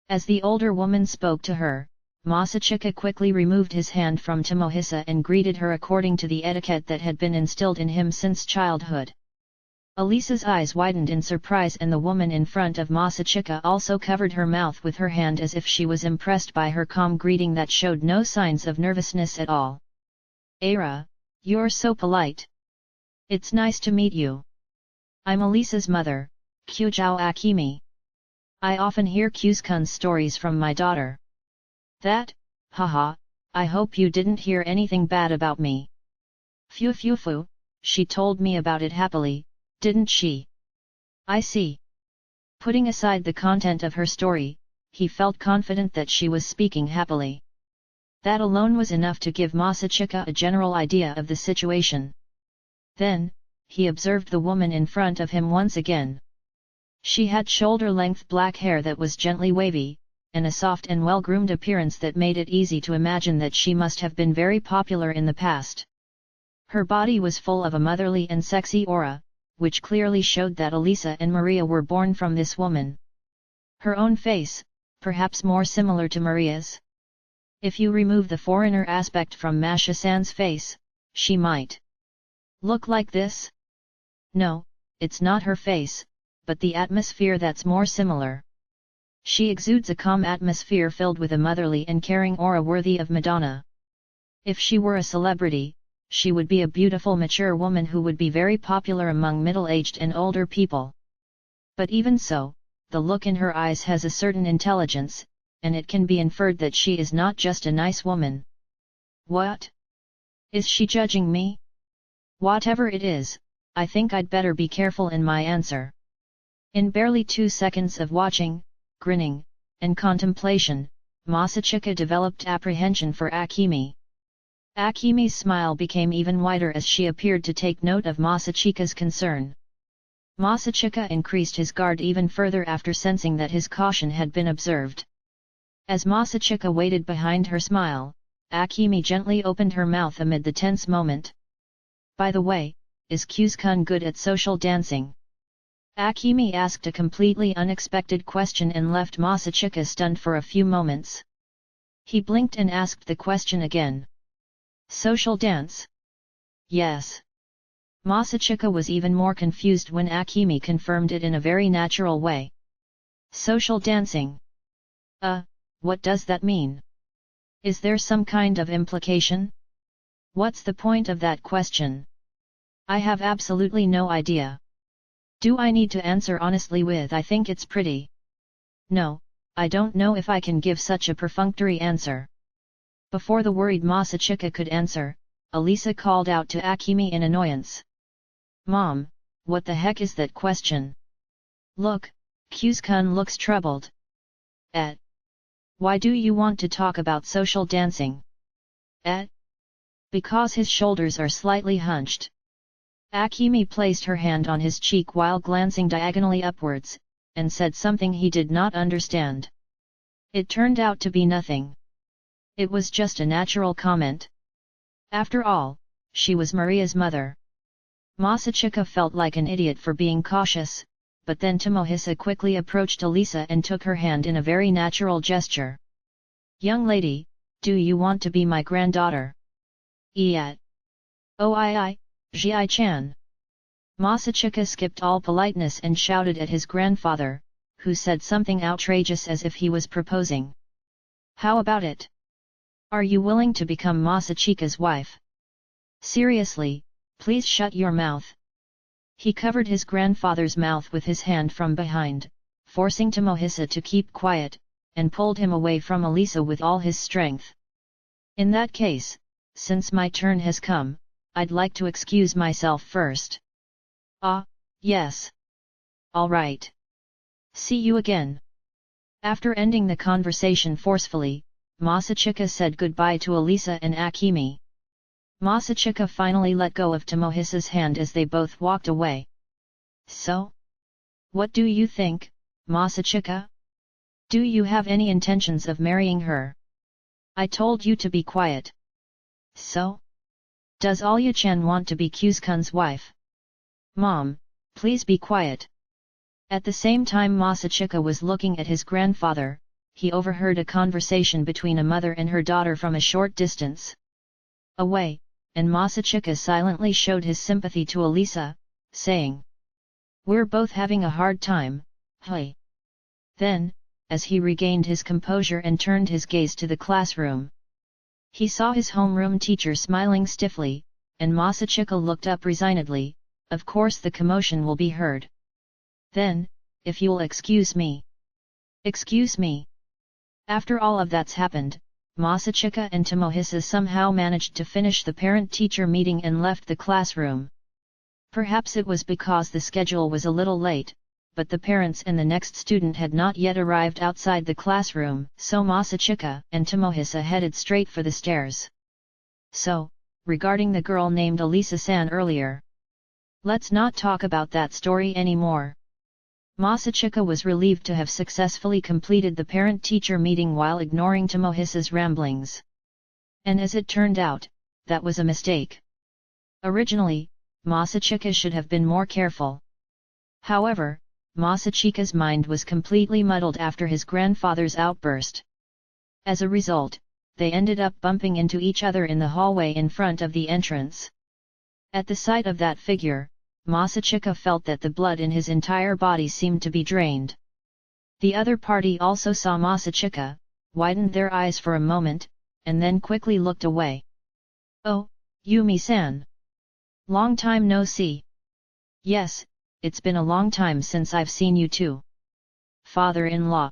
As the older woman spoke to her, Masachika quickly removed his hand from Tomohisa and greeted her according to the etiquette that had been instilled in him since childhood. Elisa's eyes widened in surprise, and the woman in front of Masachika also covered her mouth with her hand as if she was impressed by her calm greeting that showed no signs of nervousness at all. Ara, you're so polite. It's nice to meet you. I'm Elisa's mother, Kyujao Akimi. I often hear Kyuz-kun's stories from my daughter. That, haha, I hope you didn't hear anything bad about me. Phew phew phew, she told me about it happily, didn't she? I see. Putting aside the content of her story, he felt confident that she was speaking happily. That alone was enough to give Masachika a general idea of the situation. Then, he observed the woman in front of him once again. She had shoulder-length black hair that was gently wavy, and a soft and well-groomed appearance that made it easy to imagine that she must have been very popular in the past. Her body was full of a motherly and sexy aura, which clearly showed that Elisa and Maria were born from this woman. Her own face, perhaps more similar to Maria's. If you remove the foreigner aspect from Masha-san's face, she might look like this? No, it's not her face, but the atmosphere that's more similar. She exudes a calm atmosphere filled with a motherly and caring aura worthy of Madonna. If she were a celebrity, she would be a beautiful mature woman who would be very popular among middle-aged and older people. But even so, the look in her eyes has a certain intelligence, and it can be inferred that she is not just a nice woman. What? Is she judging me? Whatever it is, I think I'd better be careful in my answer. In barely 2 seconds of watching, grinning, and contemplation, Masachika developed apprehension for Akemi. Akemi's smile became even wider as she appeared to take note of Masachika's concern. Masachika increased his guard even further after sensing that his caution had been observed. As Masachika waited behind her smile, Akemi gently opened her mouth amid the tense moment. By the way, is Kyuskun good at social dancing? Akemi asked a completely unexpected question and left Masachika stunned for a few moments. He blinked and asked the question again. Social dance? Yes. Masachika was even more confused when Akemi confirmed it in a very natural way. Social dancing? What does that mean? Is there some kind of implication? What's the point of that question? I have absolutely no idea. Do I need to answer honestly with I think it's pretty? No, I don't know if I can give such a perfunctory answer. Before the worried Masachika could answer, Elisa called out to Akemi in annoyance. Mom, what the heck is that question? Look, Kyuskun looks troubled. Why do you want to talk about social dancing? Because his shoulders are slightly hunched. Akemi placed her hand on his cheek while glancing diagonally upwards, and said something he did not understand. It turned out to be nothing. It was just a natural comment. After all, she was Maria's mother. Masachika felt like an idiot for being cautious, but then Tomohisa quickly approached Elisa and took her hand in a very natural gesture. Young lady, do you want to be my granddaughter? Oh Ji-chan. Masachika skipped all politeness and shouted at his grandfather, who said something outrageous as if he was proposing. How about it? Are you willing to become Masachika's wife? Seriously, please shut your mouth. He covered his grandfather's mouth with his hand from behind, forcing Tomohisa to keep quiet, and pulled him away from Elisa with all his strength. In that case, since my turn has come, I'd like to excuse myself first. Yes. All right. See you again. After ending the conversation forcefully, Masachika said goodbye to Elisa and Akemi. Masachika finally let go of Tomohisa's hand as they both walked away. So? What do you think, Masachika? Do you have any intentions of marrying her? I told you to be quiet. So? Does Alya-chan want to be Kyuskun's wife? Mom, please be quiet. At the same time Masachika was looking at his grandfather, he overheard a conversation between a mother and her daughter from a short distance away, and Masachika silently showed his sympathy to Elisa, saying, "We're both having a hard time, hey." Then, as he regained his composure and turned his gaze to the classroom, he saw his homeroom teacher smiling stiffly, and Masachika looked up resignedly. Of course the commotion will be heard. Then, if you'll excuse me. Excuse me. After all of that's happened, Masachika and Tomohisa somehow managed to finish the parent-teacher meeting and left the classroom. Perhaps it was because the schedule was a little late, but the parents and the next student had not yet arrived outside the classroom, so Masachika and Tomohisa headed straight for the stairs. So, regarding the girl named Elisa-san earlier. Let's not talk about that story anymore. Masachika was relieved to have successfully completed the parent-teacher meeting while ignoring Tomohisa's ramblings. And as it turned out, that was a mistake. Originally, Masachika should have been more careful. However, Masachika's mind was completely muddled after his grandfather's outburst. As a result, they ended up bumping into each other in the hallway in front of the entrance. At the sight of that figure, Masachika felt that the blood in his entire body seemed to be drained. The other party also saw Masachika, widened their eyes for a moment, and then quickly looked away. "Oh, Yumi-san. Long time no see." "Yes, it's been a long time since I've seen you too. Father-in-law."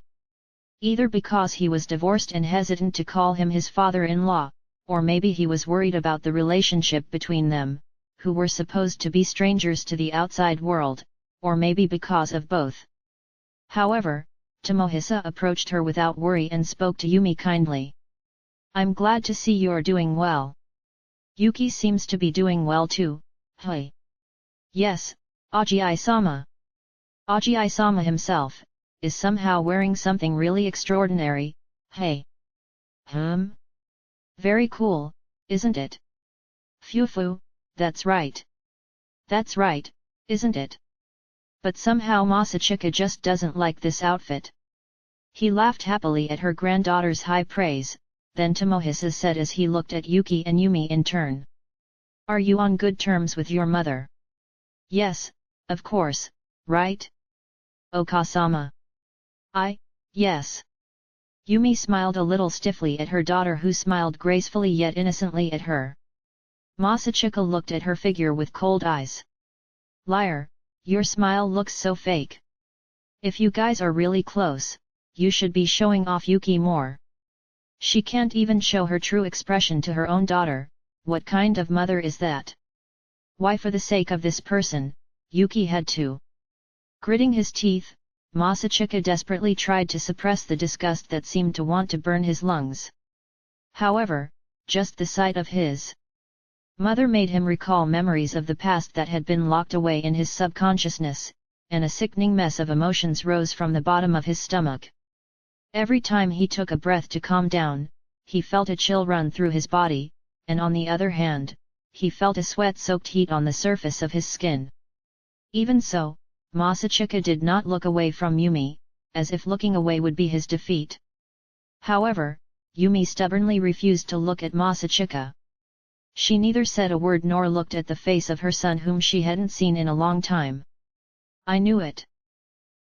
Either because he was divorced and hesitant to call him his father-in-law, or maybe he was worried about the relationship between them, who were supposed to be strangers to the outside world, or maybe because of both. However, Tomohisa approached her without worry and spoke to Yumi kindly. "I'm glad to see you're doing well. Yuki seems to be doing well too, hey?" "Yes, Aji-sama. Aji-sama himself is somehow wearing something really extraordinary, hey?" Very cool, isn't it?" "Phew, that's right. That's right, isn't it? But somehow Masachika just doesn't like this outfit." He laughed happily at her granddaughter's high praise, then Tomohisa said as he looked at Yuki and Yumi in turn. "Are you on good terms with your mother?" "Yes, of course, right? Oka-sama." Yes." Yumi smiled a little stiffly at her daughter who smiled gracefully yet innocently at her. Masachika looked at her figure with cold eyes. "Liar, your smile looks so fake. If you guys are really close, you should be showing off Yuki more. She can't even show her true expression to her own daughter, what kind of mother is that? Why, for the sake of this person, Yuki had to." Gritting his teeth, Masachika desperately tried to suppress the disgust that seemed to want to burn his lungs. However, just the sight of his mother made him recall memories of the past that had been locked away in his subconsciousness, and a sickening mess of emotions rose from the bottom of his stomach. Every time he took a breath to calm down, he felt a chill run through his body, and on the other hand, he felt a sweat-soaked heat on the surface of his skin. Even so, Masachika did not look away from Yumi, as if looking away would be his defeat. However, Yumi stubbornly refused to look at Masachika. She neither said a word nor looked at the face of her son whom she hadn't seen in a long time. "I knew it."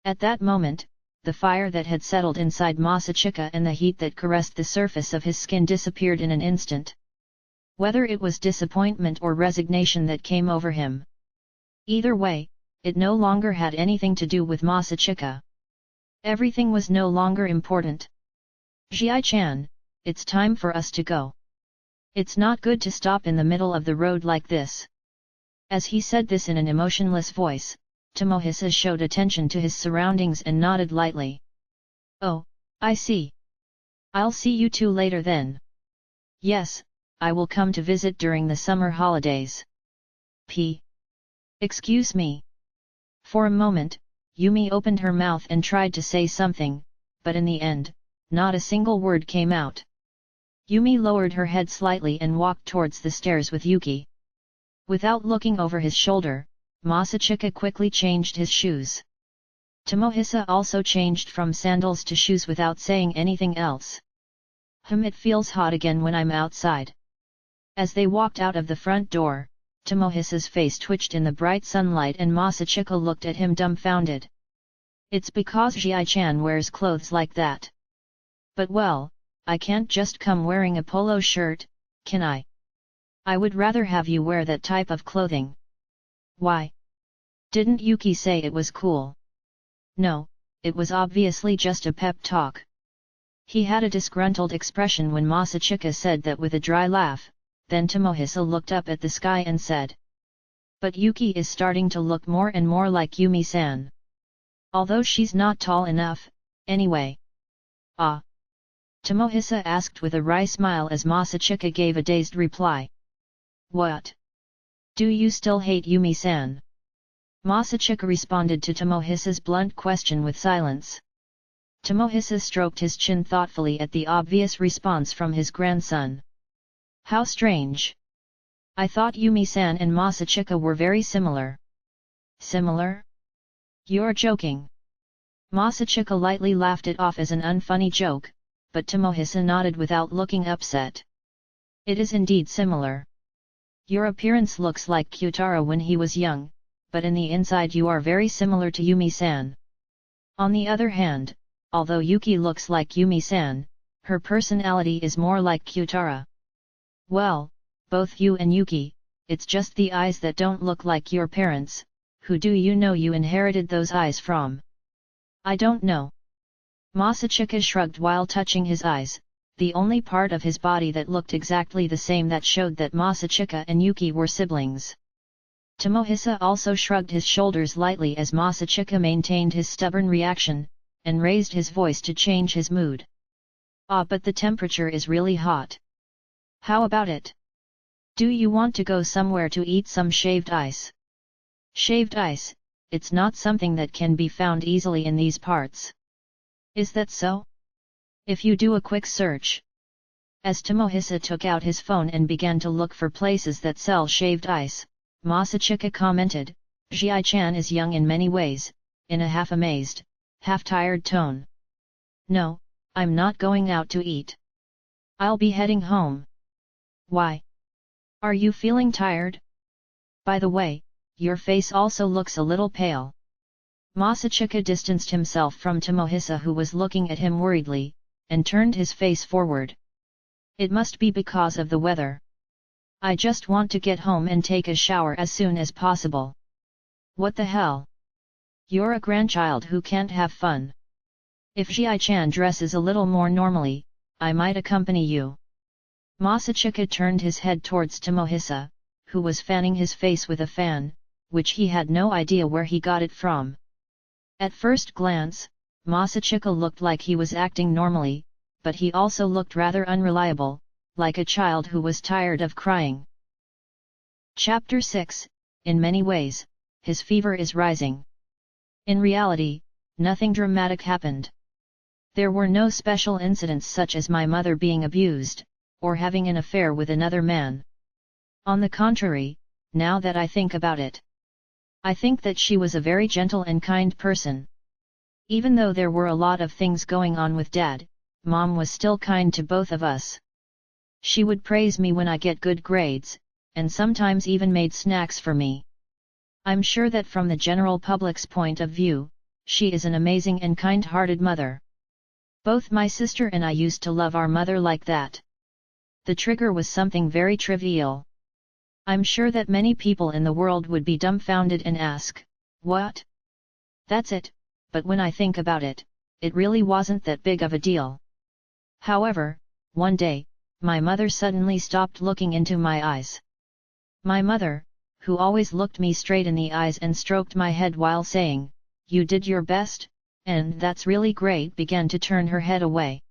At that moment, the fire that had settled inside Masachika and the heat that caressed the surface of his skin disappeared in an instant. Whether it was disappointment or resignation that came over him. Either way, it no longer had anything to do with Masachika. Everything was no longer important. "Ji-chan, it's time for us to go. It's not good to stop in the middle of the road like this." As he said this in an emotionless voice, Tomohisa showed attention to his surroundings and nodded lightly. "Oh, I see. I'll see you two later then." "Yes, I will come to visit during the summer holidays." Excuse me." For a moment, Yumi opened her mouth and tried to say something, but in the end, not a single word came out. Yumi lowered her head slightly and walked towards the stairs with Yuki. Without looking over his shoulder, Masachika quickly changed his shoes. Tomohisa also changed from sandals to shoes without saying anything else. It feels hot again when I'm outside." As they walked out of the front door, Tomohisa's face twitched in the bright sunlight and Masachika looked at him dumbfounded. "It's because Ji-chan wears clothes like that. But well, I can't just come wearing a polo shirt, can I? I would rather have you wear that type of clothing." "Why? Didn't Yuki say it was cool?" "No, it was obviously just a pep talk. He had a disgruntled expression when Masachika said that with a dry laugh, then Tomohisa looked up at the sky and said. But Yuki is starting to look more and more like Yumi-san. Although she's not tall enough, anyway. Ah? Tomohisa asked with a wry smile as Masachika gave a dazed reply. What? Do you still hate Yumi-san? Masachika responded to Tomohisa's blunt question with silence. Tomohisa stroked his chin thoughtfully at the obvious response from his grandson. How strange. I thought Yumi-san and Masachika were very similar. Similar? You're joking. Masachika lightly laughed it off as an unfunny joke, but Tomohisa nodded without looking upset. It is indeed similar. Your appearance looks like Kyutaro when he was young, but in the inside you are very similar to Yumi-san. On the other hand, although Yuki looks like Yumi-san, her personality is more like Kyutaro. Well, both you and Yuki, it's just the eyes that don't look like your parents. Who do you know you inherited those eyes from? I don't know. Masachika shrugged while touching his eyes, the only part of his body that looked exactly the same that showed that Masachika and Yuki were siblings. Tomohisa also shrugged his shoulders lightly as Masachika maintained his stubborn reaction, and raised his voice to change his mood. Ah, but the temperature is really hot. How about it? Do you want to go somewhere to eat some shaved ice? Shaved ice, it's not something that can be found easily in these parts. Is that so? If you do a quick search. As Tomohisa took out his phone and began to look for places that sell shaved ice, Masachika commented, Ji-chan is young in many ways, in a half-amazed, half-tired tone. No, I'm not going out to eat. I'll be heading home. Why? Are you feeling tired? By the way, your face also looks a little pale. Masachika distanced himself from Tomohisa who was looking at him worriedly, and turned his face forward. It must be because of the weather. I just want to get home and take a shower as soon as possible. What the hell? You're a grandchild who can't have fun. If Ji-chan dresses a little more normally, I might accompany you. Masachika turned his head towards Tomohisa, who was fanning his face with a fan, which he had no idea where he got it from. At first glance, Masachika looked like he was acting normally, but he also looked rather unreliable, like a child who was tired of crying. Chapter 6, In many ways, his fever is rising. In reality, nothing dramatic happened. There were no special incidents such as my mother being abused, or having an affair with another man. On the contrary, now that I think about it, I think that she was a very gentle and kind person. Even though there were a lot of things going on with Dad, Mom was still kind to both of us. She would praise me when I get good grades, and sometimes even made snacks for me. I'm sure that from the general public's point of view, she is an amazing and kind-hearted mother. Both my sister and I used to love our mother like that. The trigger was something very trivial. I'm sure that many people in the world would be dumbfounded and ask, what? That's it, but when I think about it, it really wasn't that big of a deal. However, one day, my mother suddenly stopped looking into my eyes. My mother, who always looked me straight in the eyes and stroked my head while saying, "You did your best, and that's really great," began to turn her head away.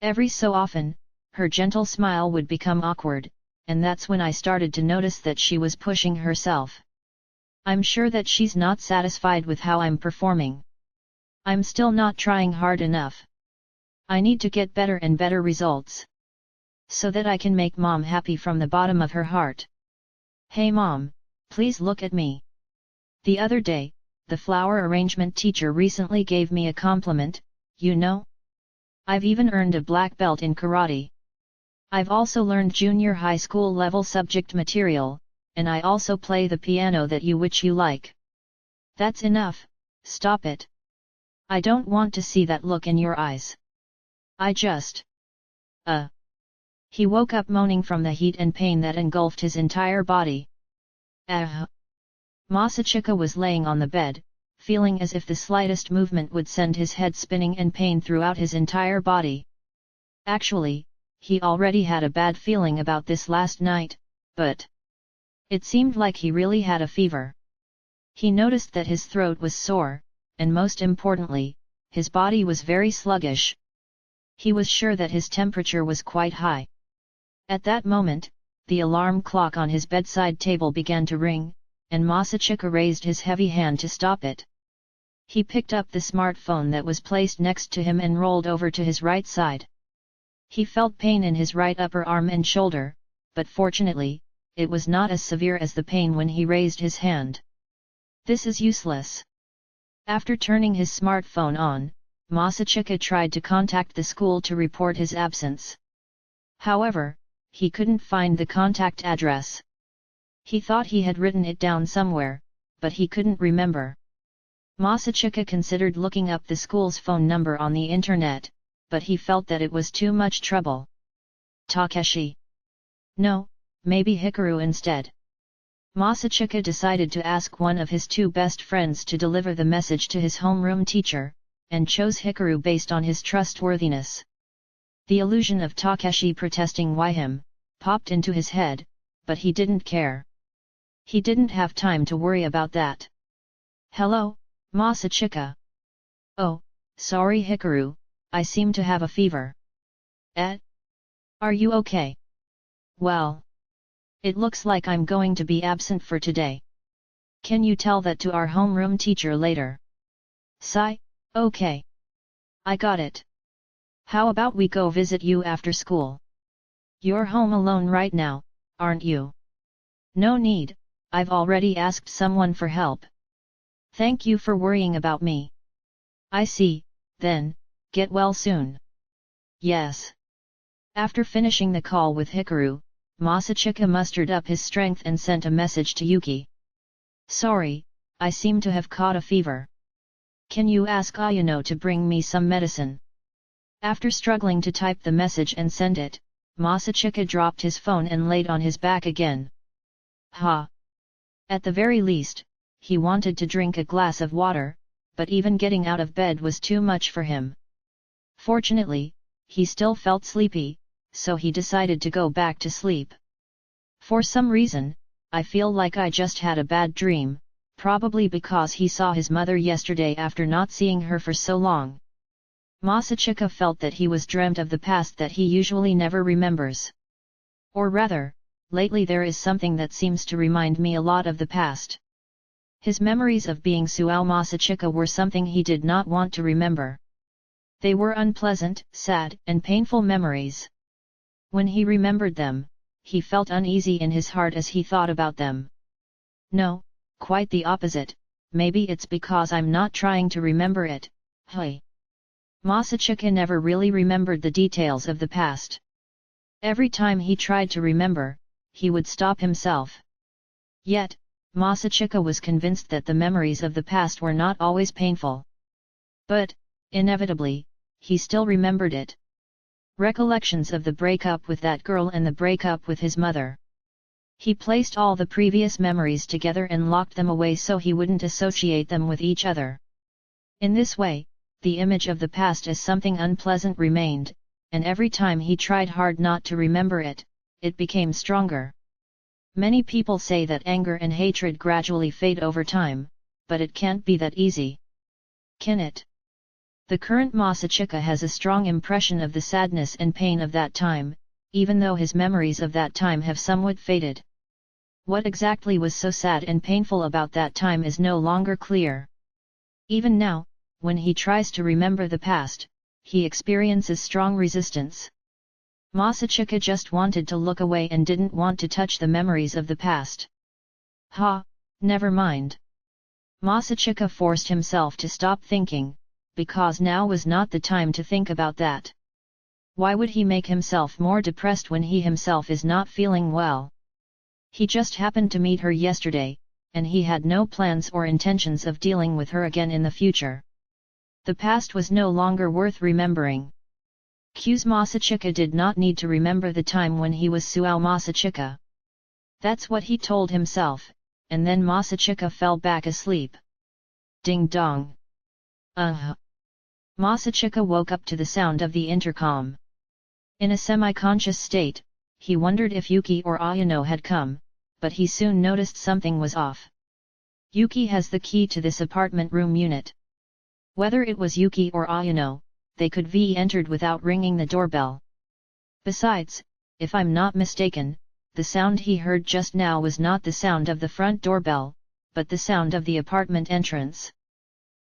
Every so often, her gentle smile would become awkward, and that's when I started to notice that she was pushing herself. I'm sure that she's not satisfied with how I'm performing. I'm still not trying hard enough. I need to get better and better results, so that I can make Mom happy from the bottom of her heart. Hey Mom, please look at me. The other day, the flower arrangement teacher recently gave me a compliment, you know? I've even earned a black belt in karate. I've also learned junior high school level subject material, and I also play the piano that you like. That's enough, stop it. I don't want to see that look in your eyes. I just... He woke up moaning from the heat and pain that engulfed his entire body. Masachika was laying on the bed, feeling as if the slightest movement would send his head spinning and pain throughout his entire body. Actually, he already had a bad feeling about this last night, but it seemed like he really had a fever. He noticed that his throat was sore, and most importantly, his body was very sluggish. He was sure that his temperature was quite high. At that moment, the alarm clock on his bedside table began to ring, and Masachika raised his heavy hand to stop it. He picked up the smartphone that was placed next to him and rolled over to his right side. He felt pain in his right upper arm and shoulder, but fortunately, it was not as severe as the pain when he raised his hand. This is useless. After turning his smartphone on, Masachika tried to contact the school to report his absence. However, he couldn't find the contact address. He thought he had written it down somewhere, but he couldn't remember. Masachika considered looking up the school's phone number on the internet, but he felt that it was too much trouble. Takeshi? No, maybe Hikaru instead. Masachika decided to ask one of his two best friends to deliver the message to his homeroom teacher, and chose Hikaru based on his trustworthiness. The illusion of Takeshi protesting "Why him?" popped into his head, but he didn't care. He didn't have time to worry about that. Hello, Masachika. Oh, sorry Hikaru, I seem to have a fever. Are you okay? Well, it looks like I'm going to be absent for today. Can you tell that to our homeroom teacher later? Sigh, okay. I got it. How about we go visit you after school? You're home alone right now, aren't you? No need, I've already asked someone for help. Thank you for worrying about me. I see, then, get well soon. Yes. After finishing the call with Hikaru, Masachika mustered up his strength and sent a message to Yuki. Sorry, I seem to have caught a fever. Can you ask Ayano to bring me some medicine? After struggling to type the message and send it, Masachika dropped his phone and laid on his back again. Ha! At the very least, he wanted to drink a glass of water, but even getting out of bed was too much for him. Fortunately, he still felt sleepy, so he decided to go back to sleep. For some reason, I feel like I just had a bad dream, probably because he saw his mother yesterday after not seeing her for so long. Masachika felt that he was dreamt of the past that he usually never remembers. Or rather, lately there is something that seems to remind me a lot of the past. His memories of being Suou Masachika were something he did not want to remember. They were unpleasant, sad, and painful memories. When he remembered them, he felt uneasy in his heart as he thought about them. No, quite the opposite, maybe it's because I'm not trying to remember it, hey. Masachika never really remembered the details of the past. Every time he tried to remember, he would stop himself. Yet, Masachika was convinced that the memories of the past were not always painful. But, inevitably, he still remembered it. Recollections of the breakup with that girl and the breakup with his mother. He placed all the previous memories together and locked them away so he wouldn't associate them with each other. In this way, the image of the past as something unpleasant remained, and every time he tried hard not to remember it, it became stronger. Many people say that anger and hatred gradually fade over time, but it can't be that easy. Can it? The current Masachika has a strong impression of the sadness and pain of that time, even though his memories of that time have somewhat faded. What exactly was so sad and painful about that time is no longer clear. Even now, when he tries to remember the past, he experiences strong resistance. Masachika just wanted to look away and didn't want to touch the memories of the past. Never mind. Masachika forced himself to stop thinking, because now was not the time to think about that. Why would he make himself more depressed when he himself is not feeling well? He just happened to meet her yesterday, and he had no plans or intentions of dealing with her again in the future. The past was no longer worth remembering. Masachika did not need to remember the time when he was Suou Masachika. That's what he told himself, and then Masachika fell back asleep. Ding dong. Masachika woke up to the sound of the intercom. In a semi-conscious state, he wondered if Yuki or Ayano had come, but he soon noticed something was off. Yuki has the key to this apartment room unit. Whether it was Yuki or Ayano, they could be entered without ringing the doorbell. Besides, if I'm not mistaken, the sound he heard just now was not the sound of the front doorbell, but the sound of the apartment entrance.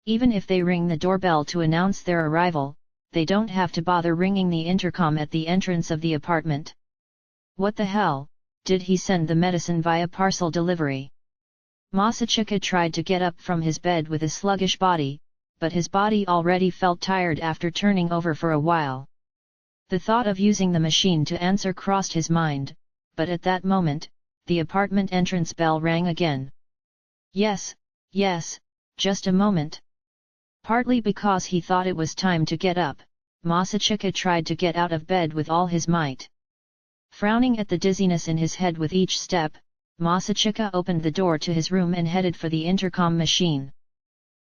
Even if they ring the doorbell to announce their arrival, they don't have to bother ringing the intercom at the entrance of the apartment. What the hell, did he send the medicine via parcel delivery? Masachika tried to get up from his bed with a sluggish body, but his body already felt tired after turning over for a while. The thought of using the machine to answer crossed his mind, but at that moment, the apartment entrance bell rang again. Yes, just a moment. Partly because he thought it was time to get up, Masachika tried to get out of bed with all his might. Frowning at the dizziness in his head with each step, Masachika opened the door to his room and headed for the intercom machine.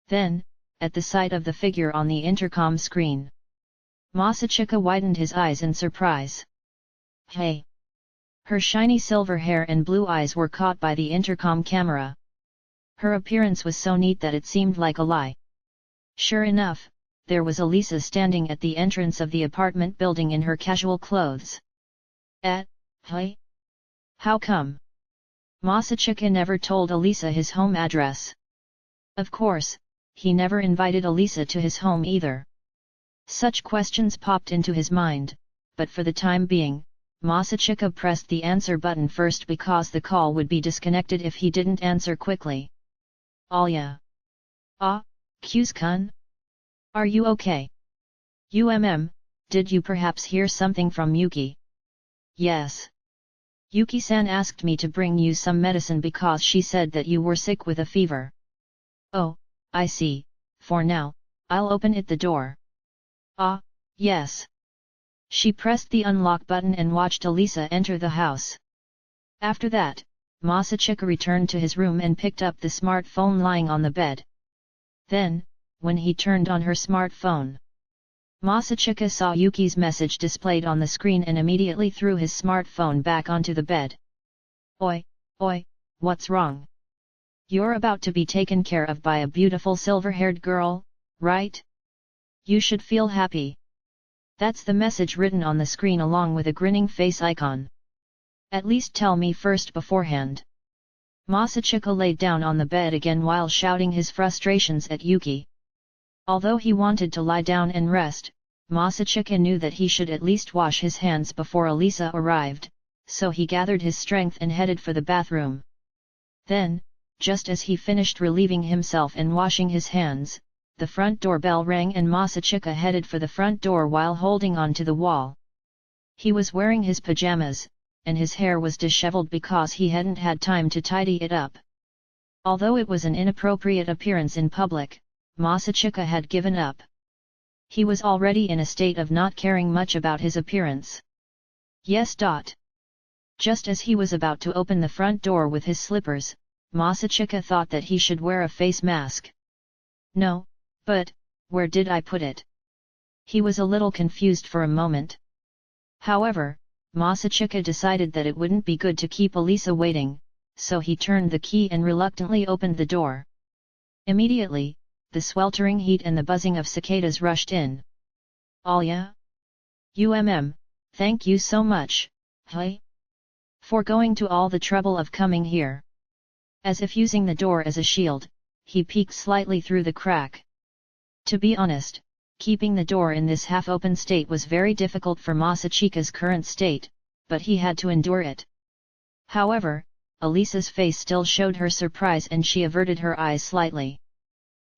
Then, at the sight of the figure on the intercom screen, Masachika widened his eyes in surprise. Hey! Her shiny silver hair and blue eyes were caught by the intercom camera. Her appearance was so neat that it seemed like a lie. Sure enough, there was Elisa standing at the entrance of the apartment building in her casual clothes. Hey? How come? Masachika never told Elisa his home address. Of course, he never invited Elisa to his home either. Such questions popped into his mind, but for the time being, Masachika pressed the answer button first because the call would be disconnected if he didn't answer quickly. Alya. Kyu's-kun? Are you okay? Did you perhaps hear something from Yuki? Yes. Yuki-san asked me to bring you some medicine because she said that you were sick with a fever. Oh, I see, for now, I'll open the door. Yes. She pressed the unlock button and watched Elisa enter the house. After that, Masachika returned to his room and picked up the smartphone lying on the bed. Then, when he turned on her smartphone, Masachika saw Yuki's message displayed on the screen and immediately threw his smartphone back onto the bed. Oi, what's wrong? You're about to be taken care of by a beautiful silver-haired girl, right? You should feel happy. That's the message written on the screen along with a grinning face icon. At least tell me first beforehand. Masachika laid down on the bed again while shouting his frustrations at Yuki. Although he wanted to lie down and rest, Masachika knew that he should at least wash his hands before Elisa arrived, so he gathered his strength and headed for the bathroom. Then, just as he finished relieving himself and washing his hands, the front door bell rang and Masachika headed for the front door while holding on to the wall. He was wearing his pajamas, and his hair was disheveled because he hadn't had time to tidy it up. Although it was an inappropriate appearance in public, Masachika had given up. He was already in a state of not caring much about his appearance. Yes. Just as he was about to open the front door with his slippers, Masachika thought that he should wear a face mask. No, but, where did I put it? He was a little confused for a moment. However, Masachika decided that it wouldn't be good to keep Elisa waiting, so he turned the key and reluctantly opened the door. Immediately, the sweltering heat and the buzzing of cicadas rushed in. Alya? Thank you so much, hey? For going to all the trouble of coming here. As if using the door as a shield, he peeked slightly through the crack. To be honest, keeping the door in this half-open state was very difficult for Masachika's current state, but he had to endure it. However, Elisa's face still showed her surprise and she averted her eyes slightly.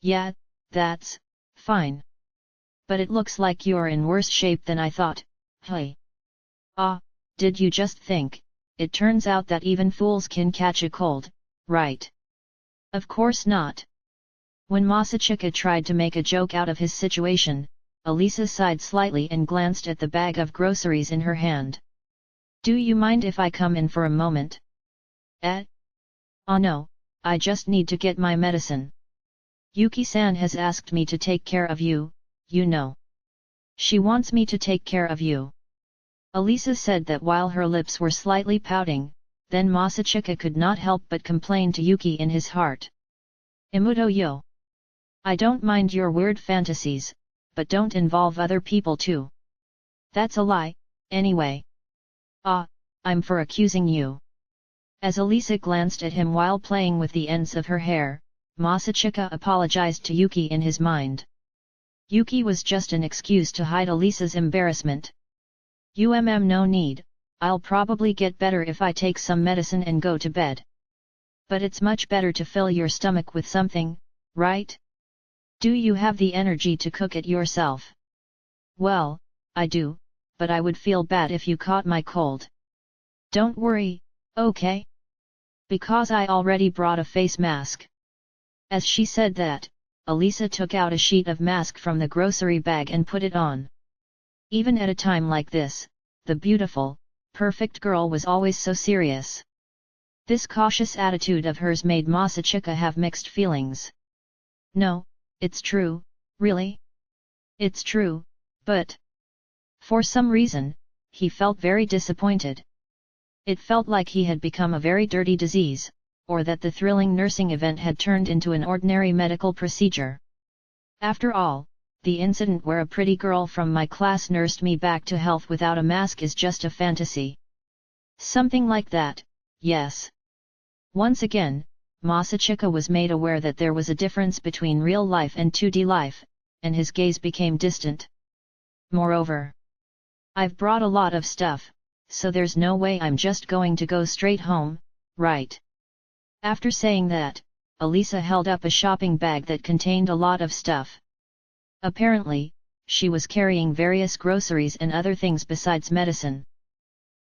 Yeah, that's fine. But it looks like you're in worse shape than I thought, hey. Did you just think, it turns out that even fools can catch a cold, right? Of course not. When Masachika tried to make a joke out of his situation, Elisa sighed slightly and glanced at the bag of groceries in her hand. Do you mind if I come in for a moment? No, I just need to get my medicine. Yuki-san has asked me to take care of you, you know. She wants me to take care of you. Alisa said that while her lips were slightly pouting, then Masachika could not help but complain to Yuki in his heart. Imuto yo. I don't mind your weird fantasies, but don't involve other people too. That's a lie, anyway. Ah, I'm for accusing you. As Alisa glanced at him while playing with the ends of her hair, Masachika apologized to Yuki in his mind. Yuki was just an excuse to hide Alisa's embarrassment. No need, I'll probably get better if I take some medicine and go to bed. But it's much better to fill your stomach with something, right? Do you have the energy to cook it yourself? Well, I do, but I would feel bad if you caught my cold. Don't worry, okay? Because I already brought a face mask. As she said that, Alisa took out a sheet of mask from the grocery bag and put it on. Even at a time like this, the beautiful, perfect girl was always so serious. This cautious attitude of hers made Masachika have mixed feelings. No, it's true, really? It's true, but... For some reason, he felt very disappointed. It felt like he had become a very dirty disease, or that the thrilling nursing event had turned into an ordinary medical procedure. After all, the incident where a pretty girl from my class nursed me back to health without a mask is just a fantasy. Something like that, yes. Once again, Masachika was made aware that there was a difference between real life and 2D life, and his gaze became distant. Moreover, I've brought a lot of stuff, so there's no way I'm just going to go straight home, right? After saying that, Alisa held up a shopping bag that contained a lot of stuff. Apparently, she was carrying various groceries and other things besides medicine.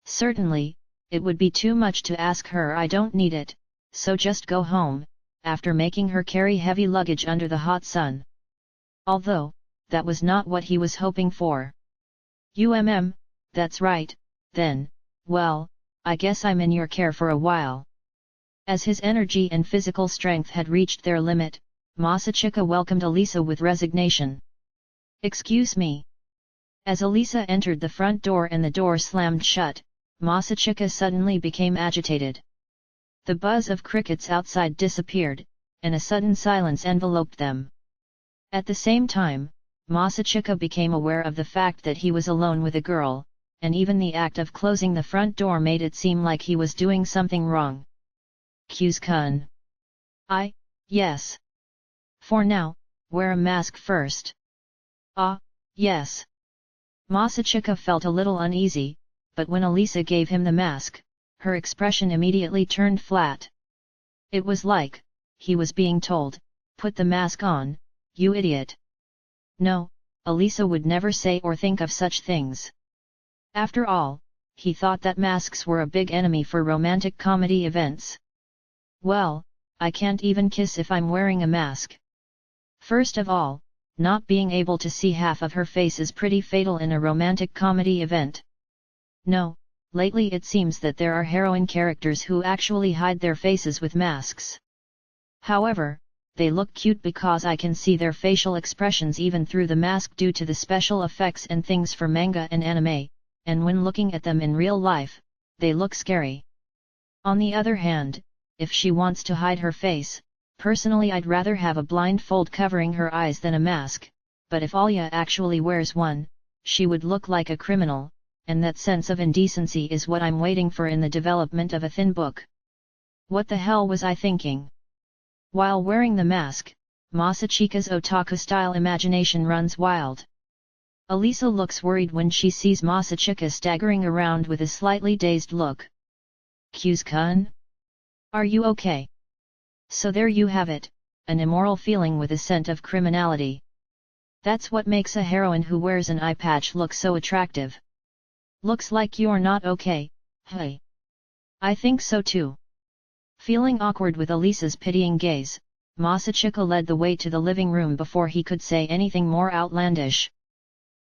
Certainly, it would be too much to ask her. I don't need it, so just go home, after making her carry heavy luggage under the hot sun. Although, that was not what he was hoping for. That's right, then, well, I guess I'm in your care for a while. As his energy and physical strength had reached their limit, Masachika welcomed Alisa with resignation. Excuse me. As Alisa entered the front door and the door slammed shut, Masachika suddenly became agitated. The buzz of crickets outside disappeared, and a sudden silence enveloped them. At the same time, Masachika became aware of the fact that he was alone with a girl, and even the act of closing the front door made it seem like he was doing something wrong. Kyuskun. Yes. For now, wear a mask first. Yes. Masachika felt a little uneasy, but when Alisa gave him the mask, her expression immediately turned flat. It was like, he was being told, put the mask on, you idiot. No, Alisa would never say or think of such things. After all, he thought that masks were a big enemy for romantic comedy events. Well, I can't even kiss if I'm wearing a mask. First of all, not being able to see half of her face is pretty fatal in a romantic comedy event. No, lately it seems that there are heroine characters who actually hide their faces with masks. However, they look cute because I can see their facial expressions even through the mask due to the special effects and things for manga and anime, and when looking at them in real life, they look scary. On the other hand, if she wants to hide her face, personally I'd rather have a blindfold covering her eyes than a mask, but if Alya actually wears one, she would look like a criminal, and that sense of indecency is what I'm waiting for in the development of a thin book. What the hell was I thinking? While wearing the mask, Masachika's otaku-style imagination runs wild. Alisa looks worried when she sees Masachika staggering around with a slightly dazed look. Kyuskun? Are you okay? So there you have it, an immoral feeling with a scent of criminality. That's what makes a heroine who wears an eye patch look so attractive. Looks like you're not okay, hey. I think so too. Feeling awkward with Alisa's pitying gaze, Masachika led the way to the living room before he could say anything more outlandish.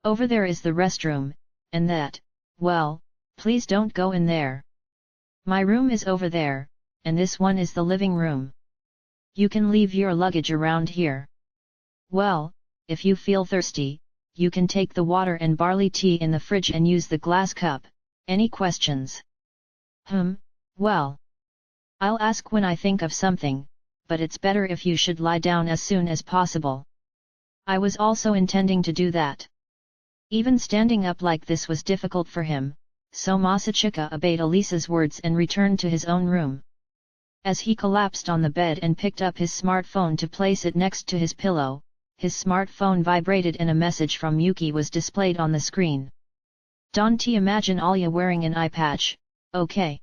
Over there is the restroom, and that, well, please don't go in there. My room is over there, and this one is the living room. You can leave your luggage around here. Well, if you feel thirsty, you can take the water and barley tea in the fridge and use the glass cup. Any questions? Well. I'll ask when I think of something, but it's better if you should lie down as soon as possible. I was also intending to do that. Even standing up like this was difficult for him, so Masachika obeyed Elisa's words and returned to his own room. As he collapsed on the bed and picked up his smartphone to place it next to his pillow, his smartphone vibrated and a message from Yuki was displayed on the screen. Don't imagine Alya wearing an eye patch, okay?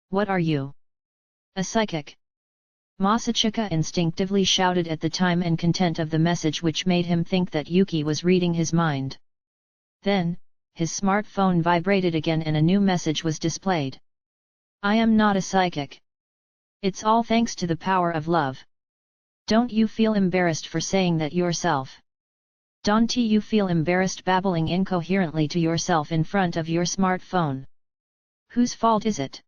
What are you? A psychic? Masachika instinctively shouted at the time and content of the message, which made him think that Yuki was reading his mind. Then, his smartphone vibrated again and a new message was displayed. I am not a psychic. It's all thanks to the power of love. Don't you feel embarrassed for saying that yourself? Don't you feel embarrassed babbling incoherently to yourself in front of your smartphone? Whose fault is it?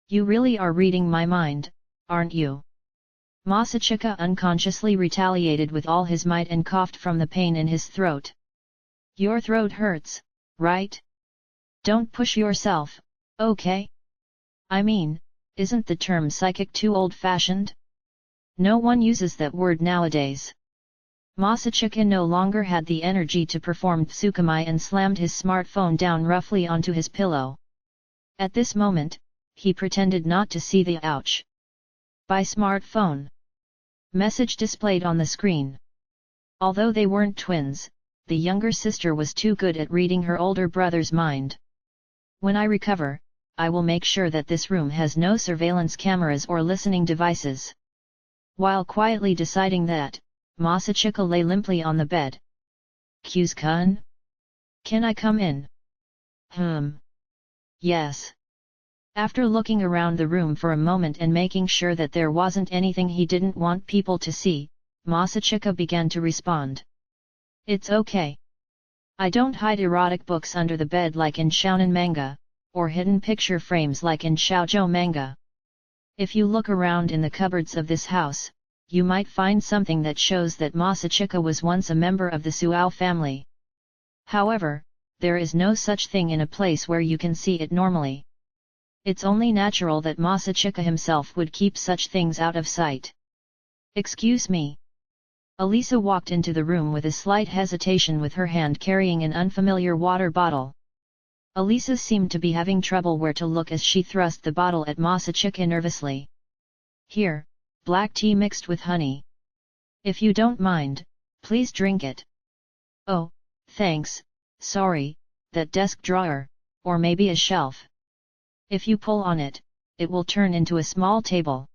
You really are reading my mind, aren't you? Masachika unconsciously retaliated with all his might and coughed from the pain in his throat. Your throat hurts, right? Don't push yourself, okay? I mean, isn't the term psychic too old-fashioned? No one uses that word nowadays. Masachika no longer had the energy to perform tsukumai and slammed his smartphone down roughly onto his pillow. At this moment, he pretended not to see the ouch. By smartphone. Message displayed on the screen. Although they weren't twins, the younger sister was too good at reading her older brother's mind. When I recover, I will make sure that this room has no surveillance cameras or listening devices. While quietly deciding that, Masachika lay limply on the bed. Kyu's-kun? Can I come in? Yes. After looking around the room for a moment and making sure that there wasn't anything he didn't want people to see, Masachika began to respond. It's okay. I don't hide erotic books under the bed like in shounen manga, or hidden picture frames like in shoujo manga. If you look around in the cupboards of this house, you might find something that shows that Masachika was once a member of the Suou family. However, there is no such thing in a place where you can see it normally. It's only natural that Masachika himself would keep such things out of sight. Excuse me. Elisa walked into the room with a slight hesitation, with her hand carrying an unfamiliar water bottle. Elisa seemed to be having trouble where to look as she thrust the bottle at Masachika nervously. Here, black tea mixed with honey. If you don't mind, please drink it. Oh, thanks, sorry, that desk drawer, or maybe a shelf. If you pull on it, it will turn into a small table.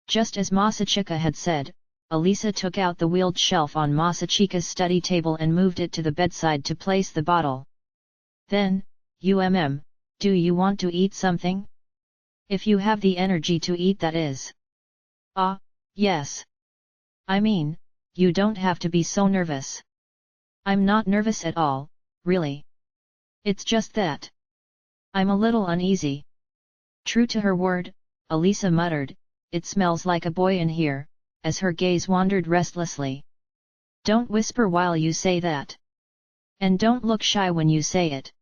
Just as Masachika had said, Elisa took out the wheeled shelf on Masachika's study table and moved it to the bedside to place the bottle. Then, do you want to eat something? If you have the energy to eat, that is. Ah, yes. I mean, you don't have to be so nervous. I'm not nervous at all, really. It's just that I'm a little uneasy. True to her word, Elisa muttered, it smells like a boy in here, as her gaze wandered restlessly. Don't whisper while you say that. And don't look shy when you say it.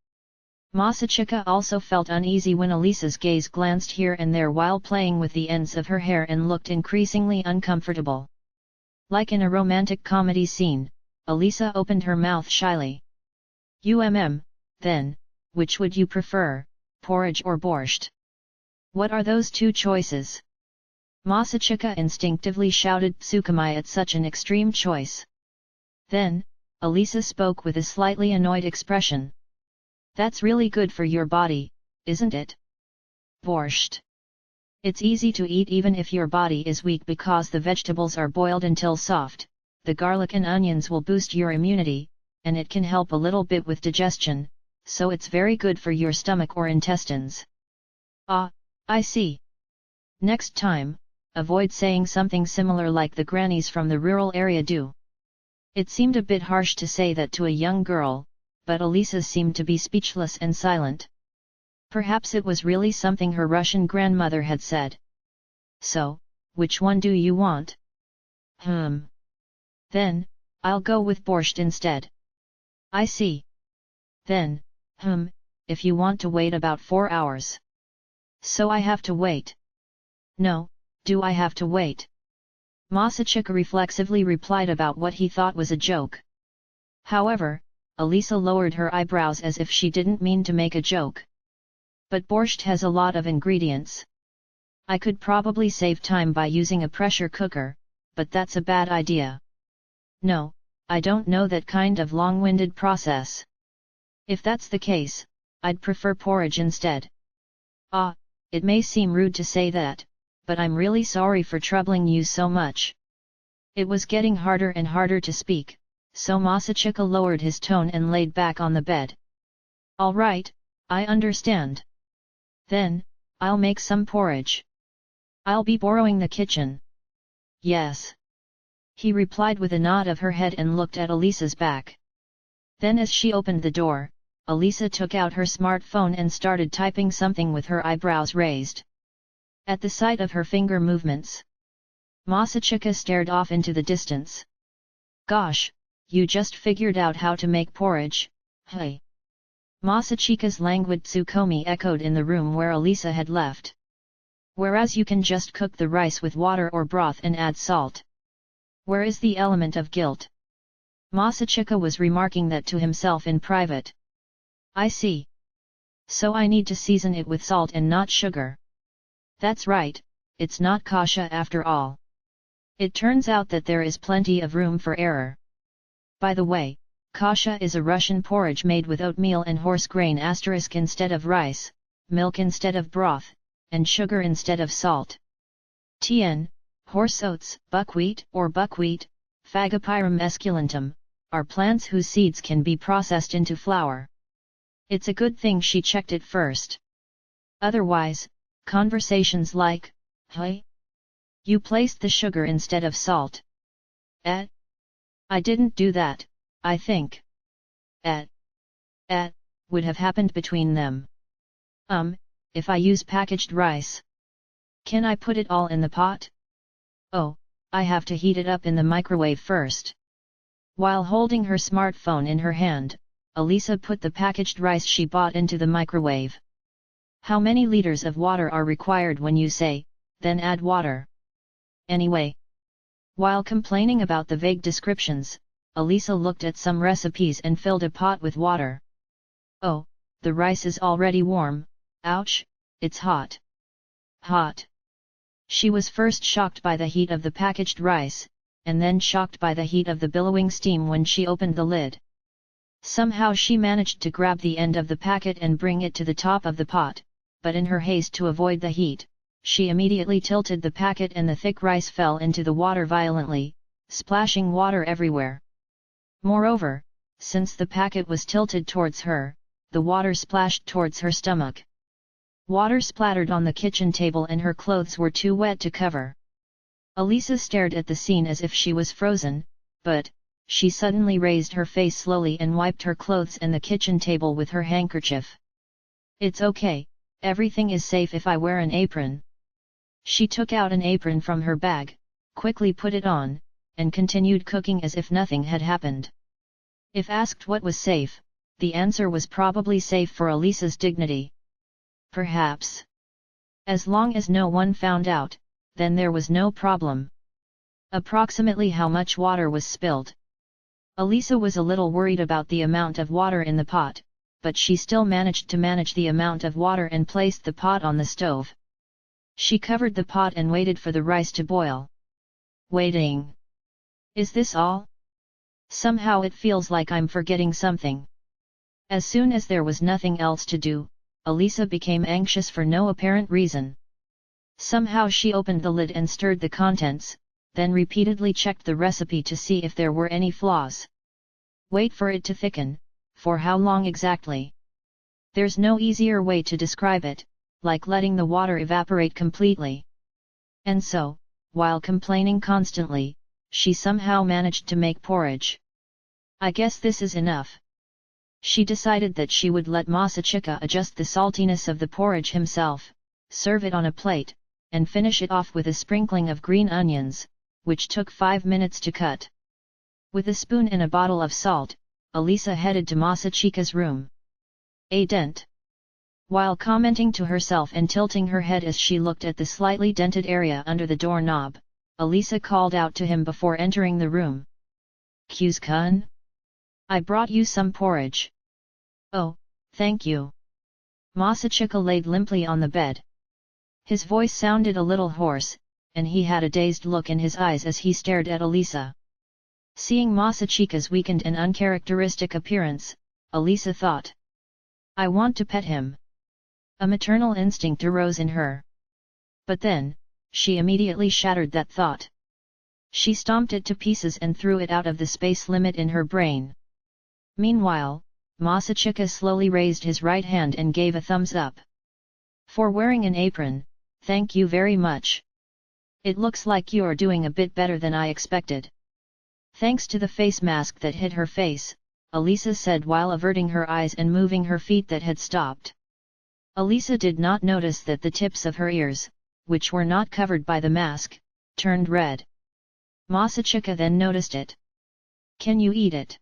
Masachika also felt uneasy when Elisa's gaze glanced here and there while playing with the ends of her hair and looked increasingly uncomfortable. Like in a romantic comedy scene, Elisa opened her mouth shyly. Then, which would you prefer, porridge or borscht? What are those two choices? Masachika instinctively shouted tsukumai at such an extreme choice. Then, Elisa spoke with a slightly annoyed expression. That's really good for your body, isn't it? Borscht. It's easy to eat even if your body is weak because the vegetables are boiled until soft, the garlic and onions will boost your immunity, and it can help a little bit with digestion, so it's very good for your stomach or intestines. Ah, I see. Next time, avoid saying something similar like the grannies from the rural area do. It seemed a bit harsh to say that to a young girl, but Elisa seemed to be speechless and silent. Perhaps it was really something her Russian grandmother had said. So, which one do you want? Then, I'll go with borscht instead. I see. Then, if you want to wait about 4 hours. So I have to wait. No, do I have to wait? Masachika reflexively replied about what he thought was a joke. However, Alya lowered her eyebrows as if she didn't mean to make a joke. But borscht has a lot of ingredients. I could probably save time by using a pressure cooker, but that's a bad idea. No, I don't know that kind of long-winded process. If that's the case, I'd prefer porridge instead. Ah, it may seem rude to say that, but I'm really sorry for troubling you so much. It was getting harder and harder to speak, so Masachika lowered his tone and laid back on the bed. All right, I understand. Then, I'll make some porridge. I'll be borrowing the kitchen. Yes. He replied with a nod of her head and looked at Alya's back. Then as she opened the door, Alya took out her smartphone and started typing something with her eyebrows raised. At the sight of her finger movements, Masachika stared off into the distance. Gosh, you just figured out how to make porridge, hey? Masachika's languid tsukomi echoed in the room where Alya had left. Whereas you can just cook the rice with water or broth and add salt. Where is the element of guilt? Masachika was remarking that to himself in private. I see. So I need to season it with salt and not sugar. That's right, it's not kasha after all. It turns out that there is plenty of room for error. By the way, kasha is a Russian porridge made with oatmeal and horse grain * instead of rice, milk instead of broth, and sugar instead of salt. Tien, horse oats, buckwheat or buckwheat, Phagopyrum esculentum, are plants whose seeds can be processed into flour. It's a good thing she checked it first. Otherwise, conversations like, hey? You placed the sugar instead of salt. I didn't do that, I think. Would have happened between them. If I use packaged rice. Can I put it all in the pot? Oh, I have to heat it up in the microwave first. While holding her smartphone in her hand, Alya put the packaged rice she bought into the microwave. How many liters of water are required when you say, then add water? Anyway. While complaining about the vague descriptions, Alya looked at some recipes and filled a pot with water. Oh, the rice is already warm, ouch, it's hot. Hot. She was first shocked by the heat of the packaged rice, and then shocked by the heat of the billowing steam when she opened the lid. Somehow she managed to grab the end of the packet and bring it to the top of the pot, but in her haste to avoid the heat, she immediately tilted the packet and the thick rice fell into the water violently, splashing water everywhere. Moreover, since the packet was tilted towards her, the water splashed towards her stomach. Water splattered on the kitchen table and her clothes were too wet to cover. Alya stared at the scene as if she was frozen, but, she suddenly raised her face slowly and wiped her clothes and the kitchen table with her handkerchief. It's okay, everything is safe if I wear an apron. She took out an apron from her bag, quickly put it on, and continued cooking as if nothing had happened. If asked what was safe, the answer was probably safe for Alya's dignity. Perhaps. As long as no one found out, then there was no problem. Approximately how much water was spilled? Alya was a little worried about the amount of water in the pot, but she still managed to manage the amount of water and placed the pot on the stove. She covered the pot and waited for the rice to boil. Waiting. Is this all? Somehow it feels like I'm forgetting something. As soon as there was nothing else to do, Alya became anxious for no apparent reason. Somehow she opened the lid and stirred the contents, then repeatedly checked the recipe to see if there were any flaws. Wait for it to thicken, for how long exactly? There's no easier way to describe it, like letting the water evaporate completely. And so, while complaining constantly, she somehow managed to make porridge. I guess this is enough. She decided that she would let Masachika adjust the saltiness of the porridge himself, serve it on a plate, and finish it off with a sprinkling of green onions, which took 5 minutes to cut. With a spoon and a bottle of salt, Alya headed to Masachika's room. A dent. While commenting to herself and tilting her head as she looked at the slightly dented area under the doorknob, Elisa called out to him before entering the room. "Kyuus-kun? I brought you some porridge." "Oh, thank you." Masachika laid limply on the bed. His voice sounded a little hoarse, and he had a dazed look in his eyes as he stared at Elisa. Seeing Masachika's weakened and uncharacteristic appearance, Elisa thought, "I want to pet him." A maternal instinct arose in her. But then, she immediately shattered that thought. She stomped it to pieces and threw it out of the space limit in her brain. Meanwhile, Masachika slowly raised his right hand and gave a thumbs up. "For wearing an apron, thank you very much. It looks like you're doing a bit better than I expected." Thanks to the face mask that hid her face, Elisa said while averting her eyes and moving her feet that had stopped. Elisa did not notice that the tips of her ears, which were not covered by the mask, turned red. Masachika then noticed it. "Can you eat it?"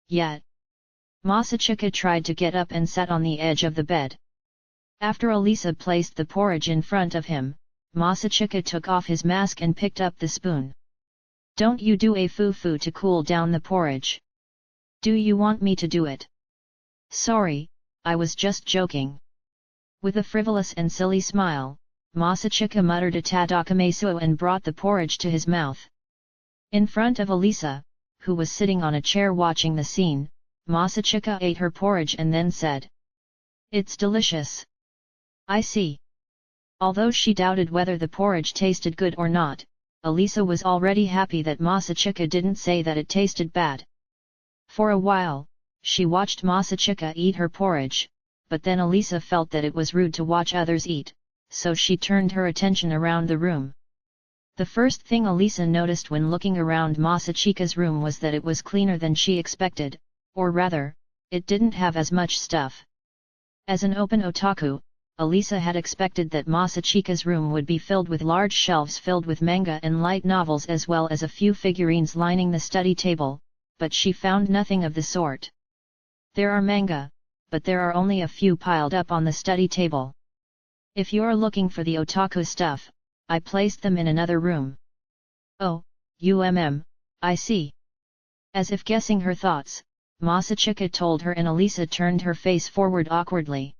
"Yeah." Masachika tried to get up and sat on the edge of the bed. After Elisa placed the porridge in front of him, Masachika took off his mask and picked up the spoon. "Don't you do a foo-foo to cool down the porridge? Do you want me to do it?" "Sorry, I was just joking." With a frivolous and silly smile, Masachika muttered a tadakame suou and brought the porridge to his mouth. In front of Elisa, who was sitting on a chair watching the scene, Masachika ate her porridge and then said, "It's delicious." "I see." Although she doubted whether the porridge tasted good or not, Elisa was already happy that Masachika didn't say that it tasted bad. For a while, she watched Masachika eat her porridge, but then Elisa felt that it was rude to watch others eat, so she turned her attention around the room. The first thing Elisa noticed when looking around Masachika's room was that it was cleaner than she expected, or rather, it didn't have as much stuff. As an open otaku, Elisa had expected that Masachika's room would be filled with large shelves filled with manga and light novels as well as a few figurines lining the study table, but she found nothing of the sort. There are manga, but there are only a few piled up on the study table. "If you're looking for the otaku stuff, I placed them in another room." "Oh, I see." As if guessing her thoughts, Masachika told her and Elisa turned her face forward awkwardly.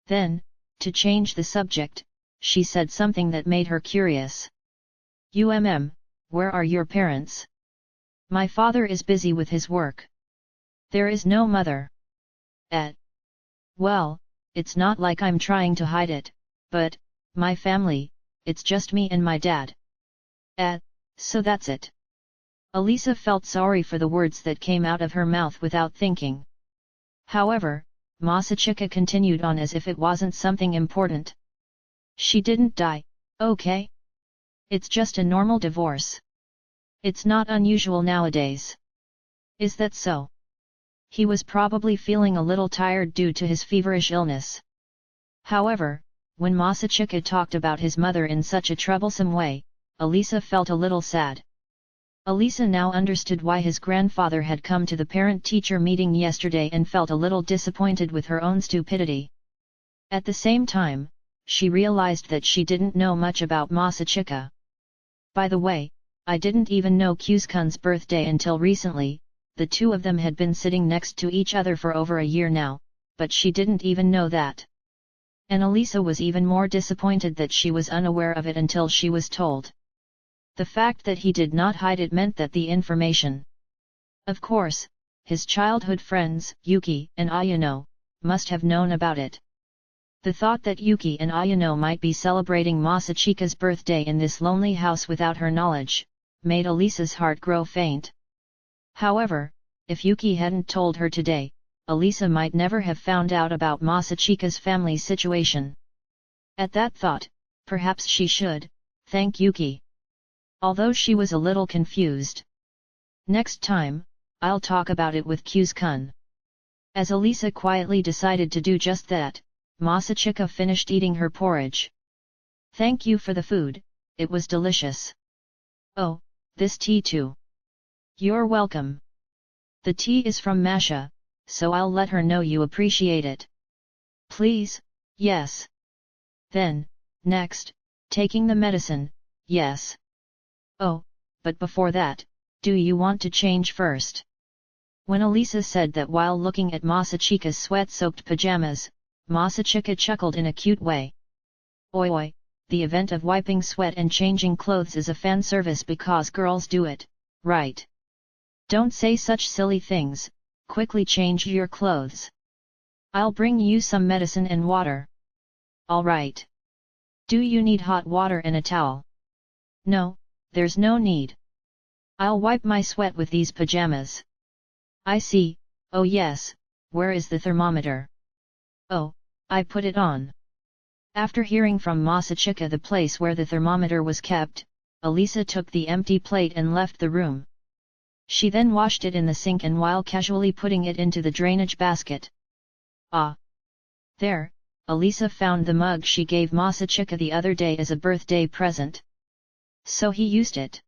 Then, to change the subject, she said something that made her curious. Where are your parents?" "My father is busy with his work." "There is no mother." Well, it's not like I'm trying to hide it, but, my family, it's just me and my dad." So that's it." Elisa felt sorry for the words that came out of her mouth without thinking. However, Masachika continued on as if it wasn't something important. "She didn't die, okay? It's just a normal divorce. It's not unusual nowadays." "Is that so?" He was probably feeling a little tired due to his feverish illness. However, when Masachika talked about his mother in such a troublesome way, Elisa felt a little sad. Elisa now understood why his grandfather had come to the parent-teacher meeting yesterday and felt a little disappointed with her own stupidity. At the same time, she realized that she didn't know much about Masachika. "By the way, I didn't even know Kyuus-kun's birthday until recently." The two of them had been sitting next to each other for over a year now, but she didn't even know that. And Elisa was even more disappointed that she was unaware of it until she was told. The fact that he did not hide it meant that the information. Of course, his childhood friends, Yuki and Ayano, must have known about it. The thought that Yuki and Ayano might be celebrating Masachika's birthday in this lonely house without her knowledge, made Elisa's heart grow faint. However, if Yuki hadn't told her today, Elisa might never have found out about Masachika's family situation. At that thought, perhaps she should thank Yuki. Although she was a little confused. "Next time, I'll talk about it with Kyuus-kun." As Elisa quietly decided to do just that, Masachika finished eating her porridge. "Thank you for the food, it was delicious." "Oh, this tea too." "You're welcome. The tea is from Masha, so I'll let her know you appreciate it." Please, yes. Then, next, taking the medicine, yes. Oh, but before that, do you want to change first? When Alisa said that while looking at Masachika's sweat-soaked pajamas, Masachika chuckled in a cute way. Oi oi, the event of wiping sweat and changing clothes is a fan service because girls do it, right? Don't say such silly things, quickly change your clothes. I'll bring you some medicine and water. Alright. Do you need hot water and a towel? No, there's no need. I'll wipe my sweat with these pajamas. I see, oh yes, where is the thermometer? Oh, I put it on. After hearing from Masachika the place where the thermometer was kept, Alisa took the empty plate and left the room. She then washed it in the sink and while casually putting it into the drainage basket. Ah! There, Alisa found the mug she gave Masachika the other day as a birthday present. So he used it.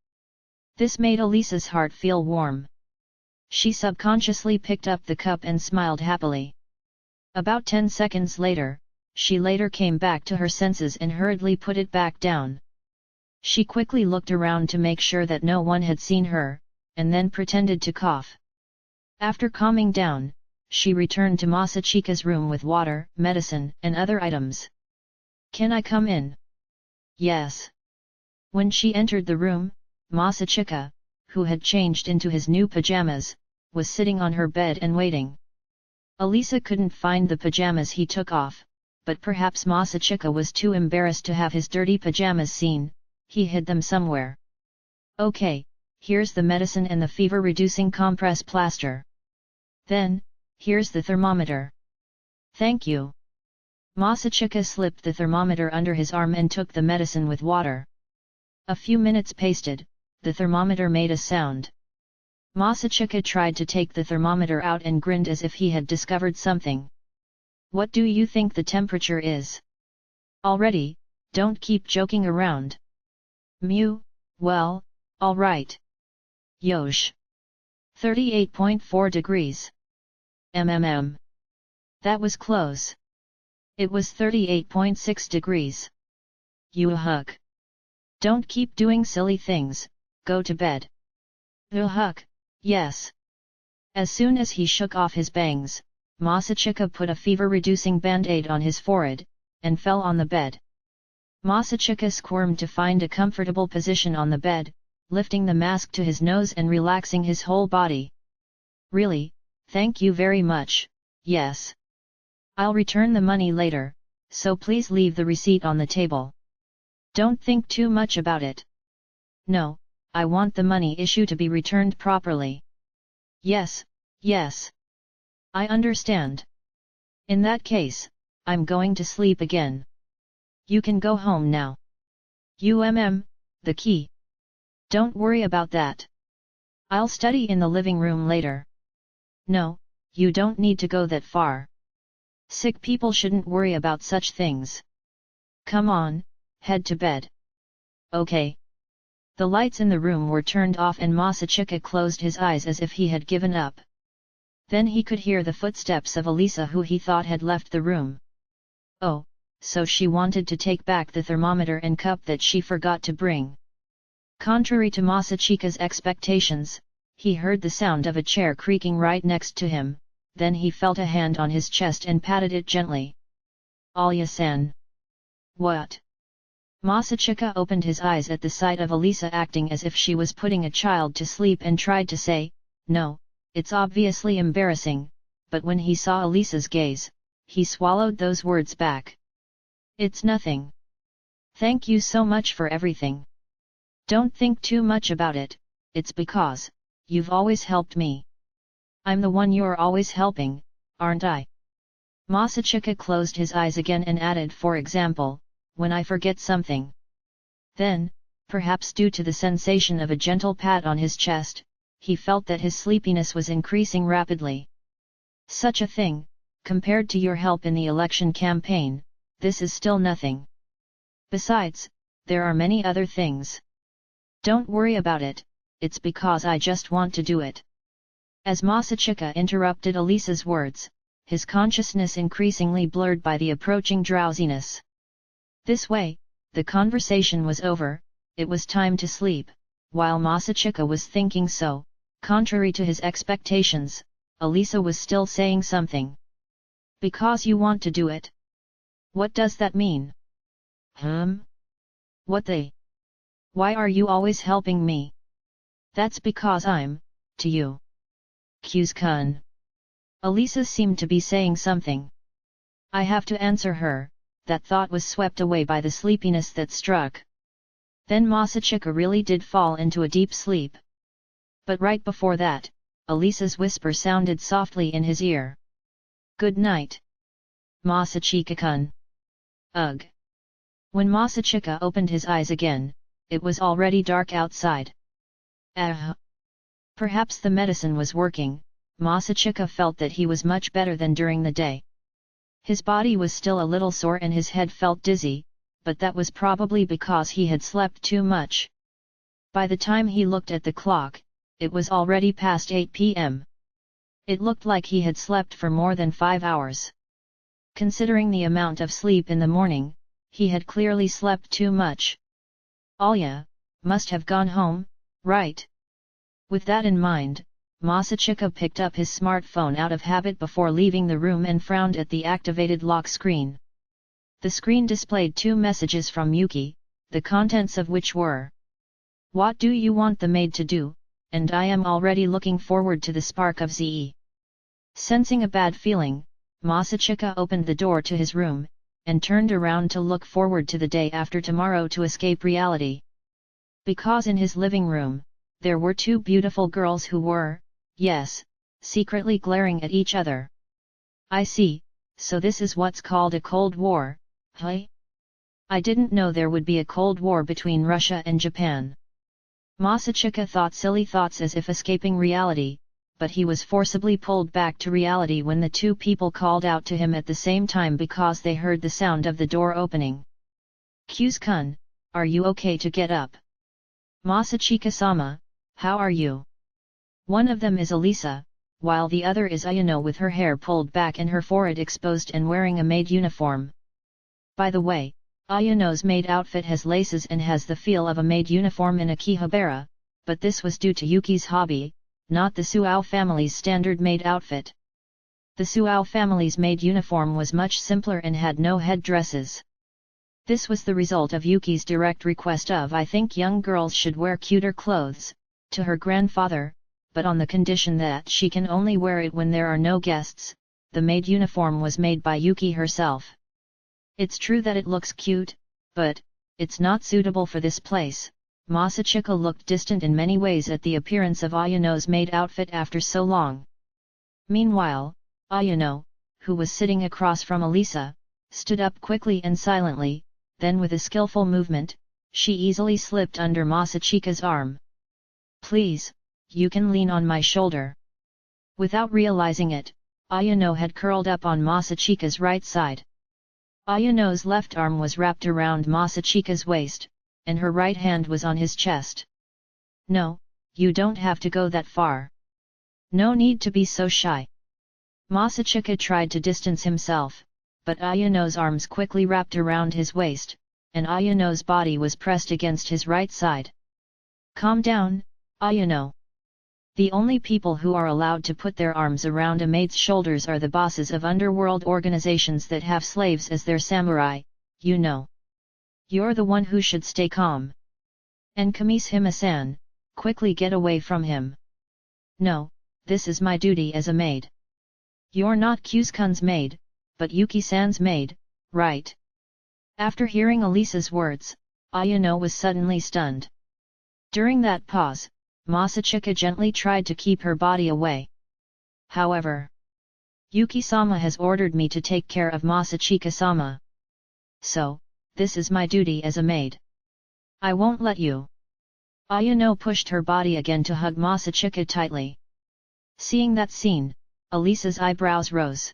This made Alisa's heart feel warm. She subconsciously picked up the cup and smiled happily. About 10 seconds later, she later came back to her senses and hurriedly put it back down. She quickly looked around to make sure that no one had seen her, and then pretended to cough. After calming down, she returned to Masachika's room with water, medicine, and other items. Can I come in? Yes. When she entered the room, Masachika, who had changed into his new pajamas, was sitting on her bed and waiting. Alisa couldn't find the pajamas he took off, but perhaps Masachika was too embarrassed to have his dirty pajamas seen, he hid them somewhere. Okay, here's the medicine and the fever-reducing compress plaster. Then, here's the thermometer. Thank you. Masachika slipped the thermometer under his arm and took the medicine with water. A few minutes pasted, the thermometer made a sound. Masachika tried to take the thermometer out and grinned as if he had discovered something. What do you think the temperature is? Already, don't keep joking around. Mew, well, alright. Yosh. 38.4 degrees. That was close. It was 38.6 degrees. Yuhuk. Don't keep doing silly things, go to bed. Yuhuk, yes. As soon as he shook off his bangs, Masachika put a fever-reducing band-aid on his forehead, and fell on the bed. Masachika squirmed to find a comfortable position on the bed, lifting the mask to his nose and relaxing his whole body. Really, thank you very much, yes. I'll return the money later, so please leave the receipt on the table. Don't think too much about it. No, I want the money issue to be returned properly. Yes, yes. I understand. In that case, I'm going to sleep again. You can go home now. The key. Don't worry about that. I'll study in the living room later. No, you don't need to go that far. Sick people shouldn't worry about such things. Come on, head to bed. Okay. The lights in the room were turned off and Masachika closed his eyes as if he had given up. Then he could hear the footsteps of Alisa who he thought had left the room. Oh, so she wanted to take back the thermometer and cup that she forgot to bring. Contrary to Masachika's expectations, he heard the sound of a chair creaking right next to him, then he felt a hand on his chest and patted it gently. Alya-san. What? Masachika opened his eyes at the sight of Alisa acting as if she was putting a child to sleep and tried to say, no, it's obviously embarrassing, but when he saw Alisa's gaze, he swallowed those words back. It's nothing. Thank you so much for everything. Don't think too much about it, it's because you've always helped me. I'm the one you're always helping, aren't I? Masachika closed his eyes again and added, for example, when I forget something. Then, perhaps due to the sensation of a gentle pat on his chest, he felt that his sleepiness was increasing rapidly. Such a thing, compared to your help in the election campaign, this is still nothing. Besides, there are many other things. Don't worry about it, it's because I just want to do it. As Masachika interrupted Alisa's words, his consciousness increasingly blurred by the approaching drowsiness. This way, the conversation was over, it was time to sleep. While Masachika was thinking so, contrary to his expectations, Alisa was still saying something. Because you want to do it? What does that mean? What they? Why are you always helping me? That's because I'm, to you. Kyuskun. Alisa seemed to be saying something. I have to answer her, that thought was swept away by the sleepiness that struck. Then Masachika really did fall into a deep sleep. But right before that, Alisa's whisper sounded softly in his ear. Good night. Masachika-kun. Ugh. When Masachika opened his eyes again, it was already dark outside. Perhaps the medicine was working. Masachika felt that he was much better than during the day. His body was still a little sore and his head felt dizzy, but that was probably because he had slept too much. By the time he looked at the clock, it was already past 8 p.m. It looked like he had slept for more than 5 hours. Considering the amount of sleep in the morning, he had clearly slept too much. Alya must have gone home, right? With that in mind, Masachika picked up his smartphone out of habit before leaving the room and frowned at the activated lock screen. The screen displayed 2 messages from Yuki, the contents of which were: What do you want the maid to do, and I am already looking forward to the spark of Ze. Sensing a bad feeling, Masachika opened the door to his room, and turned around to look forward to the day after tomorrow to escape reality. Because in his living room, there were 2 beautiful girls who were, yes, secretly glaring at each other. I see, so this is what's called a Cold War, huh? I didn't know there would be a Cold War between Russia and Japan. Masachika thought silly thoughts as if escaping reality, but he was forcibly pulled back to reality when the 2 people called out to him at the same time because they heard the sound of the door opening. Kyuskun, are you okay to get up? Masachika-sama, how are you? One of them is Alisa, while the other is Ayano with her hair pulled back and her forehead exposed and wearing a maid uniform. By the way, Ayano's maid outfit has laces and has the feel of a maid uniform in Akihabara, but this was due to Yuki's hobby, not the Suou family's standard maid outfit. The Suou family's maid uniform was much simpler and had no headdresses. This was the result of Yuki's direct request of I think young girls should wear cuter clothes, to her grandfather, but on the condition that she can only wear it when there are no guests. The maid uniform was made by Yuki herself. It's true that it looks cute, but it's not suitable for this place. Masachika looked distant in many ways at the appearance of Ayano's maid outfit after so long. Meanwhile, Ayano, who was sitting across from Alisa, stood up quickly and silently, then with a skillful movement, she easily slipped under Masachika's arm. Please, you can lean on my shoulder. Without realizing it, Ayano had curled up on Masachika's right side. Ayano's left arm was wrapped around Masachika's waist, and her right hand was on his chest. No, you don't have to go that far. No need to be so shy. Masachika tried to distance himself, but Ayano's arms quickly wrapped around his waist, and Ayano's body was pressed against his right side. Calm down, Ayano. The only people who are allowed to put their arms around a maid's shoulders are the bosses of underworld organizations that have slaves as their samurai, you know. You're the one who should stay calm. And Kamishima-san, quickly get away from him. No, this is my duty as a maid. You're not Kyuskun's maid, but Yuki-san's maid, right? After hearing Alisa's words, Ayano was suddenly stunned. During that pause, Masachika gently tried to keep her body away. However, Yuki-sama has ordered me to take care of Masachika-sama. So, this is my duty as a maid. I won't let you. Ayano pushed her body again to hug Masachika tightly. Seeing that scene, Alisa's eyebrows rose.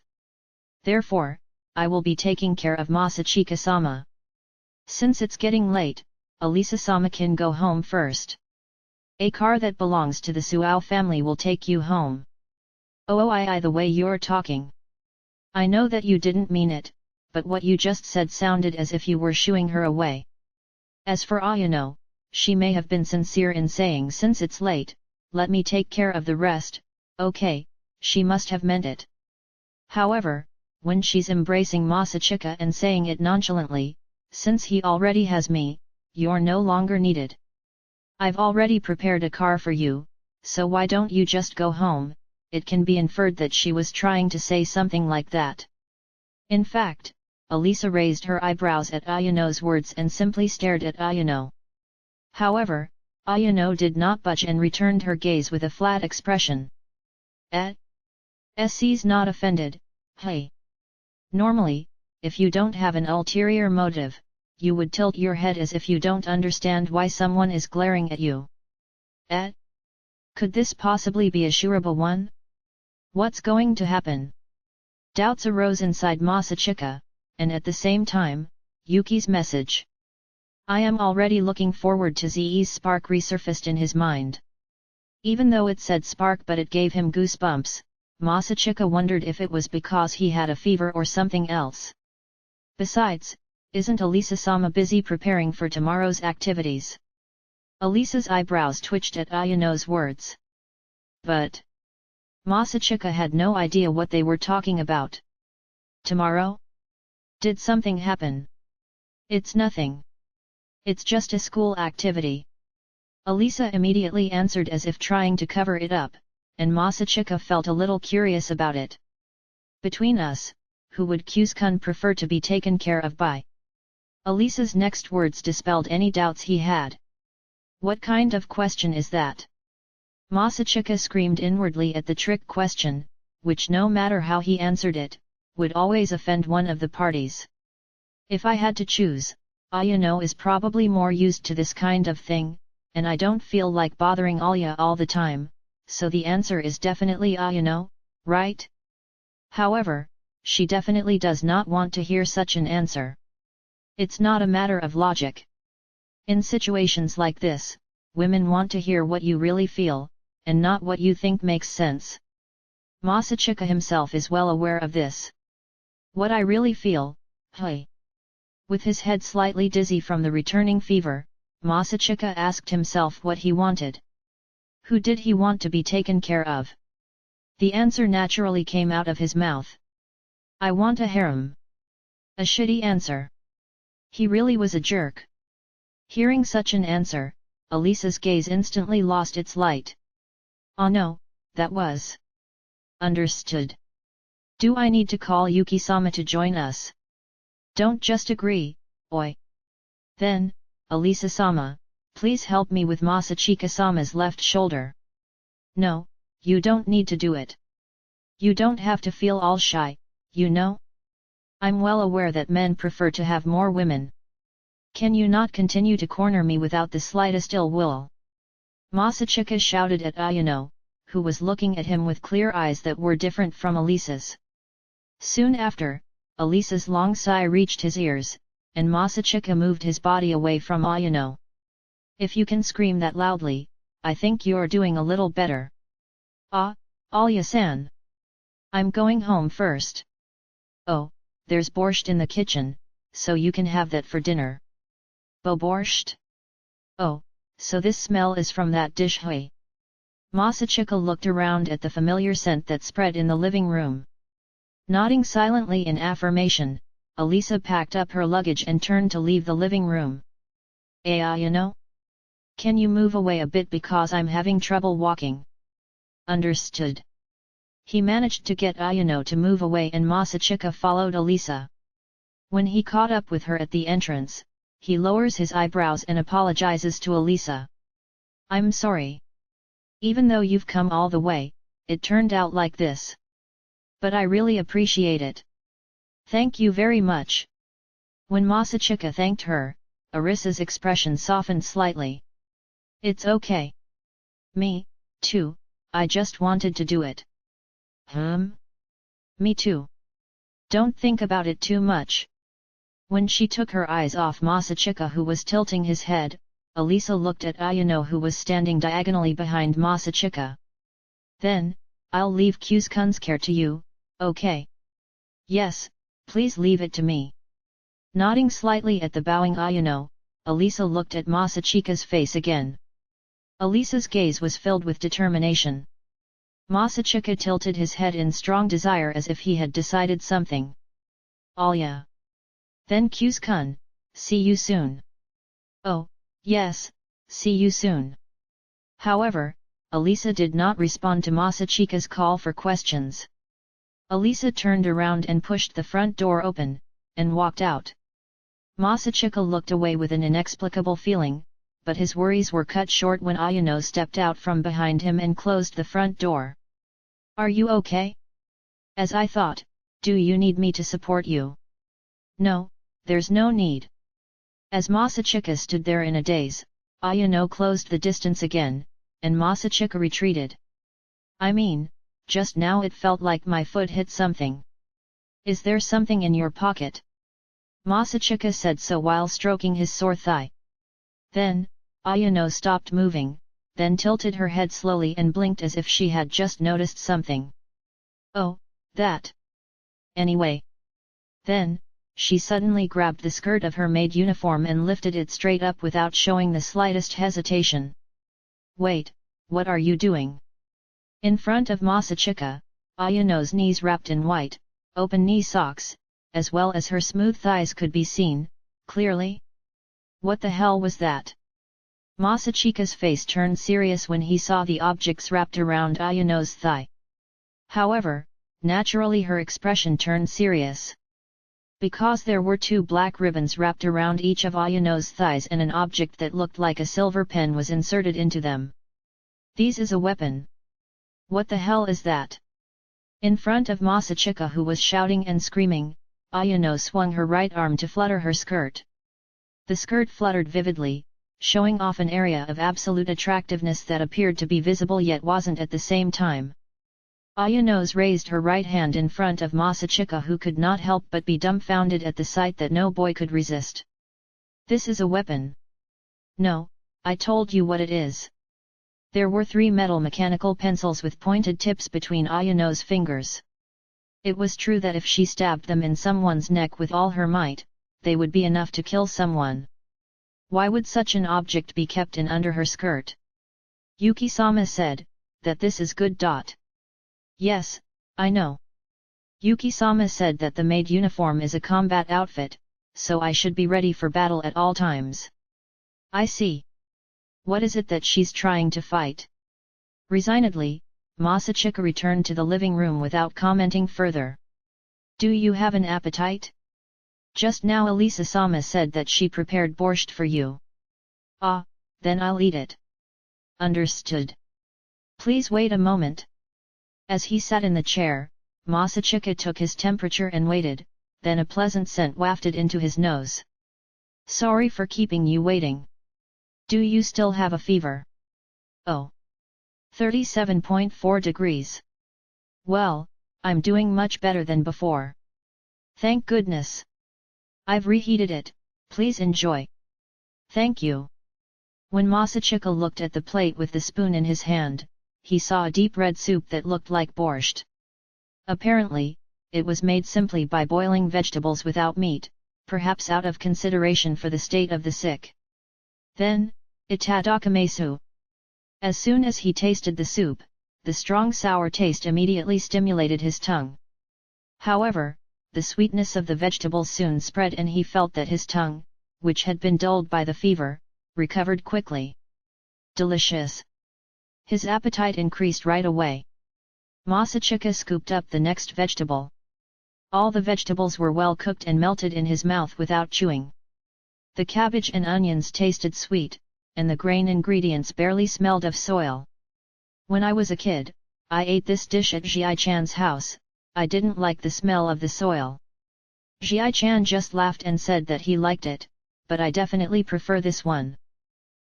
Therefore, I will be taking care of Masachika-sama. Since it's getting late, Alisa-sama can go home first. A car that belongs to the Suou family will take you home. Oh, the way you're talking. I know that you didn't mean it, but what you just said sounded as if you were shooing her away. As for Ayano, she may have been sincere in saying since it's late, let me take care of the rest, okay, she must have meant it. However, when she's embracing Masachika and saying it nonchalantly, since he already has me, you're no longer needed. I've already prepared a car for you, so why don't you just go home? It can be inferred that she was trying to say something like that. In fact, Alisa raised her eyebrows at Ayano's words and simply stared at Ayano. However, Ayano did not budge and returned her gaze with a flat expression. She's not offended, hey. Normally, if you don't have an ulterior motive, you would tilt your head as if you don't understand why someone is glaring at you. Could this possibly be a Shiraba one? What's going to happen? Doubts arose inside Masachika, and at the same time, Yuki's message. I am already looking forward to Ze's spark resurfaced in his mind. Even though it said spark but it gave him goosebumps, Masachika wondered if it was because he had a fever or something else. Besides, isn't Alisa-sama busy preparing for tomorrow's activities? Alisa's eyebrows twitched at Ayano's words. But Masachika had no idea what they were talking about. Tomorrow? Did something happen? It's nothing. It's just a school activity. Alisa immediately answered as if trying to cover it up, and Masachika felt a little curious about it. Between us, who would Kyuskun prefer to be taken care of by? Alisa's next words dispelled any doubts he had. What kind of question is that? Masachika screamed inwardly at the trick question, which no matter how he answered it, would always offend one of the parties. If I had to choose, Ayano is probably more used to this kind of thing, and I don't feel like bothering Alya all the time, so the answer is definitely Ayano, right? However, she definitely does not want to hear such an answer. It's not a matter of logic. In situations like this, women want to hear what you really feel, and not what you think makes sense. Masachika himself is well aware of this. What I really feel, hey. With his head slightly dizzy from the returning fever, Masachika asked himself what he wanted. Who did he want to be taken care of? The answer naturally came out of his mouth. I want a harem. A shitty answer. He really was a jerk. Hearing such an answer, Alisa's gaze instantly lost its light. Oh no, that was. Understood. Do I need to call Yuki-sama to join us? Don't just agree, oi. Then, Alisa-sama, please help me with Masachika-sama's left shoulder. No, you don't need to do it. You don't have to feel all shy, you know? I'm well aware that men prefer to have more women. Can you not continue to corner me without the slightest ill will? Masachika shouted at Ayano, who was looking at him with clear eyes that were different from Alisa's. Soon after, Alisa's long sigh reached his ears, and Masachika moved his body away from Ayano. If you can scream that loudly, I think you're doing a little better. Ah, Alya-san. I'm going home first. Oh, there's borscht in the kitchen, so you can have that for dinner. Borscht? Oh, so this smell is from that dish, hey? Masachika looked around at the familiar scent that spread in the living room. Nodding silently in affirmation, Alisa packed up her luggage and turned to leave the living room. Ayano? Can you move away a bit because I'm having trouble walking? Understood. He managed to get Ayano to move away and Masachika followed Alisa. When he caught up with her at the entrance, he lowers his eyebrows and apologizes to Alisa. I'm sorry. Even though you've come all the way, it turned out like this. But I really appreciate it. Thank you very much. When Masachika thanked her, Arisa's expression softened slightly. It's okay. Me, too, I just wanted to do it. Me too. Don't think about it too much. When she took her eyes off Masachika who was tilting his head, Alisa looked at Ayano who was standing diagonally behind Masachika. Then, I'll leave Kyuskun's care to you, okay? Yes, please leave it to me. Nodding slightly at the bowing Ayano, Elisa looked at Masachika's face again. Elisa's gaze was filled with determination. Masachika tilted his head in strong desire as if he had decided something. Alya. Then Kyus-kun, see you soon. Oh, yes, see you soon. However, Elisa did not respond to Masachika's call for questions. Elisa turned around and pushed the front door open, and walked out. Masachika looked away with an inexplicable feeling, but his worries were cut short when Ayano stepped out from behind him and closed the front door. Are you okay? As I thought, do you need me to support you? No, there's no need. As Masachika stood there in a daze, Ayano closed the distance again, and Masachika retreated. I mean, just now it felt like my foot hit something. Is there something in your pocket? Masachika said so while stroking his sore thigh. Then, Ayano stopped moving, then tilted her head slowly and blinked as if she had just noticed something. Oh, that. Anyway. Then, she suddenly grabbed the skirt of her maid uniform and lifted it straight up without showing the slightest hesitation. Wait, what are you doing? In front of Masachika, Ayano's knees wrapped in white, open knee socks, as well as her smooth thighs could be seen, clearly. What the hell was that? Masachika's face turned serious when he saw the objects wrapped around Ayano's thigh. However, naturally her expression turned serious. Because there were two black ribbons wrapped around each of Ayano's thighs and an object that looked like a silver pen was inserted into them. This is a weapon. What the hell is that? In front of Masachika, who was shouting and screaming, Ayano swung her right arm to flutter her skirt. The skirt fluttered vividly, showing off an area of absolute attractiveness that appeared to be visible yet wasn't at the same time. Ayano raised her right hand in front of Masachika, who could not help but be dumbfounded at the sight that no boy could resist. This is a weapon. No, I told you what it is. There were 3 metal mechanical pencils with pointed tips between Ayano's fingers. It was true that if she stabbed them in someone's neck with all her might, they would be enough to kill someone. Why would such an object be kept in under her skirt? Yuki-sama said, that this is good. Yes, I know. Yuki-sama said that the maid uniform is a combat outfit, so I should be ready for battle at all times. I see. What is it that she's trying to fight? Resignedly, Masachika returned to the living room without commenting further. Do you have an appetite? Just now Elisa-sama said that she prepared borscht for you. Ah, then I'll eat it. Understood. Please wait a moment. As he sat in the chair, Masachika took his temperature and waited, then a pleasant scent wafted into his nose. Sorry for keeping you waiting. Do you still have a fever? Oh. 37.4 degrees. Well, I'm doing much better than before. Thank goodness. I've reheated it, please enjoy. Thank you. When Masachika looked at the plate with the spoon in his hand, he saw a deep red soup that looked like borscht. Apparently, it was made simply by boiling vegetables without meat, perhaps out of consideration for the state of the sick. Then, itadakimasu. As soon as he tasted the soup, the strong sour taste immediately stimulated his tongue. However, the sweetness of the vegetables soon spread and he felt that his tongue, which had been dulled by the fever, recovered quickly. Delicious! His appetite increased right away. Masachika scooped up the next vegetable. All the vegetables were well cooked and melted in his mouth without chewing. The cabbage and onions tasted sweet, and the grain ingredients barely smelled of soil. When I was a kid, I ate this dish at Ji-chan's house. I didn't like the smell of the soil. Ji-chan just laughed and said that he liked it, but I definitely prefer this one.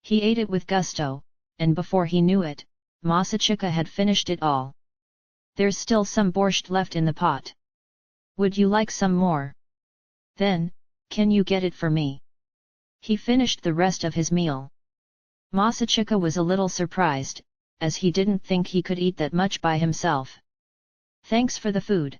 He ate it with gusto, and before he knew it, Masachika had finished it all. There's still some borscht left in the pot. Would you like some more? Then, can you get it for me? He finished the rest of his meal. Masachika was a little surprised, as he didn't think he could eat that much by himself. Thanks for the food.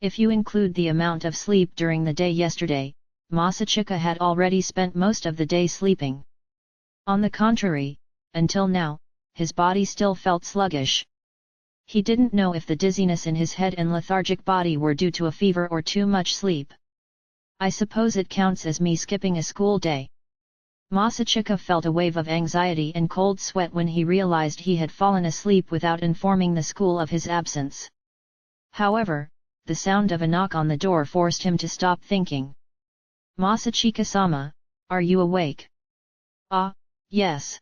If you include the amount of sleep during the day yesterday, Masachika had already spent most of the day sleeping. On the contrary, until now, his body still felt sluggish. He didn't know if the dizziness in his head and lethargic body were due to a fever or too much sleep. I suppose it counts as me skipping a school day. Masachika felt a wave of anxiety and cold sweat when he realized he had fallen asleep without informing the school of his absence. However, the sound of a knock on the door forced him to stop thinking. Masachika-sama, are you awake? Ah, yes.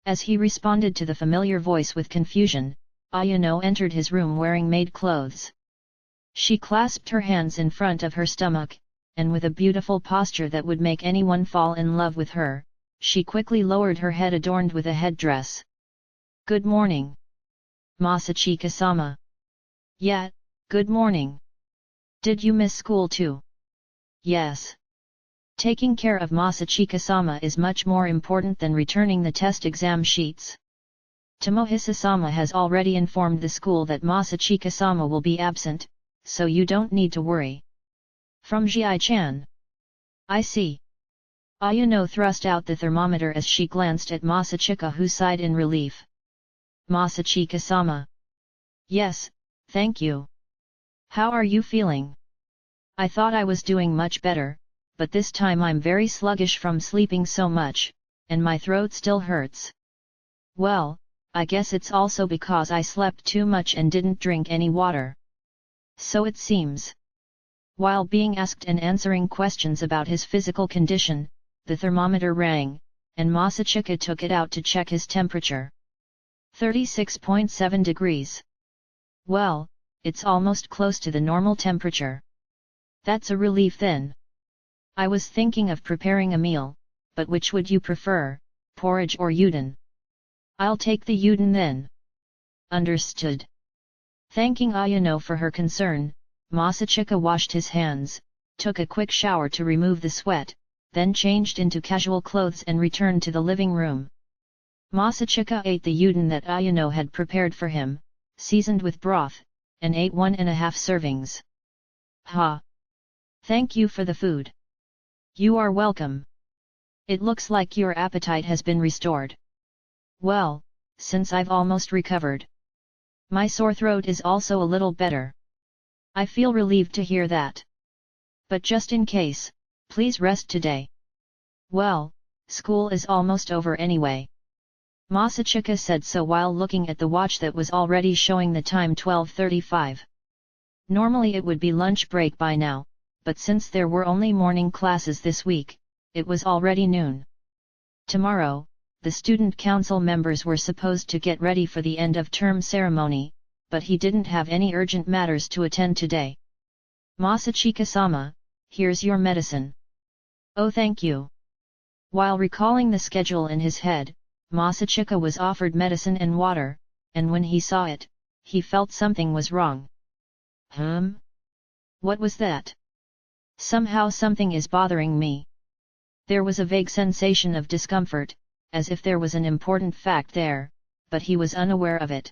As he responded to the familiar voice with confusion, Ayano entered his room wearing maid clothes. She clasped her hands in front of her stomach, and with a beautiful posture that would make anyone fall in love with her, she quickly lowered her head adorned with a headdress. Good morning. Masachika-sama. Yeah, good morning. Did you miss school too? Yes. Taking care of Masachika-sama is much more important than returning the test exam sheets. Tomohisa-sama has already informed the school that Masachika-sama will be absent, so you don't need to worry. From Ji-chan. I see. Ayano thrust out the thermometer as she glanced at Masachika, who sighed in relief. Masachika-sama. Yes, thank you. How are you feeling? I thought I was doing much better, but this time I'm very sluggish from sleeping so much, and my throat still hurts. Well, I guess it's also because I slept too much and didn't drink any water. So it seems. While being asked and answering questions about his physical condition, the thermometer rang, and Masachika took it out to check his temperature. 36.7 degrees. Well, it's almost close to the normal temperature. That's a relief then. I was thinking of preparing a meal, but which would you prefer, porridge or udon? I'll take the udon then. Understood. Thanking Ayano for her concern, Masachika washed his hands, took a quick shower to remove the sweat, then changed into casual clothes and returned to the living room. Masachika ate the udon that Ayano had prepared for him, seasoned with broth, and ate 1.5 servings. Ha! Thank you for the food. You are welcome. It looks like your appetite has been restored. Well, since I've almost recovered. My sore throat is also a little better. I feel relieved to hear that. But just in case, please rest today. Well, school is almost over anyway. Masachika said so while looking at the watch that was already showing the time 12:35. Normally it would be lunch break by now, but since there were only morning classes this week, it was already noon. Tomorrow, the student council members were supposed to get ready for the end of term ceremony, but he didn't have any urgent matters to attend today. Masachika-sama, here's your medicine. Oh, thank you. While recalling the schedule in his head, Masachika was offered medicine and water, and when he saw it, he felt something was wrong. What was that? Somehow something is bothering me. There was a vague sensation of discomfort, as if there was an important fact there, but he was unaware of it.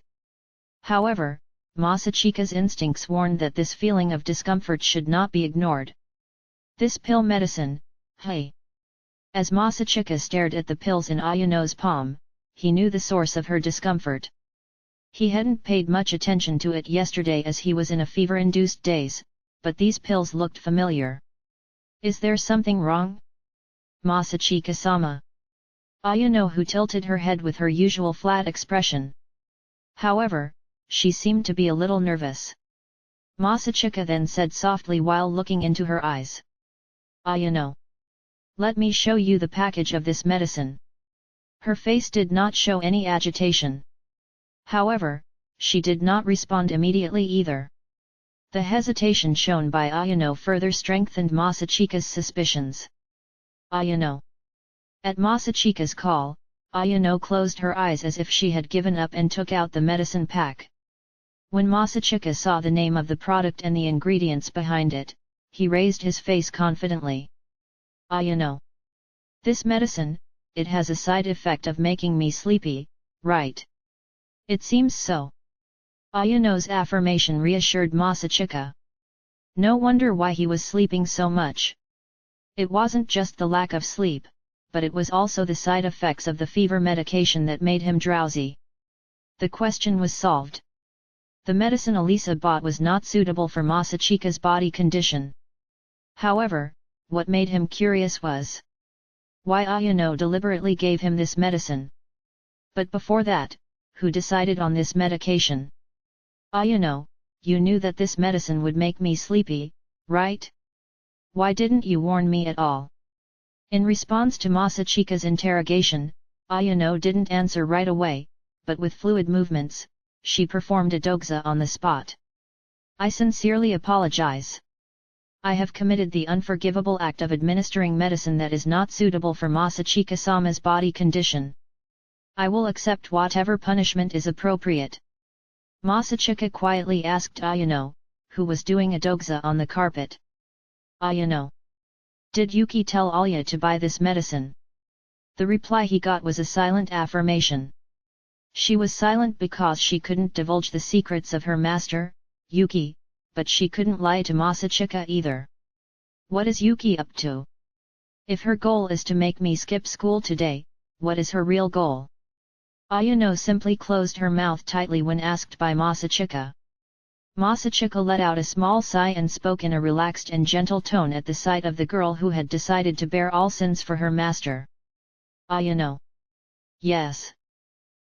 However, Masachika's instincts warned that this feeling of discomfort should not be ignored. This pill medicine, hey! As Masachika stared at the pills in Ayano's palm, he knew the source of her discomfort. He hadn't paid much attention to it yesterday as he was in a fever-induced daze, but these pills looked familiar. Is there something wrong? Masachika-sama. Ayano who tilted her head with her usual flat expression. However, she seemed to be a little nervous. Masachika then said softly while looking into her eyes. Ayano. Let me show you the package of this medicine. Her face did not show any agitation. However, she did not respond immediately either. The hesitation shown by Ayano further strengthened Masachika's suspicions. Ayano. At Masachika's call, Ayano closed her eyes as if she had given up and took out the medicine pack. When Masachika saw the name of the product and the ingredients behind it, he raised his face confidently. Ayano. This medicine, it has a side effect of making me sleepy, right? It seems so. Ayano's affirmation reassured Masachika. No wonder why he was sleeping so much. It wasn't just the lack of sleep, but it was also the side effects of the fever medication that made him drowsy. The question was solved. The medicine Elisa bought was not suitable for Masachika's body condition. However, what made him curious was why Ayano deliberately gave him this medicine. But before that, who decided on this medication? Ayano, you knew that this medicine would make me sleepy, right? Why didn't you warn me at all? In response to Masachika's interrogation, Ayano didn't answer right away, but with fluid movements, she performed a doxa on the spot. I sincerely apologize. I have committed the unforgivable act of administering medicine that is not suitable for Masachika-sama's body condition. I will accept whatever punishment is appropriate. Masachika quietly asked Ayano, who was doing a doxa on the carpet. Ayano. Did Yuki tell Alya to buy this medicine? The reply he got was a silent affirmation. She was silent because she couldn't divulge the secrets of her master, Yuki, but she couldn't lie to Masachika either. What is Yuki up to? If her goal is to make me skip school today, what is her real goal? Ayano simply closed her mouth tightly when asked by Masachika. Masachika let out a small sigh and spoke in a relaxed and gentle tone at the sight of the girl who had decided to bear all sins for her master. Ayano. Yes.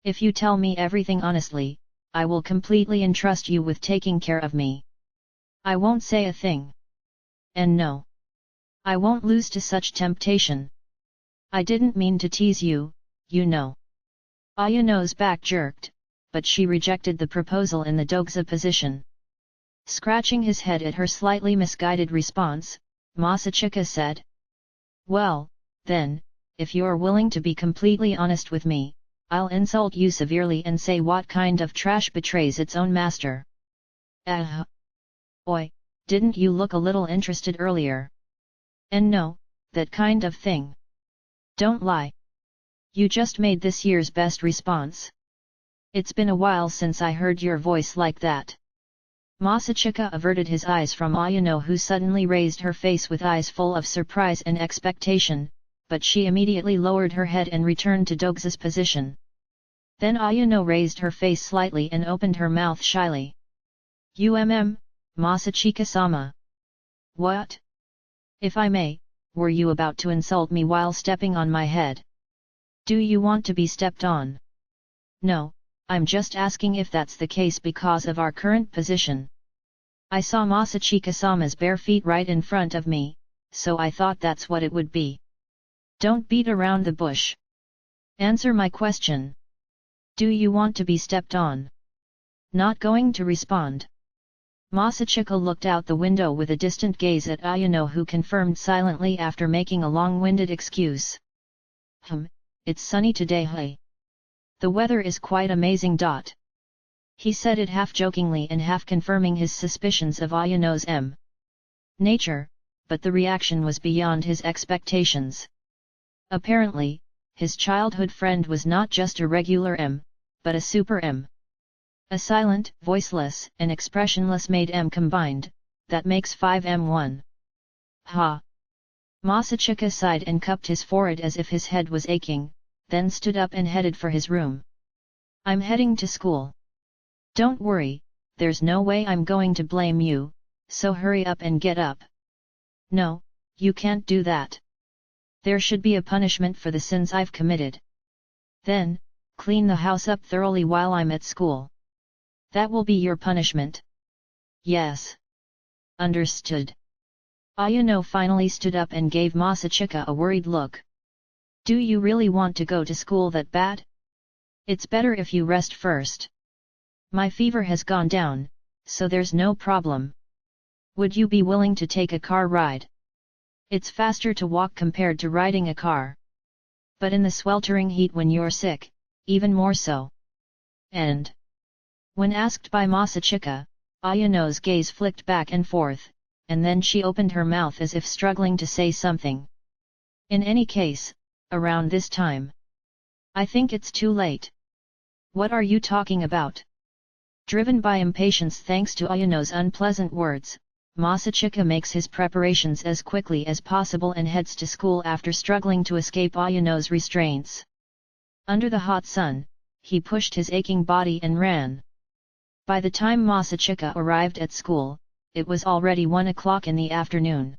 If you tell me everything honestly, I will completely entrust you with taking care of me. I won't say a thing. And no. I won't lose to such temptation. I didn't mean to tease you, you know. Ayano's back jerked, but she rejected the proposal in the doxa position. Scratching his head at her slightly misguided response, Masachika said, well, then, if you're willing to be completely honest with me, I'll insult you severely and say what kind of trash betrays its own master. Oi, didn't you look a little interested earlier? And no, that kind of thing. Don't lie. You just made this year's best response. It's been a while since I heard your voice like that. Masachika averted his eyes from Ayano, who suddenly raised her face with eyes full of surprise and expectation, but she immediately lowered her head and returned to doxa's position. Then Ayano raised her face slightly and opened her mouth shyly. Masachika-sama. What? If I may, were you about to insult me while stepping on my head? Do you want to be stepped on? No, I'm just asking if that's the case because of our current position. I saw Masachika-sama's bare feet right in front of me, so I thought that's what it would be. Don't beat around the bush. Answer my question. Do you want to be stepped on? Not going to respond. Masachika looked out the window with a distant gaze at Ayano, who confirmed silently after making a long-winded excuse. It's sunny today, hey. The weather is quite amazing. He said it half jokingly and half confirming his suspicions of Ayano's nature, but the reaction was beyond his expectations. Apparently, his childhood friend was not just a regular but a super A silent, voiceless, and expressionless made combined, that makes 5M1. Ha! Masachika sighed and cupped his forehead as if his head was aching, then stood up and headed for his room. I'm heading to school. Don't worry, there's no way I'm going to blame you, so hurry up and get up. No, you can't do that. There should be a punishment for the sins I've committed. Then, clean the house up thoroughly while I'm at school. That will be your punishment. Yes. Understood. Ayano finally stood up and gave Masachika a worried look. Do you really want to go to school that bad? It's better if you rest first. My fever has gone down, so there's no problem. Would you be willing to take a car ride? It's faster to walk compared to riding a car. But in the sweltering heat when you're sick, even more so. And when asked by Masachika, Ayano's gaze flicked back and forth, and then she opened her mouth as if struggling to say something. In any case, around this time. I think it's too late. What are you talking about? Driven by impatience thanks to Ayano's unpleasant words, Masachika makes his preparations as quickly as possible and heads to school after struggling to escape Ayano's restraints. Under the hot sun, he pushed his aching body and ran. By the time Masachika arrived at school, it was already 1 o'clock in the afternoon.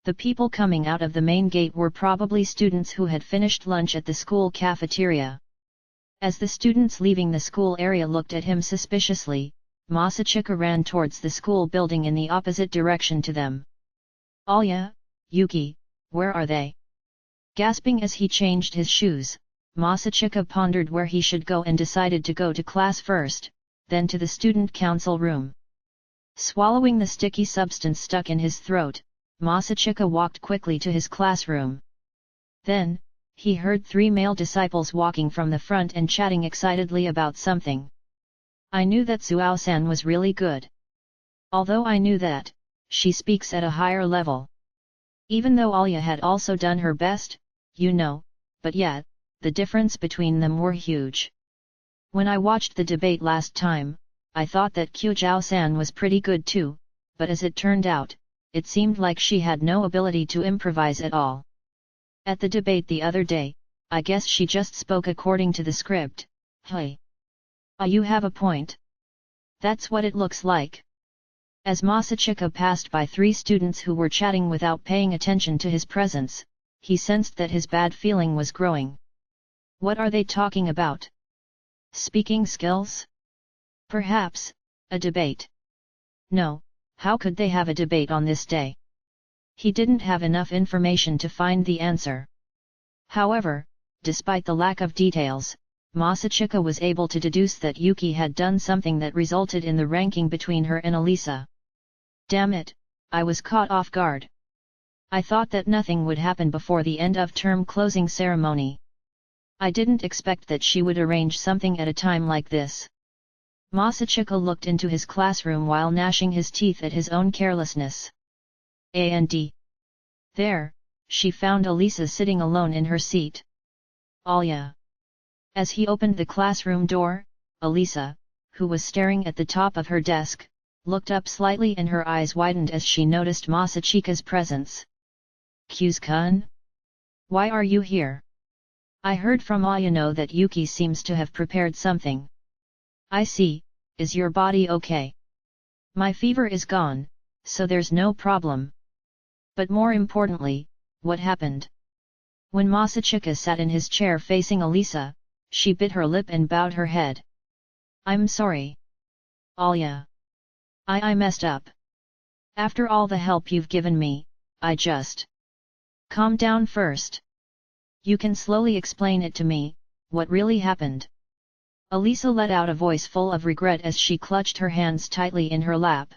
The people coming out of the main gate were probably students who had finished lunch at the school cafeteria. As the students leaving the school area looked at him suspiciously, Masachika ran towards the school building in the opposite direction to them. "Alya, Yuki, where are they?" Gasping as he changed his shoes, Masachika pondered where he should go and decided to go to class first, then to the student council room. Swallowing the sticky substance stuck in his throat, Masachika walked quickly to his classroom. Then, he heard 3 male disciples walking from the front and chatting excitedly about something. I knew that Suou-san was really good. Although I knew that, she speaks at a higher level. Even though Alya had also done her best, but yet, the difference between them were huge. When I watched the debate last time, I thought that Kyujou-san was pretty good too, but as it turned out, it seemed like she had no ability to improvise at all. At the debate the other day, I guess she just spoke according to the script. Hey. You have a point. That's what it looks like. As Masachika passed by 3 students who were chatting without paying attention to his presence, he sensed that his bad feeling was growing. What are they talking about? Speaking skills? Perhaps, a debate. No, how could they have a debate on this day? He didn't have enough information to find the answer. However, despite the lack of details, Masachika was able to deduce that Yuki had done something that resulted in the ranking between her and Elisa. Damn it, I was caught off guard. I thought that nothing would happen before the end of term closing ceremony. I didn't expect that she would arrange something at a time like this. Masachika looked into his classroom while gnashing his teeth at his own carelessness. And there, she found Elisa sitting alone in her seat. Alya. As he opened the classroom door, Elisa, who was staring at the top of her desk, looked up slightly and her eyes widened as she noticed Masachika's presence. "Kyu's-kun? Why are you here? I heard from Ayano that Yuki seems to have prepared something." "I see, is your body okay?" "My fever is gone, so there's no problem." "But more importantly, what happened?" When Masachika sat in his chair facing Elisa, she bit her lip and bowed her head. "I'm sorry. Alya. I messed up. After all the help you've given me, I just..." "Calm down first. You can slowly explain it to me, what really happened." Elisa let out a voice full of regret as she clutched her hands tightly in her lap.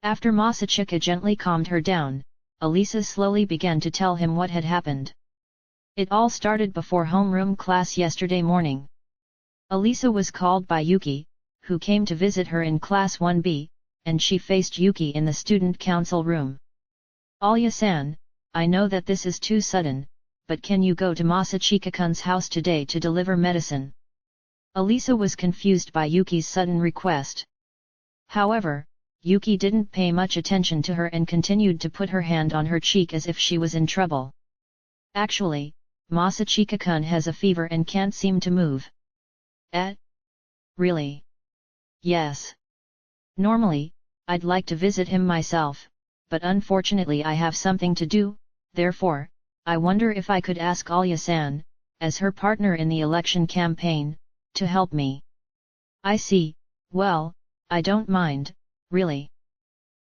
After Masachika gently calmed her down, Elisa slowly began to tell him what had happened. It all started before homeroom class yesterday morning. Elisa was called by Yuki, who came to visit her in class 1B, and she faced Yuki in the student council room. "Alya-san, I know that this is too sudden, but can you go to Masachika-kun's house today to deliver medicine?" Elisa was confused by Yuki's sudden request. However, Yuki didn't pay much attention to her and continued to put her hand on her cheek as if she was in trouble. "Actually, Masachika-kun has a fever and can't seem to move." Really? Yes. Normally, I'd like to visit him myself, but unfortunately I have something to do, therefore, I wonder if I could ask Alya-san, as her partner in the election campaign, to help me." "I see, well, I don't mind, really."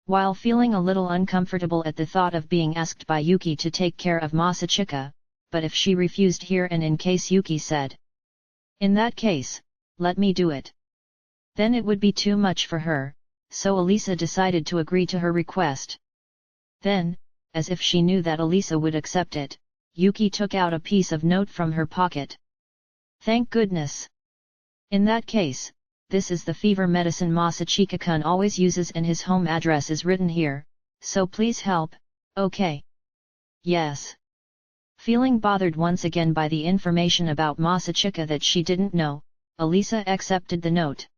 While feeling a little uncomfortable at the thought of being asked by Yuki to take care of Masachika, but if she refused here and in case Yuki said, "In that case, let me do it," then it would be too much for her, so Elisa decided to agree to her request. Then, as if she knew that Elisa would accept it, Yuki took out a piece of note from her pocket. "Thank goodness. In that case, this is the fever medicine Masachika-kun always uses and his home address is written here, so please help, okay?" "Yes." Feeling bothered once again by the information about Masachika that she didn't know, Elisa accepted the note.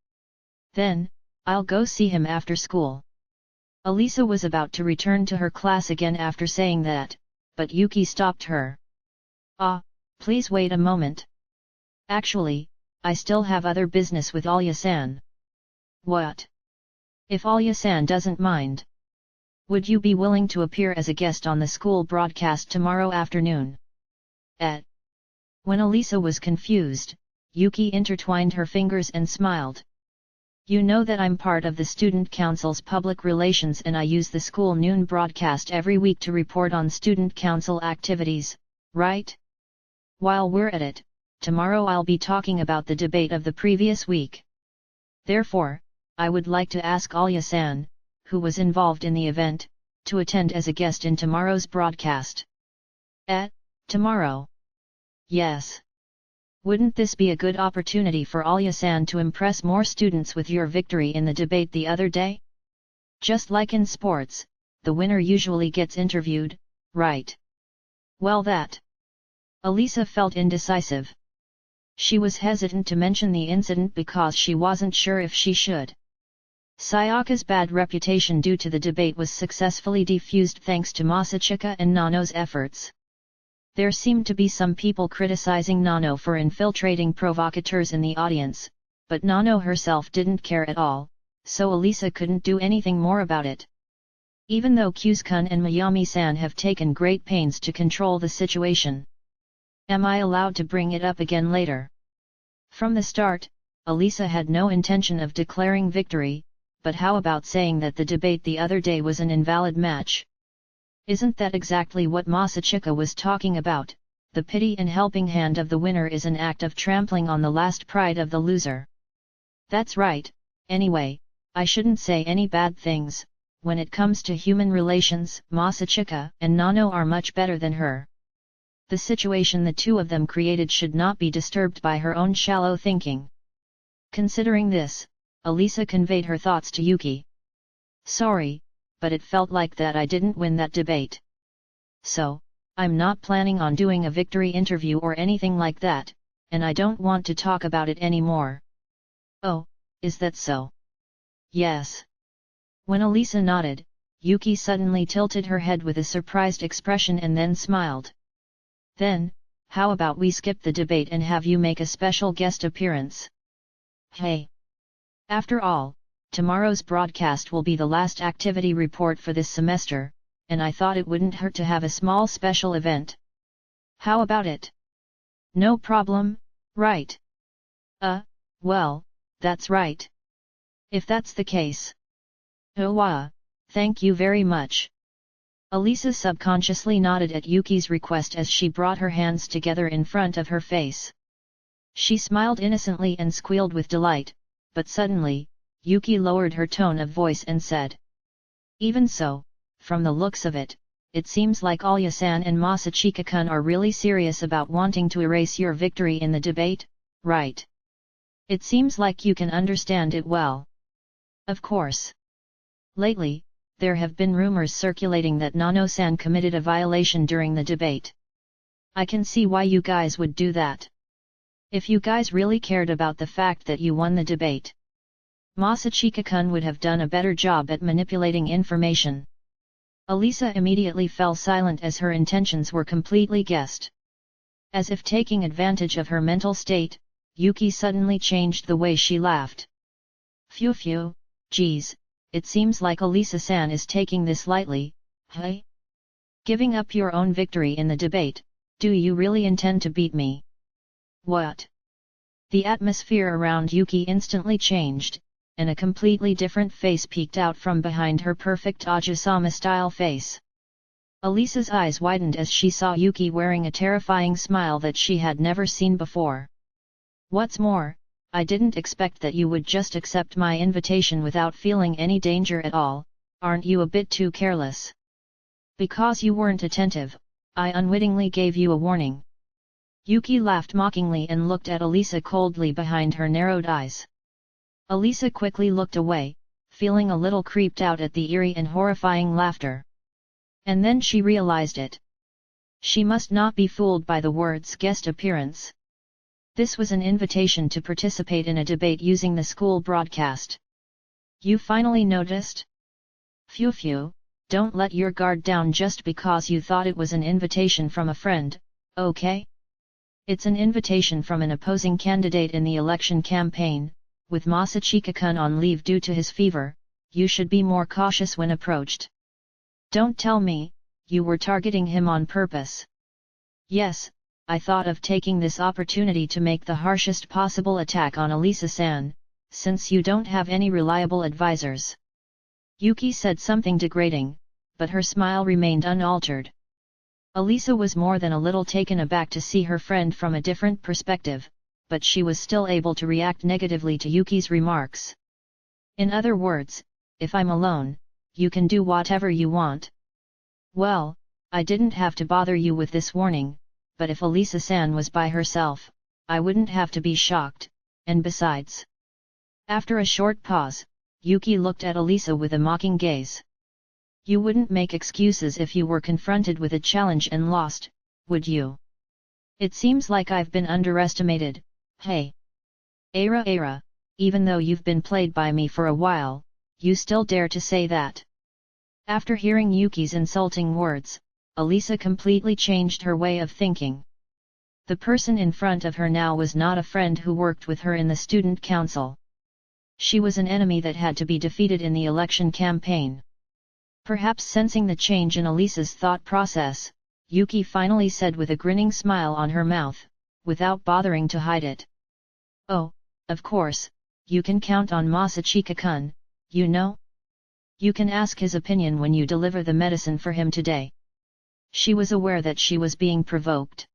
"Then, I'll go see him after school." Elisa was about to return to her class again after saying that, but Yuki stopped her. "Ah, please wait a moment. Actually, I still have other business with Alya-san." "What? If Alya-san doesn't mind, would you be willing to appear as a guest on the school broadcast tomorrow afternoon?" When Elisa was confused, Yuki intertwined her fingers and smiled. "You know that I'm part of the Student Council's public relations and I use the school noon broadcast every week to report on Student Council activities, right? While we're at it, tomorrow I'll be talking about the debate of the previous week. Therefore, I would like to ask Alya-san, who was involved in the event, to attend as a guest in tomorrow's broadcast." Tomorrow? Yes. Wouldn't this be a good opportunity for Alya-san to impress more students with your victory in the debate the other day? Just like in sports, the winner usually gets interviewed, right? Well, that. Elisa felt indecisive. She was hesitant to mention the incident because she wasn't sure if she should. Sayaka's bad reputation due to the debate was successfully defused thanks to Masachika and Nano's efforts. There seemed to be some people criticizing Nano for infiltrating provocateurs in the audience, but Nano herself didn't care at all, so Elisa couldn't do anything more about it. Even though Kyuskun and Mayami-san have taken great pains to control the situation. Am I allowed to bring it up again later? From the start, Elisa had no intention of declaring victory, but how about saying that the debate the other day was an invalid match? Isn't that exactly what Masachika was talking about? The pity and helping hand of the winner is an act of trampling on the last pride of the loser. That's right. Anyway, I shouldn't say any bad things. When it comes to human relations, Masachika and Nano are much better than her. The situation the two of them created should not be disturbed by her own shallow thinking. Considering this, Elisa conveyed her thoughts to Yuki. Sorry, but it felt like that I didn't win that debate. So, I'm not planning on doing a victory interview or anything like that, and I don't want to talk about it anymore. Oh, is that so? Yes. When Elisa nodded, Yuki suddenly tilted her head with a surprised expression and then smiled. Then, how about we skip the debate and have you make a special guest appearance? Hey! After all, tomorrow's broadcast will be the last activity report for this semester, and I thought it wouldn't hurt to have a small special event. How about it? No problem, right? Well, that's right. If that's the case. Oh wow, thank you very much. Elisa subconsciously nodded at Yuki's request as she brought her hands together in front of her face. She smiled innocently and squealed with delight, but suddenly, Yuki lowered her tone of voice and said. Even so, from the looks of it, it seems like Alya-san and Masachika-kun are really serious about wanting to erase your victory in the debate, right? It seems like you can understand it well. Of course. Lately, there have been rumors circulating that Nano-san committed a violation during the debate. I can see why you guys would do that. If you guys really cared about the fact that you won the debate, Masachika-kun would have done a better job at manipulating information. Elisa immediately fell silent as her intentions were completely guessed. As if taking advantage of her mental state, Yuki suddenly changed the way she laughed. Phew, geez, it seems like Elisa-san is taking this lightly, hey? Giving up your own victory in the debate, do you really intend to beat me? What? The atmosphere around Yuki instantly changed, and a completely different face peeked out from behind her perfect Ajisama-style face. Elisa's eyes widened as she saw Yuki wearing a terrifying smile that she had never seen before. What's more, I didn't expect that you would just accept my invitation without feeling any danger at all. Aren't you a bit too careless? Because you weren't attentive, I unwittingly gave you a warning. Yuki laughed mockingly and looked at Elisa coldly behind her narrowed eyes. Elisa quickly looked away, feeling a little creeped out at the eerie and horrifying laughter. And then she realized it. She must not be fooled by the words guest appearance. This was an invitation to participate in a debate using the school broadcast. You finally noticed? Phew, don't let your guard down just because you thought it was an invitation from a friend, okay? It's an invitation from an opposing candidate in the election campaign, with Masachika-kun on leave due to his fever. You should be more cautious when approached. Don't tell me, you were targeting him on purpose. Yes, I thought of taking this opportunity to make the harshest possible attack on Alisa-san, since you don't have any reliable advisors. Yuki said something degrading, but her smile remained unaltered. Alisa was more than a little taken aback to see her friend from a different perspective, but she was still able to react negatively to Yuki's remarks. In other words, if I'm alone, you can do whatever you want. Well, I didn't have to bother you with this warning, but if Alisa-san was by herself, I wouldn't have to be shocked, and besides. After a short pause, Yuki looked at Alisa with a mocking gaze. You wouldn't make excuses if you were confronted with a challenge and lost, would you? It seems like I've been underestimated, hey. Era, even though you've been played by me for a while, you still dare to say that. After hearing Yuki's insulting words, Alisa completely changed her way of thinking. The person in front of her now was not a friend who worked with her in the student council. She was an enemy that had to be defeated in the election campaign. Perhaps sensing the change in Alisa's thought process, Yuki finally said with a grinning smile on her mouth, without bothering to hide it. Oh, of course, you can count on Masachika-kun, you know? You can ask his opinion when you deliver the medicine for him today. She was aware that she was being provoked.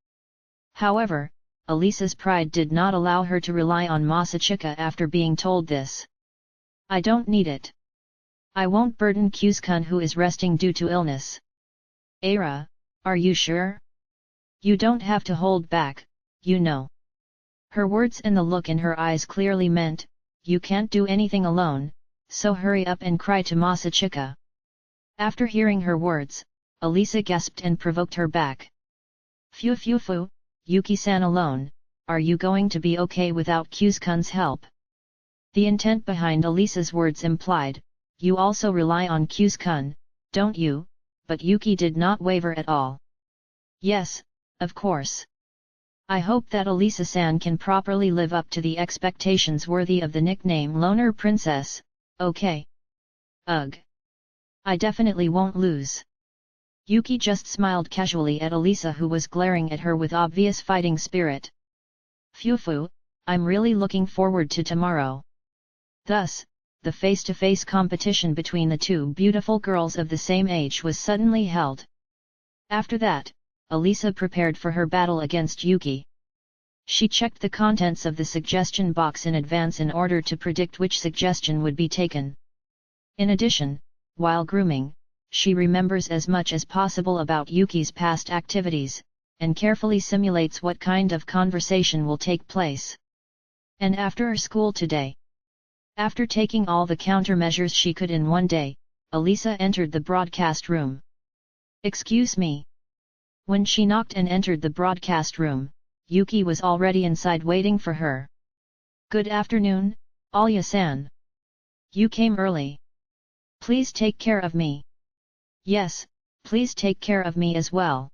However, Alisa's pride did not allow her to rely on Masachika after being told this. I don't need it. I won't burden Kyu's-kun who is resting due to illness. Era, are you sure? You don't have to hold back, you know. Her words and the look in her eyes clearly meant, you can't do anything alone, so hurry up and cry to Masachika. After hearing her words, Alisa gasped and provoked her back. Phew, Yuki-san alone, are you going to be okay without Kyu's-kun's help? The intent behind Alisa's words implied, you also rely on Kyu's-kun, don't you? But Yuki did not waver at all. Yes, of course. I hope that Alisa-san can properly live up to the expectations worthy of the nickname Loner Princess, okay? Ugh. I definitely won't lose. Yuki just smiled casually at Alisa who was glaring at her with obvious fighting spirit. Phew, I'm really looking forward to tomorrow. Thus, the face-to-face competition between the two beautiful girls of the same age was suddenly held. After that, Alisa prepared for her battle against Yuki. She checked the contents of the suggestion box in advance in order to predict which suggestion would be taken. In addition, while grooming, she remembers as much as possible about Yuki's past activities, and carefully simulates what kind of conversation will take place. And after school today. After taking all the countermeasures she could in one day, Alisa entered the broadcast room. Excuse me. When she knocked and entered the broadcast room, Yuki was already inside waiting for her. Good afternoon, Alya-san. You came early. Please take care of me. Yes, please take care of me as well.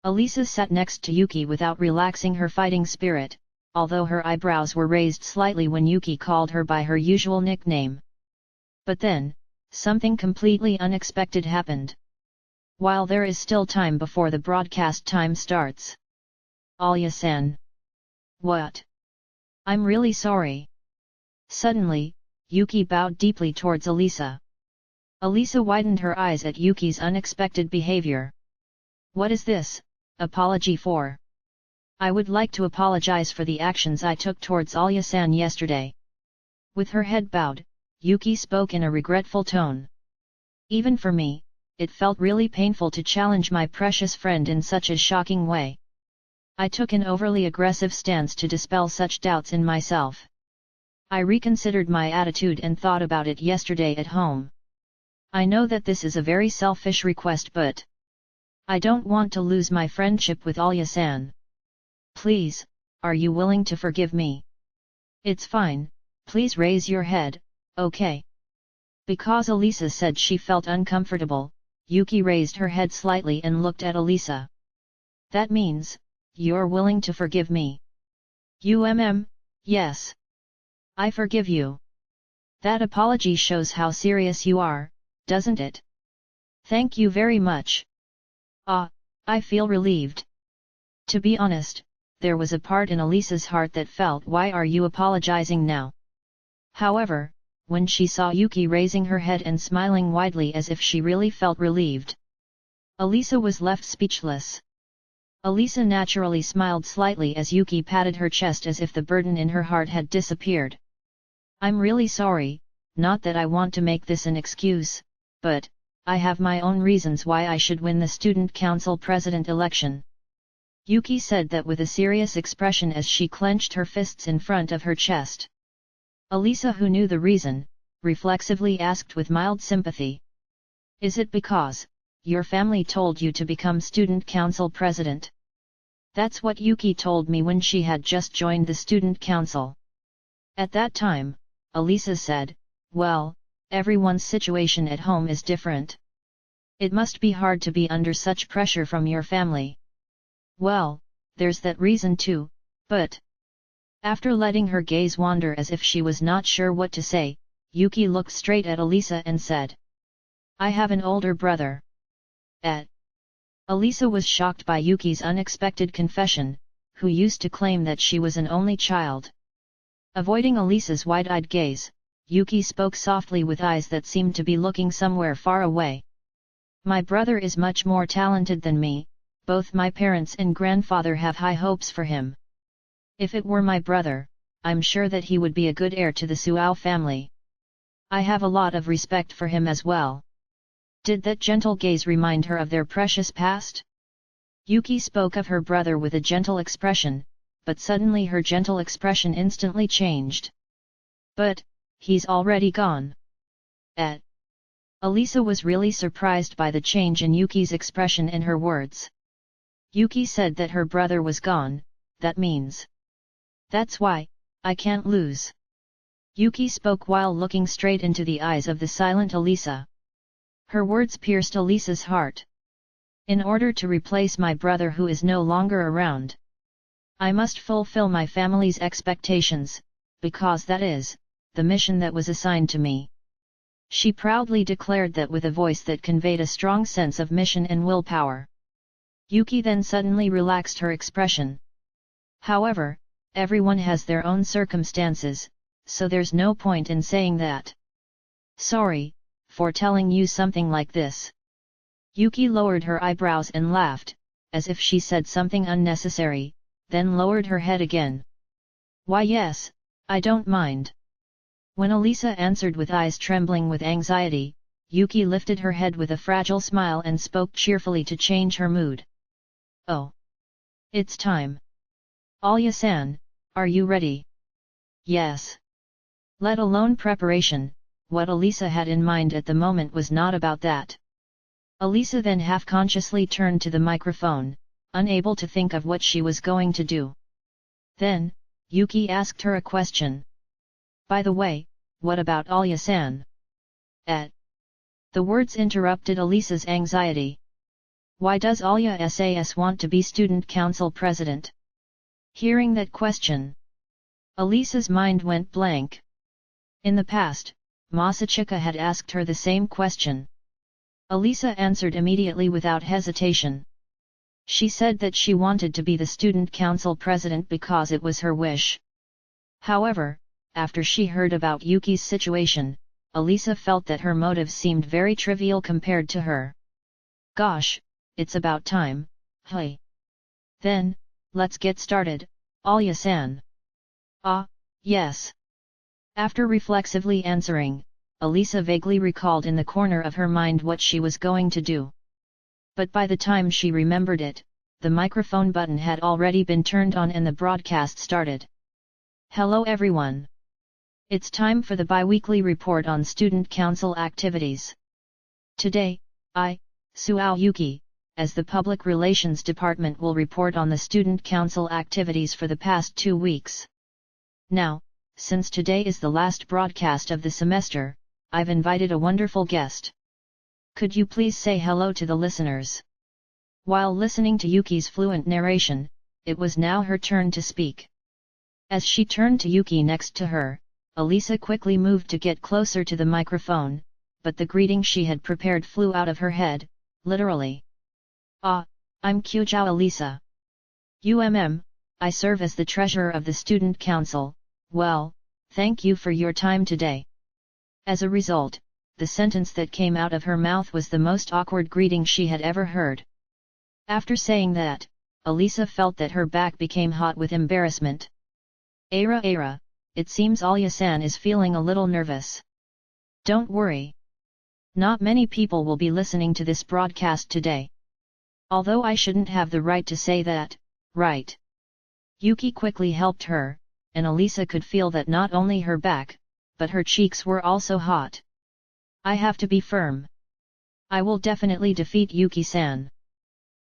Alisa sat next to Yuki without relaxing her fighting spirit, although her eyebrows were raised slightly when Yuki called her by her usual nickname. But then, something completely unexpected happened. While there is still time before the broadcast time starts. Alya-san. What? I'm really sorry. Suddenly, Yuki bowed deeply towards Alisa. Alisa widened her eyes at Yuki's unexpected behavior. What is this, apology for? I would like to apologize for the actions I took towards Alya-san yesterday. With her head bowed, Yuki spoke in a regretful tone. Even for me, it felt really painful to challenge my precious friend in such a shocking way. I took an overly aggressive stance to dispel such doubts in myself. I reconsidered my attitude and thought about it yesterday at home. I know that this is a very selfish request, but I don't want to lose my friendship with Alya-san. Please, are you willing to forgive me? It's fine, please raise your head, okay? Because Elisa said she felt uncomfortable, Yuki raised her head slightly and looked at Elisa. That means, you're willing to forgive me. Yes. I forgive you. That apology shows how serious you are, doesn't it? Thank you very much. I feel relieved. To be honest, there was a part in Elisa's heart that felt, why are you apologizing now? However, when she saw Yuki raising her head and smiling widely as if she really felt relieved, Elisa was left speechless. Elisa naturally smiled slightly as Yuki patted her chest as if the burden in her heart had disappeared. I'm really sorry, not that I want to make this an excuse, but I have my own reasons why I should win the student council president election. Yuki said that with a serious expression as she clenched her fists in front of her chest. Elisa, who knew the reason, reflexively asked with mild sympathy. Is it because your family told you to become student council president? That's what Yuki told me when she had just joined the student council. At that time, Elisa said, well, everyone's situation at home is different. It must be hard to be under such pressure from your family. Well, there's that reason too, but... After letting her gaze wander as if she was not sure what to say, Yuki looked straight at Elisa and said, I have an older brother. Elisa was shocked by Yuki's unexpected confession, who used to claim that she was an only child. Avoiding Elisa's wide-eyed gaze, Yuki spoke softly with eyes that seemed to be looking somewhere far away. My brother is much more talented than me, both my parents and grandfather have high hopes for him. If it were my brother, I'm sure that he would be a good heir to the Suou family. I have a lot of respect for him as well. Did that gentle gaze remind her of their precious past? Yuki spoke of her brother with a gentle expression, but suddenly her gentle expression instantly changed. But, he's already gone. Elisa was really surprised by the change in Yuki's expression and her words. Yuki said that her brother was gone, that means. That's why, I can't lose. Yuki spoke while looking straight into the eyes of the silent Elisa. Her words pierced Elisa's heart. In order to replace my brother who is no longer around, I must fulfill my family's expectations, because that is the mission that was assigned to me. She proudly declared that with a voice that conveyed a strong sense of mission and willpower. Yuki then suddenly relaxed her expression. However, everyone has their own circumstances, so there's no point in saying that. Sorry for telling you something like this. Yuki lowered her eyebrows and laughed, as if she said something unnecessary, then lowered her head again. Why yes, I don't mind. When Elisa answered with eyes trembling with anxiety, Yuki lifted her head with a fragile smile and spoke cheerfully to change her mood. Oh! It's time. Alya-san, are you ready? Yes. Let alone preparation, what Elisa had in mind at the moment was not about that. Elisa then half-consciously turned to the microphone, unable to think of what she was going to do. Then, Yuki asked her a question. By the way, what about Alya-san? The words interrupted Elisa's anxiety. Why does Alya SAS want to be student council president? Hearing that question, Elisa's mind went blank. In the past, Masachika had asked her the same question. Elisa answered immediately without hesitation. She said that she wanted to be the student council president because it was her wish. However, after she heard about Yuki's situation, Elisa felt that her motives seemed very trivial compared to her. Gosh, it's about time, hey. Then, let's get started, Alya-san. Yes. After reflexively answering, Elisa vaguely recalled in the corner of her mind what she was going to do. But by the time she remembered it, the microphone button had already been turned on and the broadcast started. Hello everyone. It's time for the bi-weekly report on student council activities. Today, I, Suou Yuki, as the Public Relations Department will report on the student council activities for the past 2 weeks. Now, since today is the last broadcast of the semester, I've invited a wonderful guest. Could you please say hello to the listeners?" While listening to Yuki's fluent narration, it was now her turn to speak. As she turned to Yuki next to her, Alisa quickly moved to get closer to the microphone, but the greeting she had prepared flew out of her head, literally. "Ah, I'm Kyujou Alisa. I serve as the treasurer of the student council. Well, thank you for your time today." As a result, the sentence that came out of her mouth was the most awkward greeting she had ever heard. After saying that, Alisa felt that her back became hot with embarrassment. Ara, it seems Alya-san is feeling a little nervous. Don't worry. Not many people will be listening to this broadcast today. Although I shouldn't have the right to say that, right? Yuki quickly helped her, and Alisa could feel that not only her back, but her cheeks were also hot. I have to be firm. I will definitely defeat Yuki-san.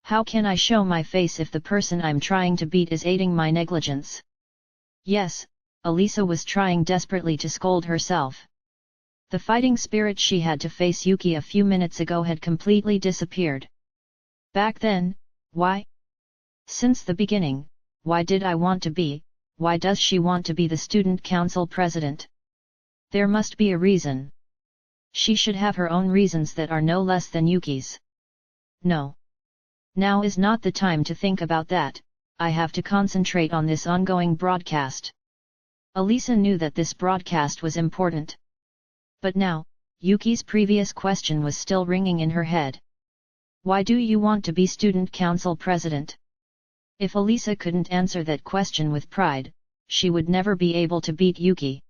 How can I show my face if the person I'm trying to beat is aiding my negligence? Yes, Alisa was trying desperately to scold herself. The fighting spirit she had to face Yuki a few minutes ago had completely disappeared. Back then, why? Since the beginning, why did I want to be, why does she want to be the student council president? There must be a reason. She should have her own reasons that are no less than Yuki's. No. Now is not the time to think about that, I have to concentrate on this ongoing broadcast. Alisa knew that this broadcast was important. But now, Yuki's previous question was still ringing in her head. Why do you want to be student council president? If Alisa couldn't answer that question with pride, she would never be able to beat Yuki.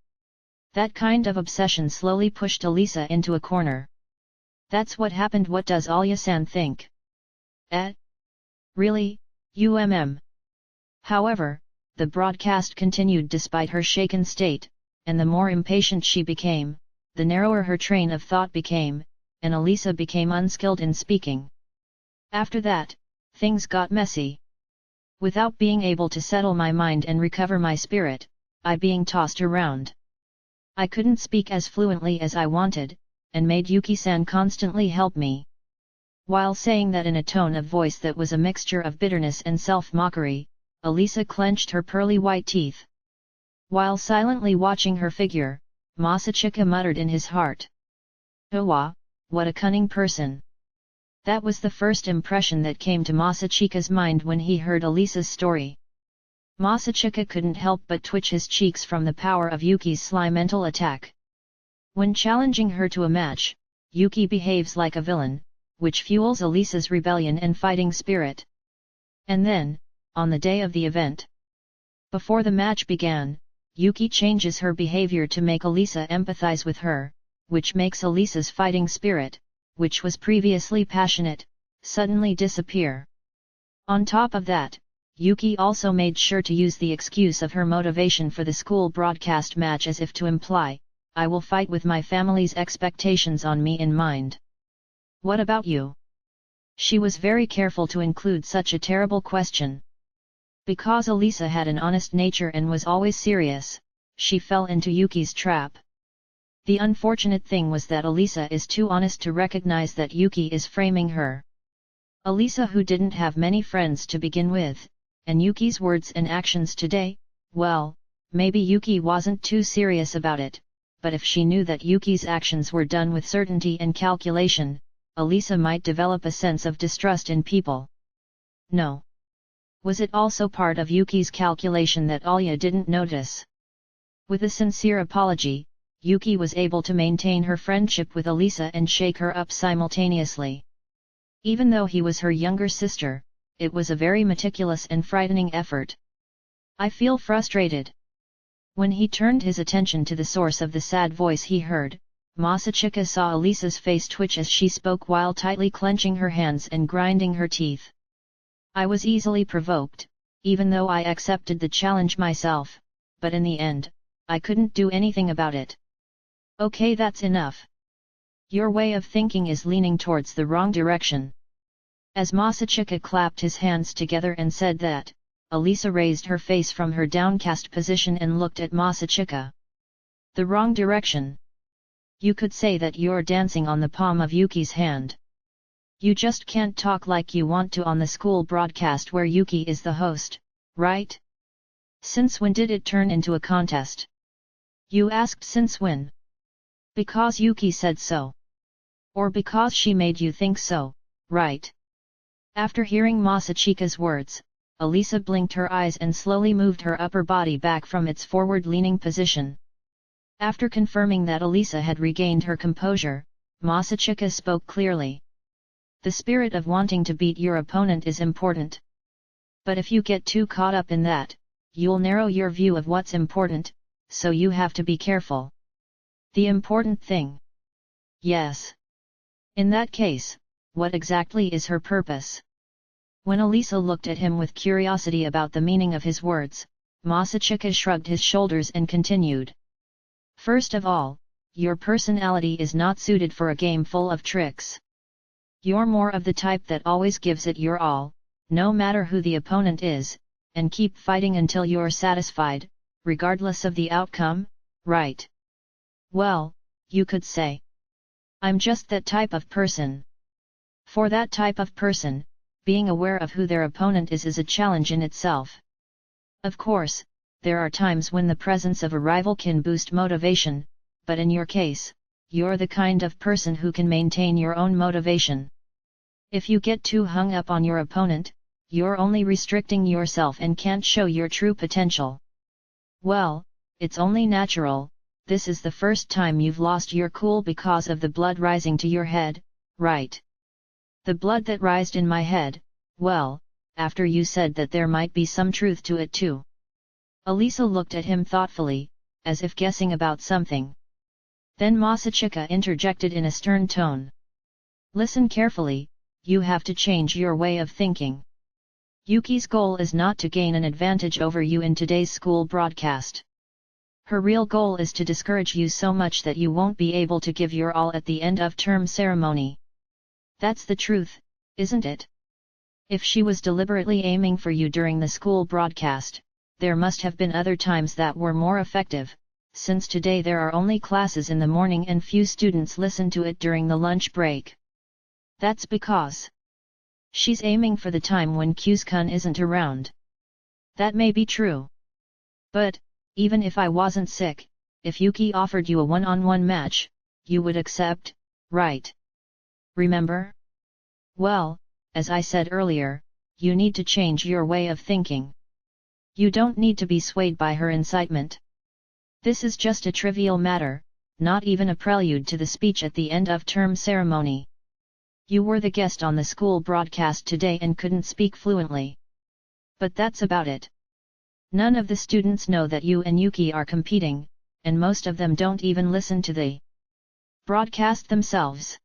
That kind of obsession slowly pushed Alisa into a corner. That's what happened. What does Alya-san think? Really, However, the broadcast continued despite her shaken state, and the more impatient she became, the narrower her train of thought became, and Alisa became unskilled in speaking. After that, things got messy. Without being able to settle my mind and recover my spirit, I being tossed around. I couldn't speak as fluently as I wanted, and made Yuki-san constantly help me. While saying that in a tone of voice that was a mixture of bitterness and self-mockery, Alisa clenched her pearly white teeth. While silently watching her figure, Masachika muttered in his heart. "Oh, what a cunning person." That was the first impression that came to Masachika's mind when he heard Alisa's story. Masachika couldn't help but twitch his cheeks from the power of Yuki's sly mental attack. When challenging her to a match, Yuki behaves like a villain, which fuels Alisa's rebellion and fighting spirit. And then, on the day of the event, before the match began, Yuki changes her behavior to make Alisa empathize with her, which makes Alisa's fighting spirit, which was previously passionate, suddenly disappear. On top of that, Yuki also made sure to use the excuse of her motivation for the school broadcast match as if to imply, I will fight with my family's expectations on me in mind. What about you? She was very careful to include such a terrible question. Because Alisa had an honest nature and was always serious, she fell into Yuki's trap. The unfortunate thing was that Alisa is too honest to recognize that Yuki is framing her. Alisa, who didn't have many friends to begin with, and Yuki's words and actions today, well, maybe Yuki wasn't too serious about it, but if she knew that Yuki's actions were done with certainty and calculation, Alisa might develop a sense of distrust in people. No. Was it also part of Yuki's calculation that Alya didn't notice? With a sincere apology, Yuki was able to maintain her friendship with Alisa and shake her up simultaneously. Even though he was her younger sister, it was a very meticulous and frightening effort. I feel frustrated. When he turned his attention to the source of the sad voice he heard, Masachika saw Alisa's face twitch as she spoke while tightly clenching her hands and grinding her teeth. I was easily provoked, even though I accepted the challenge myself, but in the end, I couldn't do anything about it. Okay, that's enough. Your way of thinking is leaning towards the wrong direction. As Masachika clapped his hands together and said that, Alisa raised her face from her downcast position and looked at Masachika. The wrong direction. You could say that you're dancing on the palm of Yuki's hand. You just can't talk like you want to on the school broadcast where Yuki is the host, right? Since when did it turn into a contest? You asked since when? Because Yuki said so. Or because she made you think so, right? After hearing Masachika's words, Alisa blinked her eyes and slowly moved her upper body back from its forward-leaning position. After confirming that Alisa had regained her composure, Masachika spoke clearly. The spirit of wanting to beat your opponent is important. But if you get too caught up in that, you'll narrow your view of what's important, so you have to be careful. The important thing. Yes. In that case, what exactly is her purpose? When Alisa looked at him with curiosity about the meaning of his words, Masachika shrugged his shoulders and continued. First of all, your personality is not suited for a game full of tricks. You're more of the type that always gives it your all, no matter who the opponent is, and keep fighting until you're satisfied, regardless of the outcome, right? Well, you could say. I'm just that type of person. For that type of person, being aware of who their opponent is a challenge in itself. Of course, there are times when the presence of a rival can boost motivation, but in your case, you're the kind of person who can maintain your own motivation. If you get too hung up on your opponent, you're only restricting yourself and can't show your true potential. Well, it's only natural. This is the first time you've lost your cool because of the blood rising to your head, right? The blood that rised in my head, well, after you said that there might be some truth to it too. Alisa looked at him thoughtfully, as if guessing about something. Then Masachika interjected in a stern tone. Listen carefully, you have to change your way of thinking. Yuki's goal is not to gain an advantage over you in today's school broadcast. Her real goal is to discourage you so much that you won't be able to give your all at the end of term ceremony. That's the truth, isn't it? If she was deliberately aiming for you during the school broadcast, there must have been other times that were more effective, since today there are only classes in the morning and few students listen to it during the lunch break. That's because she's aiming for the time when Kyuskun isn't around. That may be true. But, even if I wasn't sick, if Yuki offered you a one-on-one match, you would accept, right? Remember? Well, as I said earlier, you need to change your way of thinking. You don't need to be swayed by her incitement. This is just a trivial matter, not even a prelude to the speech at the end of term ceremony. You were the guest on the school broadcast today and couldn't speak fluently. But that's about it. None of the students know that you and Yuki are competing, and most of them don't even listen to the broadcast themselves.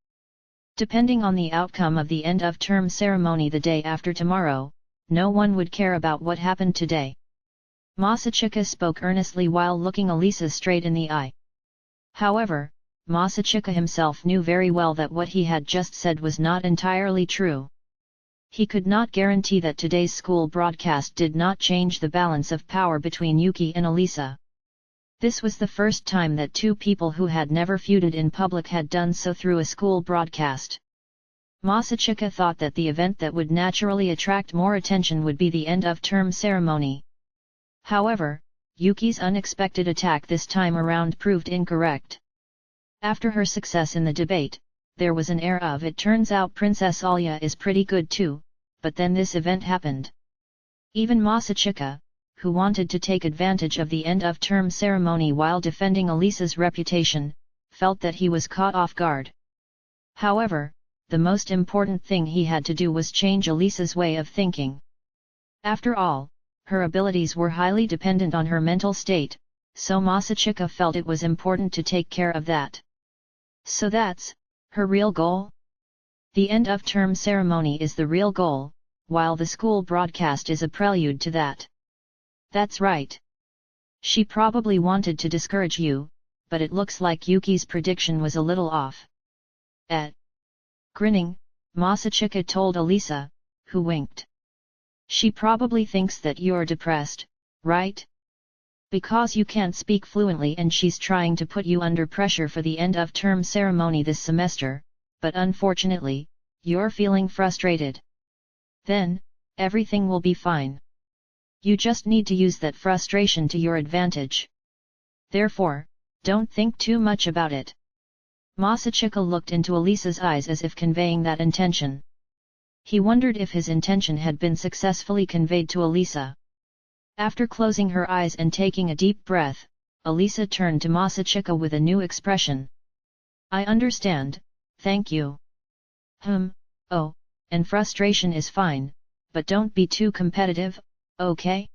Depending on the outcome of the end of term ceremony the day after tomorrow, no one would care about what happened today. Masachika spoke earnestly while looking Alisa straight in the eye. However, Masachika himself knew very well that what he had just said was not entirely true. He could not guarantee that today's school broadcast did not change the balance of power between Yuki and Alisa. This was the first time that two people who had never feuded in public had done so through a school broadcast. Masachika thought that the event that would naturally attract more attention would be the end of term ceremony. However, Yuki's unexpected attack this time around proved incorrect. After her success in the debate, there was an air of it turns out Princess Alya is pretty good too, but then this event happened. Even Masachika, who wanted to take advantage of the end of term ceremony while defending Alisa's reputation, felt that he was caught off guard. However, the most important thing he had to do was change Alisa's way of thinking. After all, her abilities were highly dependent on her mental state, so Masachika felt it was important to take care of that. So that's her real goal? The end of term ceremony is the real goal, while the school broadcast is a prelude to that. That's right. She probably wanted to discourage you, but it looks like Yuki's prediction was a little off. Grinning, Masachika told Alisa, who winked. She probably thinks that you're depressed, right? Because you can't speak fluently and she's trying to put you under pressure for the end of term ceremony this semester, but unfortunately, you're feeling frustrated. Then, everything will be fine. You just need to use that frustration to your advantage. Therefore, don't think too much about it. Masachika looked into Elisa's eyes as if conveying that intention. He wondered if his intention had been successfully conveyed to Elisa. After closing her eyes and taking a deep breath, Elisa turned to Masachika with a new expression. I understand, thank you. Oh, and frustration is fine, but don't be too competitive, okay?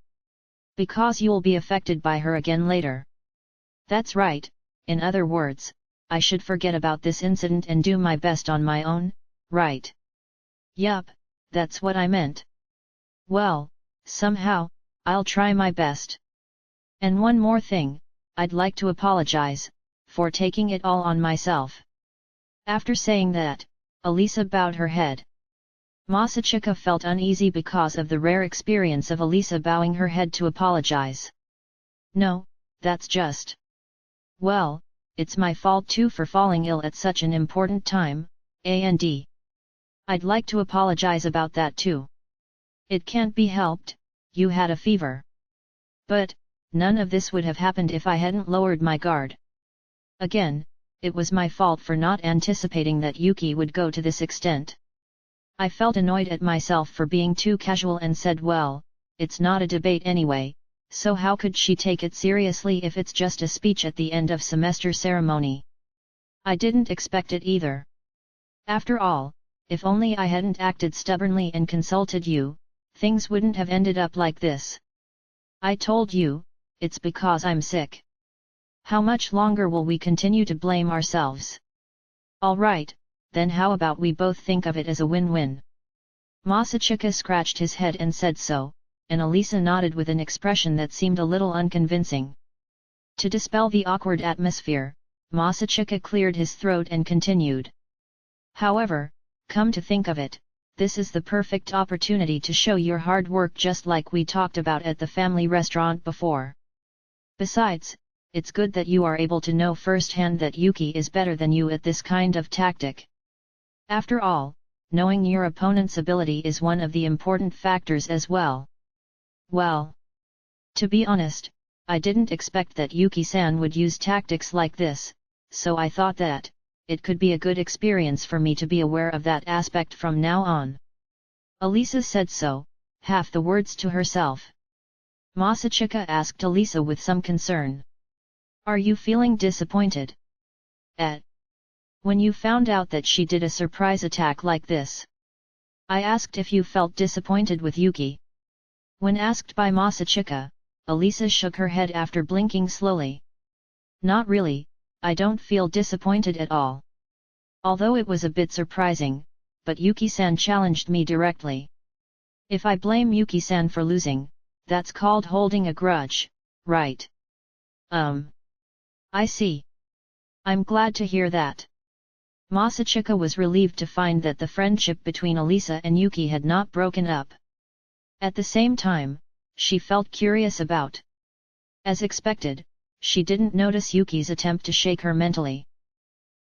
Because you'll be affected by her again later. That's right, in other words, I should forget about this incident and do my best on my own, right? Yup, that's what I meant. Well, somehow, I'll try my best. And one more thing, I'd like to apologize, for taking it all on myself. After saying that, Elisa bowed her head. Masachika felt uneasy because of the rare experience of Elisa bowing her head to apologize. No, that's just. Well, it's my fault too for falling ill at such an important time, and I'd like to apologize about that too. It can't be helped, you had a fever. But, none of this would have happened if I hadn't lowered my guard. Again, it was my fault for not anticipating that Yuki would go to this extent. I felt annoyed at myself for being too casual and said, well, it's not a debate anyway, so how could she take it seriously if it's just a speech at the end of semester ceremony? I didn't expect it either. After all, if only I hadn't acted stubbornly and consulted you, things wouldn't have ended up like this. I told you, it's because I'm sick. How much longer will we continue to blame ourselves? Alright, then how about we both think of it as a win-win? Masachika scratched his head and said so, and Elisa nodded with an expression that seemed a little unconvincing. To dispel the awkward atmosphere, Masachika cleared his throat and continued. However, come to think of it, this is the perfect opportunity to show your hard work just like we talked about at the family restaurant before. Besides, it's good that you are able to know firsthand that Yuki is better than you at this kind of tactic. After all, knowing your opponent's ability is one of the important factors as well. Well, to be honest, I didn't expect that Yuki-san would use tactics like this, so I thought that it could be a good experience for me to be aware of that aspect from now on. Elisa said so, half the words to herself. Masachika asked Elisa with some concern. Are you feeling disappointed? When you found out that she did a surprise attack like this? I asked if you felt disappointed with Yuki. When asked by Masachika, Elisa shook her head after blinking slowly. Not really, I don't feel disappointed at all. Although it was a bit surprising, but Yuki-san challenged me directly. If I blame Yuki-san for losing, that's called holding a grudge, right? I see. I'm glad to hear that. Masachika was relieved to find that the friendship between Elisa and Yuki had not broken up. At the same time, she felt curious about. As expected, she didn't notice Yuki's attempt to shake her mentally.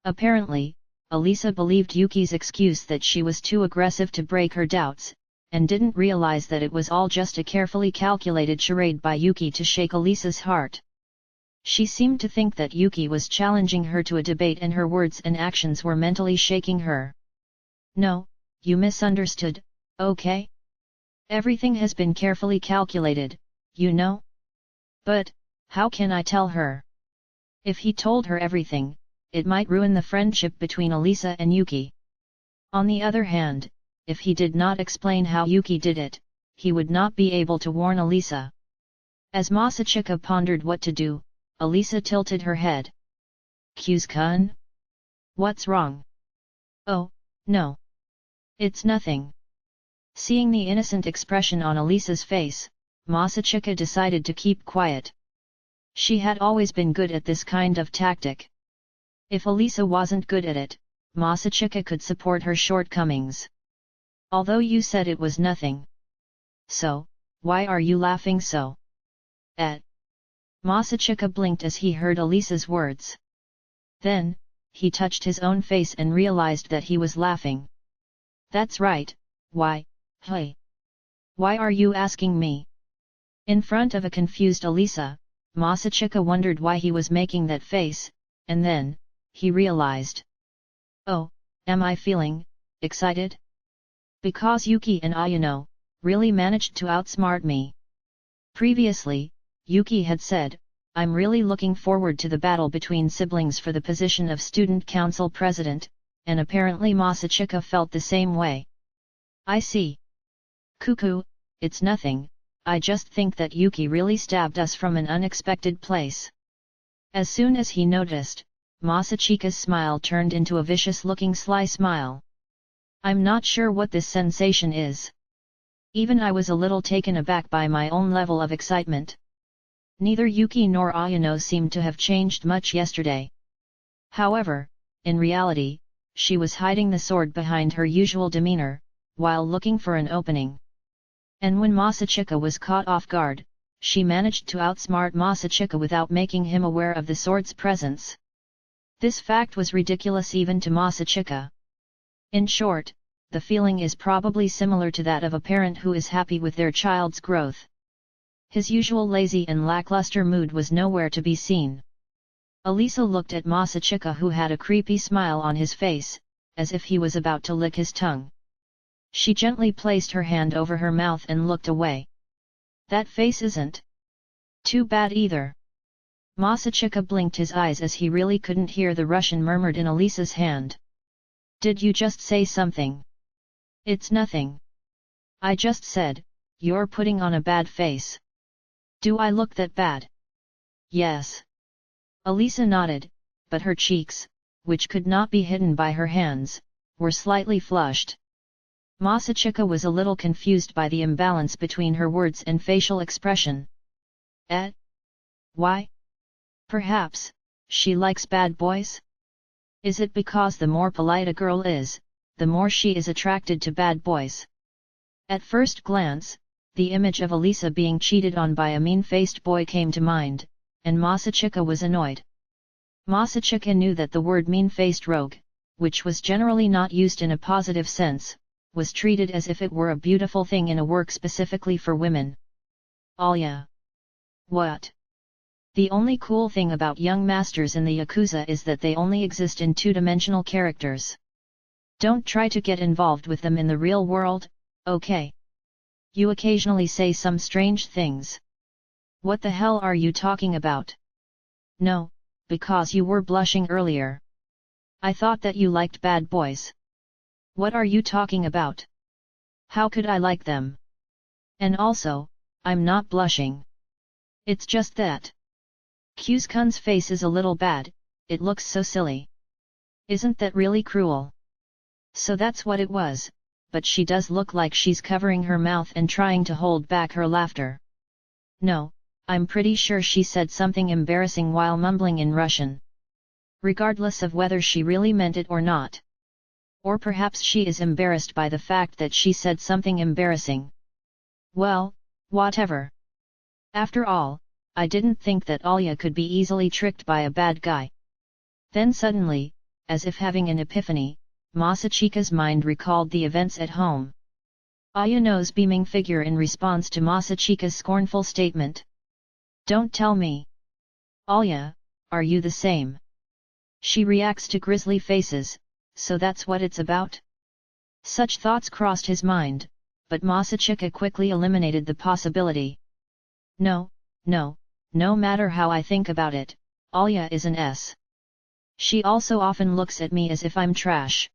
Apparently, Elisa believed Yuki's excuse that she was too aggressive to break her doubts, and didn't realize that it was all just a carefully calculated charade by Yuki to shake Elisa's heart. She seemed to think that Yuki was challenging her to a debate and her words and actions were mentally shaking her. No, you misunderstood, okay? Everything has been carefully calculated, you know? But, how can I tell her? If he told her everything, it might ruin the friendship between Elisa and Yuki. On the other hand, if he did not explain how Yuki did it, he would not be able to warn Elisa. As Masachika pondered what to do, Elisa tilted her head. Kyu's-kun? What's wrong? Oh, no. It's nothing. Seeing the innocent expression on Elisa's face, Masachika decided to keep quiet. She had always been good at this kind of tactic. If Elisa wasn't good at it, Masachika could support her shortcomings. Although you said it was nothing. So, why are you laughing so? Masachika blinked as he heard Elisa's words. Then, he touched his own face and realized that he was laughing. That's right, why, hey. Why are you asking me? In front of a confused Elisa, Masachika wondered why he was making that face, and then, he realized. Oh, am I feeling excited? Because Yuki and Ayano really managed to outsmart me. Previously, Yuki had said, I'm really looking forward to the battle between siblings for the position of student council president, and apparently Masachika felt the same way. I see. Cuckoo, it's nothing, I just think that Yuki really stabbed us from an unexpected place. As soon as he noticed, Masachika's smile turned into a vicious-looking sly smile. I'm not sure what this sensation is. Even I was a little taken aback by my own level of excitement. Neither Yuki nor Ayano seemed to have changed much yesterday. However, in reality, she was hiding the sword behind her usual demeanor, while looking for an opening. And when Masachika was caught off guard, she managed to outsmart Masachika without making him aware of the sword's presence. This fact was ridiculous even to Masachika. In short, the feeling is probably similar to that of a parent who is happy with their child's growth. His usual lazy and lackluster mood was nowhere to be seen. Elisa looked at Masachika, who had a creepy smile on his face, as if he was about to lick his tongue. She gently placed her hand over her mouth and looked away. That face isn't too bad either. Masachika blinked his eyes as he really couldn't hear the Russian murmured in Elisa's hand. Did you just say something? It's nothing. I just said, you're putting on a bad face. Do I look that bad? Yes. Elisa nodded, but her cheeks, which could not be hidden by her hands, were slightly flushed. Masachika was a little confused by the imbalance between her words and facial expression. Why? Perhaps, she likes bad boys? Is it because the more polite a girl is, the more she is attracted to bad boys? At first glance, the image of Elisa being cheated on by a mean-faced boy came to mind, and Masachika was annoyed. Masachika knew that the word mean-faced rogue, which was generally not used in a positive sense, was treated as if it were a beautiful thing in a work specifically for women. Alya. What? The only cool thing about young masters in the Yakuza is that they only exist in two-dimensional characters. Don't try to get involved with them in the real world, okay? You occasionally say some strange things. What the hell are you talking about? No, because you were blushing earlier. I thought that you liked bad boys. What are you talking about? How could I like them? And also, I'm not blushing. It's just that Kyu's-kun's face is a little bad, it looks so silly. Isn't that really cruel? So that's what it was, but she does look like she's covering her mouth and trying to hold back her laughter. No, I'm pretty sure she said something embarrassing while mumbling in Russian. Regardless of whether she really meant it or not. Or perhaps she is embarrassed by the fact that she said something embarrassing. Well, whatever. After all, I didn't think that Alya could be easily tricked by a bad guy. Then suddenly, as if having an epiphany, Masachika's mind recalled the events at home. Ayano's beaming figure in response to Masachika's scornful statement. Don't tell me. Alya, are you the same? She reacts to grisly faces, so that's what it's about? Such thoughts crossed his mind, but Masachika quickly eliminated the possibility. No matter how I think about it, Alya is an S. She also often looks at me as if I'm trash.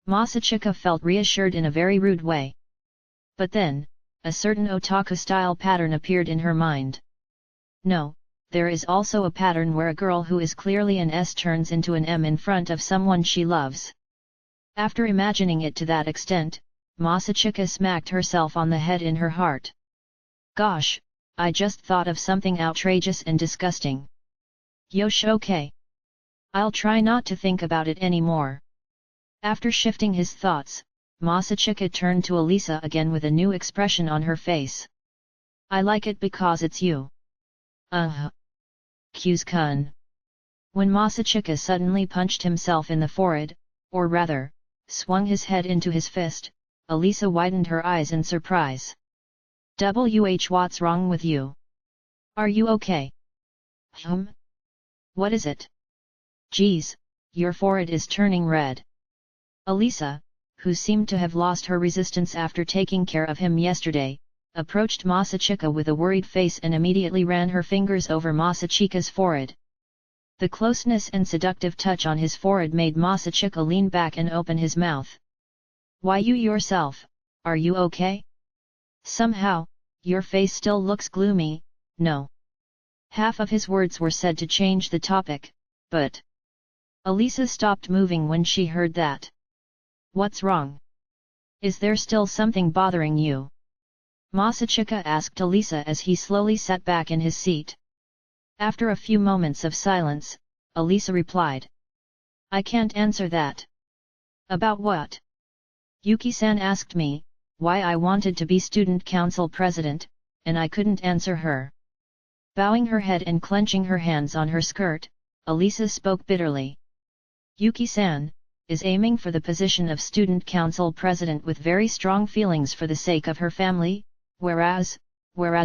Masachika felt reassured in a very rude way. But then, a certain otaku-style pattern appeared in her mind. No, there is also a pattern where a girl who is clearly an S turns into an M in front of someone she loves. After imagining it to that extent, Masachika smacked herself on the head in her heart. Gosh, I just thought of something outrageous and disgusting. Yosh, okay. I'll try not to think about it anymore. After shifting his thoughts, Masachika turned to Elisa again with a new expression on her face. I like it because it's you. Kun. When Masachika suddenly punched himself in the forehead, or rather, swung his head into his fist, Alisa widened her eyes in surprise. What's wrong with you? Are you okay? What is it? Geez, your forehead is turning red. Alisa, who seemed to have lost her resistance after taking care of him yesterday, approached Masachika with a worried face and immediately ran her fingers over Masachika's forehead. The closeness and seductive touch on his forehead made Masachika lean back and open his mouth. Why you yourself, are you okay? Somehow, your face still looks gloomy, no. Half of his words were said to change the topic, but Alisa stopped moving when she heard that. What's wrong? Is there still something bothering you? Masachika asked Alisa as he slowly sat back in his seat. After a few moments of silence, Alisa replied. I can't answer that. About what? Yuki-san asked me, why I wanted to be student council president, and I couldn't answer her. Bowing her head and clenching her hands on her skirt, Alisa spoke bitterly. Yuki-san is aiming for the position of student council president with very strong feelings for the sake of her family, whereas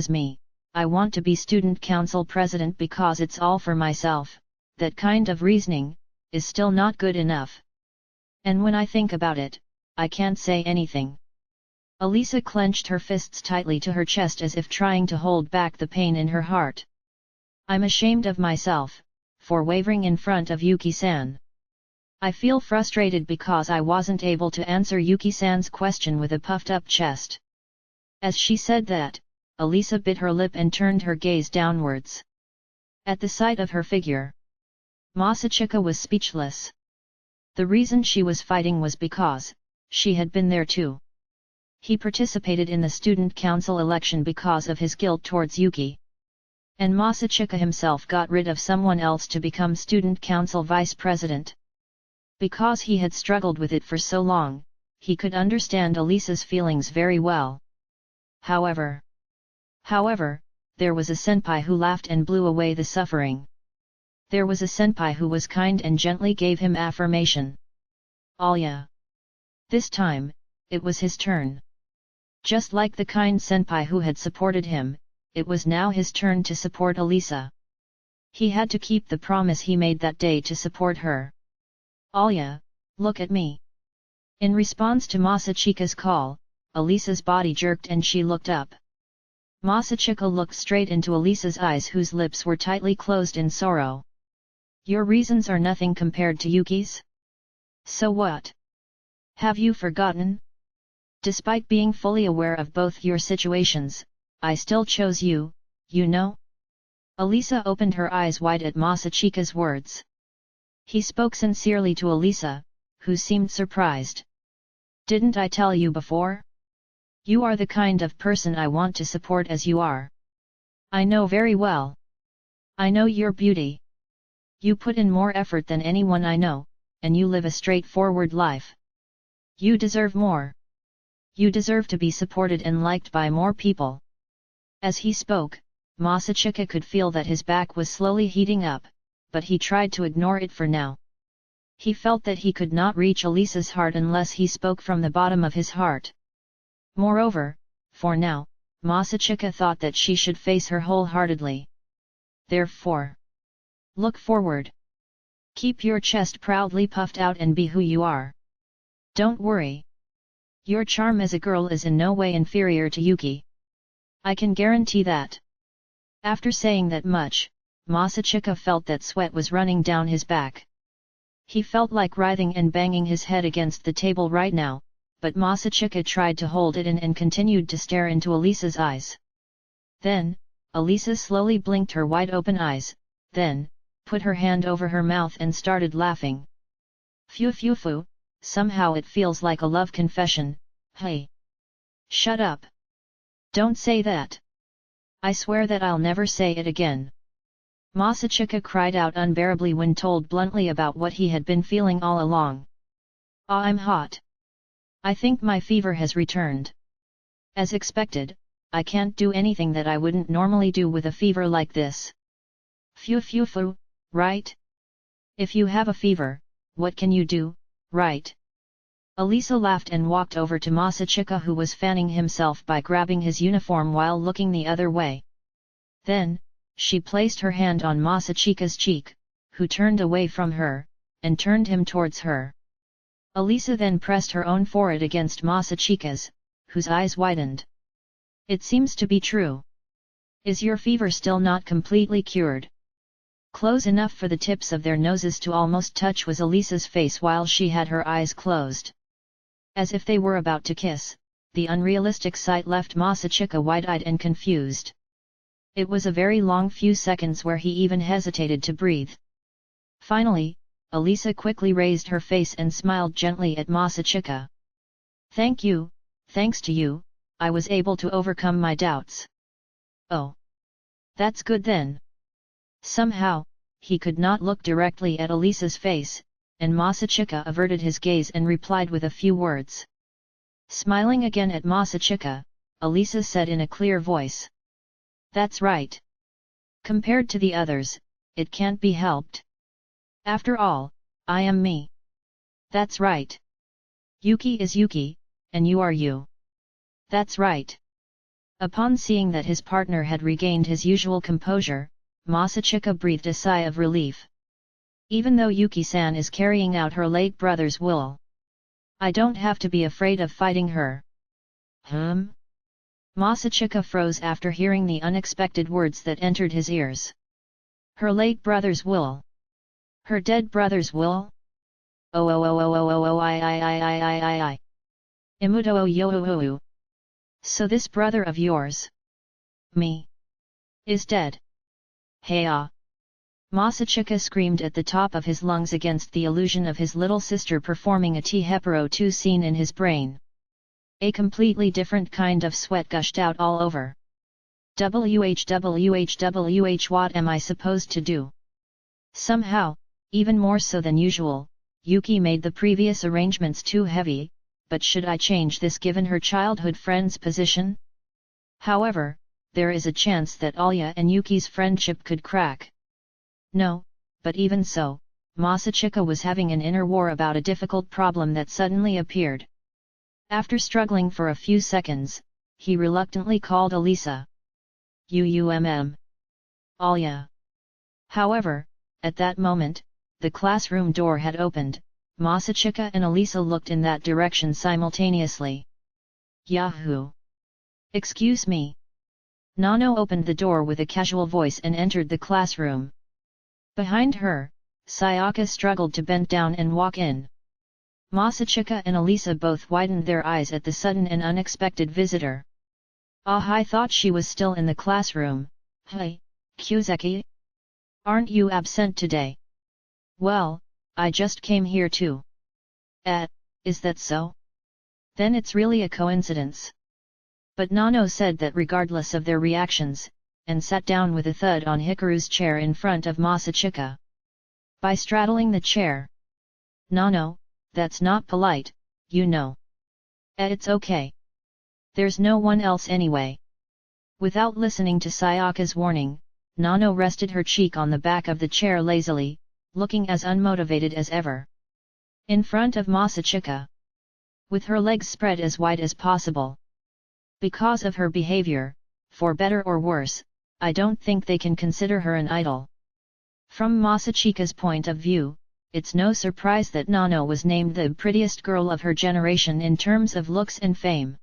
me, I want to be student council president because it's all for myself. That kind of reasoning is still not good enough. And when I think about it, I can't say anything. Alisa clenched her fists tightly to her chest as if trying to hold back the pain in her heart. I'm ashamed of myself for wavering in front of Yuki-san. I feel frustrated because I wasn't able to answer Yuki-san's question with a puffed-up chest. As she said that, Alisa bit her lip and turned her gaze downwards. At the sight of her figure, Masachika was speechless. The reason she was fighting was because she had been there too. He participated in the student council election because of his guilt towards Yuki. And Masachika himself got rid of someone else to become student council vice president. Because he had struggled with it for so long, he could understand Alisa's feelings very well. However, there was a senpai who laughed and blew away the suffering. There was a senpai who was kind and gently gave him affirmation. Alya. This time, it was his turn. Just like the kind senpai who had supported him, it was now his turn to support Alisa. He had to keep the promise he made that day to support her. Alya, look at me. In response to Masachika's call, Alisa's body jerked and she looked up. Masachika looked straight into Alisa's eyes whose lips were tightly closed in sorrow. Your reasons are nothing compared to Yuki's? So what? Have you forgotten? Despite being fully aware of both your situations, I still chose you, you know? Alisa opened her eyes wide at Masachika's words. He spoke sincerely to Alisa, who seemed surprised. Didn't I tell you before? You are the kind of person I want to support as you are. I know very well. I know your beauty. You put in more effort than anyone I know, and you live a straightforward life. You deserve more. You deserve to be supported and liked by more people. As he spoke, Masachika could feel that his back was slowly heating up, but he tried to ignore it for now. He felt that he could not reach Alisa's heart unless he spoke from the bottom of his heart. Moreover, for now, Masachika thought that she should face her wholeheartedly. Therefore, look forward. Keep your chest proudly puffed out and be who you are. Don't worry. Your charm as a girl is in no way inferior to Yuki. I can guarantee that. After saying that much, Masachika felt that sweat was running down his back. He felt like writhing and banging his head against the table right now, but Masachika tried to hold it in and continued to stare into Alisa's eyes. Then, Alisa slowly blinked her wide-open eyes, then, put her hand over her mouth and started laughing. Phew, somehow it feels like a love confession, hey! Shut up! Don't say that! I swear that I'll never say it again. Masachika cried out unbearably when told bluntly about what he had been feeling all along. Ah, I'm hot. I think my fever has returned. As expected, I can't do anything that I wouldn't normally do with a fever like this. Phew, right? If you have a fever, what can you do, right? Alya laughed and walked over to Masachika, who was fanning himself by grabbing his uniform while looking the other way. Then, she placed her hand on Masachika's cheek, who turned away from her, and turned him towards her. Alya then pressed her own forehead against Masachika's, whose eyes widened. It seems to be true. Is your fever still not completely cured? Close enough for the tips of their noses to almost touch was Alya's face while she had her eyes closed. As if they were about to kiss, the unrealistic sight left Masachika wide-eyed and confused. It was a very long few seconds where he even hesitated to breathe. Finally, Alya quickly raised her face and smiled gently at Masachika. Thank you, thanks to you, I was able to overcome my doubts. Oh. That's good then. Somehow, he could not look directly at Alya's face, and Masachika averted his gaze and replied with a few words. Smiling again at Masachika, Alya said in a clear voice. That's right. Compared to the others, it can't be helped. After all, I am me. That's right. Yuki is Yuki, and you are you. That's right. Upon seeing that his partner had regained his usual composure, Masachika breathed a sigh of relief. Even though Yuki-san is carrying out her late brother's will, I don't have to be afraid of fighting her. Masachika froze after hearing the unexpected words that entered his ears. Her late brother's will? Her dead brother's will? I. Imudo yo. So this brother of yours, me, is dead. Hey-ah! Masachika screamed at the top of his lungs against the illusion of his little sister performing a T-Hepero 2 scene in his brain. A completely different kind of sweat gushed out all over. WH, what am I supposed to do? Somehow, even more so than usual, Yuki made the previous arrangements too heavy, but should I change this given her childhood friend's position? However, there is a chance that Alya and Yuki's friendship could crack. No, but even so, Masachika was having an inner war about a difficult problem that suddenly appeared. After struggling for a few seconds, he reluctantly called Alya. Alya. However, at that moment, the classroom door had opened. Masachika and Alya looked in that direction simultaneously. Yahoo! Excuse me. Nano opened the door with a casual voice and entered the classroom. Behind her, Sayaka struggled to bend down and walk in. Masachika and Alya both widened their eyes at the sudden and unexpected visitor. I thought she was still in the classroom. Hey, Kyuzeki? Aren't you absent today? Well, I just came here too. Is that so? Then it's really a coincidence. But Nano said that regardless of their reactions, and sat down with a thud on Hikaru's chair in front of Masachika. By straddling the chair. Nano, that's not polite, you know. It's okay. There's no one else anyway. Without listening to Sayaka's warning, Nano rested her cheek on the back of the chair lazily, looking as unmotivated as ever. In front of Masachika. With her legs spread as wide as possible. Because of her behavior, for better or worse, I don't think they can consider her an idol. From Masachika's point of view, it's no surprise that Nano was named the prettiest girl of her generation in terms of looks and fame.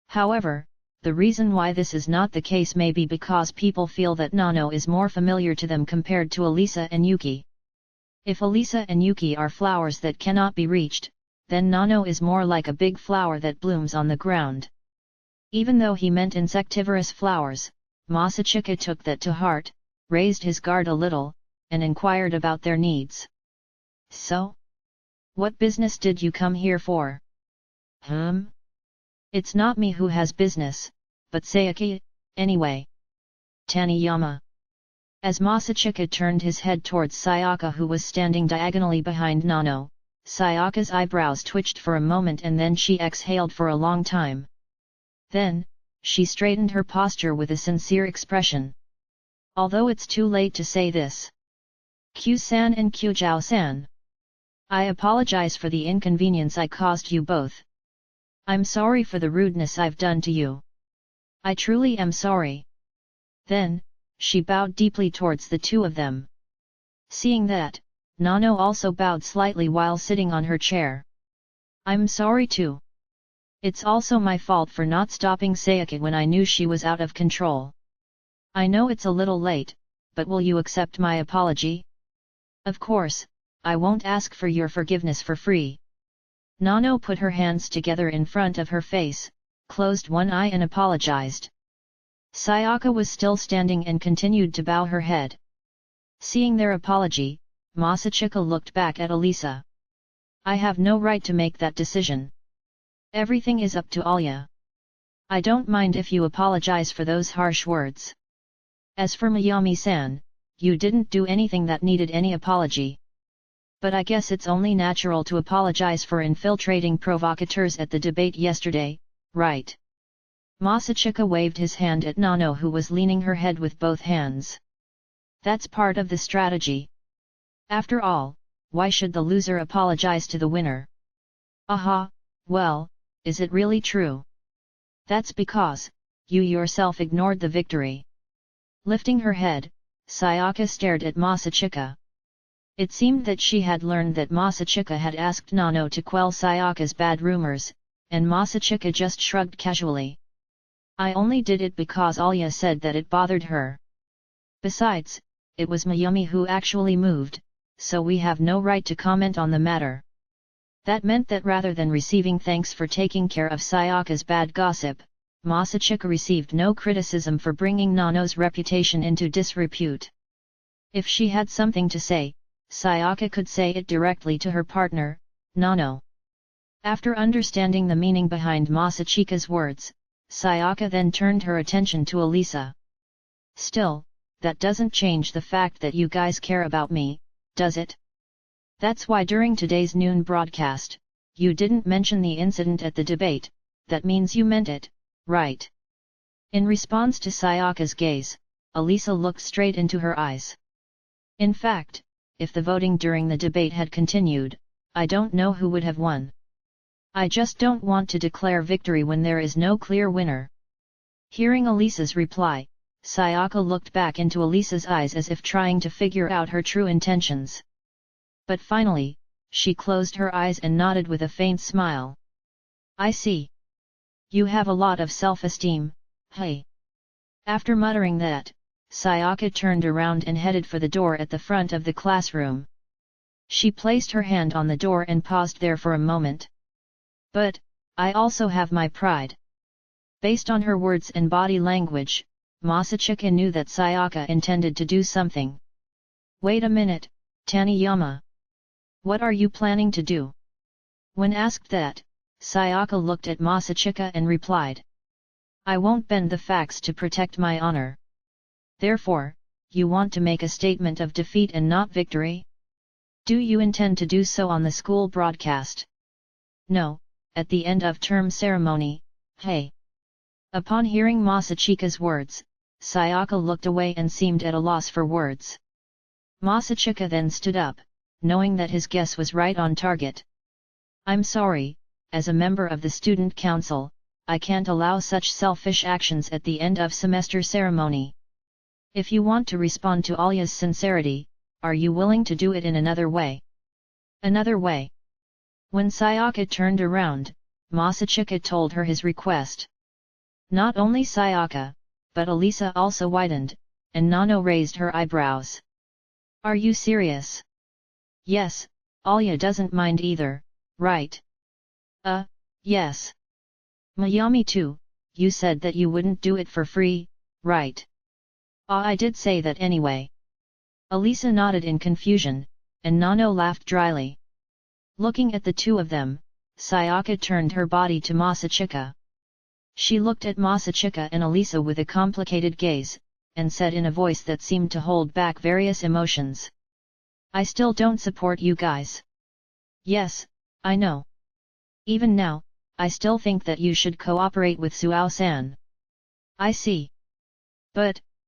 However, the reason why this is not the case may be because people feel that Nano is more familiar to them compared to Alya and Yuki. If Alya and Yuki are flowers that cannot be reached, then Nano is more like a big flower that blooms on the ground. Even though he meant insectivorous flowers, Masachika took that to heart, raised his guard a little, and inquired about their needs. So? What business did you come here for? It's not me who has business, but Sayaka, anyway. Taniyama. As Masachika turned his head towards Sayaka, who was standing diagonally behind Nano, Sayaka's eyebrows twitched for a moment and then she exhaled for a long time. Then, she straightened her posture with a sincere expression. Although it's too late to say this. Q-san and Q-jiao-san. I apologize for the inconvenience I caused you both. I'm sorry for the rudeness I've done to you. I truly am sorry. Then, she bowed deeply towards the two of them. Seeing that, Nano also bowed slightly while sitting on her chair. I'm sorry too. It's also my fault for not stopping Sayaka when I knew she was out of control. I know it's a little late, but will you accept my apology? Of course, I won't ask for your forgiveness for free. Nano put her hands together in front of her face, closed one eye and apologized. Sayaka was still standing and continued to bow her head. Seeing their apology, Masachika looked back at Elisa. I have no right to make that decision. Everything is up to Alya. I don't mind if you apologize for those harsh words. As for Mayami-san, you didn't do anything that needed any apology. But I guess it's only natural to apologize for infiltrating provocateurs at the debate yesterday, right? Masachika waved his hand at Nano, who was leaning her head with both hands. That's part of the strategy. After all, why should the loser apologize to the winner? Aha, well, is it really true? That's because you yourself ignored the victory. Lifting her head, Sayaka stared at Masachika. It seemed that she had learned that Masachika had asked Nano to quell Sayaka's bad rumors, and Masachika just shrugged casually. I only did it because Alya said that it bothered her. Besides, it was Mayumi who actually moved, so we have no right to comment on the matter. That meant that rather than receiving thanks for taking care of Sayaka's bad gossip, Masachika received no criticism for bringing Nano's reputation into disrepute. If she had something to say, Sayaka could say it directly to her partner, Nano. After understanding the meaning behind Masachika's words, Sayaka then turned her attention to Elisa. Still, that doesn't change the fact that you guys care about me, does it? That's why during today's noon broadcast, you didn't mention the incident at the debate. That means you meant it, right? In response to Sayaka's gaze, Elisa looked straight into her eyes. In fact, if the voting during the debate had continued, I don't know who would have won. I just don't want to declare victory when there is no clear winner. Hearing Elisa's reply, Sayaka looked back into Elisa's eyes as if trying to figure out her true intentions. But finally, she closed her eyes and nodded with a faint smile. I see. You have a lot of self-esteem, hey. After muttering that, Sayaka turned around and headed for the door at the front of the classroom. She placed her hand on the door and paused there for a moment. But, I also have my pride. Based on her words and body language, Masachika knew that Sayaka intended to do something. Wait a minute, Taniyama. What are you planning to do? When asked that, Sayaka looked at Masachika and replied. I won't bend the facts to protect my honor. Therefore, you want to make a statement of defeat and not victory? Do you intend to do so on the school broadcast? No, at the end of term ceremony, hey. Upon hearing Masachika's words, Sayaka looked away and seemed at a loss for words. Masachika then stood up, knowing that his guess was right on target. I'm sorry, as a member of the student council, I can't allow such selfish actions at the end of semester ceremony. If you want to respond to Alya's sincerity, are you willing to do it in another way? Another way? When Sayaka turned around, Masachika told her his request. Not only Sayaka, but Elisa also widened, and Nano raised her eyebrows. Are you serious? Yes, Alya doesn't mind either, right? Yes. Mayami too, you said that you wouldn't do it for free, right? I did say that anyway. Elisa nodded in confusion, and Nano laughed dryly. Looking at the two of them, Sayaka turned her body to Masachika. She looked at Masachika and Elisa with a complicated gaze, and said in a voice that seemed to hold back various emotions. I still don't support you guys. Yes, I know. Even now, I still think that you should cooperate with Suou-san. I see. But,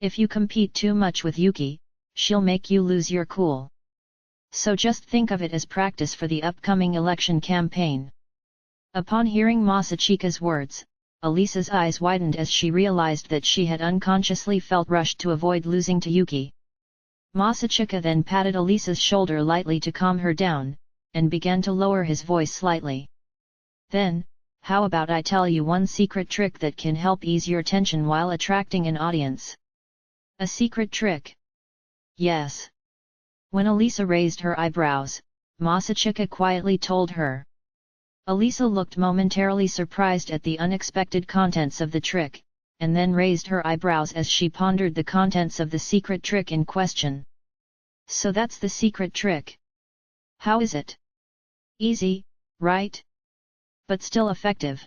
If you compete too much with Yuki, she'll make you lose your cool. So just think of it as practice for the upcoming election campaign. Upon hearing Masachika's words, Alisa's eyes widened as she realized that she had unconsciously felt rushed to avoid losing to Yuki. Masachika then patted Alisa's shoulder lightly to calm her down, and began to lower his voice slightly. Then, how about I tell you one secret trick that can help ease your tension while attracting an audience? A secret trick? Yes. When Alisa raised her eyebrows, Masachika quietly told her. Alisa looked momentarily surprised at the unexpected contents of the trick, and then raised her eyebrows as she pondered the contents of the secret trick in question. So that's the secret trick. How is it? Easy, right? But still effective.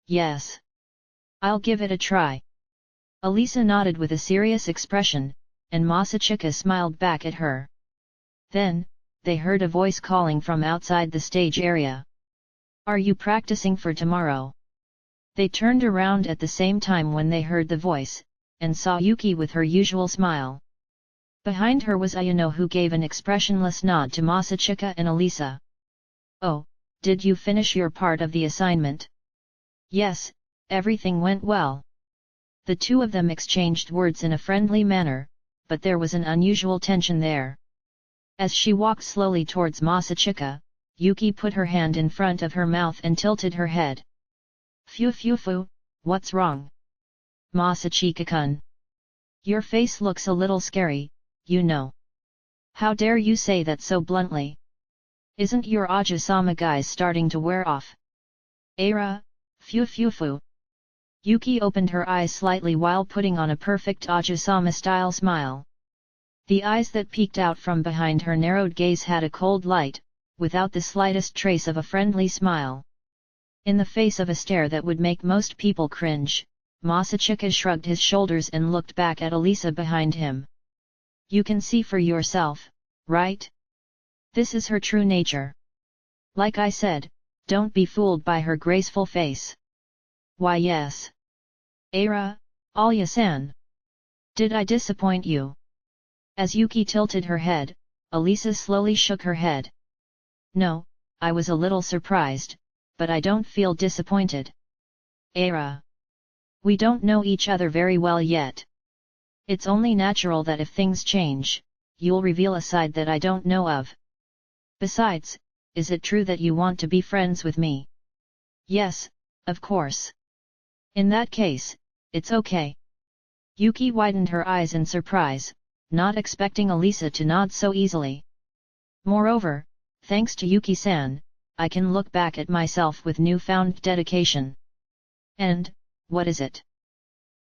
Yes. I'll give it a try. Alisa nodded with a serious expression, and Masachika smiled back at her. Then, they heard a voice calling from outside the stage area. Are you practicing for tomorrow? They turned around at the same time when they heard the voice, and saw Yuki with her usual smile. Behind her was Ayano, who gave an expressionless nod to Masachika and Alisa. Oh, did you finish your part of the assignment? Yes, everything went well. The two of them exchanged words in a friendly manner, but there was an unusual tension there. As she walked slowly towards Masachika, Yuki put her hand in front of her mouth and tilted her head. Phew, what's wrong? Masachika-kun. Your face looks a little scary, you know. How dare you say that so bluntly? Isn't your Ajisama guise starting to wear off? Ara, phew. Yuki opened her eyes slightly while putting on a perfect Ajisama-style smile. The eyes that peeked out from behind her narrowed gaze had a cold light, without the slightest trace of a friendly smile. In the face of a stare that would make most people cringe, Masachika shrugged his shoulders and looked back at Alisa behind him. You can see for yourself, right? This is her true nature. Like I said, don't be fooled by her graceful face. Why yes. Ara, Alya-san. Did I disappoint you? As Yuki tilted her head, Alisa slowly shook her head. No, I was a little surprised, but I don't feel disappointed. Ara. We don't know each other very well yet. It's only natural that if things change, you'll reveal a side that I don't know of. Besides, is it true that you want to be friends with me? Yes, of course. In that case, it's okay. Yuki widened her eyes in surprise, not expecting Alisa to nod so easily. Moreover, thanks to Yuki-san, I can look back at myself with newfound dedication. And, what is it?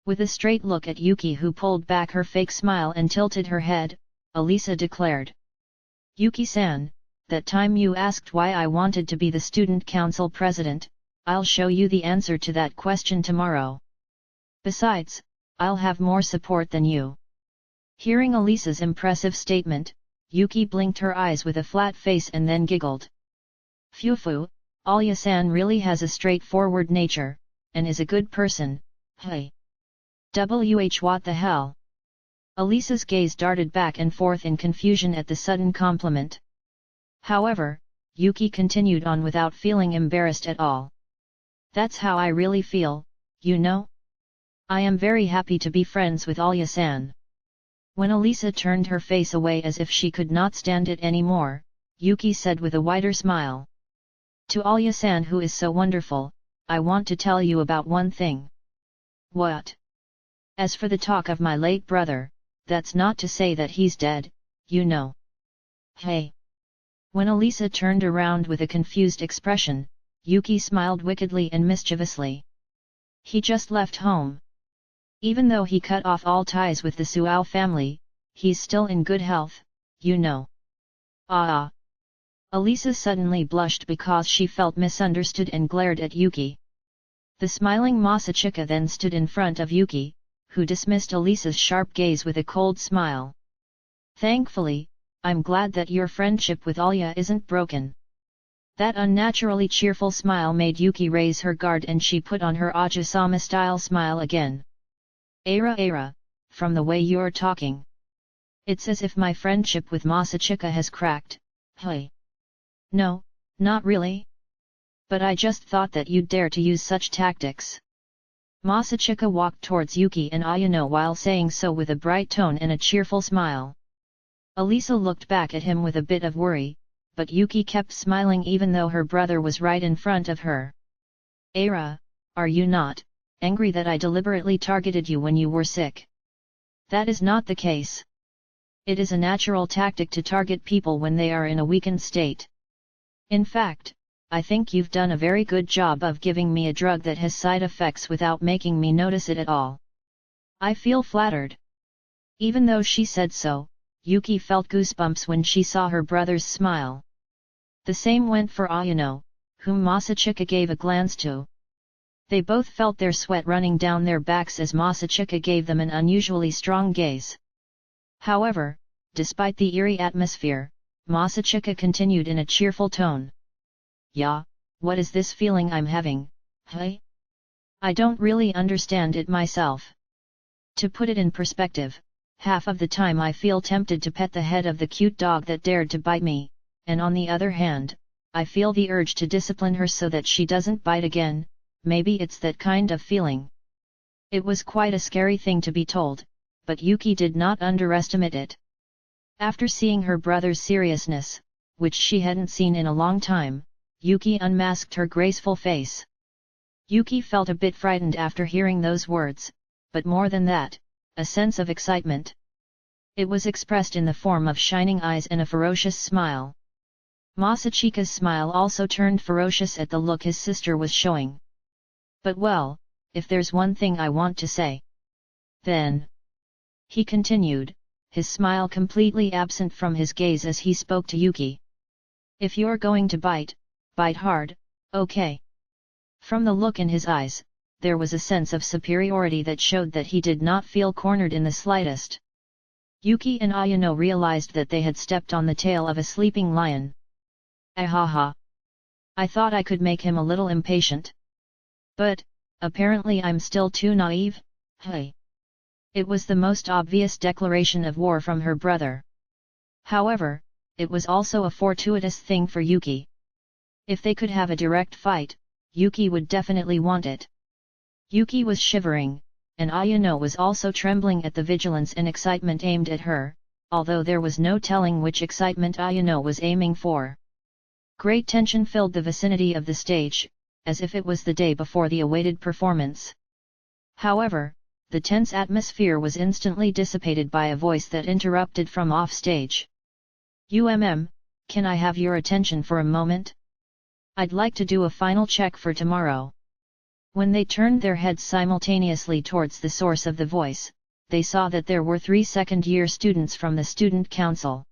With a straight look at Yuki, who pulled back her fake smile and tilted her head, Alisa declared. Yuki-san, that time you asked why I wanted to be the student council president, I'll show you the answer to that question tomorrow. Besides, I'll have more support than you. Hearing Alisa's impressive statement, Yuki blinked her eyes with a flat face and then giggled. Phew, Alya-san really has a straightforward nature, and is a good person, hey. What the hell? Alisa's gaze darted back and forth in confusion at the sudden compliment. However, Yuki continued on without feeling embarrassed at all. That's how I really feel, you know? I am very happy to be friends with Alya-san. When Alisa turned her face away as if she could not stand it anymore, Yuki said with a wider smile. To Alya-san, who is so wonderful, I want to tell you about one thing. What? As for the talk of my late brother, that's not to say that he's dead, you know. Hey! When Alisa turned around with a confused expression, Yuki smiled wickedly and mischievously. He just left home. Even though he cut off all ties with the Suou family, he's still in good health, you know. Ah! Alisa suddenly blushed because she felt misunderstood and glared at Yuki. The smiling Masachika then stood in front of Yuki, who dismissed Alisa's sharp gaze with a cold smile. Thankfully, I'm glad that your friendship with Alya isn't broken. That unnaturally cheerful smile made Yuki raise her guard, and she put on her Ajisama-style smile again. Ara, from the way you're talking. It's as if my friendship with Masachika has cracked, hey. No, not really. But I just thought that you'd dare to use such tactics. Masachika walked towards Yuki and Ayano while saying so with a bright tone and a cheerful smile. Alisa looked back at him with a bit of worry, but Yuki kept smiling even though her brother was right in front of her. Ara, are you not angry that I deliberately targeted you when you were sick? That is not the case. It is a natural tactic to target people when they are in a weakened state. In fact, I think you've done a very good job of giving me a drug that has side effects without making me notice it at all. I feel flattered. Even though she said so, Yuki felt goosebumps when she saw her brother's smile. The same went for Ayano, whom Masachika gave a glance to. They both felt their sweat running down their backs as Masachika gave them an unusually strong gaze. However, despite the eerie atmosphere, Masachika continued in a cheerful tone. Yeah, what is this feeling I'm having, hey? I don't really understand it myself. To put it in perspective, half of the time I feel tempted to pet the head of the cute dog that dared to bite me, and on the other hand, I feel the urge to discipline her so that she doesn't bite again. Maybe it's that kind of feeling. It was quite a scary thing to be told, but Yuki did not underestimate it. After seeing her brother's seriousness, which she hadn't seen in a long time, Yuki unmasked her graceful face. Yuki felt a bit frightened after hearing those words, but more than that, a sense of excitement. It was expressed in the form of shining eyes and a ferocious smile. Masachika's smile also turned ferocious at the look his sister was showing. But well, if there's one thing I want to say. Then, he continued, his smile completely absent from his gaze as he spoke to Yuki. If you're going to bite, bite hard, okay. From the look in his eyes, there was a sense of superiority that showed that he did not feel cornered in the slightest. Yuki and Ayano realized that they had stepped on the tail of a sleeping lion. Ahaha! I thought I could make him a little impatient. But, apparently I'm still too naive, hey. It was the most obvious declaration of war from her brother. However, it was also a fortuitous thing for Yuki. If they could have a direct fight, Yuki would definitely want it. Yuki was shivering, and Ayano was also trembling at the vigilance and excitement aimed at her, although there was no telling which excitement Ayano was aiming for. Great tension filled the vicinity of the stage, as if it was the day before the awaited performance. However, the tense atmosphere was instantly dissipated by a voice that interrupted from off-stage. Can I have your attention for a moment? I'd like to do a final check for tomorrow. When they turned their heads simultaneously towards the source of the voice, they saw that there were 3 second-year students from the student council.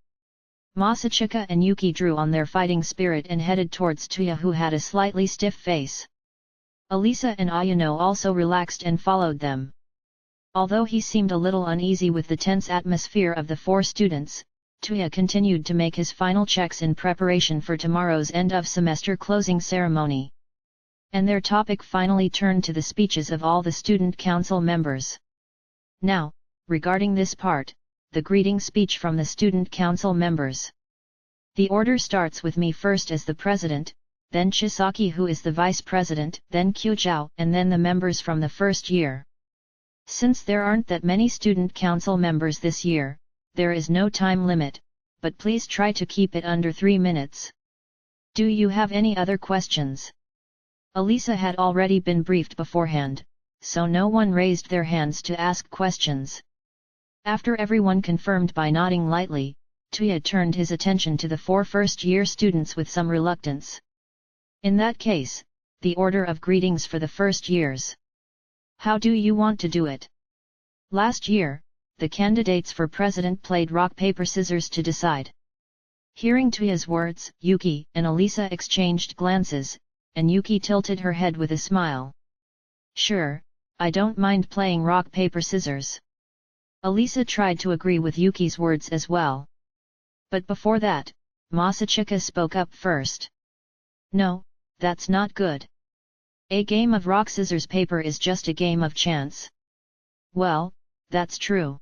Masachika and Yuki drew on their fighting spirit and headed towards Tuya, who had a slightly stiff face. Alisa and Ayano also relaxed and followed them. Although he seemed a little uneasy with the tense atmosphere of the 4 students, Tuya continued to make his final checks in preparation for tomorrow's end-of-semester closing ceremony. And their topic finally turned to the speeches of all the student council members. Now, regarding this part, the greeting speech from the student council members. The order starts with me first as the president, then Chisaki who is the vice president, then Kyujao, and then the members from the first year. Since there aren't that many student council members this year, there is no time limit, but please try to keep it under 3 minutes. Do you have any other questions? Alisa had already been briefed beforehand, so no one raised their hands to ask questions. After everyone confirmed by nodding lightly, Tuya turned his attention to the 4 first-year students with some reluctance. In that case, the order of greetings for the first years. How do you want to do it? Last year, the candidates for president played rock paper scissors to decide. Hearing Tuya's words, Yuki and Alisa exchanged glances, and Yuki tilted her head with a smile. Sure, I don't mind playing rock paper scissors. Alisa tried to agree with Yuki's words as well. But before that, Masachika spoke up first. No, that's not good. A game of rock scissors paper is just a game of chance. Well, that's true.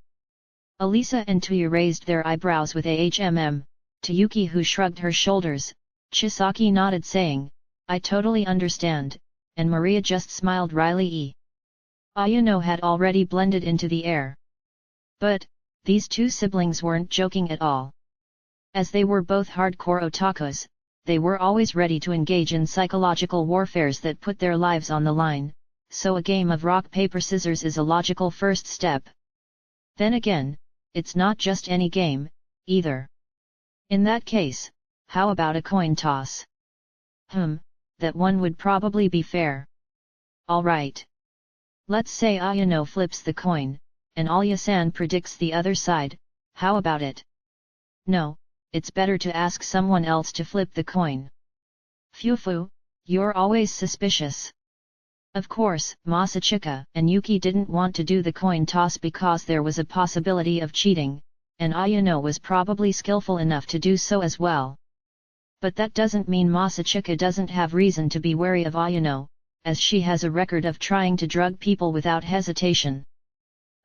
Alisa and Tuyu raised their eyebrows with AHMM, to Yuki who shrugged her shoulders, Chisaki nodded saying, I totally understand, and Maria just smiled wryly. Ayano had already blended into the air. But, these two siblings weren't joking at all. As they were both hardcore otakus, they were always ready to engage in psychological warfares that put their lives on the line, so a game of rock-paper-scissors is a logical first step. Then again, it's not just any game, either. In that case, how about a coin toss? That one would probably be fair. Alright. Let's say Ayano flips the coin, and Alya-san predicts the other side, how about it? No, it's better to ask someone else to flip the coin. Fufu, you're always suspicious. Of course, Masachika and Yuki didn't want to do the coin toss because there was a possibility of cheating, and Ayano was probably skillful enough to do so as well. But that doesn't mean Masachika doesn't have reason to be wary of Ayano, as she has a record of trying to drug people without hesitation.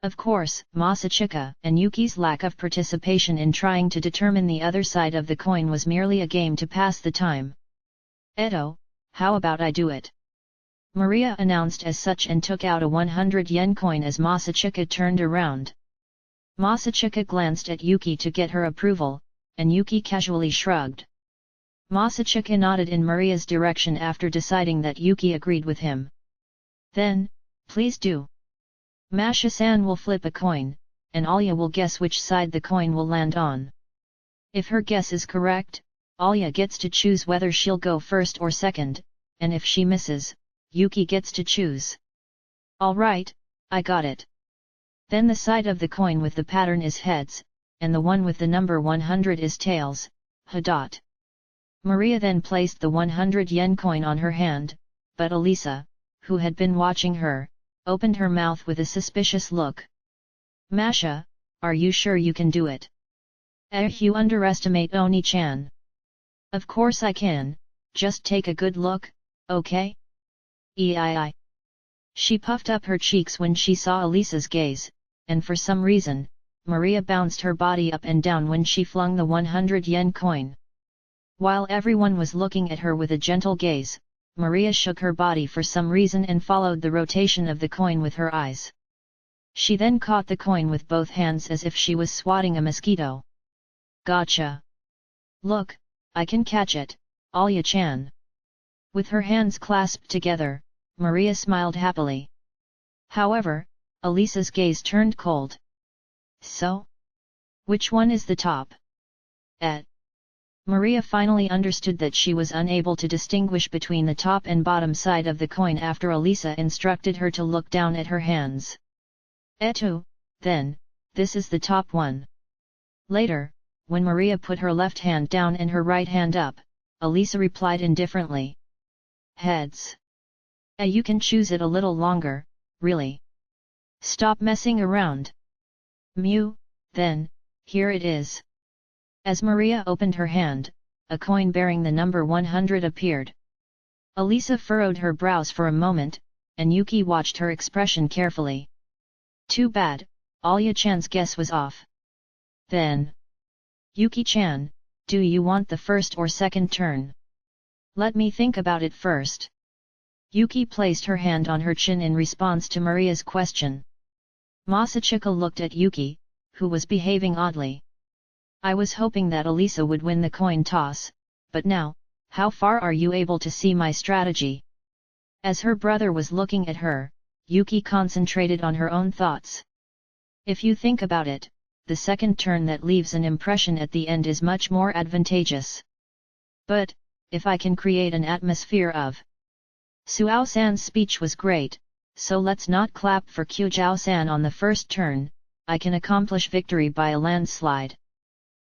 Of course, Masachika and Yuki's lack of participation in trying to determine the other side of the coin was merely a game to pass the time. Edo, how about I do it? Maria announced as such and took out a 100 yen coin as Masachika turned around. Masachika glanced at Yuki to get her approval, and Yuki casually shrugged. Masachika nodded in Maria's direction after deciding that Yuki agreed with him. Then, please do. Masha-san will flip a coin, and Alya will guess which side the coin will land on. If her guess is correct, Alya gets to choose whether she'll go first or second, and if she misses, Yuki gets to choose. Alright, I got it. Then the side of the coin with the pattern is heads, and the one with the number 100 is tails, Hadot. Maria then placed the 100 yen coin on her hand, but Alisa, who had been watching her, opened her mouth with a suspicious look. Masha, are you sure you can do it? You underestimate Oni-chan. Of course I can, just take a good look, okay? Eii. She puffed up her cheeks when she saw Alisa's gaze, and for some reason, Maria bounced her body up and down when she flung the 100 yen coin. While everyone was looking at her with a gentle gaze, Maria shook her body for some reason and followed the rotation of the coin with her eyes. She then caught the coin with both hands as if she was swatting a mosquito. Gotcha! Look, I can catch it, Alya-chan. With her hands clasped together, Maria smiled happily. However, Alisa's gaze turned cold. So? Which one is the top? Maria finally understood that she was unable to distinguish between the top and bottom side of the coin after Alisa instructed her to look down at her hands. Then, this is the top one. Later, when Maria put her left hand down and her right hand up, Alisa replied indifferently. Heads. You can choose it a little longer, really. Stop messing around. Then, here it is. As Maria opened her hand, a coin bearing the number 100 appeared. Alisa furrowed her brows for a moment, and Yuki watched her expression carefully. Too bad, Alya-chan's guess was off. Then, Yuki-chan, do you want the first or second turn? Let me think about it first. Yuki placed her hand on her chin in response to Maria's question. Masachika looked at Yuki, who was behaving oddly. I was hoping that Alisa would win the coin toss, but now, how far are you able to see my strategy? As her brother was looking at her, Yuki concentrated on her own thoughts. If you think about it, the second turn that leaves an impression at the end is much more advantageous. But, if I can create an atmosphere of... Suou-san's speech was great, so let's not clap for Kyujou-san on the first turn, I can accomplish victory by a landslide.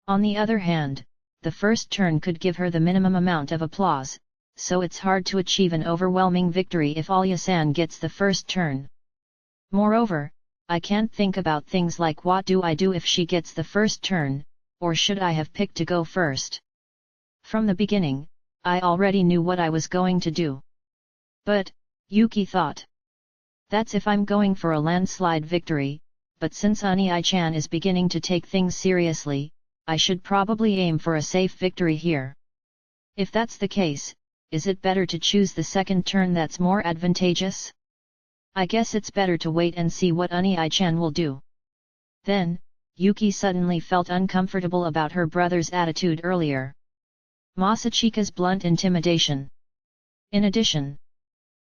On the other hand, the first turn could give her the minimum amount of applause, so it's hard to achieve an overwhelming victory if Alya-san gets the first turn. Moreover, I can't think about things like what do I do if she gets the first turn, or should I have picked to go first. From the beginning, I already knew what I was going to do. But, Yuki thought. That's if I'm going for a landslide victory, but since Ani-chan is beginning to take things seriously, I should probably aim for a safe victory here. If that's the case, is it better to choose the second turn that's more advantageous? I guess it's better to wait and see what Ani-chan will do. Then, Yuki suddenly felt uncomfortable about her brother's attitude earlier. Masachika's blunt intimidation. In addition,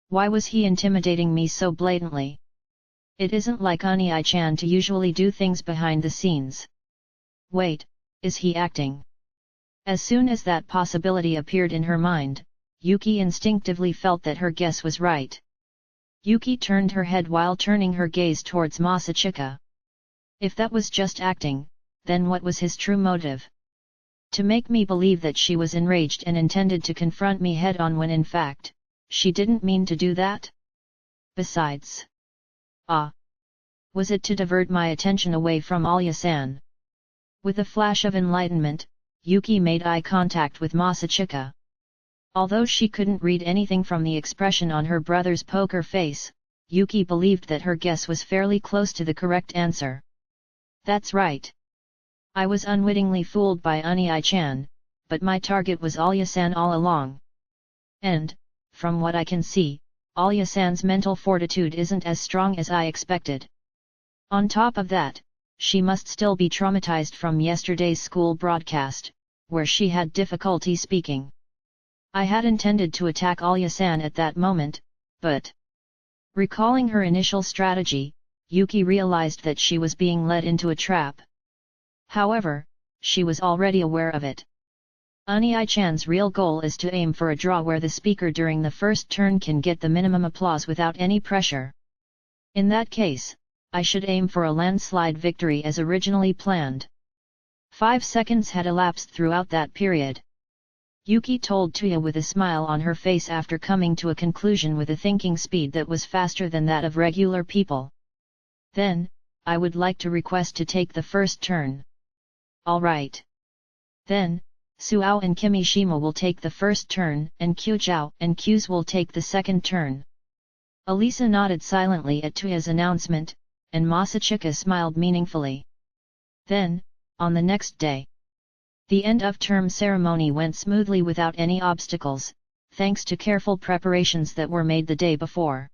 why was he intimidating me so blatantly? It isn't like Ani-chan to usually do things behind the scenes. Wait, is he acting? As soon as that possibility appeared in her mind, Yuki instinctively felt that her guess was right. Yuki turned her head while turning her gaze towards Masachika. If that was just acting, then what was his true motive? To make me believe that she was enraged and intended to confront me head-on when in fact, she didn't mean to do that? Besides, was it to divert my attention away from Alya-san? With a flash of enlightenment, Yuki made eye contact with Masachika. Although she couldn't read anything from the expression on her brother's poker face, Yuki believed that her guess was fairly close to the correct answer. That's right. I was unwittingly fooled by Ani-chan, but my target was Alya-san all along. And, from what I can see, Alya-san's mental fortitude isn't as strong as I expected. On top of that, she must still be traumatized from yesterday's school broadcast, where she had difficulty speaking. I had intended to attack Alya-san at that moment, but... Recalling her initial strategy, Yuki realized that she was being led into a trap. However, she was already aware of it. Ani-chan's real goal is to aim for a draw where the speaker during the first turn can get the minimum applause without any pressure. In that case, I should aim for a landslide victory as originally planned. 5 seconds had elapsed throughout that period. Yuki told Tuya with a smile on her face after coming to a conclusion with a thinking speed that was faster than that of regular people. Then, I would like to request to take the first turn. Alright. Then, Suou and Kimishima will take the first turn, and Kyujou and Q's will take the second turn. Elisa nodded silently at Tuya's announcement, and Masachika smiled meaningfully. Then, on the next day, the end-of-term ceremony went smoothly without any obstacles, thanks to careful preparations that were made the day before.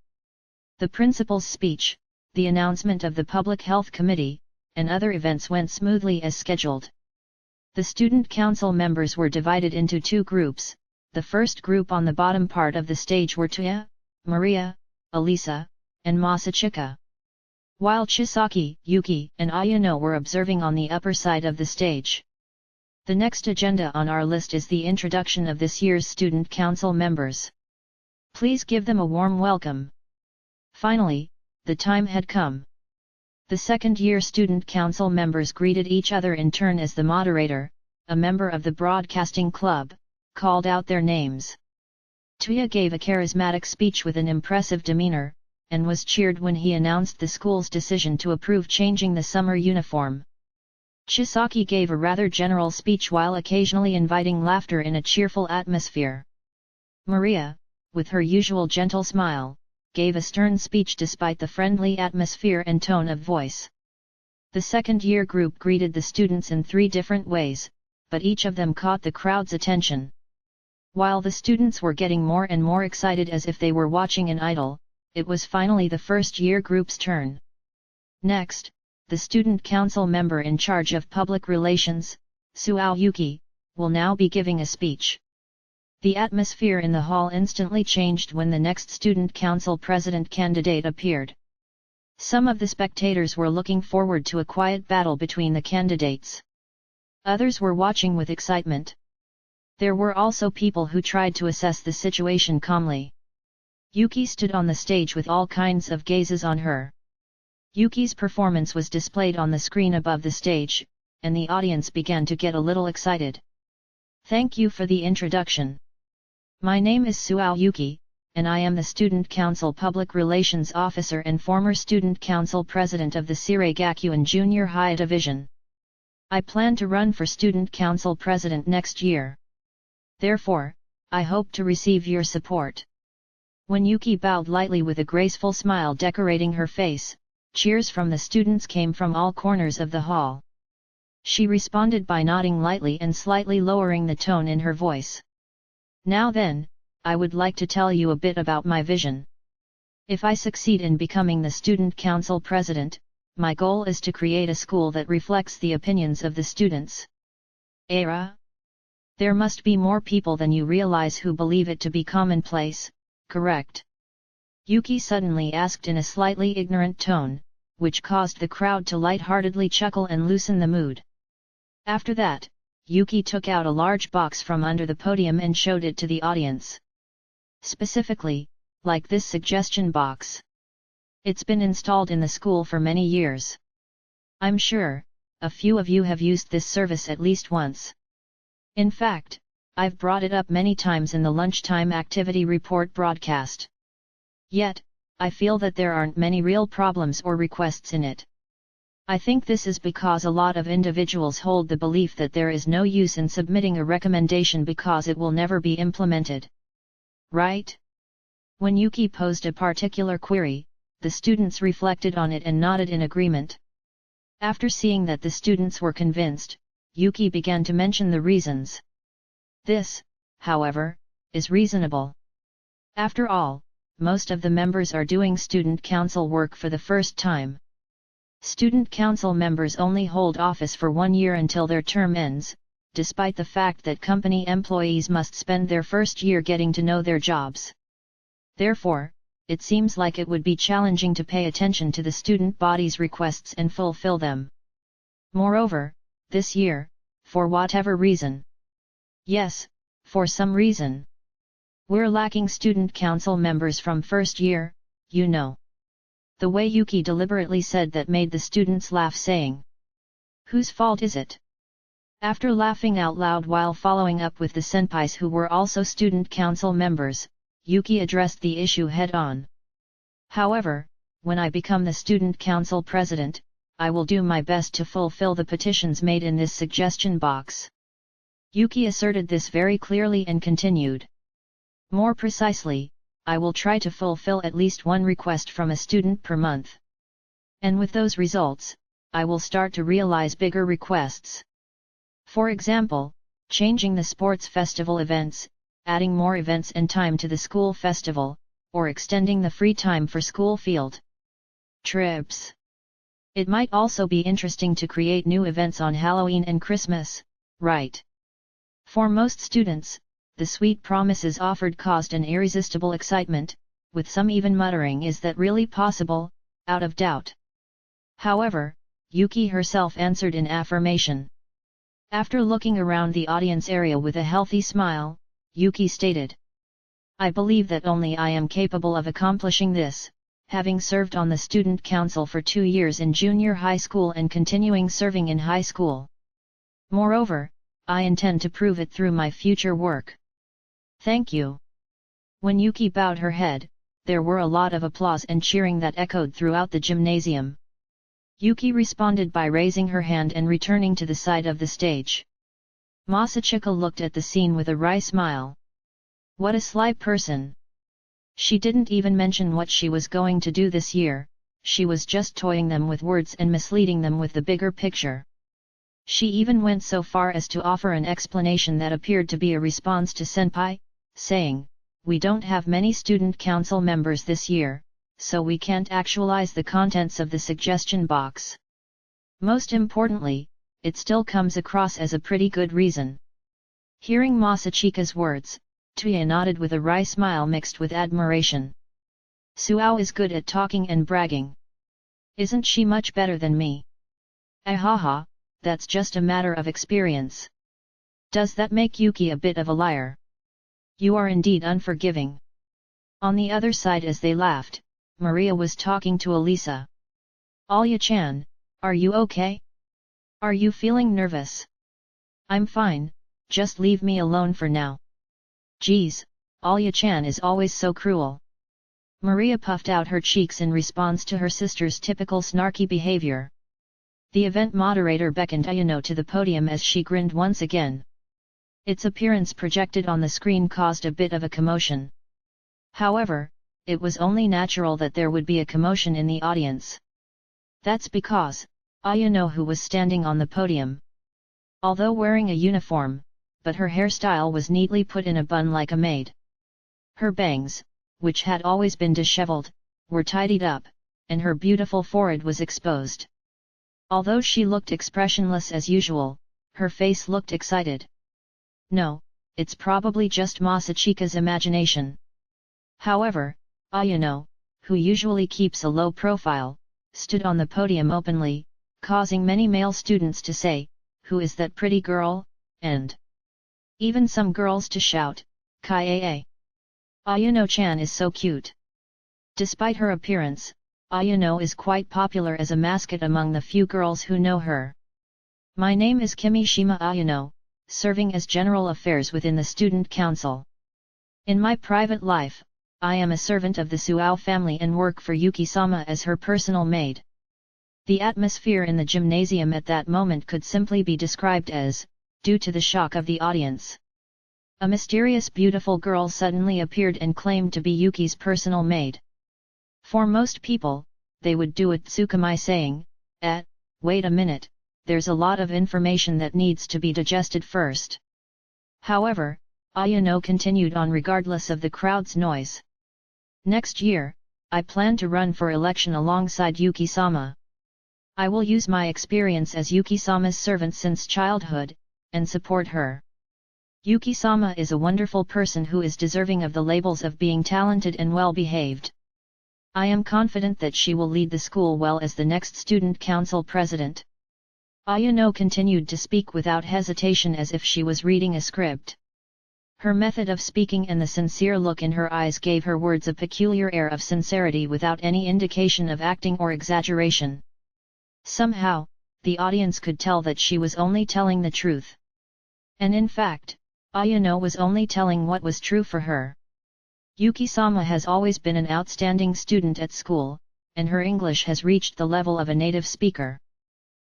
The principal's speech, the announcement of the Public Health Committee, and other events went smoothly as scheduled. The student council members were divided into 2 groups. The first group on the bottom part of the stage were Tuya, Maria, Elisa, and Masachika. While Chisaki, Yuki, and Ayano were observing on the upper side of the stage. The next agenda on our list is the introduction of this year's student council members. Please give them a warm welcome. Finally, the time had come. The second-year student council members greeted each other in turn as the moderator, a member of the broadcasting club, called out their names. Tuya gave a charismatic speech with an impressive demeanor, and was cheered when he announced the school's decision to approve changing the summer uniform. Chisaki gave a rather general speech while occasionally inviting laughter in a cheerful atmosphere. Maria, with her usual gentle smile, gave a stern speech despite the friendly atmosphere and tone of voice. The second-year group greeted the students in 3 different ways, but each of them caught the crowd's attention. While the students were getting more and more excited as if they were watching an idol, it was finally the first-year group's turn. Next, the student council member in charge of public relations, Suou Yuki, will now be giving a speech. The atmosphere in the hall instantly changed when the next student council president candidate appeared. Some of the spectators were looking forward to a quiet battle between the candidates. Others were watching with excitement. There were also people who tried to assess the situation calmly. Yuki stood on the stage with all kinds of gazes on her. Yuki's performance was displayed on the screen above the stage, and the audience began to get a little excited. Thank you for the introduction. My name is Suou Yuki, and I am the Student Council Public Relations Officer and former Student Council President of the Sirei Gakuin Junior High Division. I plan to run for Student Council President next year. Therefore, I hope to receive your support. When Yuki bowed lightly with a graceful smile decorating her face, Cheers from the students came from all corners of the hall. She responded by nodding lightly and slightly lowering the tone in her voice. Now then, I would like to tell you a bit about my vision. If I succeed in becoming the student council president, my goal is to create a school that reflects the opinions of the students. Era? There must be more people than you realize who believe it to be commonplace, correct? Yuki suddenly asked in a slightly ignorant tone, which caused the crowd to light-heartedly chuckle and loosen the mood. After that, Yuki took out a large box from under the podium and showed it to the audience. Specifically, like this suggestion box. It's been installed in the school for many years. I'm sure, a few of you have used this service at least once. In fact, I've brought it up many times in the lunchtime activity report broadcast. Yet, I feel that there aren't many real problems or requests in it. I think this is because a lot of individuals hold the belief that there is no use in submitting a recommendation because it will never be implemented. Right? When Yuki posed a particular query, the students reflected on it and nodded in agreement. After seeing that the students were convinced, Yuki began to mention the reasons. This, however, is reasonable. After all, most of the members are doing student council work for the first time. Student council members only hold office for 1 year until their term ends, despite the fact that company employees must spend their first year getting to know their jobs. Therefore, it seems like it would be challenging to pay attention to the student body's requests and fulfill them. Moreover, this year, for whatever reason. Yes, for some reason. We're lacking student council members from first year, you know. The way Yuki deliberately said that made the students laugh, saying, "Whose fault is it?" After laughing out loud while following up with the senpais who were also student council members, Yuki addressed the issue head-on. However, when I become the student council president, I will do my best to fulfill the petitions made in this suggestion box. Yuki asserted this very clearly and continued. More precisely, I will try to fulfill at least one request from a student per month. And with those results, I will start to realize bigger requests. For example, changing the sports festival events, adding more events and time to the school festival, or extending the free time for school field trips. It might also be interesting to create new events on Halloween and Christmas, right? For most students, the sweet promises offered caused an irresistible excitement, with some even muttering, "Is that really possible?" out of doubt. However, Yuki herself answered in affirmation. After looking around the audience area with a healthy smile, Yuki stated, "I believe that only I am capable of accomplishing this, having served on the student council for 2 years in junior high school and continuing serving in high school. Moreover, I intend to prove it through my future work." Thank you. When Yuki bowed her head, there were a lot of applause and cheering that echoed throughout the gymnasium. Yuki responded by raising her hand and returning to the side of the stage. Masachika looked at the scene with a wry smile. What a sly person! She didn't even mention what she was going to do this year, she was just toying them with words and misleading them with the bigger picture. She even went so far as to offer an explanation that appeared to be a response to Senpai, saying, "We don't have many student council members this year, so we can't actualize the contents of the suggestion box. Most importantly, it still comes across as a pretty good reason." Hearing Masachika's words, Tuya nodded with a wry smile mixed with admiration. "Suou is good at talking and bragging. Isn't she much better than me?" "Ahaha, that's just a matter of experience. Does that make Yuki a bit of a liar? You are indeed unforgiving." On the other side, as they laughed, Maria was talking to Elisa. "Alya-chan, are you okay? Are you feeling nervous?" "I'm fine, just leave me alone for now." "Geez, Alya-chan is always so cruel." Maria puffed out her cheeks in response to her sister's typical snarky behavior. The event moderator beckoned Ayano to the podium as she grinned once again. Its appearance projected on the screen caused a bit of a commotion. However, it was only natural that there would be a commotion in the audience. That's because, Ayano, who was standing on the podium, although wearing a uniform, but her hairstyle was neatly put in a bun like a maid. Her bangs, which had always been disheveled, were tidied up, and her beautiful forehead was exposed. Although she looked expressionless as usual, her face looked excited. No, it's probably just Masachika's imagination. However, Ayano, who usually keeps a low profile, stood on the podium openly, causing many male students to say, "Who is that pretty girl?" and even some girls to shout, "Kaie! Ayano-chan is so cute." Despite her appearance, Ayano is quite popular as a mascot among the few girls who know her. My name is Kimishima Ayano, serving as General Affairs within the Student Council. In my private life, I am a servant of the Suou family and work for Yuki-sama as her personal maid. The atmosphere in the gymnasium at that moment could simply be described as, due to the shock of the audience. A mysterious beautiful girl suddenly appeared and claimed to be Yuki's personal maid. For most people, they would do a tsukumai saying, wait a minute, there's a lot of information that needs to be digested first." However, Ayano continued on regardless of the crowd's noise. "Next year, I plan to run for election alongside Yuki-sama. I will use my experience as Yuki-sama's servant since childhood, and support her. Yuki-sama is a wonderful person who is deserving of the labels of being talented and well-behaved. I am confident that she will lead the school well as the next student council president." Ayano continued to speak without hesitation as if she was reading a script. Her method of speaking and the sincere look in her eyes gave her words a peculiar air of sincerity without any indication of acting or exaggeration. Somehow, the audience could tell that she was only telling the truth. And in fact, Ayano was only telling what was true for her. Yuki-sama has always been an outstanding student at school, and her English has reached the level of a native speaker.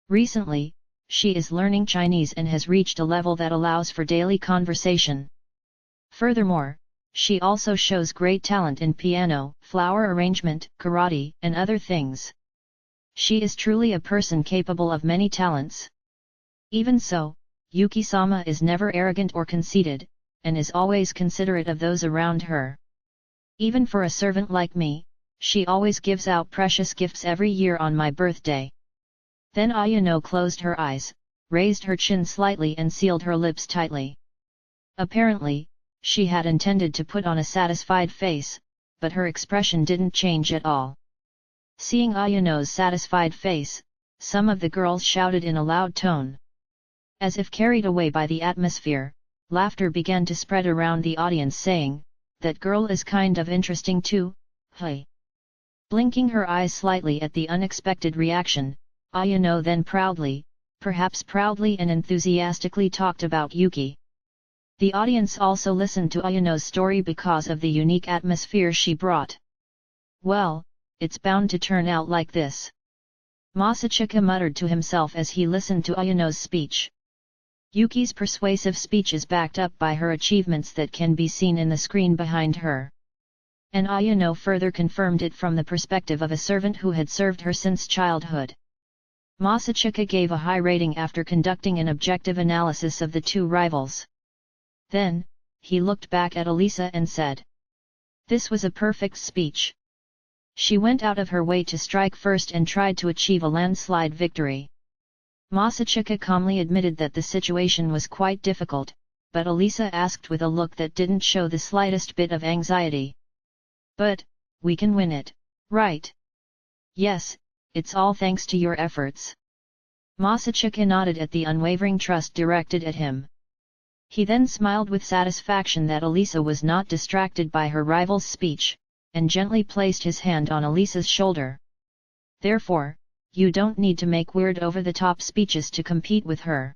Recently, she is learning Chinese and has reached a level that allows for daily conversation. Furthermore, she also shows great talent in piano, flower arrangement, karate, and other things. She is truly a person capable of many talents. Even so, Yuki-sama is never arrogant or conceited, and is always considerate of those around her. Even for a servant like me, she always gives out precious gifts every year on my birthday. Then Ayano closed her eyes, raised her chin slightly and sealed her lips tightly. Apparently, she had intended to put on a satisfied face, but her expression didn't change at all. Seeing Ayano's satisfied face, some of the girls shouted in a loud tone. As if carried away by the atmosphere, laughter began to spread around the audience saying, "That girl is kind of interesting too, hey." Blinking her eyes slightly at the unexpected reaction, Ayano then proudly, perhaps proudly and enthusiastically talked about Yuki. The audience also listened to Ayano's story because of the unique atmosphere she brought. "Well, it's bound to turn out like this," Masachika muttered to himself as he listened to Ayano's speech. Yuki's persuasive speech is backed up by her achievements that can be seen in the screen behind her. And Ayano further confirmed it from the perspective of a servant who had served her since childhood. Masachika gave a high rating after conducting an objective analysis of the two rivals. Then, he looked back at Elisa and said, "This was a perfect speech." She went out of her way to strike first and tried to achieve a landslide victory. Masachika calmly admitted that the situation was quite difficult, but Elisa asked with a look that didn't show the slightest bit of anxiety. "But, we can win it, right?" "Yes, it's all thanks to your efforts." Masachika nodded at the unwavering trust directed at him. He then smiled with satisfaction that Elisa was not distracted by her rival's speech, and gently placed his hand on Elisa's shoulder. "Therefore, you don't need to make weird over-the-top speeches to compete with her."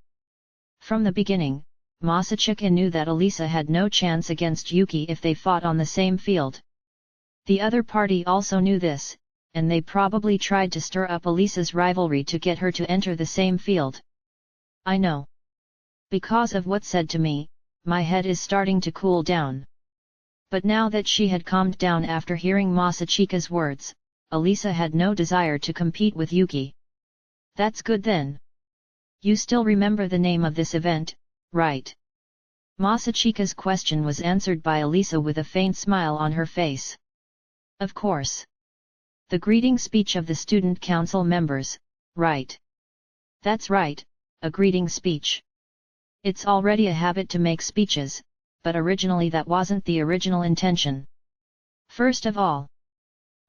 From the beginning, Masachika knew that Elisa had no chance against Yuki if they fought on the same field. The other party also knew this, and they probably tried to stir up Elisa's rivalry to get her to enter the same field. "I know. Because of what said to me, my head is starting to cool down." But now that she had calmed down after hearing Masachika's words, Alisa had no desire to compete with Yuki. That's good then. You still remember the name of this event, right? Masachika's question was answered by Alisa with a faint smile on her face. Of course. The greeting speech of the student council members, right? That's right, a greeting speech. It's already a habit to make speeches, but originally that wasn't the original intention. First of all,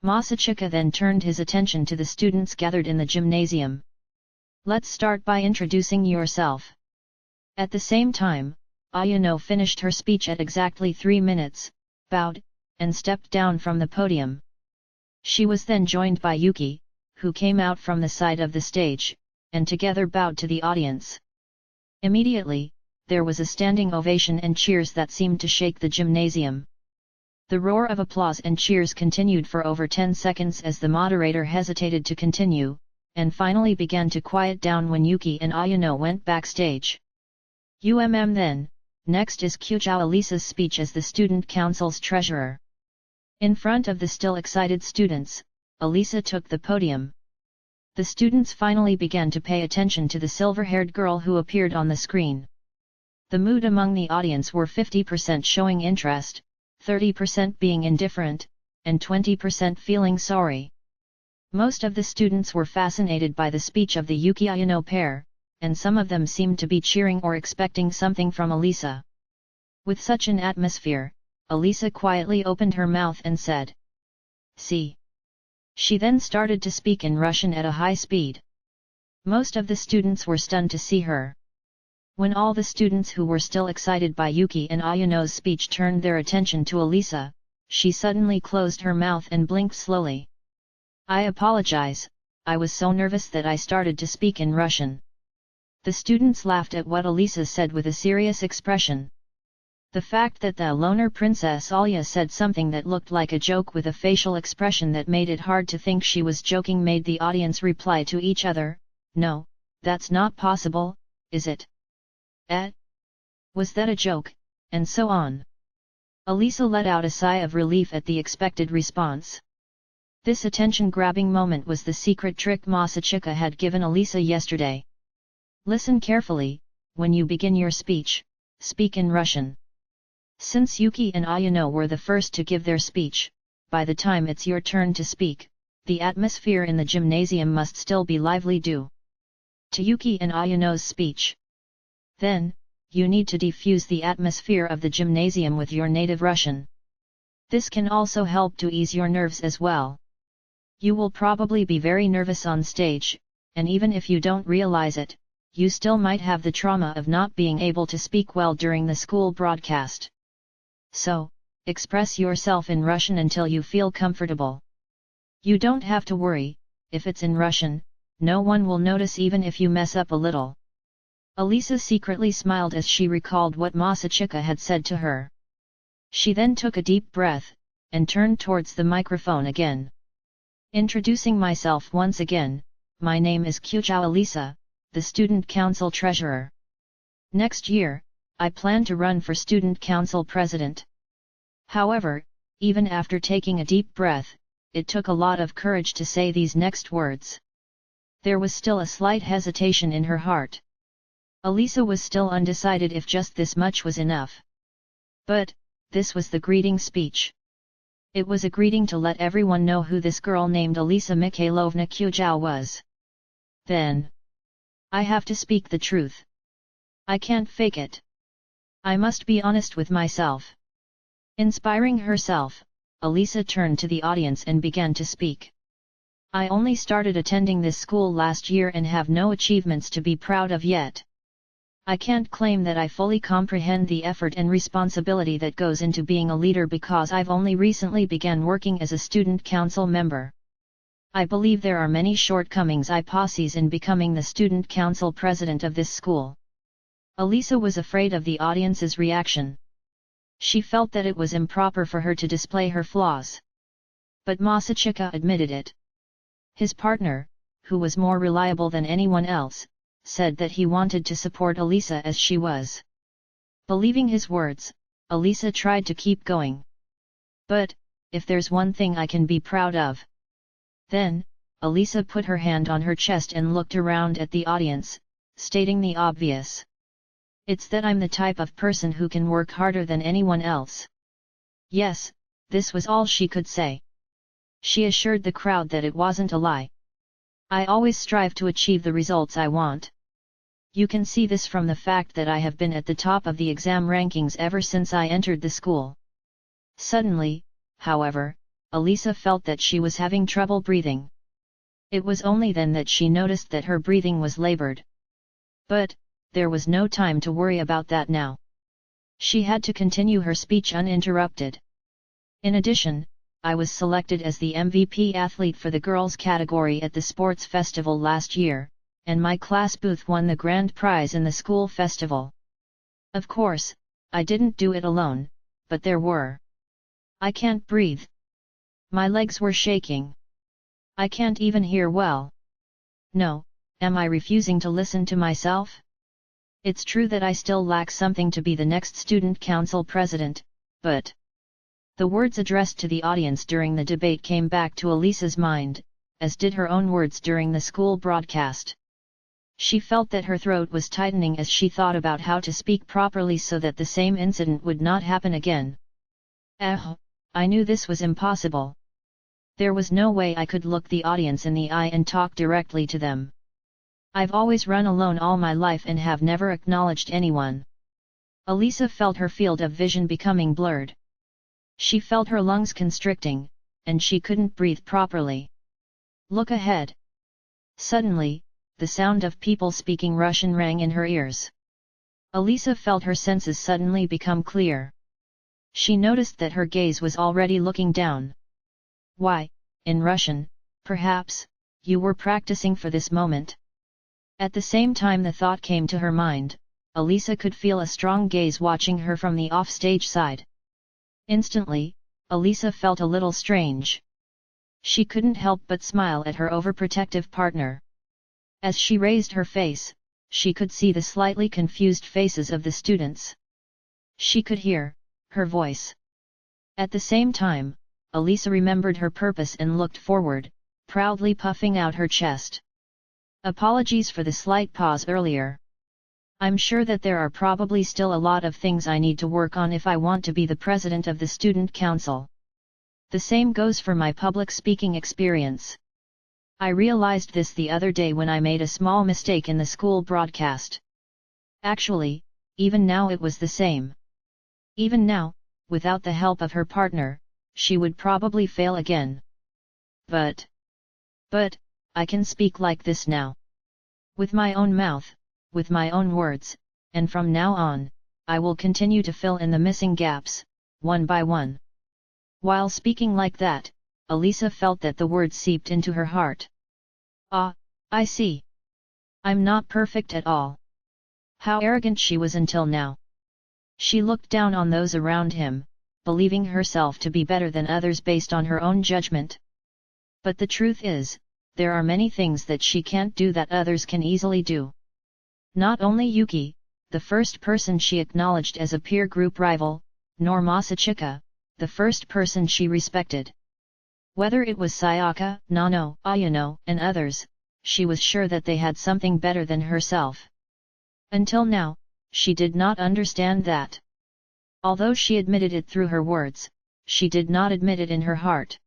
Masachika then turned his attention to the students gathered in the gymnasium. Let's start by introducing yourself. At the same time, Ayano finished her speech at exactly 3 minutes, bowed, and stepped down from the podium. She was then joined by Yuki, who came out from the side of the stage, and together bowed to the audience. Immediately, there was a standing ovation and cheers that seemed to shake the gymnasium. The roar of applause and cheers continued for over 10 seconds as the moderator hesitated to continue, and finally began to quiet down when Yuki and Ayano went backstage. Then, next is Kyujou Alisa's speech as the student council's treasurer. In front of the still excited students, Alisa took the podium. The students finally began to pay attention to the silver-haired girl who appeared on the screen. The mood among the audience were 50% showing interest, 30% being indifferent, and 20% feeling sorry. Most of the students were fascinated by the speech of the Yuki-Ayano pair, and some of them seemed to be cheering or expecting something from Alisa. With such an atmosphere, Alisa quietly opened her mouth and said, "See." She then started to speak in Russian at a high speed. Most of the students were stunned to see her. When all the students who were still excited by Yuki and Ayano's speech turned their attention to Alisa, she suddenly closed her mouth and blinked slowly. "I apologize, I was so nervous that I started to speak in Russian." The students laughed at what Alisa said with a serious expression. The fact that the loner princess Alya said something that looked like a joke with a facial expression that made it hard to think she was joking made the audience reply to each other, "No, that's not possible, is it? Was that a joke?" and so on. Alisa let out a sigh of relief at the expected response. This attention-grabbing moment was the secret trick Masachika had given Alisa yesterday. Listen carefully, when you begin your speech, speak in Russian. Since Yuki and Ayano were the first to give their speech, by the time it's your turn to speak, the atmosphere in the gymnasium must still be lively due to Yuki and Ayano's speech. Then, you need to diffuse the atmosphere of the gymnasium with your native Russian. This can also help to ease your nerves as well. You will probably be very nervous on stage, and even if you don't realize it, you still might have the trauma of not being able to speak well during the school broadcast. So, express yourself in Russian until you feel comfortable. You don't have to worry, if it's in Russian, no one will notice even if you mess up a little. Alisa secretly smiled as she recalled what Masachika had said to her. She then took a deep breath, and turned towards the microphone again. Introducing myself once again, my name is Kyujou Alisa, the Student Council Treasurer. Next year, I plan to run for Student Council President. However, even after taking a deep breath, it took a lot of courage to say these next words. There was still a slight hesitation in her heart. Alisa was still undecided if just this much was enough. But, this was the greeting speech. It was a greeting to let everyone know who this girl named Alisa Mikhailovna Kyujou was. Then, I have to speak the truth. I can't fake it. I must be honest with myself. Inspiring herself, Alisa turned to the audience and began to speak. I only started attending this school last year and have no achievements to be proud of yet. I can't claim that I fully comprehend the effort and responsibility that goes into being a leader because I've only recently began working as a student council member. I believe there are many shortcomings I possess in becoming the student council president of this school. Alisa was afraid of the audience's reaction. She felt that it was improper for her to display her flaws. But Masachika admitted it. His partner, who was more reliable than anyone else, said that he wanted to support Alisa as she was. Believing his words, Alisa tried to keep going. But, if there's one thing I can be proud of, Then, Alisa put her hand on her chest and looked around at the audience, stating the obvious. It's that I'm the type of person who can work harder than anyone else. Yes, this was all she could say. She assured the crowd that it wasn't a lie. I always strive to achieve the results I want. You can see this from the fact that I have been at the top of the exam rankings ever since I entered the school. Suddenly, however, Alisa felt that she was having trouble breathing. It was only then that she noticed that her breathing was labored. But, there was no time to worry about that now. She had to continue her speech uninterrupted. In addition, I was selected as the MVP athlete for the girls category at the sports festival last year, and my class booth won the grand prize in the school festival. Of course, I didn't do it alone, but there were. I can't breathe. My legs were shaking. I can't even hear well. No, am I refusing to listen to myself? It's true that I still lack something to be the next student council president, but... The words addressed to the audience during the debate came back to Alisa's mind, as did her own words during the school broadcast. She felt that her throat was tightening as she thought about how to speak properly so that the same incident would not happen again. I knew this was impossible. There was no way I could look the audience in the eye and talk directly to them. I've always run alone all my life and have never acknowledged anyone. Alisa felt her field of vision becoming blurred. She felt her lungs constricting, and she couldn't breathe properly. Look ahead. Suddenly, the sound of people speaking Russian rang in her ears. Alisa felt her senses suddenly become clear. She noticed that her gaze was already looking down. Why, in Russian, perhaps, you were practicing for this moment. At the same time the thought came to her mind, Alisa could feel a strong gaze watching her from the offstage side. Instantly, Alisa felt a little strange. She couldn't help but smile at her overprotective partner. As she raised her face, she could see the slightly confused faces of the students. She could hear her voice. At the same time, Alisa remembered her purpose and looked forward, proudly puffing out her chest. Apologies for the slight pause earlier. I'm sure that there are probably still a lot of things I need to work on if I want to be the president of the student council. The same goes for my public speaking experience. I realized this the other day when I made a small mistake in the school broadcast. Actually, even now it was the same. Even now, without the help of her partner, she would probably fail again. But, I can speak like this now. With my own mouth, with my own words, and from now on, I will continue to fill in the missing gaps, one by one. While speaking like that, Alisa felt that the words seeped into her heart. Ah, I see. I'm not perfect at all. How arrogant she was until now. She looked down on those around him, believing herself to be better than others based on her own judgment. But the truth is, there are many things that she can't do that others can easily do. Not only Yuki, the first person she acknowledged as a peer group rival, nor Masachika, the first person she respected. Whether it was Sayaka, Nano, Ayano, and others, she was sure that they had something better than herself. Until now, she did not understand that. Although she admitted it through her words, she did not admit it in her heart.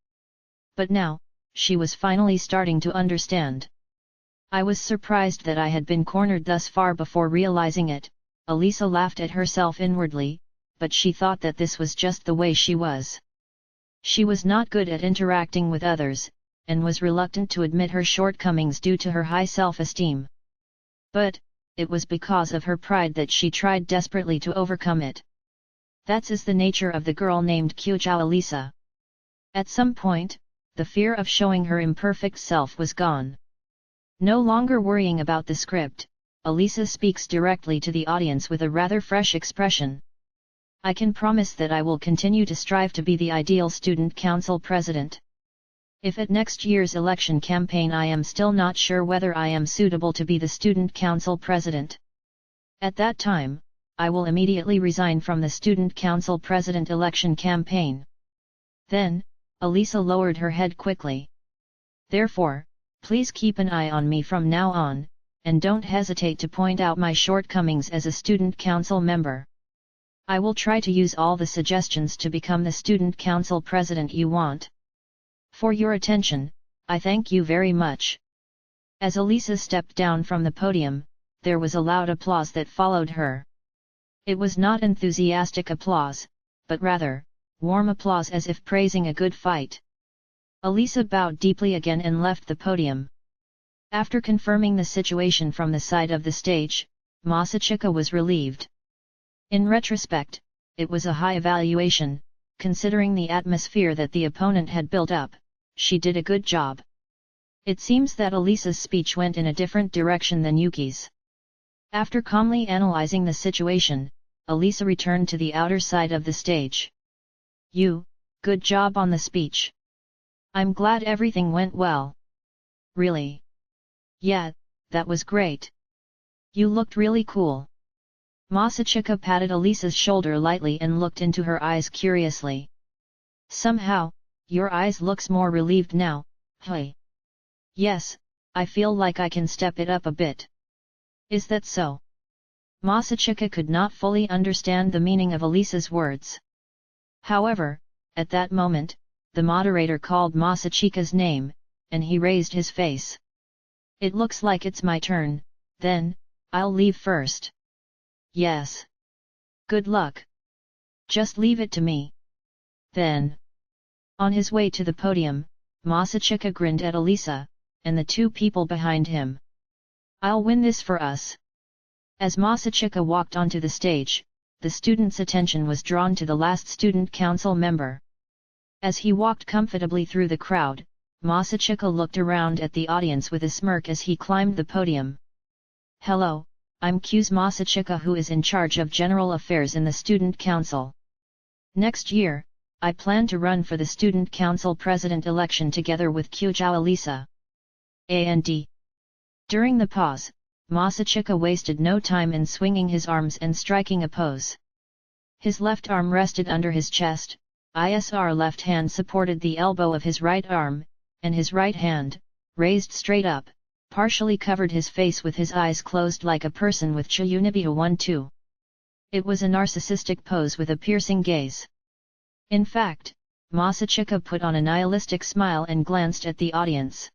But now, she was finally starting to understand. I was surprised that I had been cornered thus far before realizing it. Alisa laughed at herself inwardly, but she thought that this was just the way she was. She was not good at interacting with others, and was reluctant to admit her shortcomings due to her high self-esteem. But, it was because of her pride that she tried desperately to overcome it. That's the nature of the girl named Kyujou Alisa. At some point, the fear of showing her imperfect self was gone. No longer worrying about the script, Alisa speaks directly to the audience with a rather fresh expression. I can promise that I will continue to strive to be the ideal student council president. If at next year's election campaign I am still not sure whether I am suitable to be the student council president, at that time, I will immediately resign from the student council president election campaign. Then, Alisa lowered her head quickly. Therefore, please keep an eye on me from now on, and don't hesitate to point out my shortcomings as a student council member. I will try to use all the suggestions to become the student council president you want. For your attention, I thank you very much." As Alya stepped down from the podium, there was a loud applause that followed her. It was not enthusiastic applause, but rather, warm applause as if praising a good fight. Alya bowed deeply again and left the podium. After confirming the situation from the side of the stage, Masachika was relieved. In retrospect, it was a high evaluation, considering the atmosphere that the opponent had built up. She did a good job. It seems that Alya's speech went in a different direction than Yuki's. After calmly analyzing the situation, Alya returned to the outer side of the stage. Good job on the speech. I'm glad everything went well." "Really?" "Yeah, that was great. You looked really cool." Masachika patted Alya's shoulder lightly and looked into her eyes curiously. "Somehow, your eyes looks more relieved now, hey?" "Yes, I feel like I can step it up a bit." "Is that so?" Masachika could not fully understand the meaning of Alya's words. However, at that moment, the moderator called Masachika's name, and he raised his face. "It looks like it's my turn, then, I'll leave first." "Yes. Good luck. Just leave it to me." Then, on his way to the podium, Masachika grinned at Alya, and the two people behind him. "I'll win this for us." As Masachika walked onto the stage, the students' attention was drawn to the last student council member. As he walked comfortably through the crowd, Masachika looked around at the audience with a smirk as he climbed the podium. "Hello, I'm Q's Masachika, who is in charge of general affairs in the student council. Next year, I plan to run for the student council president election together with Kyujou Alya. And During the pause, Masachika wasted no time in swinging his arms and striking a pose. His left arm rested under his chest, his left hand supported the elbow of his right arm, and his right hand, raised straight up, partially covered his face with his eyes closed like a person with Chiyunibia 1-2. It was a narcissistic pose with a piercing gaze. In fact, Masachika put on a nihilistic smile and glanced at the audience.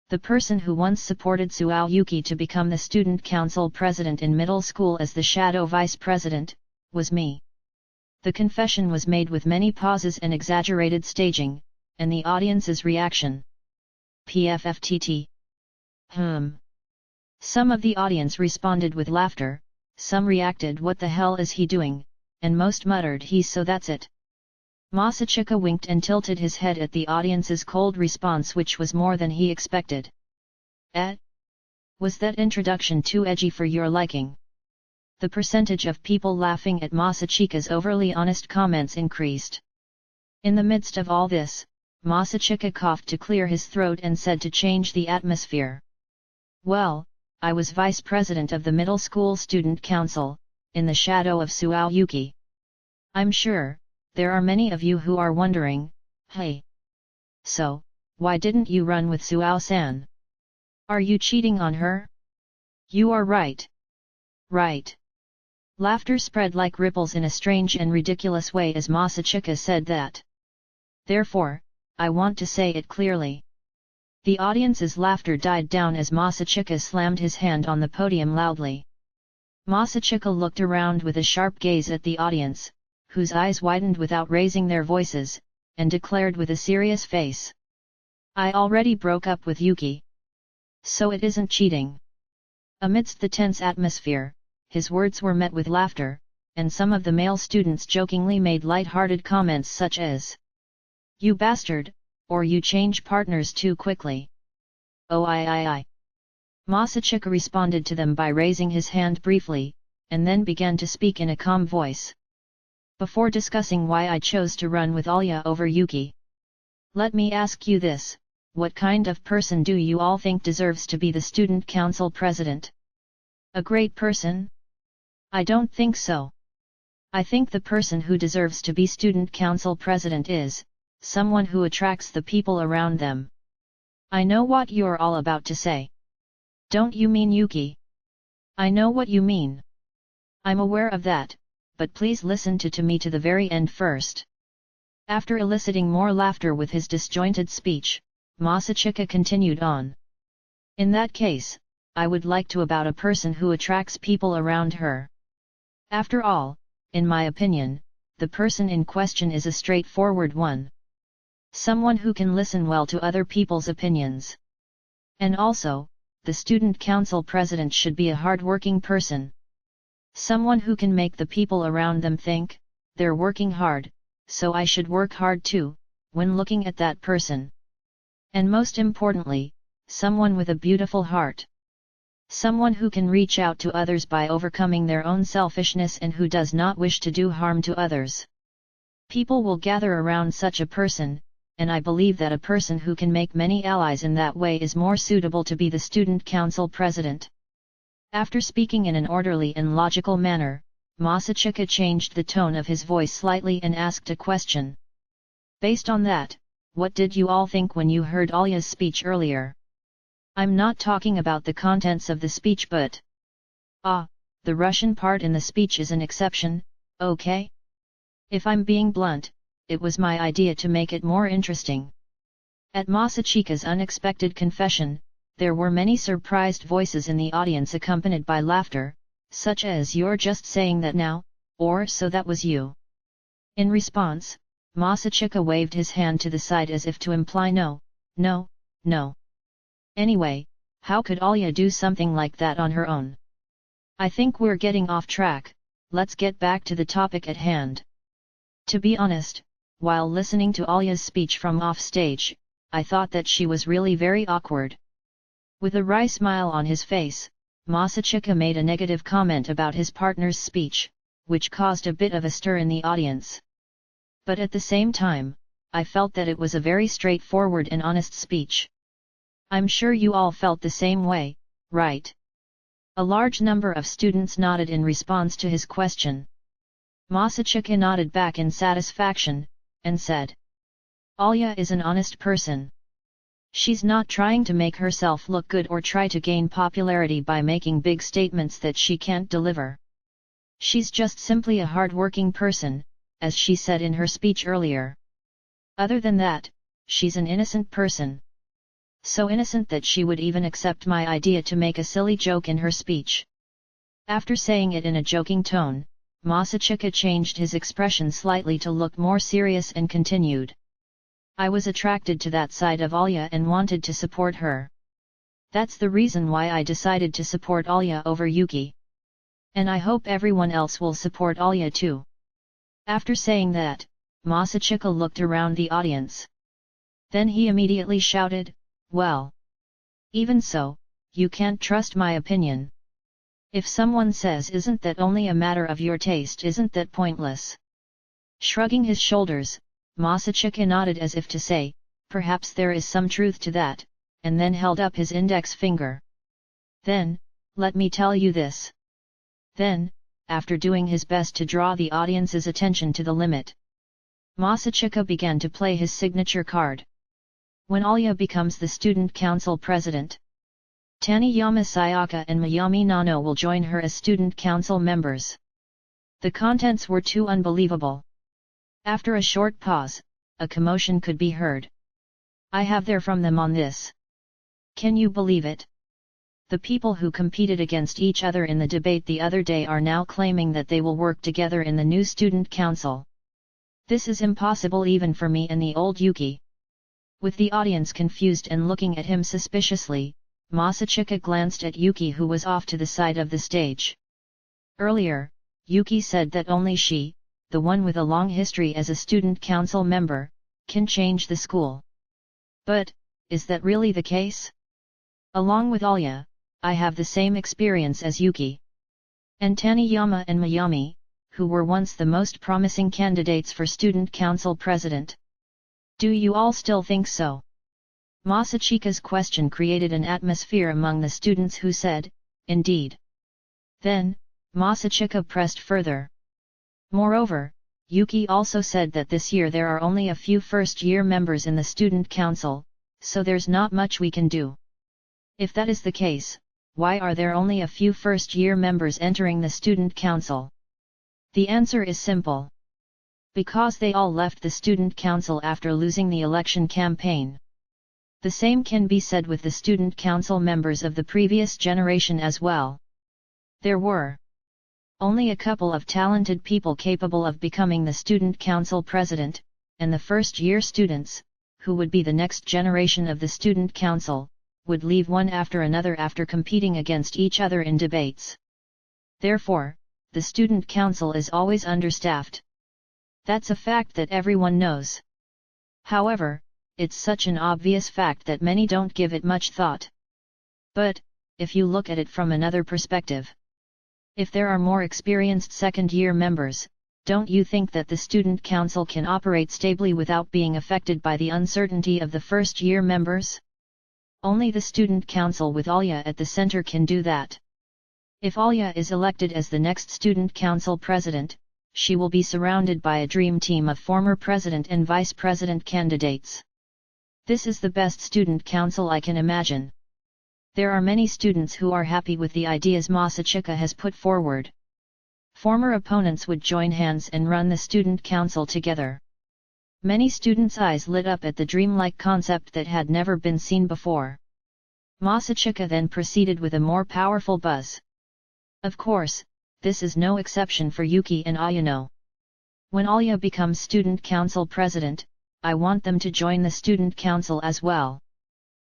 The person who once supported Suou Yuki to become the student council president in middle school as the shadow vice president, was me. The confession was made with many pauses and exaggerated staging, and the audience's reaction. PFFTT. Some of the audience responded with laughter, some reacted "what the hell is he doing," and most muttered "he's so that's it." Masachika winked and tilted his head at the audience's cold response, which was more than he expected. Was that introduction too edgy for your liking?" The percentage of people laughing at Masachika's overly honest comments increased. In the midst of all this, Masachika coughed to clear his throat and said to change the atmosphere. "Well, I was vice president of the middle school student council, in the shadow of Suou Yuki. I'm sure, there are many of you who are wondering, hey? So, why didn't you run with Suou-san? Are you cheating on her? You are right. Right." Laughter spread like ripples in a strange and ridiculous way as Masachika said that. "Therefore, I want to say it clearly." The audience's laughter died down as Masachika slammed his hand on the podium loudly. Masachika looked around with a sharp gaze at the audience, whose eyes widened without raising their voices, and declared with a serious face. "I already broke up with Yuki. So it isn't cheating." Amidst the tense atmosphere, his words were met with laughter, and some of the male students jokingly made light-hearted comments such as, "You bastard, or you change partners too quickly." "Oh I." Masachika responded to them by raising his hand briefly, and then began to speak in a calm voice. "Before discussing why I chose to run with Alya over Yuki, let me ask you this, what kind of person do you all think deserves to be the student council president? A great person? I don't think so. I think the person who deserves to be student council president is someone who attracts the people around them. I know what you're all about to say. Don't you mean Yuki? I know what you mean. I'm aware of that, but please listen to me to the very end first. After eliciting more laughter with his disjointed speech, Masachika continued on. In that case, I would like to about a person who attracts people around her. After all, in my opinion, the person in question is a straightforward one. Someone who can listen well to other people's opinions. And also, the student council president should be a hard-working person. Someone who can make the people around them think, they're working hard, so I should work hard too, when looking at that person. And most importantly, someone with a beautiful heart. Someone who can reach out to others by overcoming their own selfishness and who does not wish to do harm to others. People will gather around such a person, and I believe that a person who can make many allies in that way is more suitable to be the student council president. After speaking in an orderly and logical manner, Masachika changed the tone of his voice slightly and asked a question. Based on that, what did you all think when you heard Alya's speech earlier? I'm not talking about the contents of the speech but... the Russian part in the speech is an exception, okay? If I'm being blunt, it was my idea to make it more interesting. At Masachika's unexpected confession, there were many surprised voices in the audience accompanied by laughter, such as "You're just saying that now," or "So that was you." In response, Masachika waved his hand to the side as if to imply no, no, no. Anyway, how could Alya do something like that on her own? I think we're getting off track, let's get back to the topic at hand. To be honest, while listening to Alya's speech from off stage, I thought that she was really very awkward. With a wry smile on his face, Masachika made a negative comment about his partner's speech, which caused a bit of a stir in the audience. But at the same time, I felt that it was a very straightforward and honest speech. I'm sure you all felt the same way, right? A large number of students nodded in response to his question. Masachika nodded back in satisfaction, and said, "Alya is an honest person. She's not trying to make herself look good or try to gain popularity by making big statements that she can't deliver. She's just simply a hard-working person, as she said in her speech earlier. Other than that, she's an innocent person. So innocent that she would even accept my idea to make a silly joke in her speech." After saying it in a joking tone, Masachika changed his expression slightly to look more serious and continued. "I was attracted to that side of Alya and wanted to support her. That's the reason why I decided to support Alya over Yuki. And I hope everyone else will support Alya too." After saying that, Masachika looked around the audience. Then he immediately shouted, "Well, even so, you can't trust my opinion. If someone says isn't that only a matter of your taste, isn't that pointless?" Shrugging his shoulders, Masachika nodded as if to say, perhaps there is some truth to that, and then held up his index finger. "Then, let me tell you this." Then, after doing his best to draw the audience's attention to the limit, Masachika began to play his signature card. When Alya becomes the student council president, Taniyama Sayaka and Mayami Nano will join her as student council members. The contents were too unbelievable. After a short pause, a commotion could be heard. "I have there from them on this. Can you believe it? The people who competed against each other in the debate the other day are now claiming that they will work together in the new student council. This is impossible even for me and the old Yuki." With the audience confused and looking at him suspiciously, Masachika glanced at Yuki, who was off to the side of the stage. Earlier, Yuki said that only she, the one with a long history as a student council member, can change the school. But, is that really the case? Along with Alya, I have the same experience as Yuki. And Taniyama and Mayami, who were once the most promising candidates for student council president. Do you all still think so? Masachika's question created an atmosphere among the students who said, "Indeed." Then, Masachika pressed further. Moreover, Yuki also said that this year there are only a few first-year members in the student council, so there's not much we can do. If that is the case, why are there only a few first-year members entering the student council? The answer is simple. Because they all left the student council after losing the election campaign. The same can be said with the student council members of the previous generation as well. There were only a couple of talented people capable of becoming the student council president, and the first-year students, who would be the next generation of the student council, would leave one after another after competing against each other in debates. Therefore, the student council is always understaffed. That's a fact that everyone knows. However, it's such an obvious fact that many don't give it much thought. But, if you look at it from another perspective, if there are more experienced second-year members, don't you think that the student council can operate stably without being affected by the uncertainty of the first-year members? Only the student council with Alya at the center can do that. If Alya is elected as the next student council president, she will be surrounded by a dream team of former president and vice president candidates. This is the best student council I can imagine. There are many students who are happy with the ideas Masachika has put forward. Former opponents would join hands and run the student council together. Many students' eyes lit up at the dreamlike concept that had never been seen before. Masachika then proceeded with a more powerful buzz. Of course, this is no exception for Yuki and Ayano. When Alya becomes student council president, I want them to join the student council as well.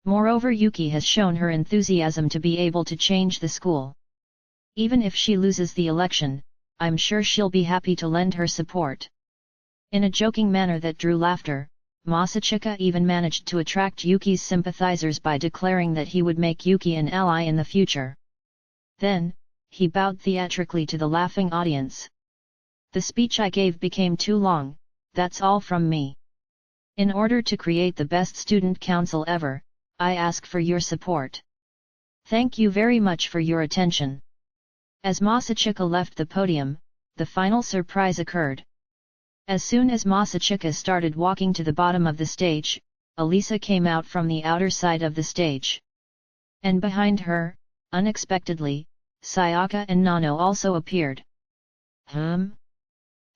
Moreover, Yuki has shown her enthusiasm to be able to change the school. Even if she loses the election, I'm sure she'll be happy to lend her support. In a joking manner that drew laughter, Masachika even managed to attract Yuki's sympathizers by declaring that he would make Yuki an ally in the future. Then, he bowed theatrically to the laughing audience. The speech I gave became too long, that's all from me. In order to create the best student council ever, I ask for your support. Thank you very much for your attention. As Masachika left the podium, the final surprise occurred. As soon as Masachika started walking to the bottom of the stage, Elisa came out from the outer side of the stage. And behind her, unexpectedly, Sayaka and Nano also appeared.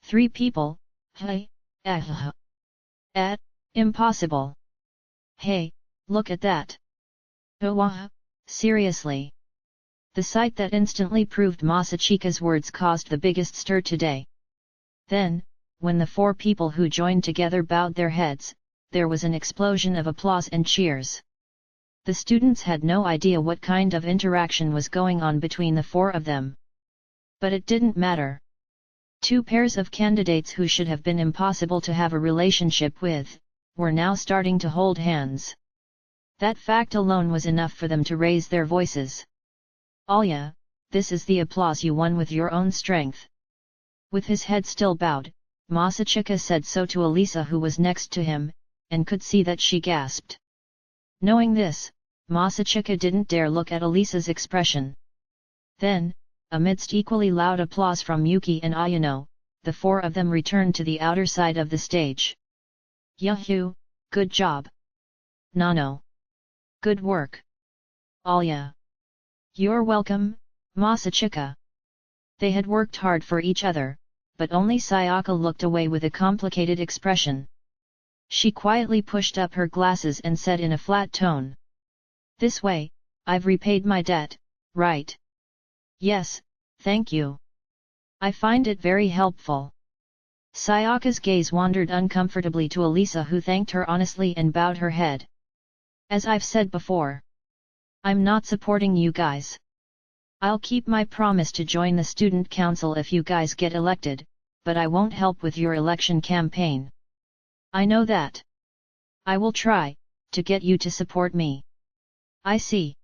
Three people? Hey, impossible. Hey, look at that. Oh, seriously. The sight that instantly proved Masachika's words caused the biggest stir today. Then, when the four people who joined together bowed their heads, there was an explosion of applause and cheers. The students had no idea what kind of interaction was going on between the four of them. But it didn't matter. Two pairs of candidates who should have been impossible to have a relationship with, were now starting to hold hands. That fact alone was enough for them to raise their voices. Alya, this is the applause you won with your own strength. With his head still bowed, Masachika said so to Elisa, who was next to him, and could see that she gasped. Knowing this, Masachika didn't dare look at Elisa's expression. Then, amidst equally loud applause from Yuki and Ayano, the four of them returned to the outer side of the stage. Yahoo, good job. Nano. Good work. Alya. You're welcome, Masachika. They had worked hard for each other, but only Sayaka looked away with a complicated expression. She quietly pushed up her glasses and said in a flat tone. This way, I've repaid my debt, right? Yes, thank you. I find it very helpful. Sayaka's gaze wandered uncomfortably to Elisa, who thanked her honestly and bowed her head. As I've said before, I'm not supporting you guys. I'll keep my promise to join the student council if you guys get elected, but I won't help with your election campaign. I know that. I will try to get you to support me. I see.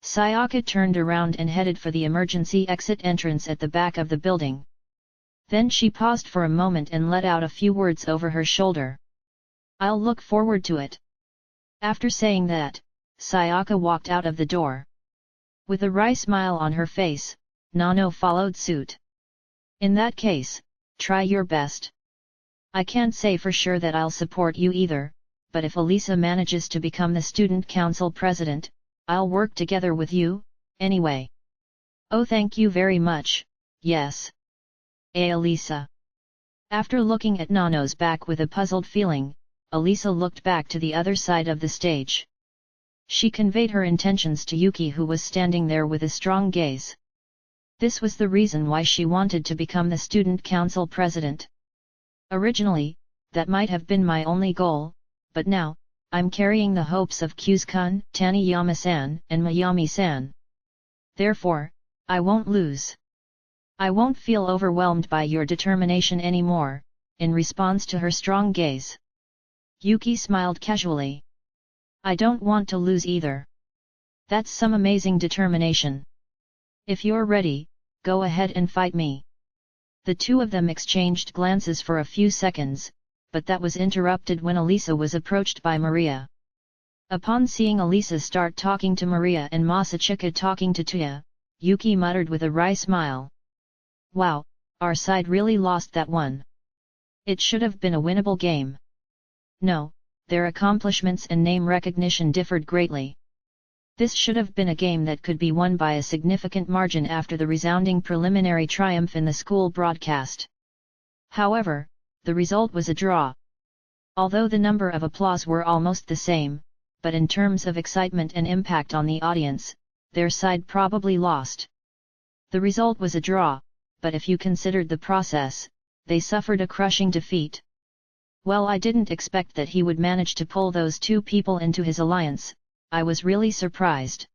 Sayaka turned around and headed for the emergency exit entrance at the back of the building. Then she paused for a moment and let out a few words over her shoulder. I'll look forward to it. After saying that, Sayaka walked out of the door. With a wry smile on her face, Nano followed suit. In that case, try your best. I can't say for sure that I'll support you either, but if Elisa manages to become the student council president, I'll work together with you, anyway. Oh, thank you very much, yes. Elisa. After looking at Nano's back with a puzzled feeling, Elisa looked back to the other side of the stage. She conveyed her intentions to Yuki, who was standing there with a strong gaze. This was the reason why she wanted to become the student council president. Originally, that might have been my only goal, but now, I'm carrying the hopes of Kyuzu-kun, Taniyama-san, and Mayami-san. Therefore, I won't lose. I won't feel overwhelmed by your determination anymore, in response to her strong gaze. Yuki smiled casually. I don't want to lose either. That's some amazing determination. If you're ready, go ahead and fight me. The two of them exchanged glances for a few seconds, but that was interrupted when Elisa was approached by Maria. Upon seeing Elisa start talking to Maria and Masachika talking to Tuya, Yuki muttered with a wry smile. Wow, our side really lost that one. It should have been a winnable game. No, their accomplishments and name recognition differed greatly. This should have been a game that could be won by a significant margin after the resounding preliminary triumph in the school broadcast. However, the result was a draw. Although the number of applause were almost the same, but in terms of excitement and impact on the audience, their side probably lost. The result was a draw, but if you considered the process, they suffered a crushing defeat. Well, I didn't expect that he would manage to pull those two people into his alliance. I was really surprised.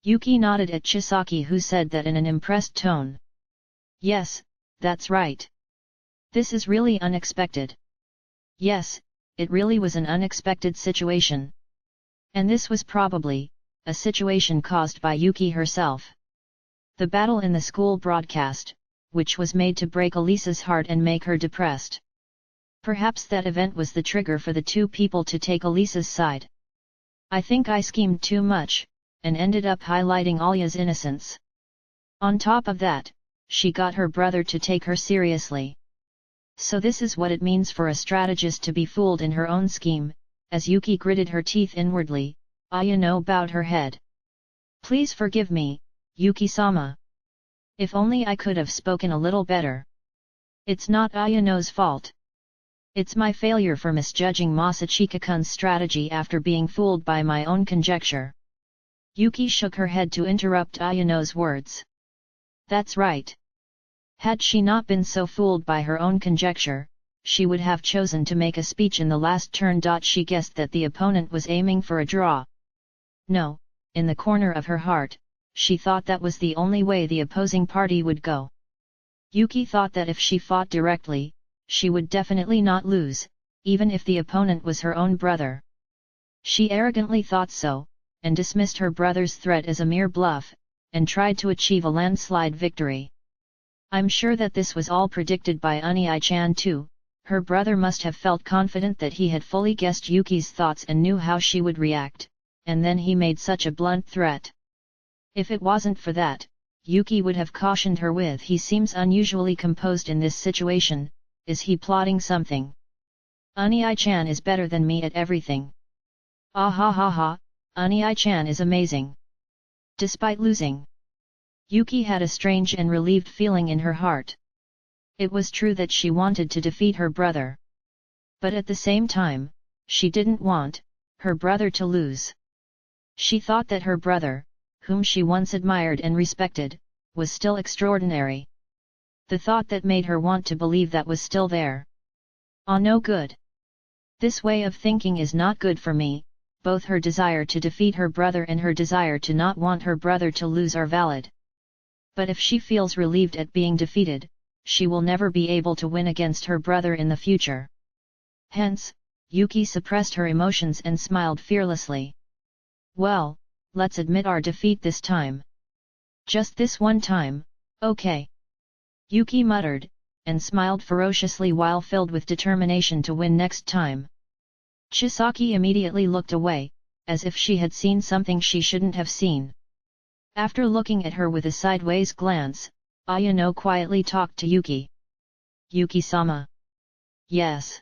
Yuki nodded at Chisaki, who said that in an impressed tone. Yes, that's right. This is really unexpected. Yes, it really was an unexpected situation. And this was probably a situation caused by Yuki herself. The battle in the school broadcast, which was made to break Elisa's heart and make her depressed. Perhaps that event was the trigger for the two people to take Elisa's side. I think I schemed too much, and ended up highlighting Alya's innocence. On top of that, she got her brother to take her seriously. So this is what it means for a strategist to be fooled in her own scheme. As Yuki gritted her teeth inwardly, Ayano bowed her head. Please forgive me, Yuki-sama. If only I could have spoken a little better. It's not Ayano's fault. It's my failure for misjudging Masachika-kun's strategy after being fooled by my own conjecture. Yuki shook her head to interrupt Ayano's words. That's right. Had she not been so fooled by her own conjecture, she would have chosen to make a speech in the last turn. She guessed that the opponent was aiming for a draw. No, in the corner of her heart, she thought that was the only way the opposing party would go. Yuki thought that if she fought directly, she would definitely not lose, even if the opponent was her own brother. She arrogantly thought so, and dismissed her brother's threat as a mere bluff, and tried to achieve a landslide victory. I'm sure that this was all predicted by Unai-chan too. Her brother must have felt confident that he had fully guessed Yuki's thoughts and knew how she would react, and then he made such a blunt threat. If it wasn't for that, Yuki would have cautioned her with, he seems unusually composed in this situation. Is he plotting something? Unai-chan is better than me at everything. Ah ha ha ha, Unai-chan is amazing. Despite losing, Yuki had a strange and relieved feeling in her heart. It was true that she wanted to defeat her brother. But at the same time, she didn't want her brother to lose. She thought that her brother, whom she once admired and respected, was still extraordinary. The thought that made her want to believe that was still there. Ah, no good. This way of thinking is not good for me. Both her desire to defeat her brother and her desire to not want her brother to lose are valid. But if she feels relieved at being defeated, she will never be able to win against her brother in the future. Hence, Yuki suppressed her emotions and smiled fearlessly. Well, let's admit our defeat this time. Just this one time, okay. Yuki muttered, and smiled ferociously while filled with determination to win next time. Chisaki immediately looked away, as if she had seen something she shouldn't have seen. After looking at her with a sideways glance, Ayano quietly talked to Yuki. Yuki-sama. Yes.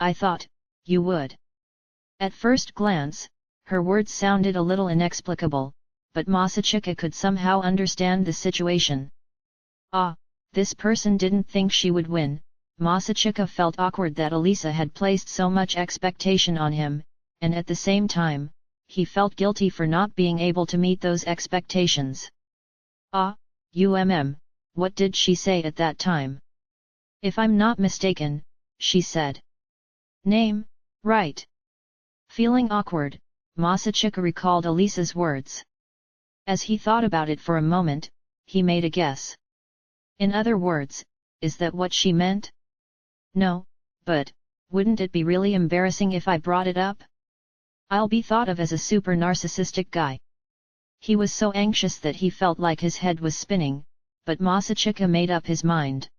I thought you would. At first glance, her words sounded a little inexplicable, but Masachika could somehow understand the situation. Ah, this person didn't think she would win. Masachika felt awkward that Elisa had placed so much expectation on him, and at the same time, he felt guilty for not being able to meet those expectations. Ah, what did she say at that time? If I'm not mistaken, she said. Name, right. Feeling awkward, Masachika recalled Elisa's words. As he thought about it for a moment, he made a guess. In other words, is that what she meant? No, but, wouldn't it be really embarrassing if I brought it up? I'll be thought of as a super narcissistic guy. He was so anxious that he felt like his head was spinning, but Masachika made up his mind.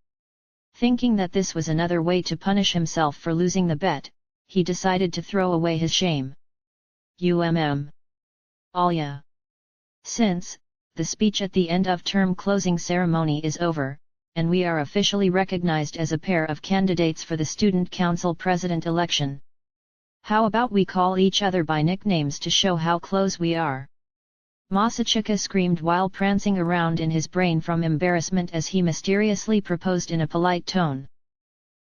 Thinking that this was another way to punish himself for losing the bet, he decided to throw away his shame. Alya. Since the speech at the end of term closing ceremony is over, and we are officially recognized as a pair of candidates for the Student Council President election. How about we call each other by nicknames to show how close we are? Masachika screamed while prancing around in his brain from embarrassment as he mysteriously proposed in a polite tone.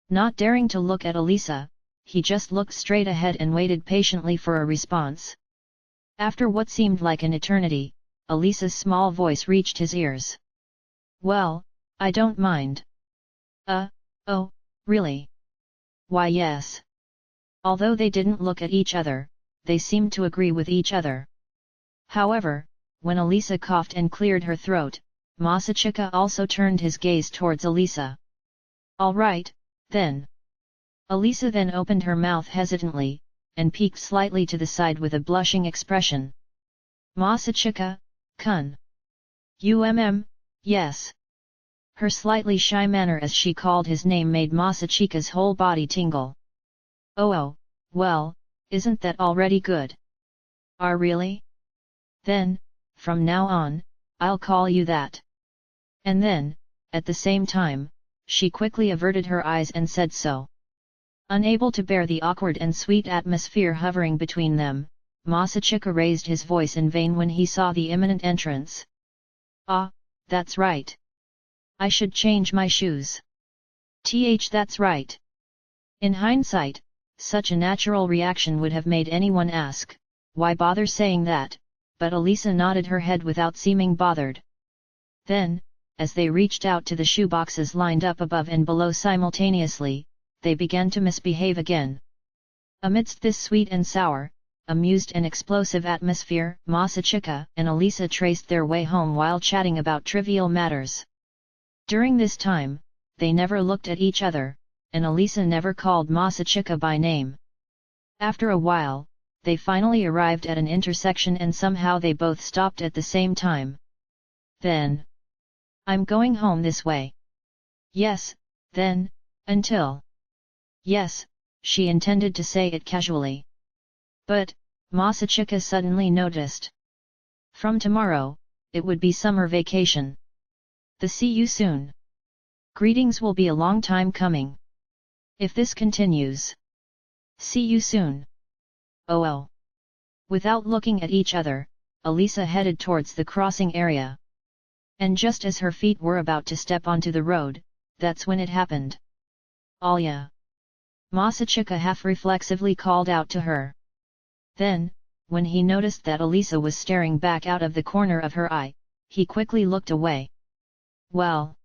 Not daring to look at Elisa, he just looked straight ahead and waited patiently for a response. After what seemed like an eternity, Elisa's small voice reached his ears. Well, I don't mind. Oh, really? Why yes. Although they didn't look at each other, they seemed to agree with each other. However, when Elisa coughed and cleared her throat, Masachika also turned his gaze towards Elisa. All right, then. Elisa then opened her mouth hesitantly, and peeked slightly to the side with a blushing expression. Masachika, kun. Yes. Her slightly shy manner as she called his name made Masachika's whole body tingle. Oh, well, isn't that already good? Really? Then, from now on, I'll call you that. And then, at the same time, she quickly averted her eyes and said so. Unable to bear the awkward and sweet atmosphere hovering between them, Masachika raised his voice in vain when he saw the imminent entrance. Ah, that's right. I should change my shoes. That's right. In hindsight, such a natural reaction would have made anyone ask, why bother saying that, but Elisa nodded her head without seeming bothered. Then, as they reached out to the shoeboxes lined up above and below simultaneously, they began to misbehave again. Amidst this sweet and sour, amused and explosive atmosphere, Masachika and Elisa traced their way home while chatting about trivial matters. During this time, they never looked at each other, and Elisa never called Masachika by name. After a while, they finally arrived at an intersection and somehow they both stopped at the same time. Then. I'm going home this way. Yes, then, until. Yes, she intended to say it casually. But, Masachika suddenly noticed. From tomorrow, it would be summer vacation. See you soon. Greetings will be a long time coming. If this continues. See you soon. Oh. Without looking at each other, Elisa headed towards the crossing area. And just as her feet were about to step onto the road, that's when it happened. Alya. Masachika half-reflexively called out to her. Then, when he noticed that Elisa was staring back out of the corner of her eye, he quickly looked away. Well.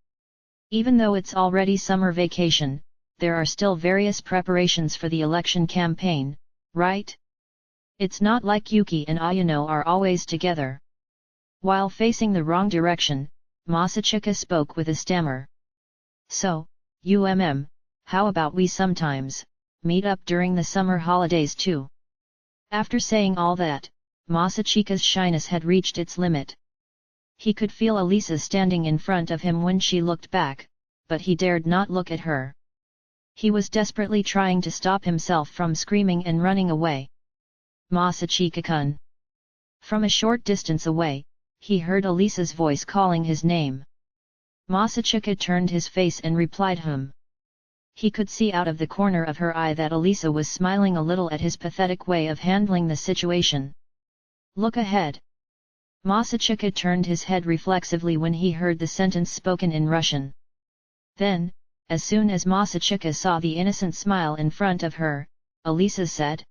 Even though it's already summer vacation, there are still various preparations for the election campaign, right? It's not like Yuki and Ayano are always together. While facing the wrong direction, Masachika spoke with a stammer. So, how about we sometimes meet up during the summer holidays too? After saying all that, Masachika's shyness had reached its limit. He could feel Elisa standing in front of him when she looked back, but he dared not look at her. He was desperately trying to stop himself from screaming and running away. Masachika-kun. From a short distance away, he heard Elisa's voice calling his name. Masachika turned his face and replied He could see out of the corner of her eye that Elisa was smiling a little at his pathetic way of handling the situation. Look ahead. Masachika turned his head reflexively when he heard the sentence spoken in Russian. Then, as soon as Masachika saw the innocent smile in front of her, Elisa said,